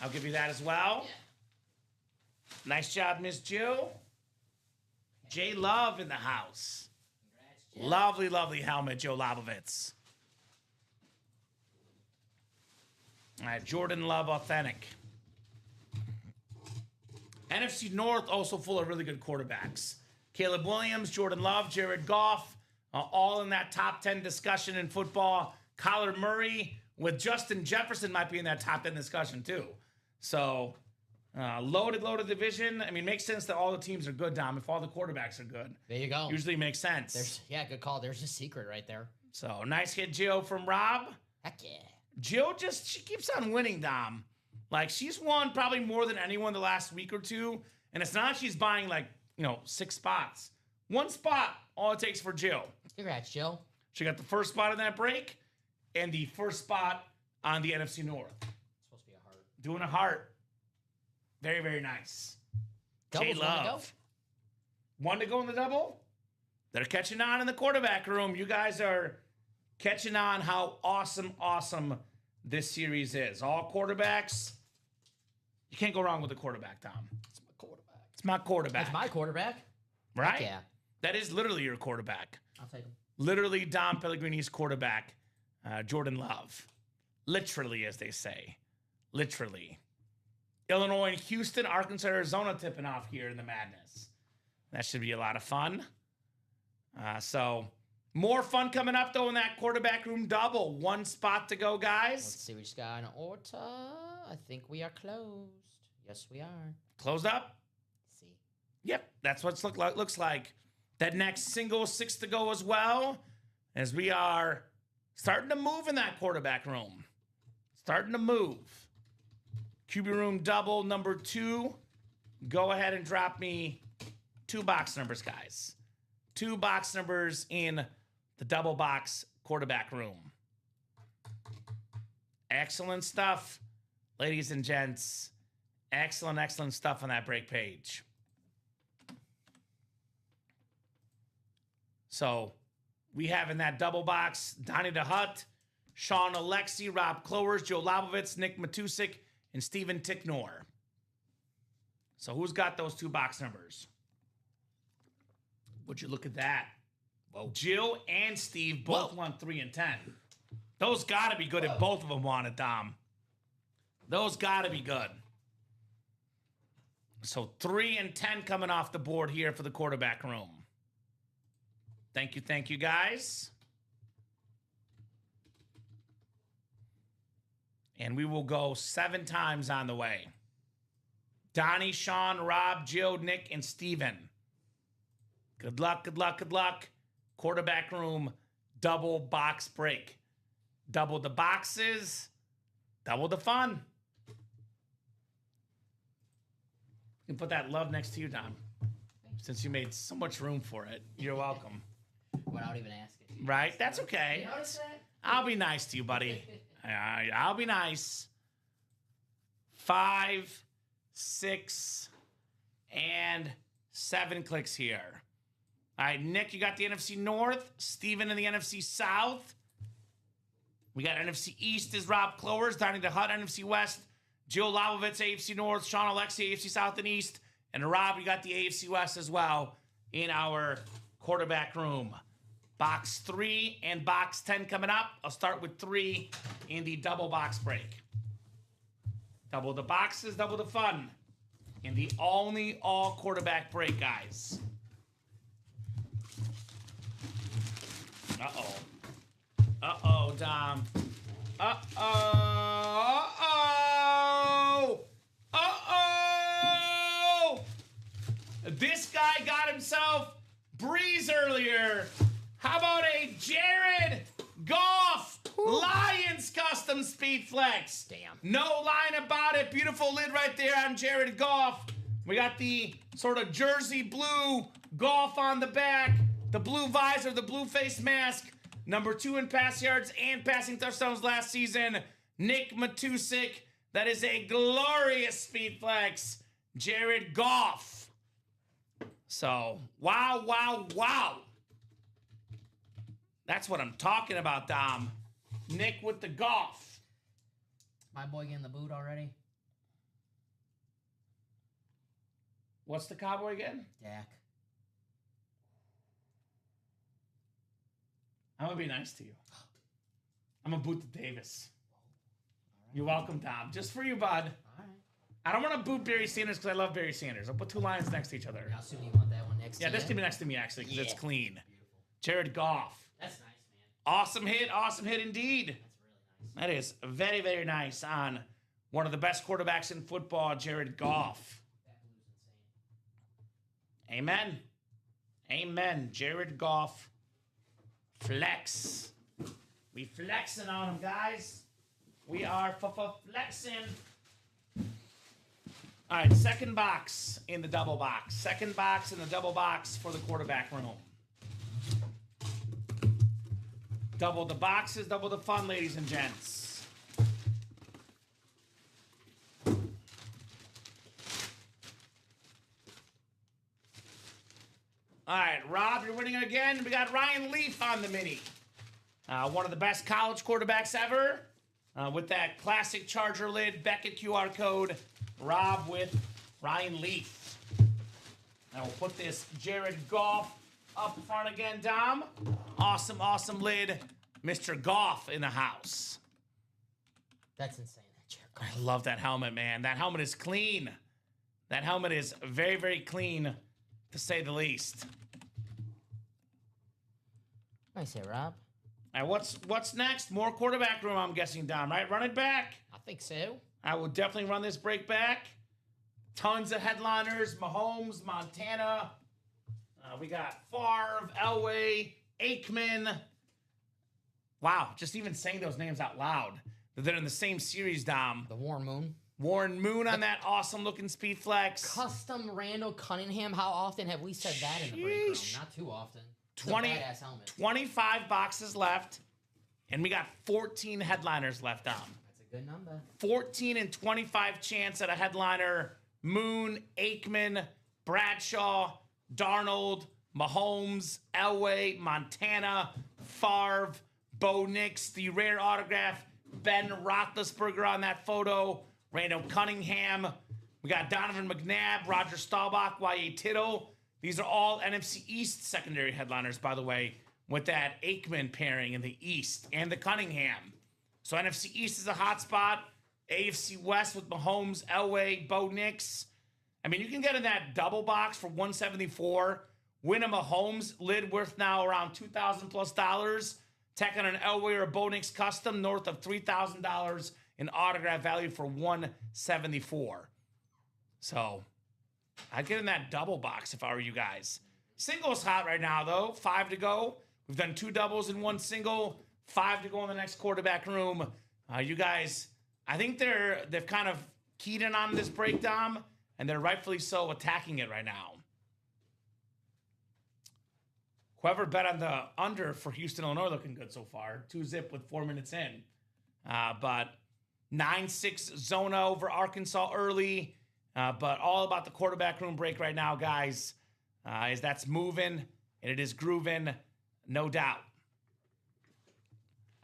I'll give you that as well. Yeah. Nice job, Miss Jill. J Love in the house. Congrats, lovely, lovely helmet, Joe Labovitz. All right, Jordan Love Authentic. NFC North also full of really good quarterbacks. Caleb Williams, Jordan Love, Jared Goff, all in that top 10 discussion in football. Kyler Murray with Justin Jefferson might be in that top 10 discussion too. So loaded division. I mean, makes sense that all the teams are good, Dom. If all the quarterbacks are good. There you go. Usually makes sense. Good call. There's a secret right there. So nice hit, Jill, from Rob. Heck yeah. Jill she keeps on winning, Dom. Like, she's won probably more than anyone the last week or two. And it's not like she's buying, 6 spots. 1 spot, all it takes for Jill. Congrats, Jill. She got the first spot in that break and the first spot on the NFC North. It's supposed to be a heart. Doing a heart. Very, very nice. Doubles, J Love. 1 to go in the double. They're catching on in the quarterback room. You guys are catching on how awesome this series is. All quarterbacks. You can't go wrong with a quarterback, Tom. It's my quarterback. It's my quarterback. That's my quarterback. Right? Yeah. That is literally your quarterback. I'll take him. Literally Dom Pellegrini's quarterback, Jordan Love. Literally, as they say. Literally. Illinois and Houston, Arkansas, Arizona tipping off here in the madness. That should be a lot of fun. So, more fun coming up, though, in that quarterback room double. One spot to go, guys. Let's see. We just got an order. I think we are closed. Yes, we are. Closed up? See. Yep, that's what it looks like. That next single, 6 to go as well, as we are starting to move in that quarterback room. Starting to move. QB room double, number 2. Go ahead and drop me 2 box numbers, guys. 2 box numbers in the double box quarterback room. Excellent stuff, ladies and gents. Excellent, excellent stuff on that break page. So we have in that double box Donnie DeHutt, Sean Alexi, Rob Clowers, Joe Labovitz, Nick Matusik, and Steven Ticknor. So who's got those 2 box numbers? Would you look at that? Well, Jill and Steve both won 3 and 10. Those got to be good if both of them wanted, Dom. Those got to be good. So 3 and 10 coming off the board here for the quarterback room. Thank you, guys. And we will go 7 times on the way. Donnie, Sean, Rob, Jill, Nick, and Steven. Good luck, good luck, good luck. Quarterback room, double box break. Double the boxes, double the fun. You can put that love next to you, Dom. Since you made so much room for it. You're welcome. Without even asking. Right? That's okay. You notice that? I'll be nice to you, buddy. I'll be nice. 5, 6, and 7 clicks here. All right, Nick, you got the NFC North. Steven in the NFC South. We got NFC East is Rob Clowers. Donnie DeHutt, NFC West. Joe Labovitz, AFC North. Sean Alexi, AFC South and East. And Rob, you got the AFC West as well in our quarterback room. Box 3 and box 10 coming up. I'll start with 3 in the double box break. Double the boxes, double the fun. In the only all quarterback break, guys. Uh-oh. Uh-oh, Dom. Uh-oh. Uh-oh. Uh-oh. This guy got himself Breeze earlier. How about a Jared Goff Lions custom speed flex? Damn. No line about it. Beautiful lid right there on Jared Goff. We got the sort of jersey blue Goff on the back, the blue visor, the blue face mask. Number 2 in pass yards and passing touchdowns last season, Nick Matusik. That is a glorious speed flex, Jared Goff. So, wow, wow, wow. That's what I'm talking about, Dom. Nick with the Goff. My boy getting the boot already? What's the Cowboy again? Dak. I'm going to be nice to you. I'm going to boot the Davis. You're welcome, Dom. Just for you, bud. All right. I don't want to boot Barry Sanders because I love Barry Sanders. I'll put 2 lines next to each other. I assume you want that one next to Yeah, you. this can be next to me, actually, because it's clean. Beautiful. Jared Goff. That's nice, man. Awesome hit indeed. That's really nice. That is very, very nice on one of the best quarterbacks in football, Jared Goff. That blue's insane. Amen. Amen. Jared Goff. Flex. We flexing on him, guys. We are flexing. All right, second box in the double box. Second box in the double box for the quarterback room. Double the boxes, double the fun, ladies and gents. All right, Rob, you're winning again. We got Ryan Leaf on the mini. One of the best college quarterbacks ever. with that classic Charger lid, Beckett QR code, Rob with Ryan Leaf. And we'll put this Jared Goff up front again, Dom. Awesome, awesome lid. Mr. Goff in the house. That's insane. I love that helmet, man. That helmet is clean. That helmet is very, very clean, to say the least. I say, Rob. And what's next? More quarterback room, I'm guessing, Dom, right? Run it back. I think so. I will definitely run this break back. Tons of headliners. Mahomes, Montana. We got Favre, Elway, Aikman. Wow, just even saying those names out loud. They're in the same series, Dom. The Warren Moon. Warren Moon on that awesome-looking speed flex. Custom Randall Cunningham. How often have we said that in the break room? Not too often. badass helmet. 25 boxes left, and we got 14 headliners left, Dom. That's a good number. 14 and 25 chance at a headliner. Moon, Aikman, Bradshaw, Darnold, Mahomes, Elway, Montana, Favre, Bo Nix, the rare autograph, Ben Roethlisberger on that photo, Randall Cunningham. We got Donovan McNabb, Roger Staubach, Y.A. Tittle. These are all NFC East secondary headliners, by the way, with that Aikman pairing in the East and the Cunningham. So NFC East is a hot spot. AFC West with Mahomes, Elway, Bo Nix. I mean, you can get in that double box for $174. Win a Mahomes lid worth now around $2,000 plus dollars. Tack on an Elway or a Bo Nix custom north of $3,000 in autograph value for $174. So I'd get in that double box if I were you guys. Single's hot right now, though. 5 to go. We've done 2 doubles and 1 single. 5 to go in the next quarterback room. You guys, I think they've kind of keyed in on this break, Dom, and they're rightfully so attacking it right now. Whoever bet on the under for Houston, Illinois looking good so far. 2-zip with 4 minutes in. But 9-6 Zona over Arkansas early. But all about the quarterback room break right now, guys, is that's moving and it is grooving, no doubt.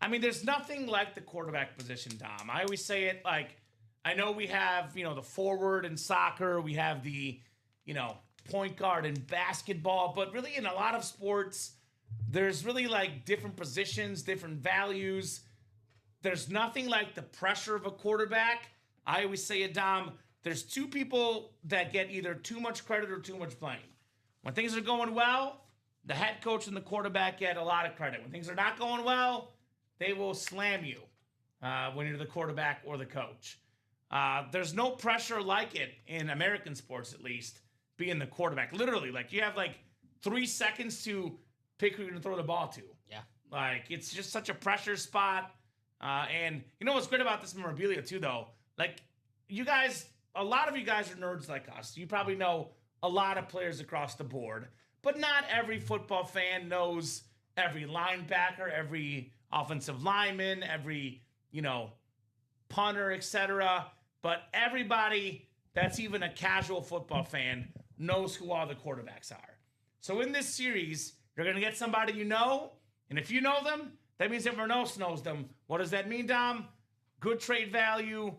I mean, there's nothing like the quarterback position, Dom. I always say it like, I know we have, the forward in soccer. We have the, point guard in basketball. But really in a lot of sports, there's really like different positions, different values. There's nothing like the pressure of a quarterback. I always say it, Dom. There's 2 people that get either too much credit or too much blame. When things are going well, the head coach and the quarterback get a lot of credit. When things are not going well, they will slam you when you're the quarterback or the coach. There's no pressure like it in American sports, at least, being the quarterback. Literally, like you have like 3 seconds to pick who you're going to throw the ball to. Yeah. Like it's just such a pressure spot. And you know what's great about this memorabilia too, though? Like you guys, a lot of you guys are nerds like us. You probably know a lot of players across the board, but not every football fan knows every linebacker, every offensive lineman, every, punter, etc. But everybody that's even a casual football fan knows who all the quarterbacks are. So in this series, you're going to get somebody you know, and if you know them, that means everyone else knows them. What does that mean, Dom? Good trade value,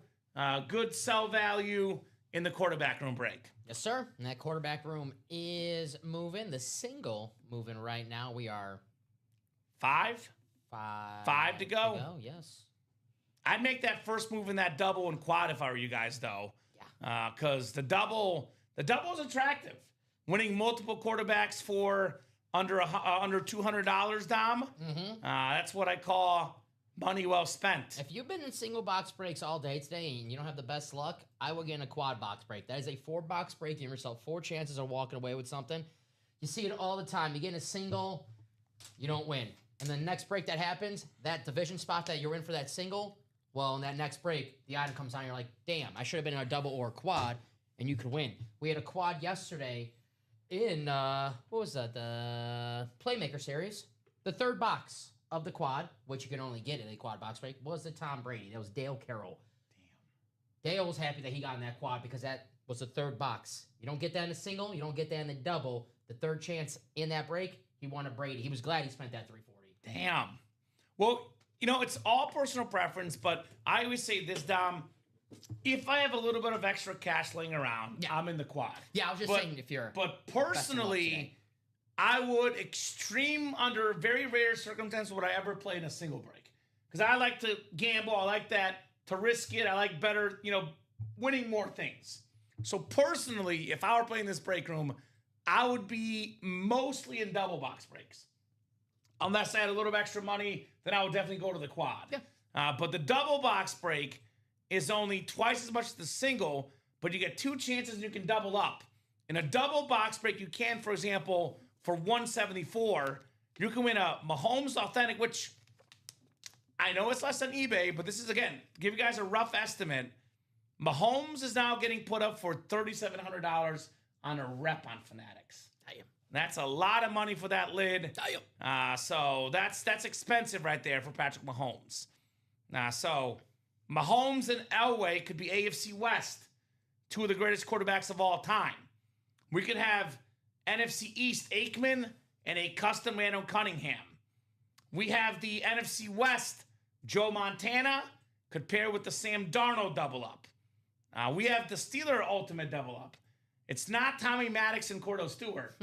good sell value in the quarterback room break. Yes, sir. And that quarterback room is moving. The single moving right now. We are 5 to go. Yes. I'd make that first move in that double and quad if I were you guys, though. Yeah. Because the double is attractive. Winning multiple quarterbacks for under $200, Dom. Mm-hmm. That's what I call money well spent. If you've been in single box breaks all day today and you don't have the best luck, I would get in a quad box break. That is a 4-box break. Give yourself 4 chances of walking away with something. You see it all the time. You get in a single, you don't win. And the next break that happens, that division spot that you're in for that single, well, in that next break, the item comes on, and you're like, damn, I should have been in a double or a quad, and you could win. We had a quad yesterday in, what was that, the Playmaker series. The 3rd box of the quad, which you can only get in a quad box break, was the Tom Brady. That was Dale Carroll. Damn. Dale was happy that he got in that quad because that was the 3rd box. You don't get that in a single. You don't get that in the double. The 3rd chance in that break, he won a Brady. He was glad he spent that $340. Damn. Well, It's all personal preference, but I always say this, Dom. If I have a little bit of extra cash laying around, I'm in the quad. Yeah, I was just saying if you're. But personally, I would under very rare circumstances would I ever play in a single break. Because I like to gamble. I like that to risk it. I like better, winning more things. So personally, if I were playing this break room, I would be mostly in double box breaks. Unless I had a little extra money, then I would definitely go to the quad. Yeah. But the double box break is only twice as much as the single, but you get 2 chances and you can double up. In a double box break, you can, for example, for 174, you can win a Mahomes Authentic, which I know it's less than eBay, but this is, again, to give you guys a rough estimate. Mahomes is now getting put up for $3,700 on a rep on Fanatics. Damn. That's a lot of money for that lid. Damn. So that's expensive right there for Patrick Mahomes. So Mahomes and Elway could be AFC West, 2 of the greatest quarterbacks of all time. We could have NFC East Aikman and a custom Randall Cunningham. We have the NFC West, Joe Montana, could pair with the Sam Darnold double up. We have the Steeler ultimate double up. It's not Tommy Maddox and Cordell Stewart.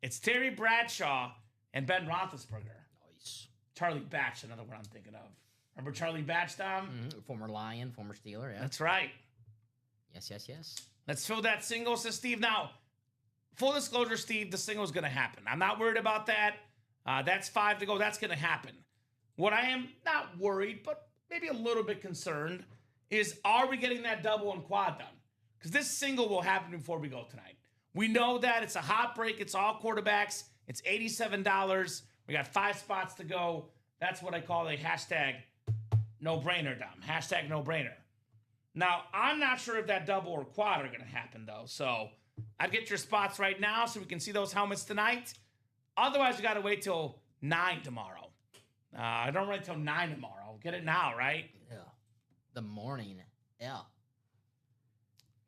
It's Terry Bradshaw and Ben Roethlisberger. Nice. Charlie Batch, another one I'm thinking of. Remember Charlie Batch, Tom? Mm-hmm. Former Lion, former Steeler, yeah. That's right. Yes. Let's fill that single, says Steve. Now, full disclosure, Steve, the single's going to happen. I'm not worried about that. That's 5 to go. That's going to happen. What I am not worried, but maybe a little bit concerned, is are we getting that double and quad done? Because this single will happen before we go tonight. We know that it's a hot break. It's all quarterbacks. It's $87. We got 5 spots to go. That's what I call a hashtag no-brainer, Dom. Hashtag no-brainer. Now, I'm not sure if that double or quad are going to happen, though. So I'd get your spots right now so we can see those helmets tonight. Otherwise, we got to wait till 9 tomorrow. I don't wait till 9 tomorrow. Get it now, right? Yeah. The morning. Yeah.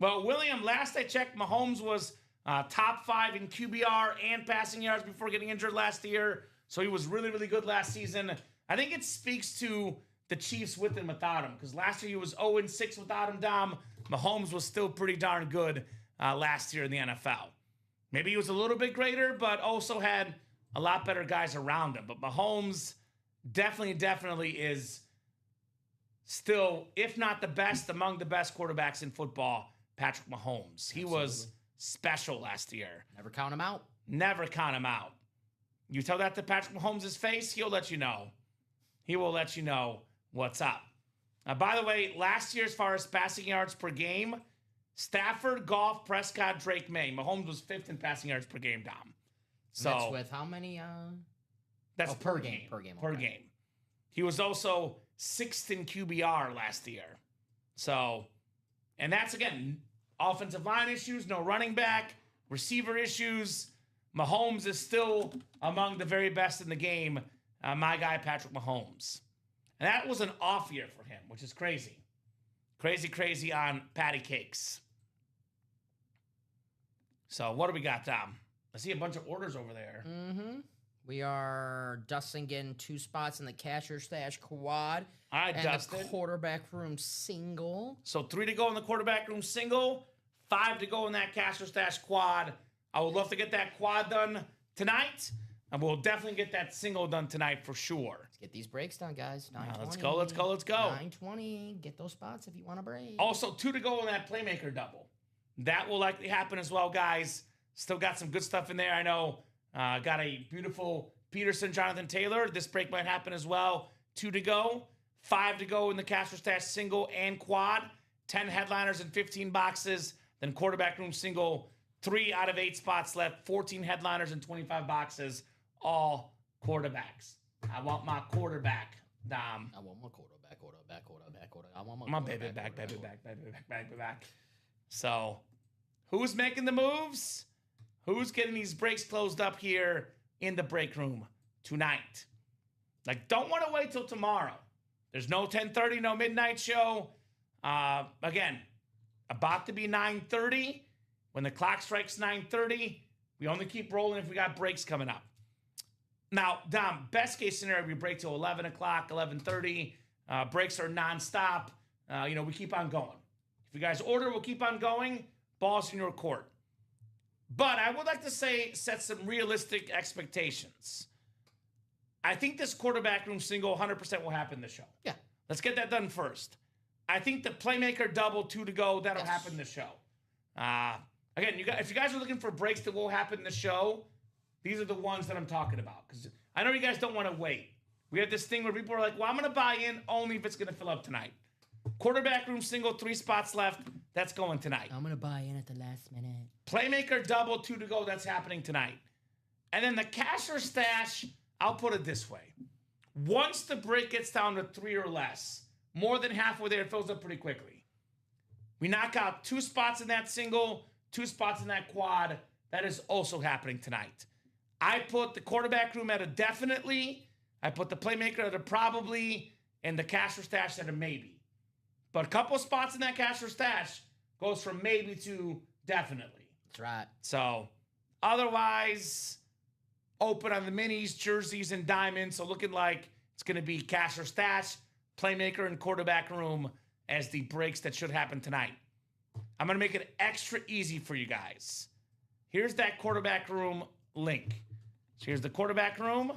Well, William, last I checked, Mahomes was top 5 in QBR and passing yards before getting injured last year. So he was really, really good last season. I think it speaks to the Chiefs with and without him. Because last year he was 0-6 without him, Dom. Mahomes was still pretty darn good last year in the NFL. Maybe he was a little bit greater, but also had a lot better guys around him. But Mahomes definitely is still, if not the best, among the best quarterbacks in football, Patrick Mahomes. He was special last year. Never count him out. Never count him out. You tell that to Patrick Mahomes' face, he'll let you know. He will let you know what's up. By the way, last year, as far as passing yards per game, Stafford, Goff, Prescott, Drake, May. Mahomes was 5th in passing yards per game, Dom. So that's with how many? That's per game. game. Per game. Per game. He was also 6th in QBR last year. So, and that's, again, offensive line issues, no running back, receiver issues. Mahomes is still among the very best in the game. My guy, Patrick Mahomes. And that was an off year for him, which is crazy. Crazy on patty cakes. So what do we got, Tom? I see a bunch of orders over there. Mm-hmm. We are Dustin getting 2 spots in the Casher Stash quad. All right, and Dustin. the quarterback room single. So 3 to go in the quarterback room single, 5 to go in that Casher Stash quad. I would love to get that quad done tonight. And we'll definitely get that single done tonight for sure. Let's get these breaks done, guys. 9:20. Let's go. 9:20. Get those spots if you want to break. Also, 2 to go in that playmaker double. That will likely happen as well, guys. Still got some good stuff in there. I know got a beautiful Peterson, Jonathan Taylor. This break might happen as well. 2 to go. 5 to go in the Casper Stash single and quad. 10 headliners and 15 boxes. Then quarterback room single. 3 out of 8 spots left. 14 headliners and 25 boxes. All quarterbacks. I want my quarterback, Dom. I want my quarterback. I want my baby back. So, who's making the moves? Who's getting these breaks closed up here in the break room tonight? Like, don't want to wait till tomorrow. There's no 10:30, no midnight show. Again, about to be 9:30. When the clock strikes 9:30, we only keep rolling if we got breaks coming up. Now, Dom, best case scenario, we break till 11 o'clock, 11:30. Breaks are nonstop. We keep on going. If you guys order, we'll keep on going. Ball's in your court. But I would like to set some realistic expectations. I think this quarterback room single 100% will happen this show. Yeah. Let's get that done first. I think the playmaker double, 2 to go, that'll happen this show. Again, if you guys are looking for breaks that will happen this show, these are the ones that I'm talking about. Because I know you guys don't want to wait. We have this thing where people are like, well, I'm going to buy in only if it's going to fill up tonight. Quarterback room single, 3 spots left. That's going tonight. I'm going to buy in at the last minute. Playmaker double, 2 to go. That's happening tonight. And then the cash or stash, I'll put it this way. Once the break gets down to 3 or less, more than halfway there, it fills up pretty quickly. We knock out 2 spots in that single, 2 spots in that quad. That is also happening tonight. I put the quarterback room at a definitely. I put the playmaker at a probably, and the cash or stash at a maybe. But a couple spots in that cash or stash goes from maybe to definitely. That's right. So, otherwise, open on the minis, jerseys, and diamonds. So looking like it's going to be cash or stash, playmaker, and quarterback room as the breaks that should happen tonight. I'm going to make it extra easy for you guys. Here's that quarterback room link. So here's the quarterback room.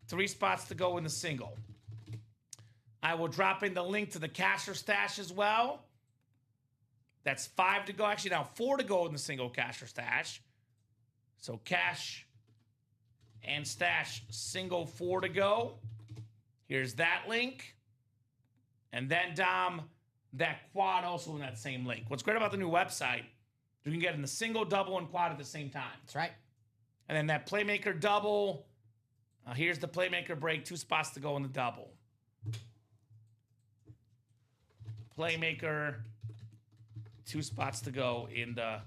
3 spots to go in the single. I will drop in the link to the cash or stash as well. That's 5 to go. Actually, now 4 to go in the single cash or stash. So cash and stash single 4 to go. Here's that link. And then, Dom, that quad also in that same link. What's great about the new website, you can get in the single, double, and quad at the same time. That's right. And then that playmaker double. Here's the playmaker break. 2 spots to go in the double. Playmaker, 2 spots to go in the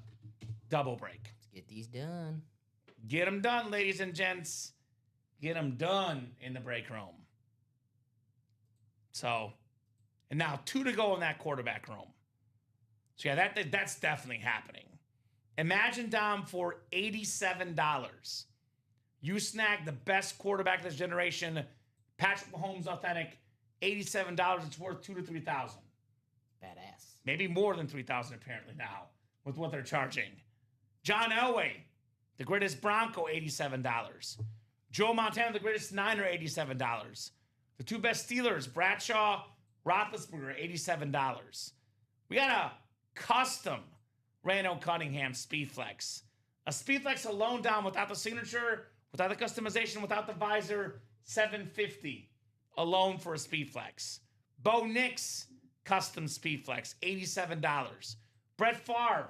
double break. Let's get these done. Get them done, ladies and gents. Get them done in the break room. So, and now 2 to go in that quarterback room. So yeah, that's definitely happening. Imagine, Dom, for $87, you snag the best quarterback of this generation, Patrick Mahomes authentic, $87. It's worth $2,000 to $3,000. Badass. Maybe more than $3,000 apparently now with what they're charging. John Elway, the greatest Bronco, $87. Joe Montana, the greatest Niner, $87. The 2 best Steelers, Bradshaw, Roethlisberger, $87. We got a custom Randall Cunningham Speedflex. A Speedflex alone, down without the signature, without the customization, without the visor, $750 alone for a Speedflex. Bo Nix custom Speedflex, $87. Brett Favre,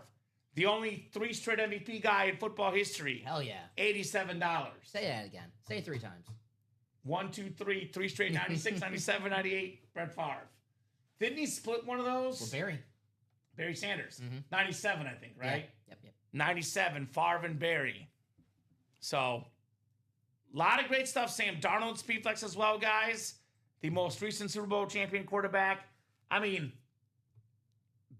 the only 3 straight MVP guy in football history. Hell yeah. $87. Say that again. Say it 3 times. 1, 2, 3, 3 straight, 96, 97, 98, Brett Favre. Didn't he split one of those? Well, Barry. Barry Sanders. 97, I think, right? Yep. 97, Favre and Barry. So, a lot of great stuff. Sam Darnold Speedflex as well, guys. The most recent Super Bowl champion quarterback. I mean,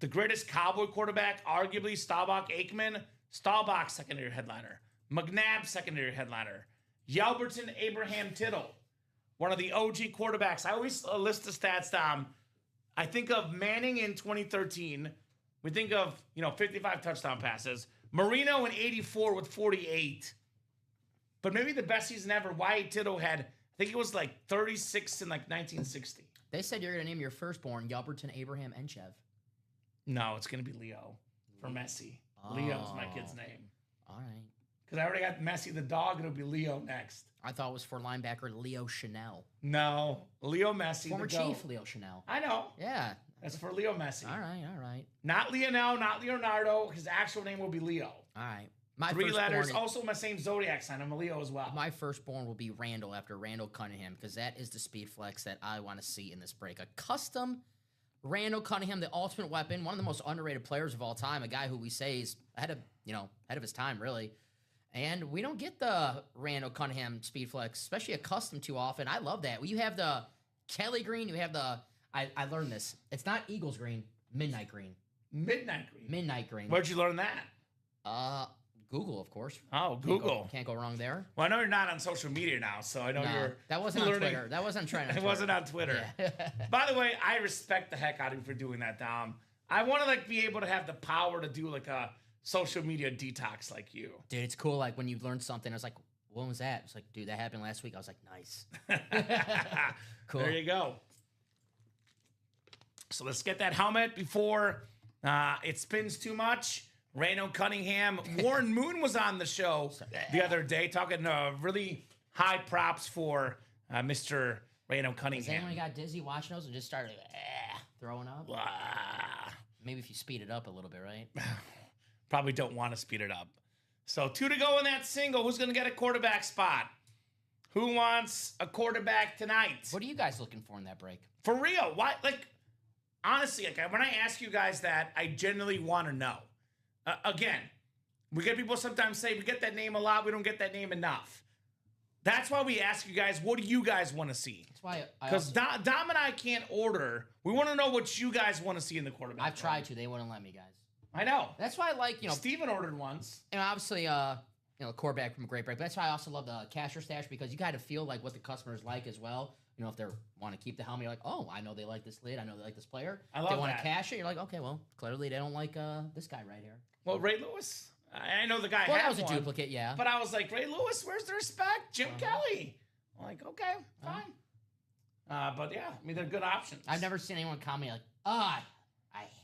the greatest Cowboy quarterback, arguably, Staubach Aikman. Staubach, secondary headliner. McNabb, secondary headliner. Yelberton Abraham Tittle, one of the OG quarterbacks. I always list the stats down. I think of Manning in 2013. We think of, 55 touchdown passes. Marino in 84 with 48. But maybe the best season ever, Wyatt Tittle had, I think it was like 36 in like 1960. They said you're going to name your firstborn Yelberton Abraham Entchev. No, it's going to be Leo for Messi. Leo's my kid's name. All right. Because I already got Messi the dog. It'll be Leo next. I thought it was for linebacker Leo Chanel. No, Leo Messi. Former the goat. Chief Leo Chanel. I know. Yeah. That's for Leo Messi. All right. Not Lionel, not Leonardo. His actual name will be Leo. All right. My 3 letters. firstborn- Also, my same zodiac sign. I'm a Leo as well. My firstborn will be Randall after Randall Cunningham because that is the speed flex that I want to see in this break. A custom Randall Cunningham, the ultimate weapon, one of the most underrated players of all time, a guy who we say is ahead of his time, really. And we don't get the Randall Cunningham speed flex, especially a custom too often. I love that. You have the Kelly green, you have the I learned this. It's not Eagles green, midnight green. Midnight green. Midnight green. Where'd you learn that? Google, of course. Oh, Google. Can't go wrong there. Well, I know you're not on social media now, so I know you're. That wasn't on Twitter. That wasn't trending. It wasn't on Twitter. Yeah. By the way, I respect the heck out of you for doing that, Dom. I want to like be able to have the power to do like a social media detox like you. Dude, it's cool. Like when you learn something, I was like, when was that? It's like, dude, that happened last week. I was like, nice. Cool. There you go. So let's get that helmet before it spins too much. Reno Cunningham. Warren Moon was on the show the other day talking really high props for Mr. Reno Has Cunningham. anyone got dizzy watching those and just started throwing up? Maybe if you speed it up a little bit, right? Probably don't want to speed it up. So 2 to go in that single. Who's going to get a quarterback spot? Who wants a quarterback tonight? What are you guys looking for in that break? For real? Why? Like, honestly, like, when I ask you guys that, I genuinely want to know. Again, we get people sometimes say, we get that name a lot, we don't get that name enough. That's why we ask you guys, what do you guys want to see? That's why Because Dom and I can't order. We want to know what you guys want to see in the quarterback. I've tried to. They wouldn't let me, guys. I know. That's why I like, Steven ordered once. Obviously, quarterback from a great break. But that's why I also love the casher stash because you got to feel like what the customers like as well. If they want to keep the helmet, you're like, oh, I know they like this lid. I know they like this player. I love they want that. to cash it. You're like, okay, well, clearly they don't like this guy right here. Well, Ray Lewis. I know the guy Well, has that was one, a duplicate, yeah. But I was like, Ray Lewis, where's the respect? Jim Kelly. I'm like, okay, fine. But yeah, I mean, they're good options. I've never seen anyone comment like, I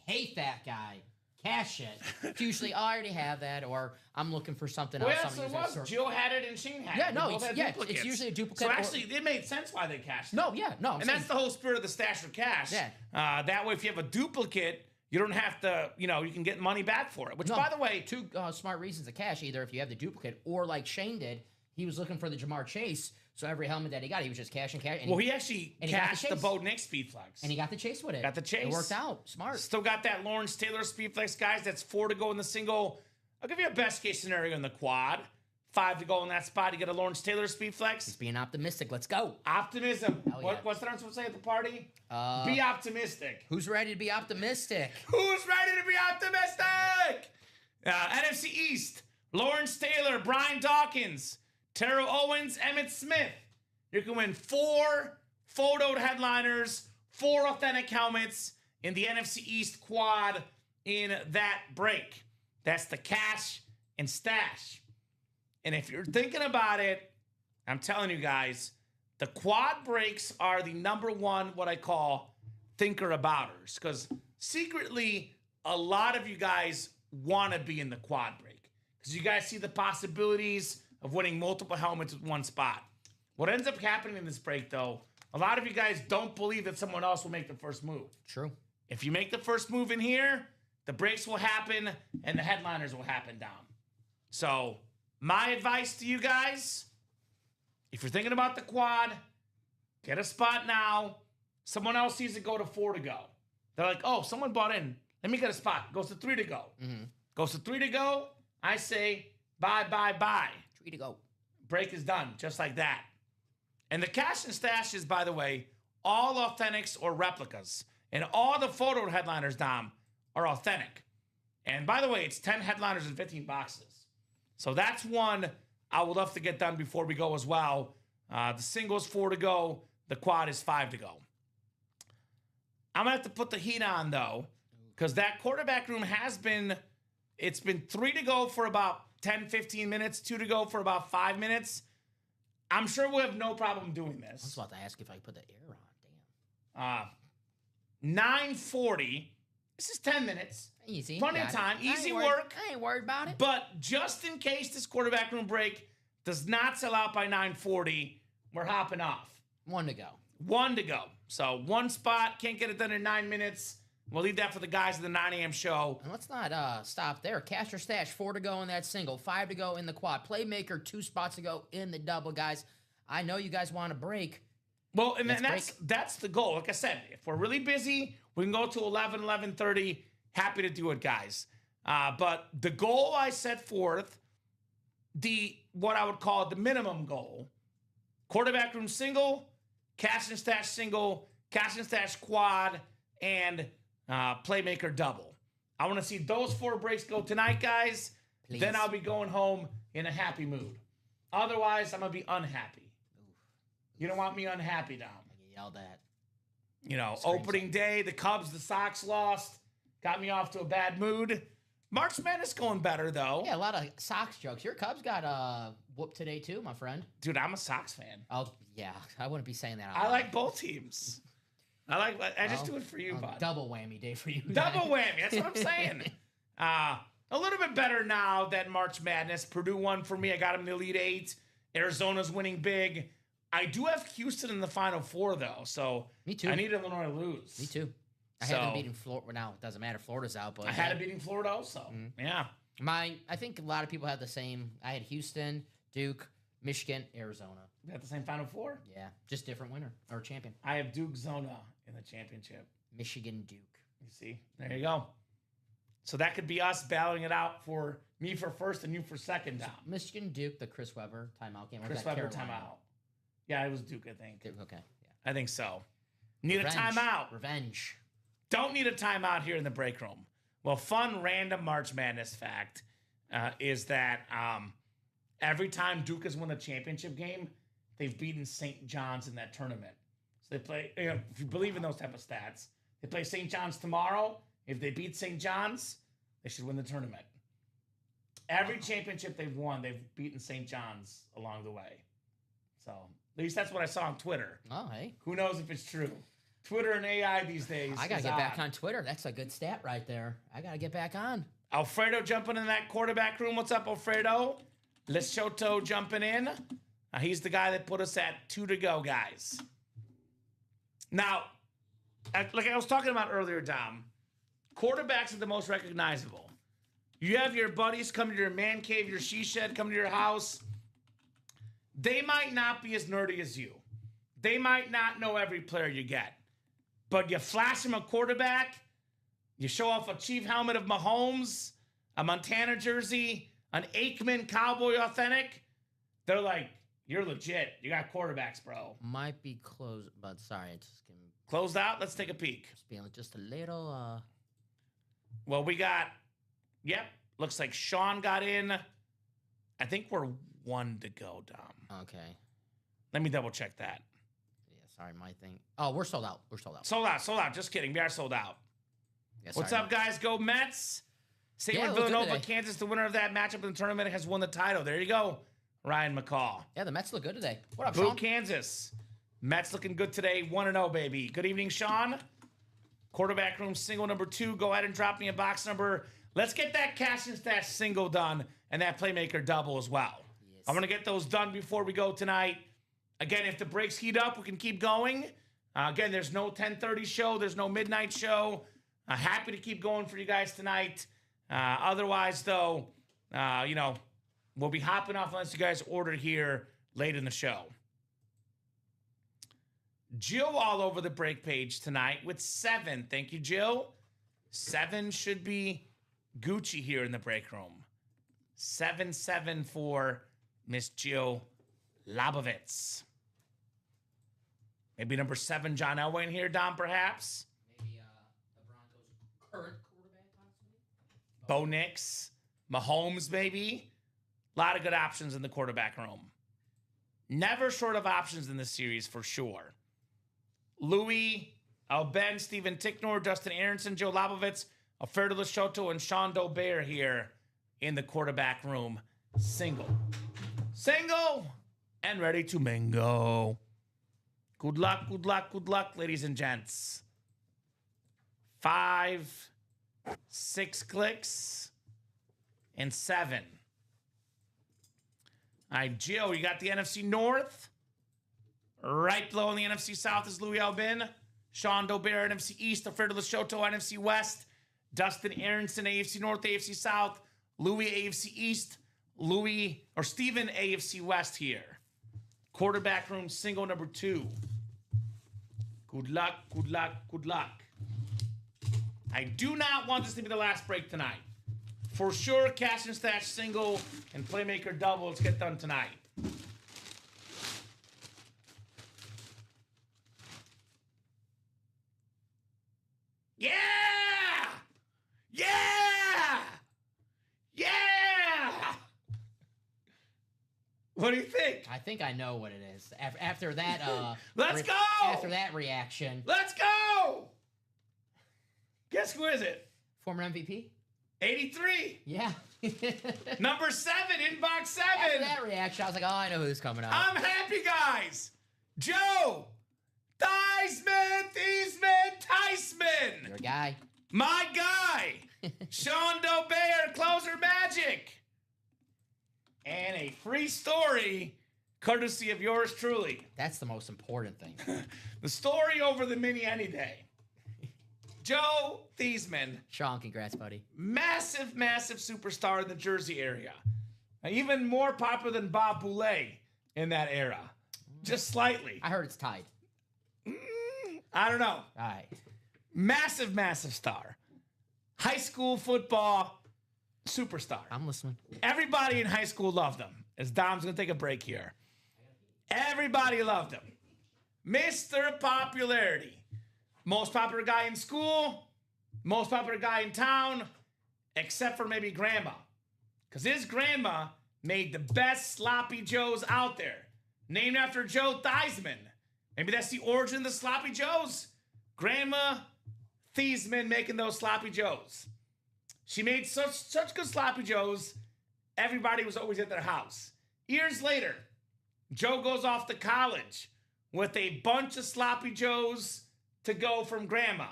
hate that guy. Cash it. It's usually, I already have that, or I'm looking for something else. Yeah, so it was. Jill had it and Shane had it. Yeah, no, it's usually a duplicate. So actually, it made sense why they cashed it. No, yeah, no. And that's the whole spirit of the stash for cash. Yeah. That way, if you have a duplicate, you don't have to, you can get money back for it. Which, by the way, two smart reasons to cash. Either if you have the duplicate, or like Shane did, he was looking for the Jamar Chase. So every helmet that he got, he was just cashing. Well, he actually cashed the Bo Nix Speed Flex. And he got the Chase with it. Got the Chase. It worked out. Smart. Still got that Lawrence Taylor Speed Flex, guys. That's 4 to go in the single. I'll give you a best case scenario in the quad. 5 to go in that spot. You get a Lawrence Taylor Speed Flex. He's being optimistic. Let's go. Optimism. Yeah. What's that I'm supposed to say at the party? Be optimistic. Who's ready to be optimistic? Who's ready to be optimistic? NFC East. Lawrence Taylor, Brian Dawkins, Terrell Owens, Emmett Smith. You can win 4 photoed headliners, 4 authentic helmets in the NFC East quad in that break. That's the cash and stash. And if you're thinking about it, I'm telling you guys, the quad breaks are the number one, what I call thinker abouters. Because secretly, a lot of you guys want to be in the quad break. Because you guys see the possibilities of winning multiple helmets with one spot. What ends up happening in this break, though, a lot of you guys don't believe that someone else will make the first move. True. If you make the first move in here, the breaks will happen and the headliners will happen down. So, my advice to you guys, if you're thinking about the quad, get a spot now. Someone else sees it go to 4 to go. They're like, oh, someone bought in. Let me get a spot. Goes to 3 to go. Mm-hmm. Goes to 3 to go. I say, bye, bye, bye. 3 to go. Break is done, just like that. And the cash and stash is, by the way, all authentics or replicas. And all the photo headliners, Dom, are authentic. And by the way, it's 10 headliners and 15 boxes. So that's one I would love to get done before we go as well. The single's 4 to go. The quad is 5 to go. I'm going to have to put the heat on, though, because that quarterback room it's been 3 to go for about 10, 15 minutes, 2 to go for about 5 minutes. I'm sure we'll have no problem doing this. I was about to ask if I could put the air on. Damn. 9:40. This is 10 minutes. Easy. Plenty of time. Easy work. I ain't worried about it. But just in case this quarterback room break does not sell out by 9:40, we're hopping off. 1 to go. 1 to go. So 1 spot. Can't get it done in 9 minutes. We'll leave that for the guys at the 9 a.m. show. And let's not stop there. Cash or stash, 4 to go in that single, 5 to go in the quad. Playmaker, 2 spots to go in the double, guys. I know you guys want to break. Well, and that's the goal. Like I said, if we're really busy, we can go to 11, 11:30. Happy to do it, guys. But the goal I set forth, what I would call the minimum goal, quarterback room single, cash and stash single, cash and stash quad, and playmaker double. I want to see those 4 breaks go tonight, guys. Please. then I'll be going home in a happy mood. Otherwise, I'm going to be unhappy. You don't want me unhappy, Dom. I get yelled at. You know, opening day, the Cubs, the Sox lost. Got me off to a bad mood. March Madness going better, though. Yeah, a lot of Sox jokes. Your Cubs got whooped today, too, my friend. Dude, I'm a Sox fan. Oh, yeah. I wouldn't be saying that. I like both teams. I just do it for you, bud. Double whammy day for you. Double whammy. That's what I'm saying. A little bit better now than March Madness. Purdue won for me. I got them in the Elite Eight. Arizona's winning big. I do have Houston in the Final Four, though. So me too. I need Illinois to lose. Me too. I had them beating Florida. Now, it doesn't matter. Florida's out. But I had it beating Florida also. Yeah. I think a lot of people had the same. I had Houston, Duke, Michigan, Arizona. You got the same Final Four? Yeah. Just different winner or champion. I have Duke Zona in the championship. Michigan, Duke. You see? There you go. So that could be us battling it out for me for first and you for second down. Michigan, Duke, the Chris Webber timeout game. Chris Webber timeout. Yeah, it was Duke, I think. Okay. Yeah. I think so. Need a timeout. Revenge. Don't need a timeout here in the break room. Well, fun random March Madness fact is that every time Duke has won the championship game, they've beaten St. John's in that tournament. So they play, if you believe in those type of stats, they play St. John's tomorrow. If they beat St. John's, they should win the tournament. Every championship they've won, they've beaten St. John's along the way. So at least that's what I saw on Twitter. Oh, hey. Who knows if it's true? Twitter and AI these days. I got to get back on Twitter. That's a good stat right there. I got to get back on. Alfredo jumping in that quarterback room. What's up, Alfredo? Leshoto jumping in. He's the guy that put us at 2 to go, guys. Now, like I was talking about earlier, Dom, quarterbacks are the most recognizable. You have your buddies come to your man cave, your she shed, come to your house. They might not be as nerdy as you. They might not know every player you get. But you flash them a quarterback, you show off a Chief helmet of Mahomes, a Montana jersey, an Aikman Cowboy Authentic. They're like, you're legit. You got quarterbacks, bro. Might be closed, but sorry. It's just gonna... Closed out? Let's take a peek. Just feeling just a little... Well, we got... Yep. Looks like Sean got in. I think we're 1 to go, Dom. Okay. Let me double check that. Sorry, my thing. Oh, we're sold out. We're sold out. Sold out. Just kidding. We are sold out. Yeah, what's up, guys? Go Mets. Same with Villanova, Kansas. The winner of that matchup in the tournament has won the title. There you go, Ryan McCall. Yeah, the Mets look good today. What up, Boo, Sean? Kansas. Mets looking good today. 1-0, baby. Good evening, Sean. Quarterback room single number 2. Go ahead and drop me a box number. Let's get that cash and stash single done and that playmaker double as well. Yes. I'm going to get those done before we go tonight. Again, if the breaks heat up, we can keep going. Again, there's no 10:30 show. There's no midnight show. Happy to keep going for you guys tonight. Otherwise, though, we'll be hopping off unless you guys order here late in the show. Jill all over the break page tonight with 7. Thank you, Jill. 7 should be Gucci here in the break room. 7-7 for Miss Jill Labovitz. Maybe number 7, John Elway in here, Dom, perhaps. Maybe the Broncos' current quarterback, possibly. Bo Nix, Mahomes, maybe. A lot of good options in the quarterback room. Never short of options in this series, for sure. Louis, Ben, Steven Ticknor, Justin Aronson, Joe Labovitz, Alfredo Leshoto, and Sean Dobert here in the quarterback room. Single, and ready to mingo. Good luck, ladies and gents. 5, 6 clicks, and 7. All right, Jill, you got the NFC North. Right below in the NFC South is Louis Albin. Sean Dobert, NFC East. Alfredo Leshoto, NFC West. Dustin Aronson, AFC North, AFC South. Louis, AFC East. Steven, AFC West here. Quarterback room single number 2. Good luck. I do not want this to be the last break tonight. For sure, cash and stash single and playmaker double. Let's get done tonight. Yeah! What do you think? I think I know what it is. After that, Let's go! After that reaction, Let's go! Guess who is it? former MVP. 83. Yeah. Number 7, inbox 7. After that reaction, I was like, oh, I know who's coming out. I'm happy, guys. Joe Theismann. Your guy. My guy. Sean Dobear, closer magic. And a free story, courtesy of yours truly. That's the most important thing. The story over the mini any day. Joe Theismann. Sean, congrats, buddy. Massive, massive superstar in the Jersey area. Even more popular than Bob Boulay in that era. Just slightly. I heard it's tied. I don't know. All right. Massive, massive star. High school football superstar. I'm listening. Everybody in high school loved him. As Dom's going to take a break here. Everybody loved him. Mr. Popularity. Most popular guy in school. Most popular guy in town. Except for maybe grandma. Because his grandma made the best sloppy joes out there. Named after Joe Theismann. Maybe that's the origin of the sloppy joes. Grandma Theismann making those sloppy joes. She made such good sloppy joes, everybody was always at their house. Years later, Joe goes off to college with a bunch of sloppy joes to go from grandma.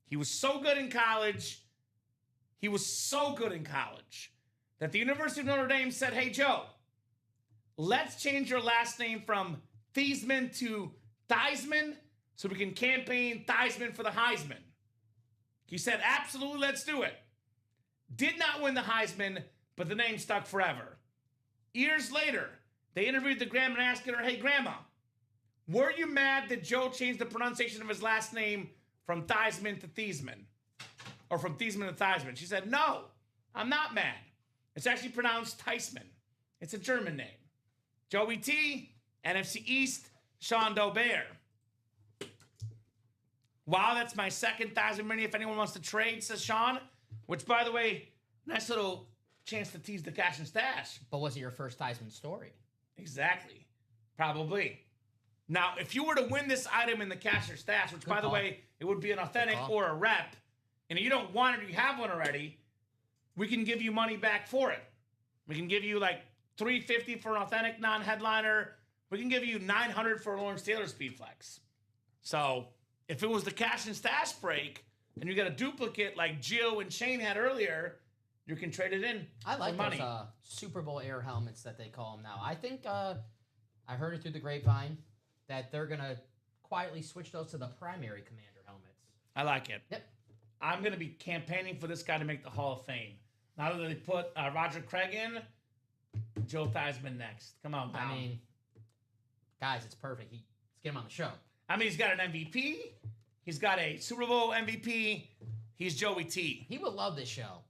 He was so good in college. That the University of Notre Dame said, hey, Joe, let's change your last name from Theismann to Theismann so we can campaign Theismann for the Heisman. He said, absolutely, let's do it. Did not win the Heisman, but the name stuck forever. Years later, they interviewed the grandma and asked her, hey, grandma, were you mad that Joe changed the pronunciation of his last name from Theismann to Theismann? Or from Theismann to Theismann? She said, no, I'm not mad. It's actually pronounced Theismann. It's a German name. Joey T, NFC East, Sean Dobear. Wow, that's my second Theismann mini if anyone wants to trade, says Sean. Which, by the way, nice little chance to tease the cash and stash. But was it your first Theismann story? Exactly. Probably. Now, if you were to win this item in the cash or stash, which, by the way, it would be an authentic or a rep, and if you don't want it or you have one already, we can give you money back for it. We can give you like $350 for an authentic non-headliner. We can give you $900 for a Lawrence Taylor Speedflex. So if it was the cash and stash break and you got a duplicate like Gio and Shane had earlier, you can trade it in. I like for money. those Super Bowl air helmets that they call them now. I think I heard it through the grapevine that they're going to quietly switch those to the primary commander helmets. I like it. Yep. I'm going to be campaigning for this guy to make the Hall of Fame. Now that they put Roger Craig in, Joe Theismann next. Come on, Dom. I mean, guys, it's perfect. Let's get him on the show. I mean, he's got an MVP. He's got a Super Bowl MVP. He's Joey T. He would love this show.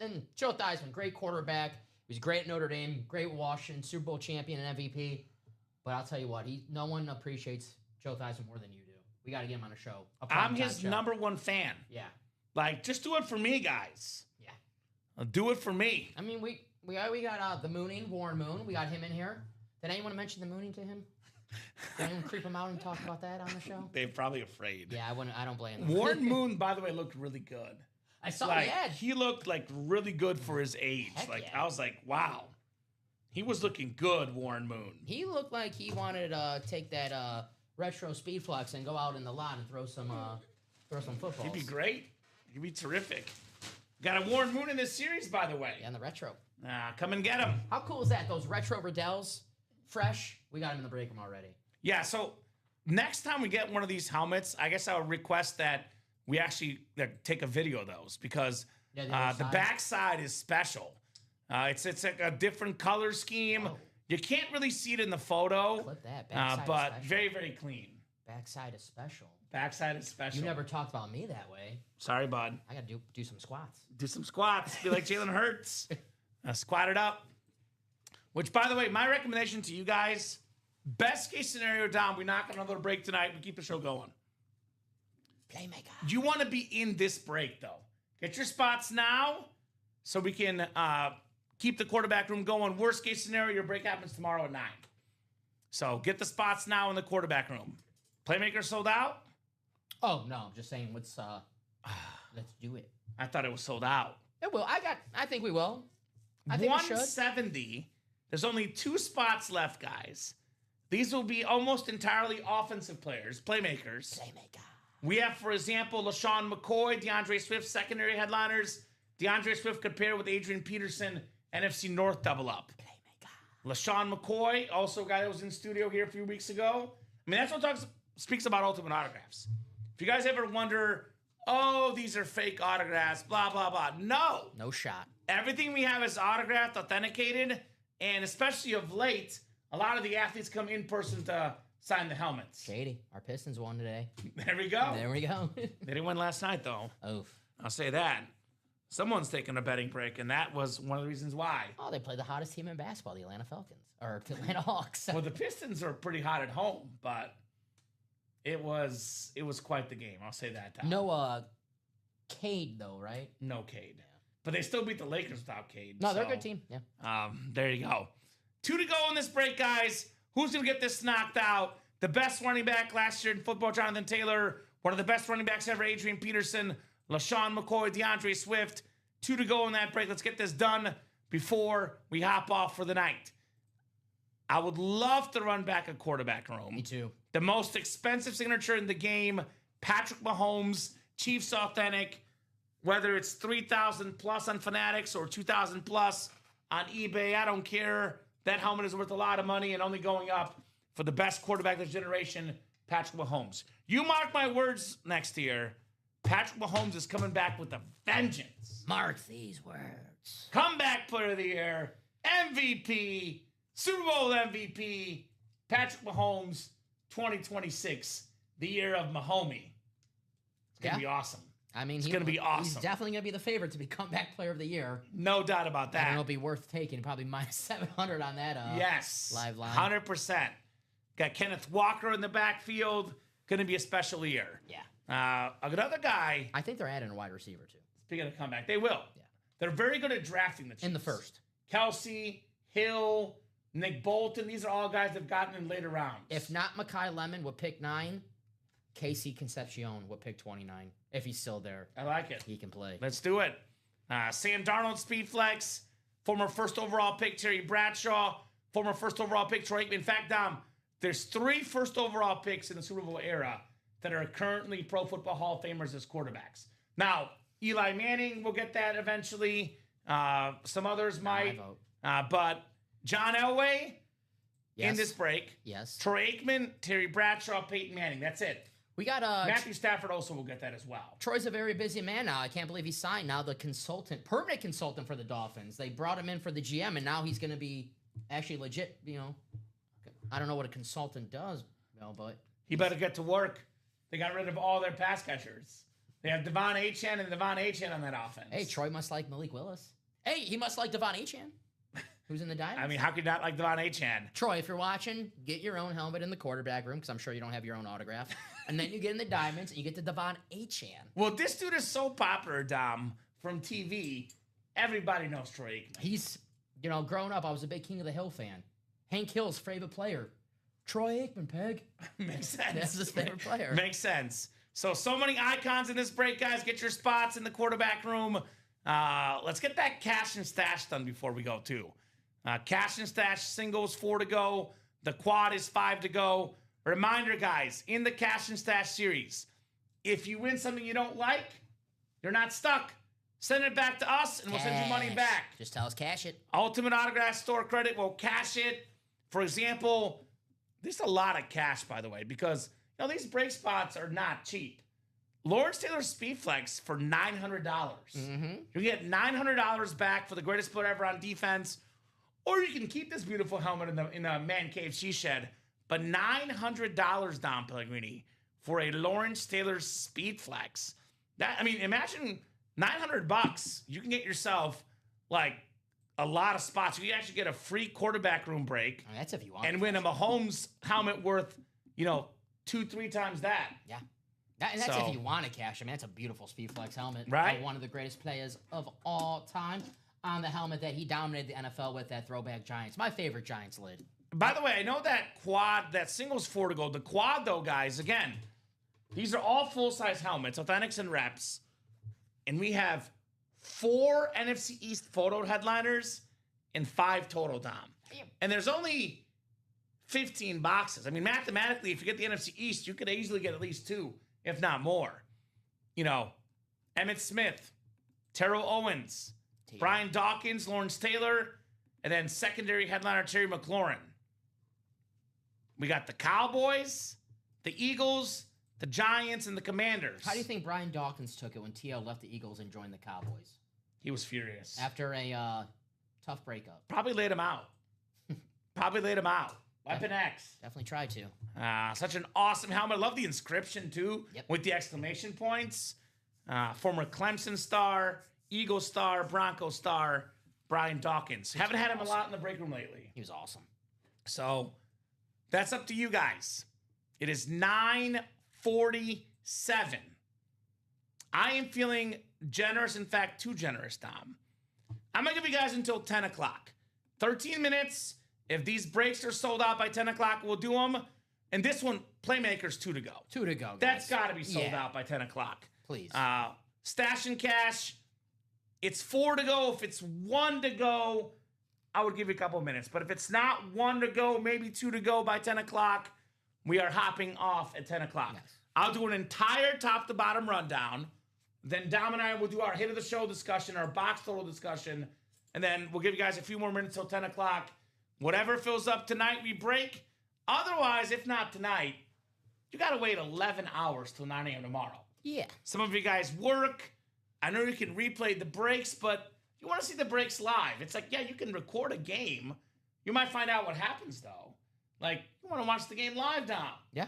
And Joe Theismann, great quarterback. He was great at Notre Dame, great Washington, Super Bowl champion and MVP. But I'll tell you what, no one appreciates Joe Theismann more than you do. We got to get him on a show. I'm his number one fan. Yeah. Like, just do it for me, guys. Yeah. Do it for me. I mean, we got the Mooning, Warren Moon. We got him in here. Did anyone mention the Mooning to him? Did anyone creep him out and talk about that on the show? They're probably afraid. Yeah, I don't blame them. Warren Moon, by the way, looked really good. I saw like, the ad. He looked like really good for his age. Heck like yeah. I was like, wow. He was looking good, Warren Moon. He looked like he wanted to take that retro Speedflex and go out in the lot and throw some footballs. He'd be great. He'd be terrific. Got a Warren Moon in this series, by the way. Yeah, and the retro. Come and get him. How cool is that? Those retro Riddells, fresh. We got him in the break room already. Yeah, so next time we get one of these helmets, I guess I would request that we actually take a video of those because the back side is special. It's like a different color scheme. Oh. You can't really see it in the photo. Clip that. Backside but is special. very, very clean. Backside is special. Backside is special. You never talked about me that way. Sorry, bud. I got to do some squats. Do some squats. Be like Jalen Hurts. Squat it up. Which, by the way, my recommendation to you guys, best case scenario, Dom, we knock on another break tonight. We keep the show going. Playmaker. You want to be in this break, though. Get your spots now so we can keep the quarterback room going. Worst case scenario, your break happens tomorrow at 9. So get the spots now in the quarterback room. Playmaker sold out? Oh, no, I'm just saying, let's do it. I thought it was sold out. It will. I think we will. I think we should. 170. There's only 2 spots left, guys. These will be almost entirely offensive players, playmakers. We have, for example, LaShawn McCoy, DeAndre Swift, secondary headliners. DeAndre Swift could pair with Adrian Peterson, NFC North double up. LaShawn McCoy, also a guy that was in studio here a few weeks ago. I mean, that's what speaks about Ultimate Autographs. If you guys ever wonder, oh, these are fake autographs, blah, blah, blah. No. No shot. Everything we have is autographed, authenticated, and especially of late, a lot of the athletes come in person to sign the helmets. Shady. Our Pistons won today. There we go. There we go. They didn't win last night, though. Oof. I'll say that. Someone's taking a betting break, and that was one of the reasons why. Oh, they played the hottest team in basketball, the Atlanta Falcons. Or Atlanta Hawks. Well, the Pistons are pretty hot at home, but it was quite the game. I'll say that. Tom. No Cade, though, right? No Cade. Yeah. But they still beat the Lakers without Cade. No, they're a good team. Yeah. There you go. 2 to go in this break, guys. Who's going to get this knocked out? The best running back last year in football, Jonathan Taylor. One of the best running backs ever, Adrian Peterson. LaShawn McCoy, DeAndre Swift. 2 to go in that break. Let's get this done before we hop off for the night. I would love to run back a quarterback room. Me too. The most expensive signature in the game, Patrick Mahomes, Chiefs Authentic. Whether it's $3,000 plus on Fanatics or $2,000 plus on eBay, I don't care. That helmet is worth a lot of money and only going up for the best quarterback of this generation, Patrick Mahomes. You mark my words next year, Patrick Mahomes is coming back with a vengeance. Mark these words. Comeback Player of the Year, MVP, Super Bowl MVP, Patrick Mahomes, 2026, the year of Mahomie. It's going to be awesome. I mean, it's going to be awesome. He's definitely going to be the favorite to be comeback player of the year. No doubt about that. And it'll be worth taking. Probably minus 700 on that yes, live line. 100%. Got Kenneth Walker in the backfield. Going to be a special year. Yeah. Another guy. I think they're adding a wide receiver, too. Speaking of comeback, they will. Yeah. They're very good at drafting the Chiefs. In the first. Kelsey, Hill, Nick Bolton. These are all guys that have gotten in later rounds. If not Mekhi Lemon with pick 9, Casey Concepcion with pick 29. If he's still there. I like it. He can play. Let's do it. Sam Darnold, speed flex. Former first overall pick, Terry Bradshaw. Former first overall pick, Troy Aikman. In fact, Dom, there's 3 first overall picks in the Super Bowl era that are currently Pro Football Hall of Famers as quarterbacks. Now, Eli Manning will get that eventually. Some others might. But John Elway in this break. Yes. Troy Aikman, Terry Bradshaw, Peyton Manning. That's it. We got Matthew Stafford also will get that as well. Troy's a very busy man now. I can't believe he signed now the permanent consultant for the Dolphins. They brought him in for the GM, and now he's going to be actually legit, I don't know what a consultant does, but... He better get to work. They got rid of all their pass catchers. They have Devon Achane and Devon Achane on that offense. Hey, Troy must like Malik Willis. Hey, he must like Devon Achane, who's in the Diamonds. I mean, how could you not like Devon Achane? Troy, if you're watching, get your own helmet in the quarterback room, because I'm sure you don't have your own autograph. And then you get in the Diamonds, and you get the Devon Achane. Well, this dude is so popular, Dom, from TV. Everybody knows Troy Aikman. He's, growing up, I was a big King of the Hill fan. Hank Hill's favorite player. Troy Aikman, Peg. Makes sense. That's his favorite player. Makes sense. So many icons in this break, guys. Get your spots in the quarterback room. Let's get that cash and stash done before we go, too. Cash and stash singles, 4 to go. The quad is 5 to go. Reminder, guys, in the cash and stash series, if you win something you don't like, you're not stuck. Send it back to us, and we'll send you money back. Just tell us cash it. Ultimate Autograph Store credit will cash it. For example, there's a lot of cash, by the way, because these break spots are not cheap. Lawrence Taylor Speed Flex for $900. Mm-hmm. You get $900 back for the greatest player ever on defense, or you can keep this beautiful helmet in the man cave she shed. But $900, Dom Pellegrini, for a Lawrence Taylor Speed Flex. Imagine $900. You can get yourself like a lot of spots. You can actually get a free quarterback room break. That's if you want. And win a Mahomes helmet worth, 2-3 times that. Yeah. That's if you want to cash. That's a beautiful Speed Flex helmet. Right. One of the greatest players of all time. on the helmet that he dominated the NFL with, that throwback Giants. My favorite Giants lid. By the way, I know that quad, that single's 4 to go. The quad, though, guys, again, these are all full-size helmets, Authentics and Reps. And we have 4 NFC East photo headliners and 5 total, Dom. And there's only 15 boxes. I mean, mathematically, if you get the NFC East, you could easily get at least 2, if not more. You know, Emmitt Smith, Terrell Owens, Brian Dawkins, Lawrence Taylor, and then secondary headliner Terry McLaurin. We got the Cowboys, the Eagles, the Giants, and the Commanders. How do you think Brian Dawkins took it when T.O. left the Eagles and joined the Cowboys? He was furious. After a tough breakup. Probably laid him out. Weapon X. Definitely tried to. Such an awesome helmet. I love the inscription, too, Yep. with the exclamation points. Former Clemson star, Eagle star, Bronco star, Brian Dawkins. Haven't had him a lot in the break room lately. He was awesome. So that's up to you guys. It is 9:47. I am feeling generous. In fact, too generous, Dom. I'm going to give you guys until 10 o'clock. 13 minutes. If these breaks are sold out by 10 o'clock, we'll do them. And this one, Playmakers, 2 to go. 2 to go, guys. That's got to be sold out by 10 o'clock. Please. Stash and Cash, it's 4 to go. If it's 1 to go, I would give you a couple of minutes. But if it's not 1 to go, maybe 2 to go by 10 o'clock, we are hopping off at 10 o'clock. Yes. I'll do an entire top-to-bottom rundown. Then Dom and I will do our hit of the show discussion, our box total discussion, and then we'll give you guys a few more minutes till 10 o'clock. Whatever fills up tonight, we break. Otherwise, if not tonight, you got to wait 11 hours till 9 a.m. tomorrow. Yeah. Some of you guys work. I know you can replay the breaks, but you want to see the breaks live. It's like, yeah, you can record a game. You might find out what happens, though. Like, you want to watch the game live, Dom. Yeah.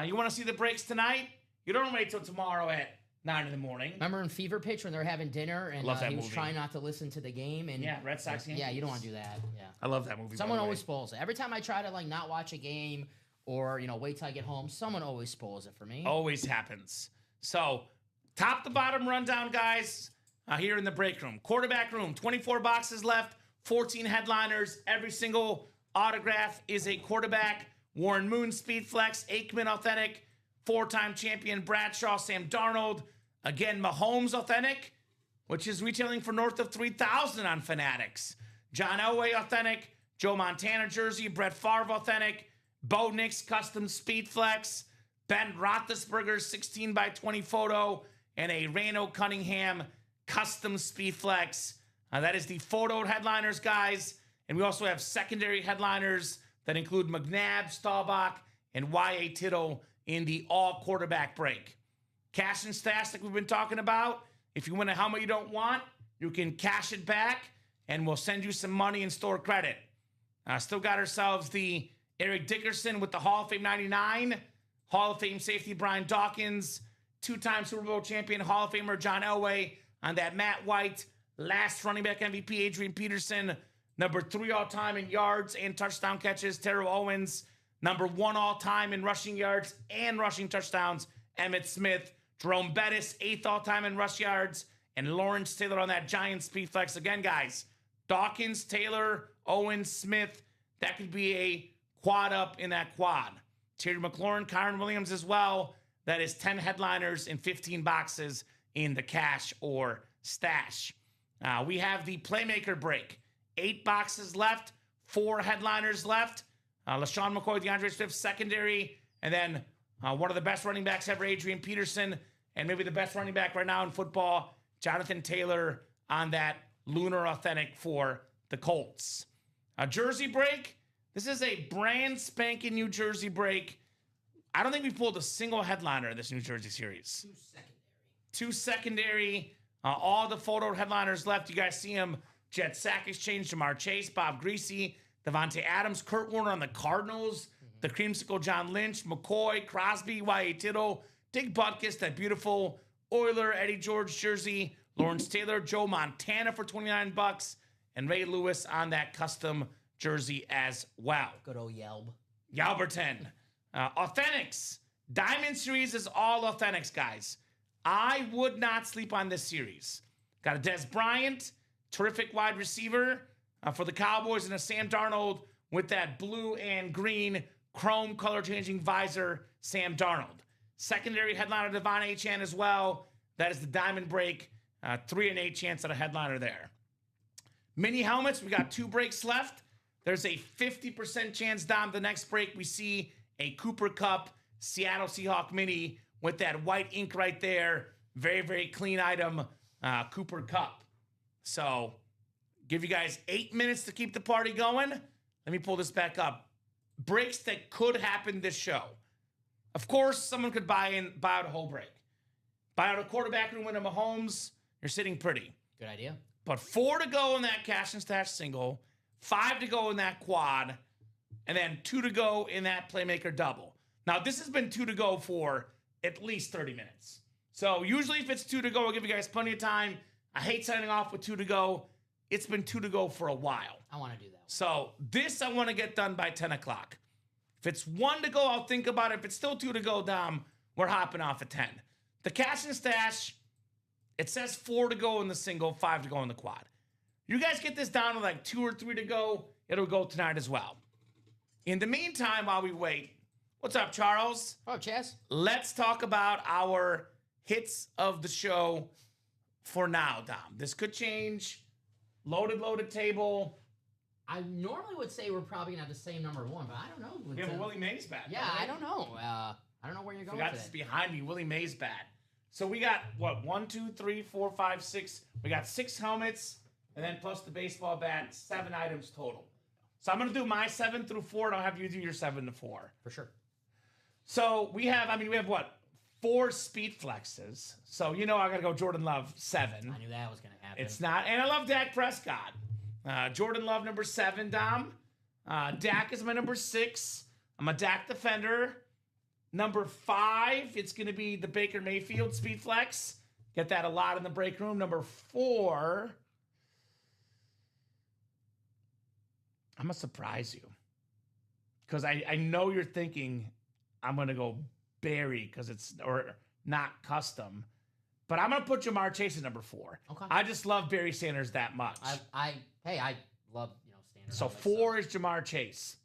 You want to see the breaks tonight? You don't wait till tomorrow at 9 in the morning. Remember in Fever Pitch when they were having dinner and Love that he was movie. trying not to listen to the game? And Yeah, Red Sox game. Yeah, you don't want to do that. Yeah. I love that movie. Someone always spoils it. Every time I try to like not watch a game or wait till I get home, someone always spoils it for me. Always happens. So, top to bottom rundown, guys, here in the break room. Quarterback room, 24 boxes left, 14 headliners. Every single autograph is a quarterback. Warren Moon, Speed Flex, Aikman Authentic, 4-time champion Bradshaw, Sam Darnold. Again, Mahomes Authentic, which is retailing for north of $3,000 on Fanatics. John Elway Authentic, Joe Montana jersey, Brett Favre Authentic, Bo Nix Custom Speed Flex, Ben Roethlisberger 16x20 photo, and a Rano Cunningham Custom Speed Flex. That is the photo headliners, guys. And we also have secondary headliners that include McNabb, Staubach, and Y.A. Tittle in the all quarterback break. Cash and stash like we've been talking about. If you win a helmet you don't want, you can cash it back, and we'll send you some money in store credit. Still got ourselves the Eric Dickerson with the Hall of Fame 99, Hall of Fame safety Brian Dawkins, 2-time Super Bowl champion Hall of Famer John Elway on that Matt White, last running back MVP Adrian Peterson, number 3 all-time in yards and touchdown catches Terrell Owens, number 1 all-time in rushing yards and rushing touchdowns Emmitt Smith, Jerome Bettis, 8th all-time in rush yards, and Lawrence Taylor on that Giant Speed Flex. Again, guys, Dawkins, Taylor, Owens, Smith, that could be a quad up in that quad. Terry McLaurin, Kyron Williams as well. That is 10 headliners and 15 boxes in the cash or stash. We have the Playmaker break. 8 boxes left, 4 headliners left. LaShawn McCoy, DeAndre Swift, secondary, and then one of the best running backs ever, Adrian Peterson, and maybe the best running back right now in football, Jonathan Taylor, on that Lunar Authentic for the Colts. A jersey break. This is a brand spanking new jersey break. I don't think we pulled a single headliner in this New Jersey series. 2 secondary. All the photo headliners left. You guys see them. Jet Sack Exchange, Jamar Chase, Bob Greasy, Devontae Adams, Kurt Warner on the Cardinals, the Creamsicle John Lynch, McCoy, Crosby, Y.A. Tittle, Dick Butkus, that beautiful Oiler Eddie George jersey, Lawrence Taylor, Joe Montana for $29, and Ray Lewis on that custom jersey as well. Good old Yelb. Yalberton. Authentics. Diamond Series is all Authentics, guys. I would not sleep on this series. Got a Des Bryant, terrific wide receiver for the Cowboys, and a Sam Darnold with that blue and green chrome color changing visor, Sam Darnold. Secondary headliner Devon Achane as well. That is the diamond break. 3 and 8 chance at a headliner there. Mini helmets, we got 2 breaks left. There's a 50% chance, Dom, the next break we see a Cooper Kupp Seattle Seahawk mini with that white ink right there. Very, very clean item, Cooper Kupp. So, give you guys 8 minutes to keep the party going. Let me pull this back up. Breaks that could happen this show. Of course, someone could buy out a whole break. Buy out a quarterback and win a Mahomes. You're sitting pretty. Good idea. But 4 to go in that cash and stash single, 5 to go in that quad, and then 2 to go in that playmaker double. Now, this has been 2 to go for at least 30 minutes. So usually if it's 2 to go, I'll give you guys plenty of time. I hate signing off with 2 to go. It's been 2 to go for a while. I want to do that. So this I want to get done by 10 o'clock. If it's 1 to go, I'll think about it. If it's still 2 to go, Dom, we're hopping off at 10. The cash and stash, it says 4 to go in the single, 5 to go in the quad. You guys get this down to like 2 or 3 to go, it'll go tonight as well. In the meantime, while we wait, what's up, Charles? Oh, Chaz. Let's talk about our hits of the show for now, Dom. This could change. Loaded table. I normally would say we're probably going to have the same number 1, but I don't know. We have a Willie Mays bat. Yeah, I don't know. I don't know where you're going Forgot today. this behind me, Willie Mays bat. So we got, what, 1, 2, 3, 4, 5, 6. We got 6 helmets, and then plus the baseball bat, 7 items total. So I'm going to do my 7 through 4, and I'll have you do your 7 to 4. For sure. So we have what? 4 speed flexes. So I got to go Jordan Love 7. I knew that was going to happen. It's not. And I love Dak Prescott. Jordan Love, number 7, Dom. Dak is my number 6. I'm a Dak defender. Number 5, it's going to be the Baker Mayfield speed flex. Get that a lot in the break room. Number 4, I'm going to surprise you. Because I know you're thinking I'm going to go Barry because it's or not custom. But I'm going to put Jamar Chase at number 4. Okay. I just love Barry Sanders that much. I love, standard. So 4 is Jamar Chase.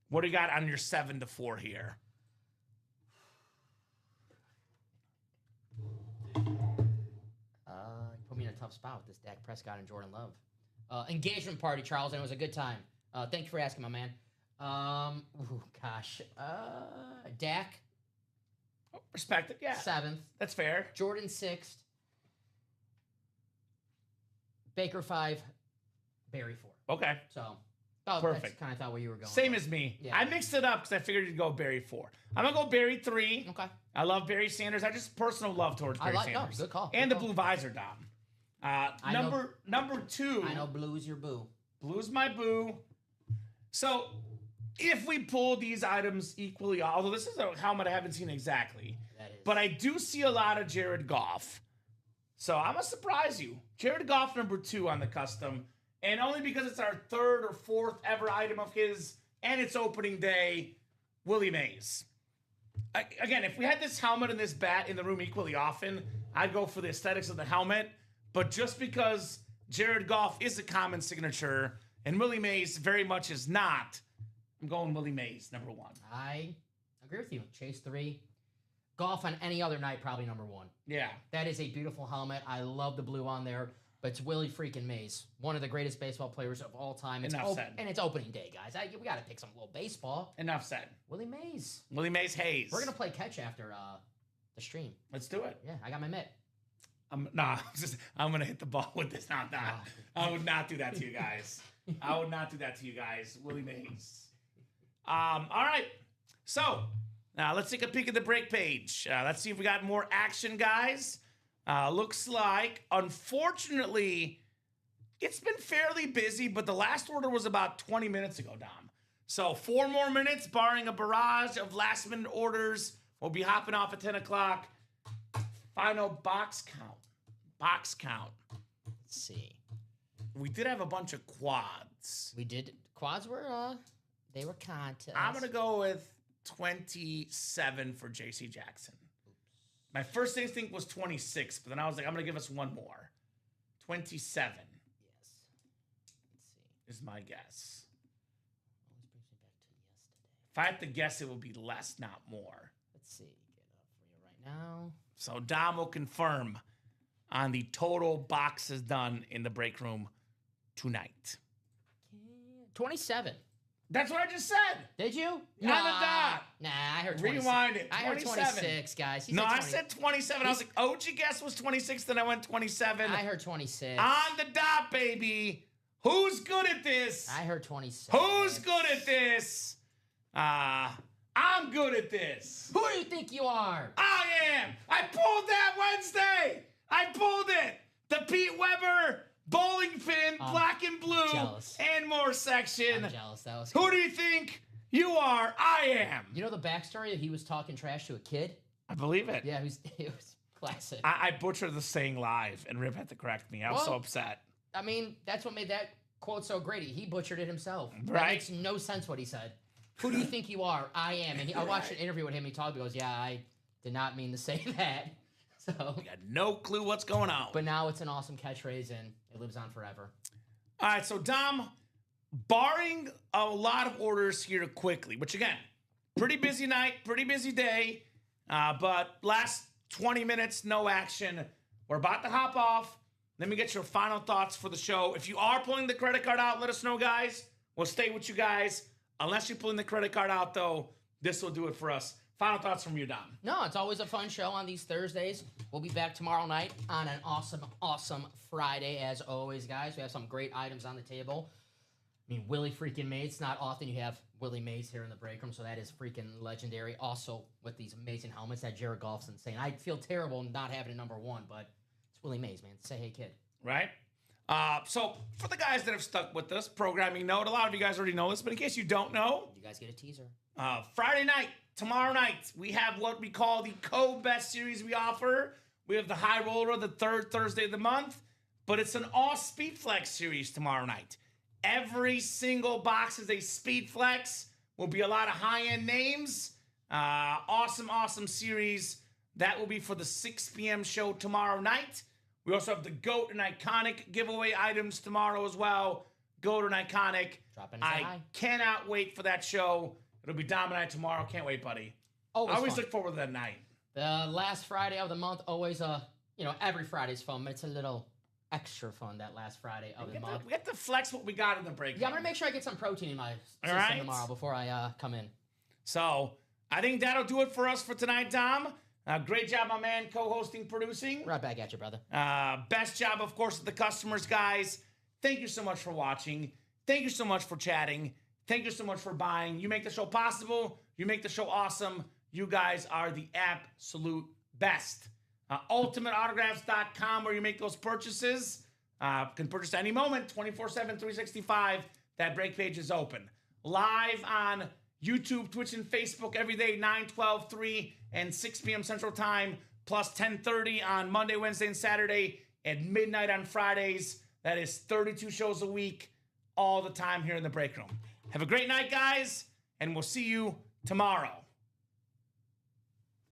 What do you got on your 7 to 4 here? Put me in a tough spot with this Dak Prescott and Jordan Love. Engagement party, Charles, and it was a good time. Thank you for asking, my man. Dak. Oh, respect it, yeah. 7th. That's fair. Jordan 6th. Baker 5. Barry 4. Okay. So, perfect. That's kind of thought where you were going. Same as me. Yeah. I mixed it up because I figured you'd go Barry 4. I'm going to go Barry 3. Okay. I love Barry Sanders. I just personal love towards Barry Sanders. Good call. And good the call. blue visor, Dom. Number 2. I know blue's your boo. Blue's my boo. So, if we pull these items equally, although this is a helmet I haven't seen exactly, That is. but I do see a lot of Jared Goff. So, I'm going to surprise you. Jared Goff, number 2 on the custom. And only because it's our 3rd or 4th ever item of his, and it's opening day, Willie Mays. Again, if we had this helmet and this bat in the room equally often, I'd go for the aesthetics of the helmet. But just because Jared Goff is a common signature and Willie Mays very much is not, I'm going Willie Mays, number 1. I agree with you. Chase 3. Golf on any other night, probably number 1. Yeah. That is a beautiful helmet. I love the blue on there. But it's Willie freaking Mays, one of the greatest baseball players of all time. Enough said. And it's opening day, guys. We got to pick some little baseball. Enough said. Willie Mays. Willie Mays Hayes. We're going to play catch after the stream. Let's do it. Yeah, I got my mitt. I'm going to hit the ball with this. Not that. I would not do that to you guys. I would not do that to you guys. Willie Mays. All right. So, now let's take a peek at the break page. Let's see if we got more action, guys. Looks like, unfortunately, it's been fairly busy, but the last order was about 20 minutes ago, Dom. So 4 more minutes, barring a barrage of last-minute orders. We'll be hopping off at 10 o'clock. Final box count. Box count. Let's see. We did have a bunch of quads. We did. Quads were, they were contests. I'm going to go with 27 for J.C. Jackson. My first instinct was 26, but then I was like, I'm going to give us one more. 27. Yes. is my guess. Always brings me back to yesterday. If I had to guess, it will be less, not more. Let's see. Get it up for you right now. So Dom will confirm on the total boxes done in the break room tonight. 27. That's what I just said. Did you? On the dot. Nah, I heard 26. Rewind it. I heard 26, guys. No, I said 27. I was like, OG guess was 26, then I went 27. I heard 26. On the dot, baby. Who's good at this? I heard 26. Who's good at this? I'm good at this. Who do you think you are? I am. I pulled that Wednesday. I pulled it. The Pete Weber bowling pin, black and blue, jealous. and more section. I'm jealous. That was Who do you think you are? I am. You know the backstory that he was talking trash to a kid? I believe it. Yeah, it was classic. I butchered the saying live, and Rip had to correct me. I was so upset. I mean, that's what made that quote so great. He butchered it himself. Right. That makes no sense what he said. Who do you think you are? I am. And I watched an interview with him. He talked. He goes, "Yeah, I did not mean to say that." So I got no clue what's going on. But now it's an awesome catchphrase, and it lives on forever. All right, so Dom, barring a lot of orders here quickly, which again, pretty busy night, pretty busy day, but last 20 minutes, no action. We're about to hop off. Let me get your final thoughts for the show. If you are pulling the credit card out, let us know, guys. We'll stay with you guys. Unless you're pulling the credit card out, though, this will do it for us. Final thoughts from you, Dom. No, it's always a fun show on these Thursdays. We'll be back tomorrow night on an awesome, awesome Friday, as always, guys. We have some great items on the table. I mean, Willie freaking Mays. It's not often you have Willie Mays here in the break room, so that is freaking legendary. Also, with these amazing helmets, that Jared Goff's insane. I feel terrible not having a number one, but it's Willie Mays, man. Say hey, kid. Right? So, for the guys that have stuck with us, programming note, a lot of you guys already know this, but in case you don't know, You guys get a teaser. Friday night, tomorrow night, we have what we call the Co-Best series we offer. We have the High Roller, the third Thursday of the month, but it's an all Speed Flex series tomorrow night. Every single box is a Speed Flex. Will be a lot of high-end names. Awesome, awesome series. That will be for the 6 p.m. show tomorrow night. We also have the GOAT and Iconic giveaway items tomorrow as well. GOAT and Iconic. Dropping I cannot wait for that show. It'll be Dom and I tomorrow. Can't wait, buddy. I always fun. look forward to that night. The last Friday of the month, always, every Friday's fun, but it's a little extra fun that last Friday of the month. We have to flex what we got in the break. Yeah, I'm going to make sure I get some protein in my system tomorrow before I come in. So, I think that'll do it for us for tonight, Dom. Great job, my man, co-hosting, producing. Right back at you, brother. Best job, of course, with the customers, guys. Thank you so much for watching. Thank you so much for chatting. Thank you so much for buying. You make the show possible. You make the show awesome. You guys are the absolute best. UltimateAutographs.com, where you make those purchases. Can purchase any moment, 24/7, 365. That break page is open. Live on YouTube, Twitch, and Facebook every day, 9, 12, 3, and 6 p.m. Central Time, plus 10:30 on Monday, Wednesday, and Saturday, at midnight on Fridays. That is 32 shows a week, all the time here in the break room. Have a great night, guys, and we'll see you tomorrow.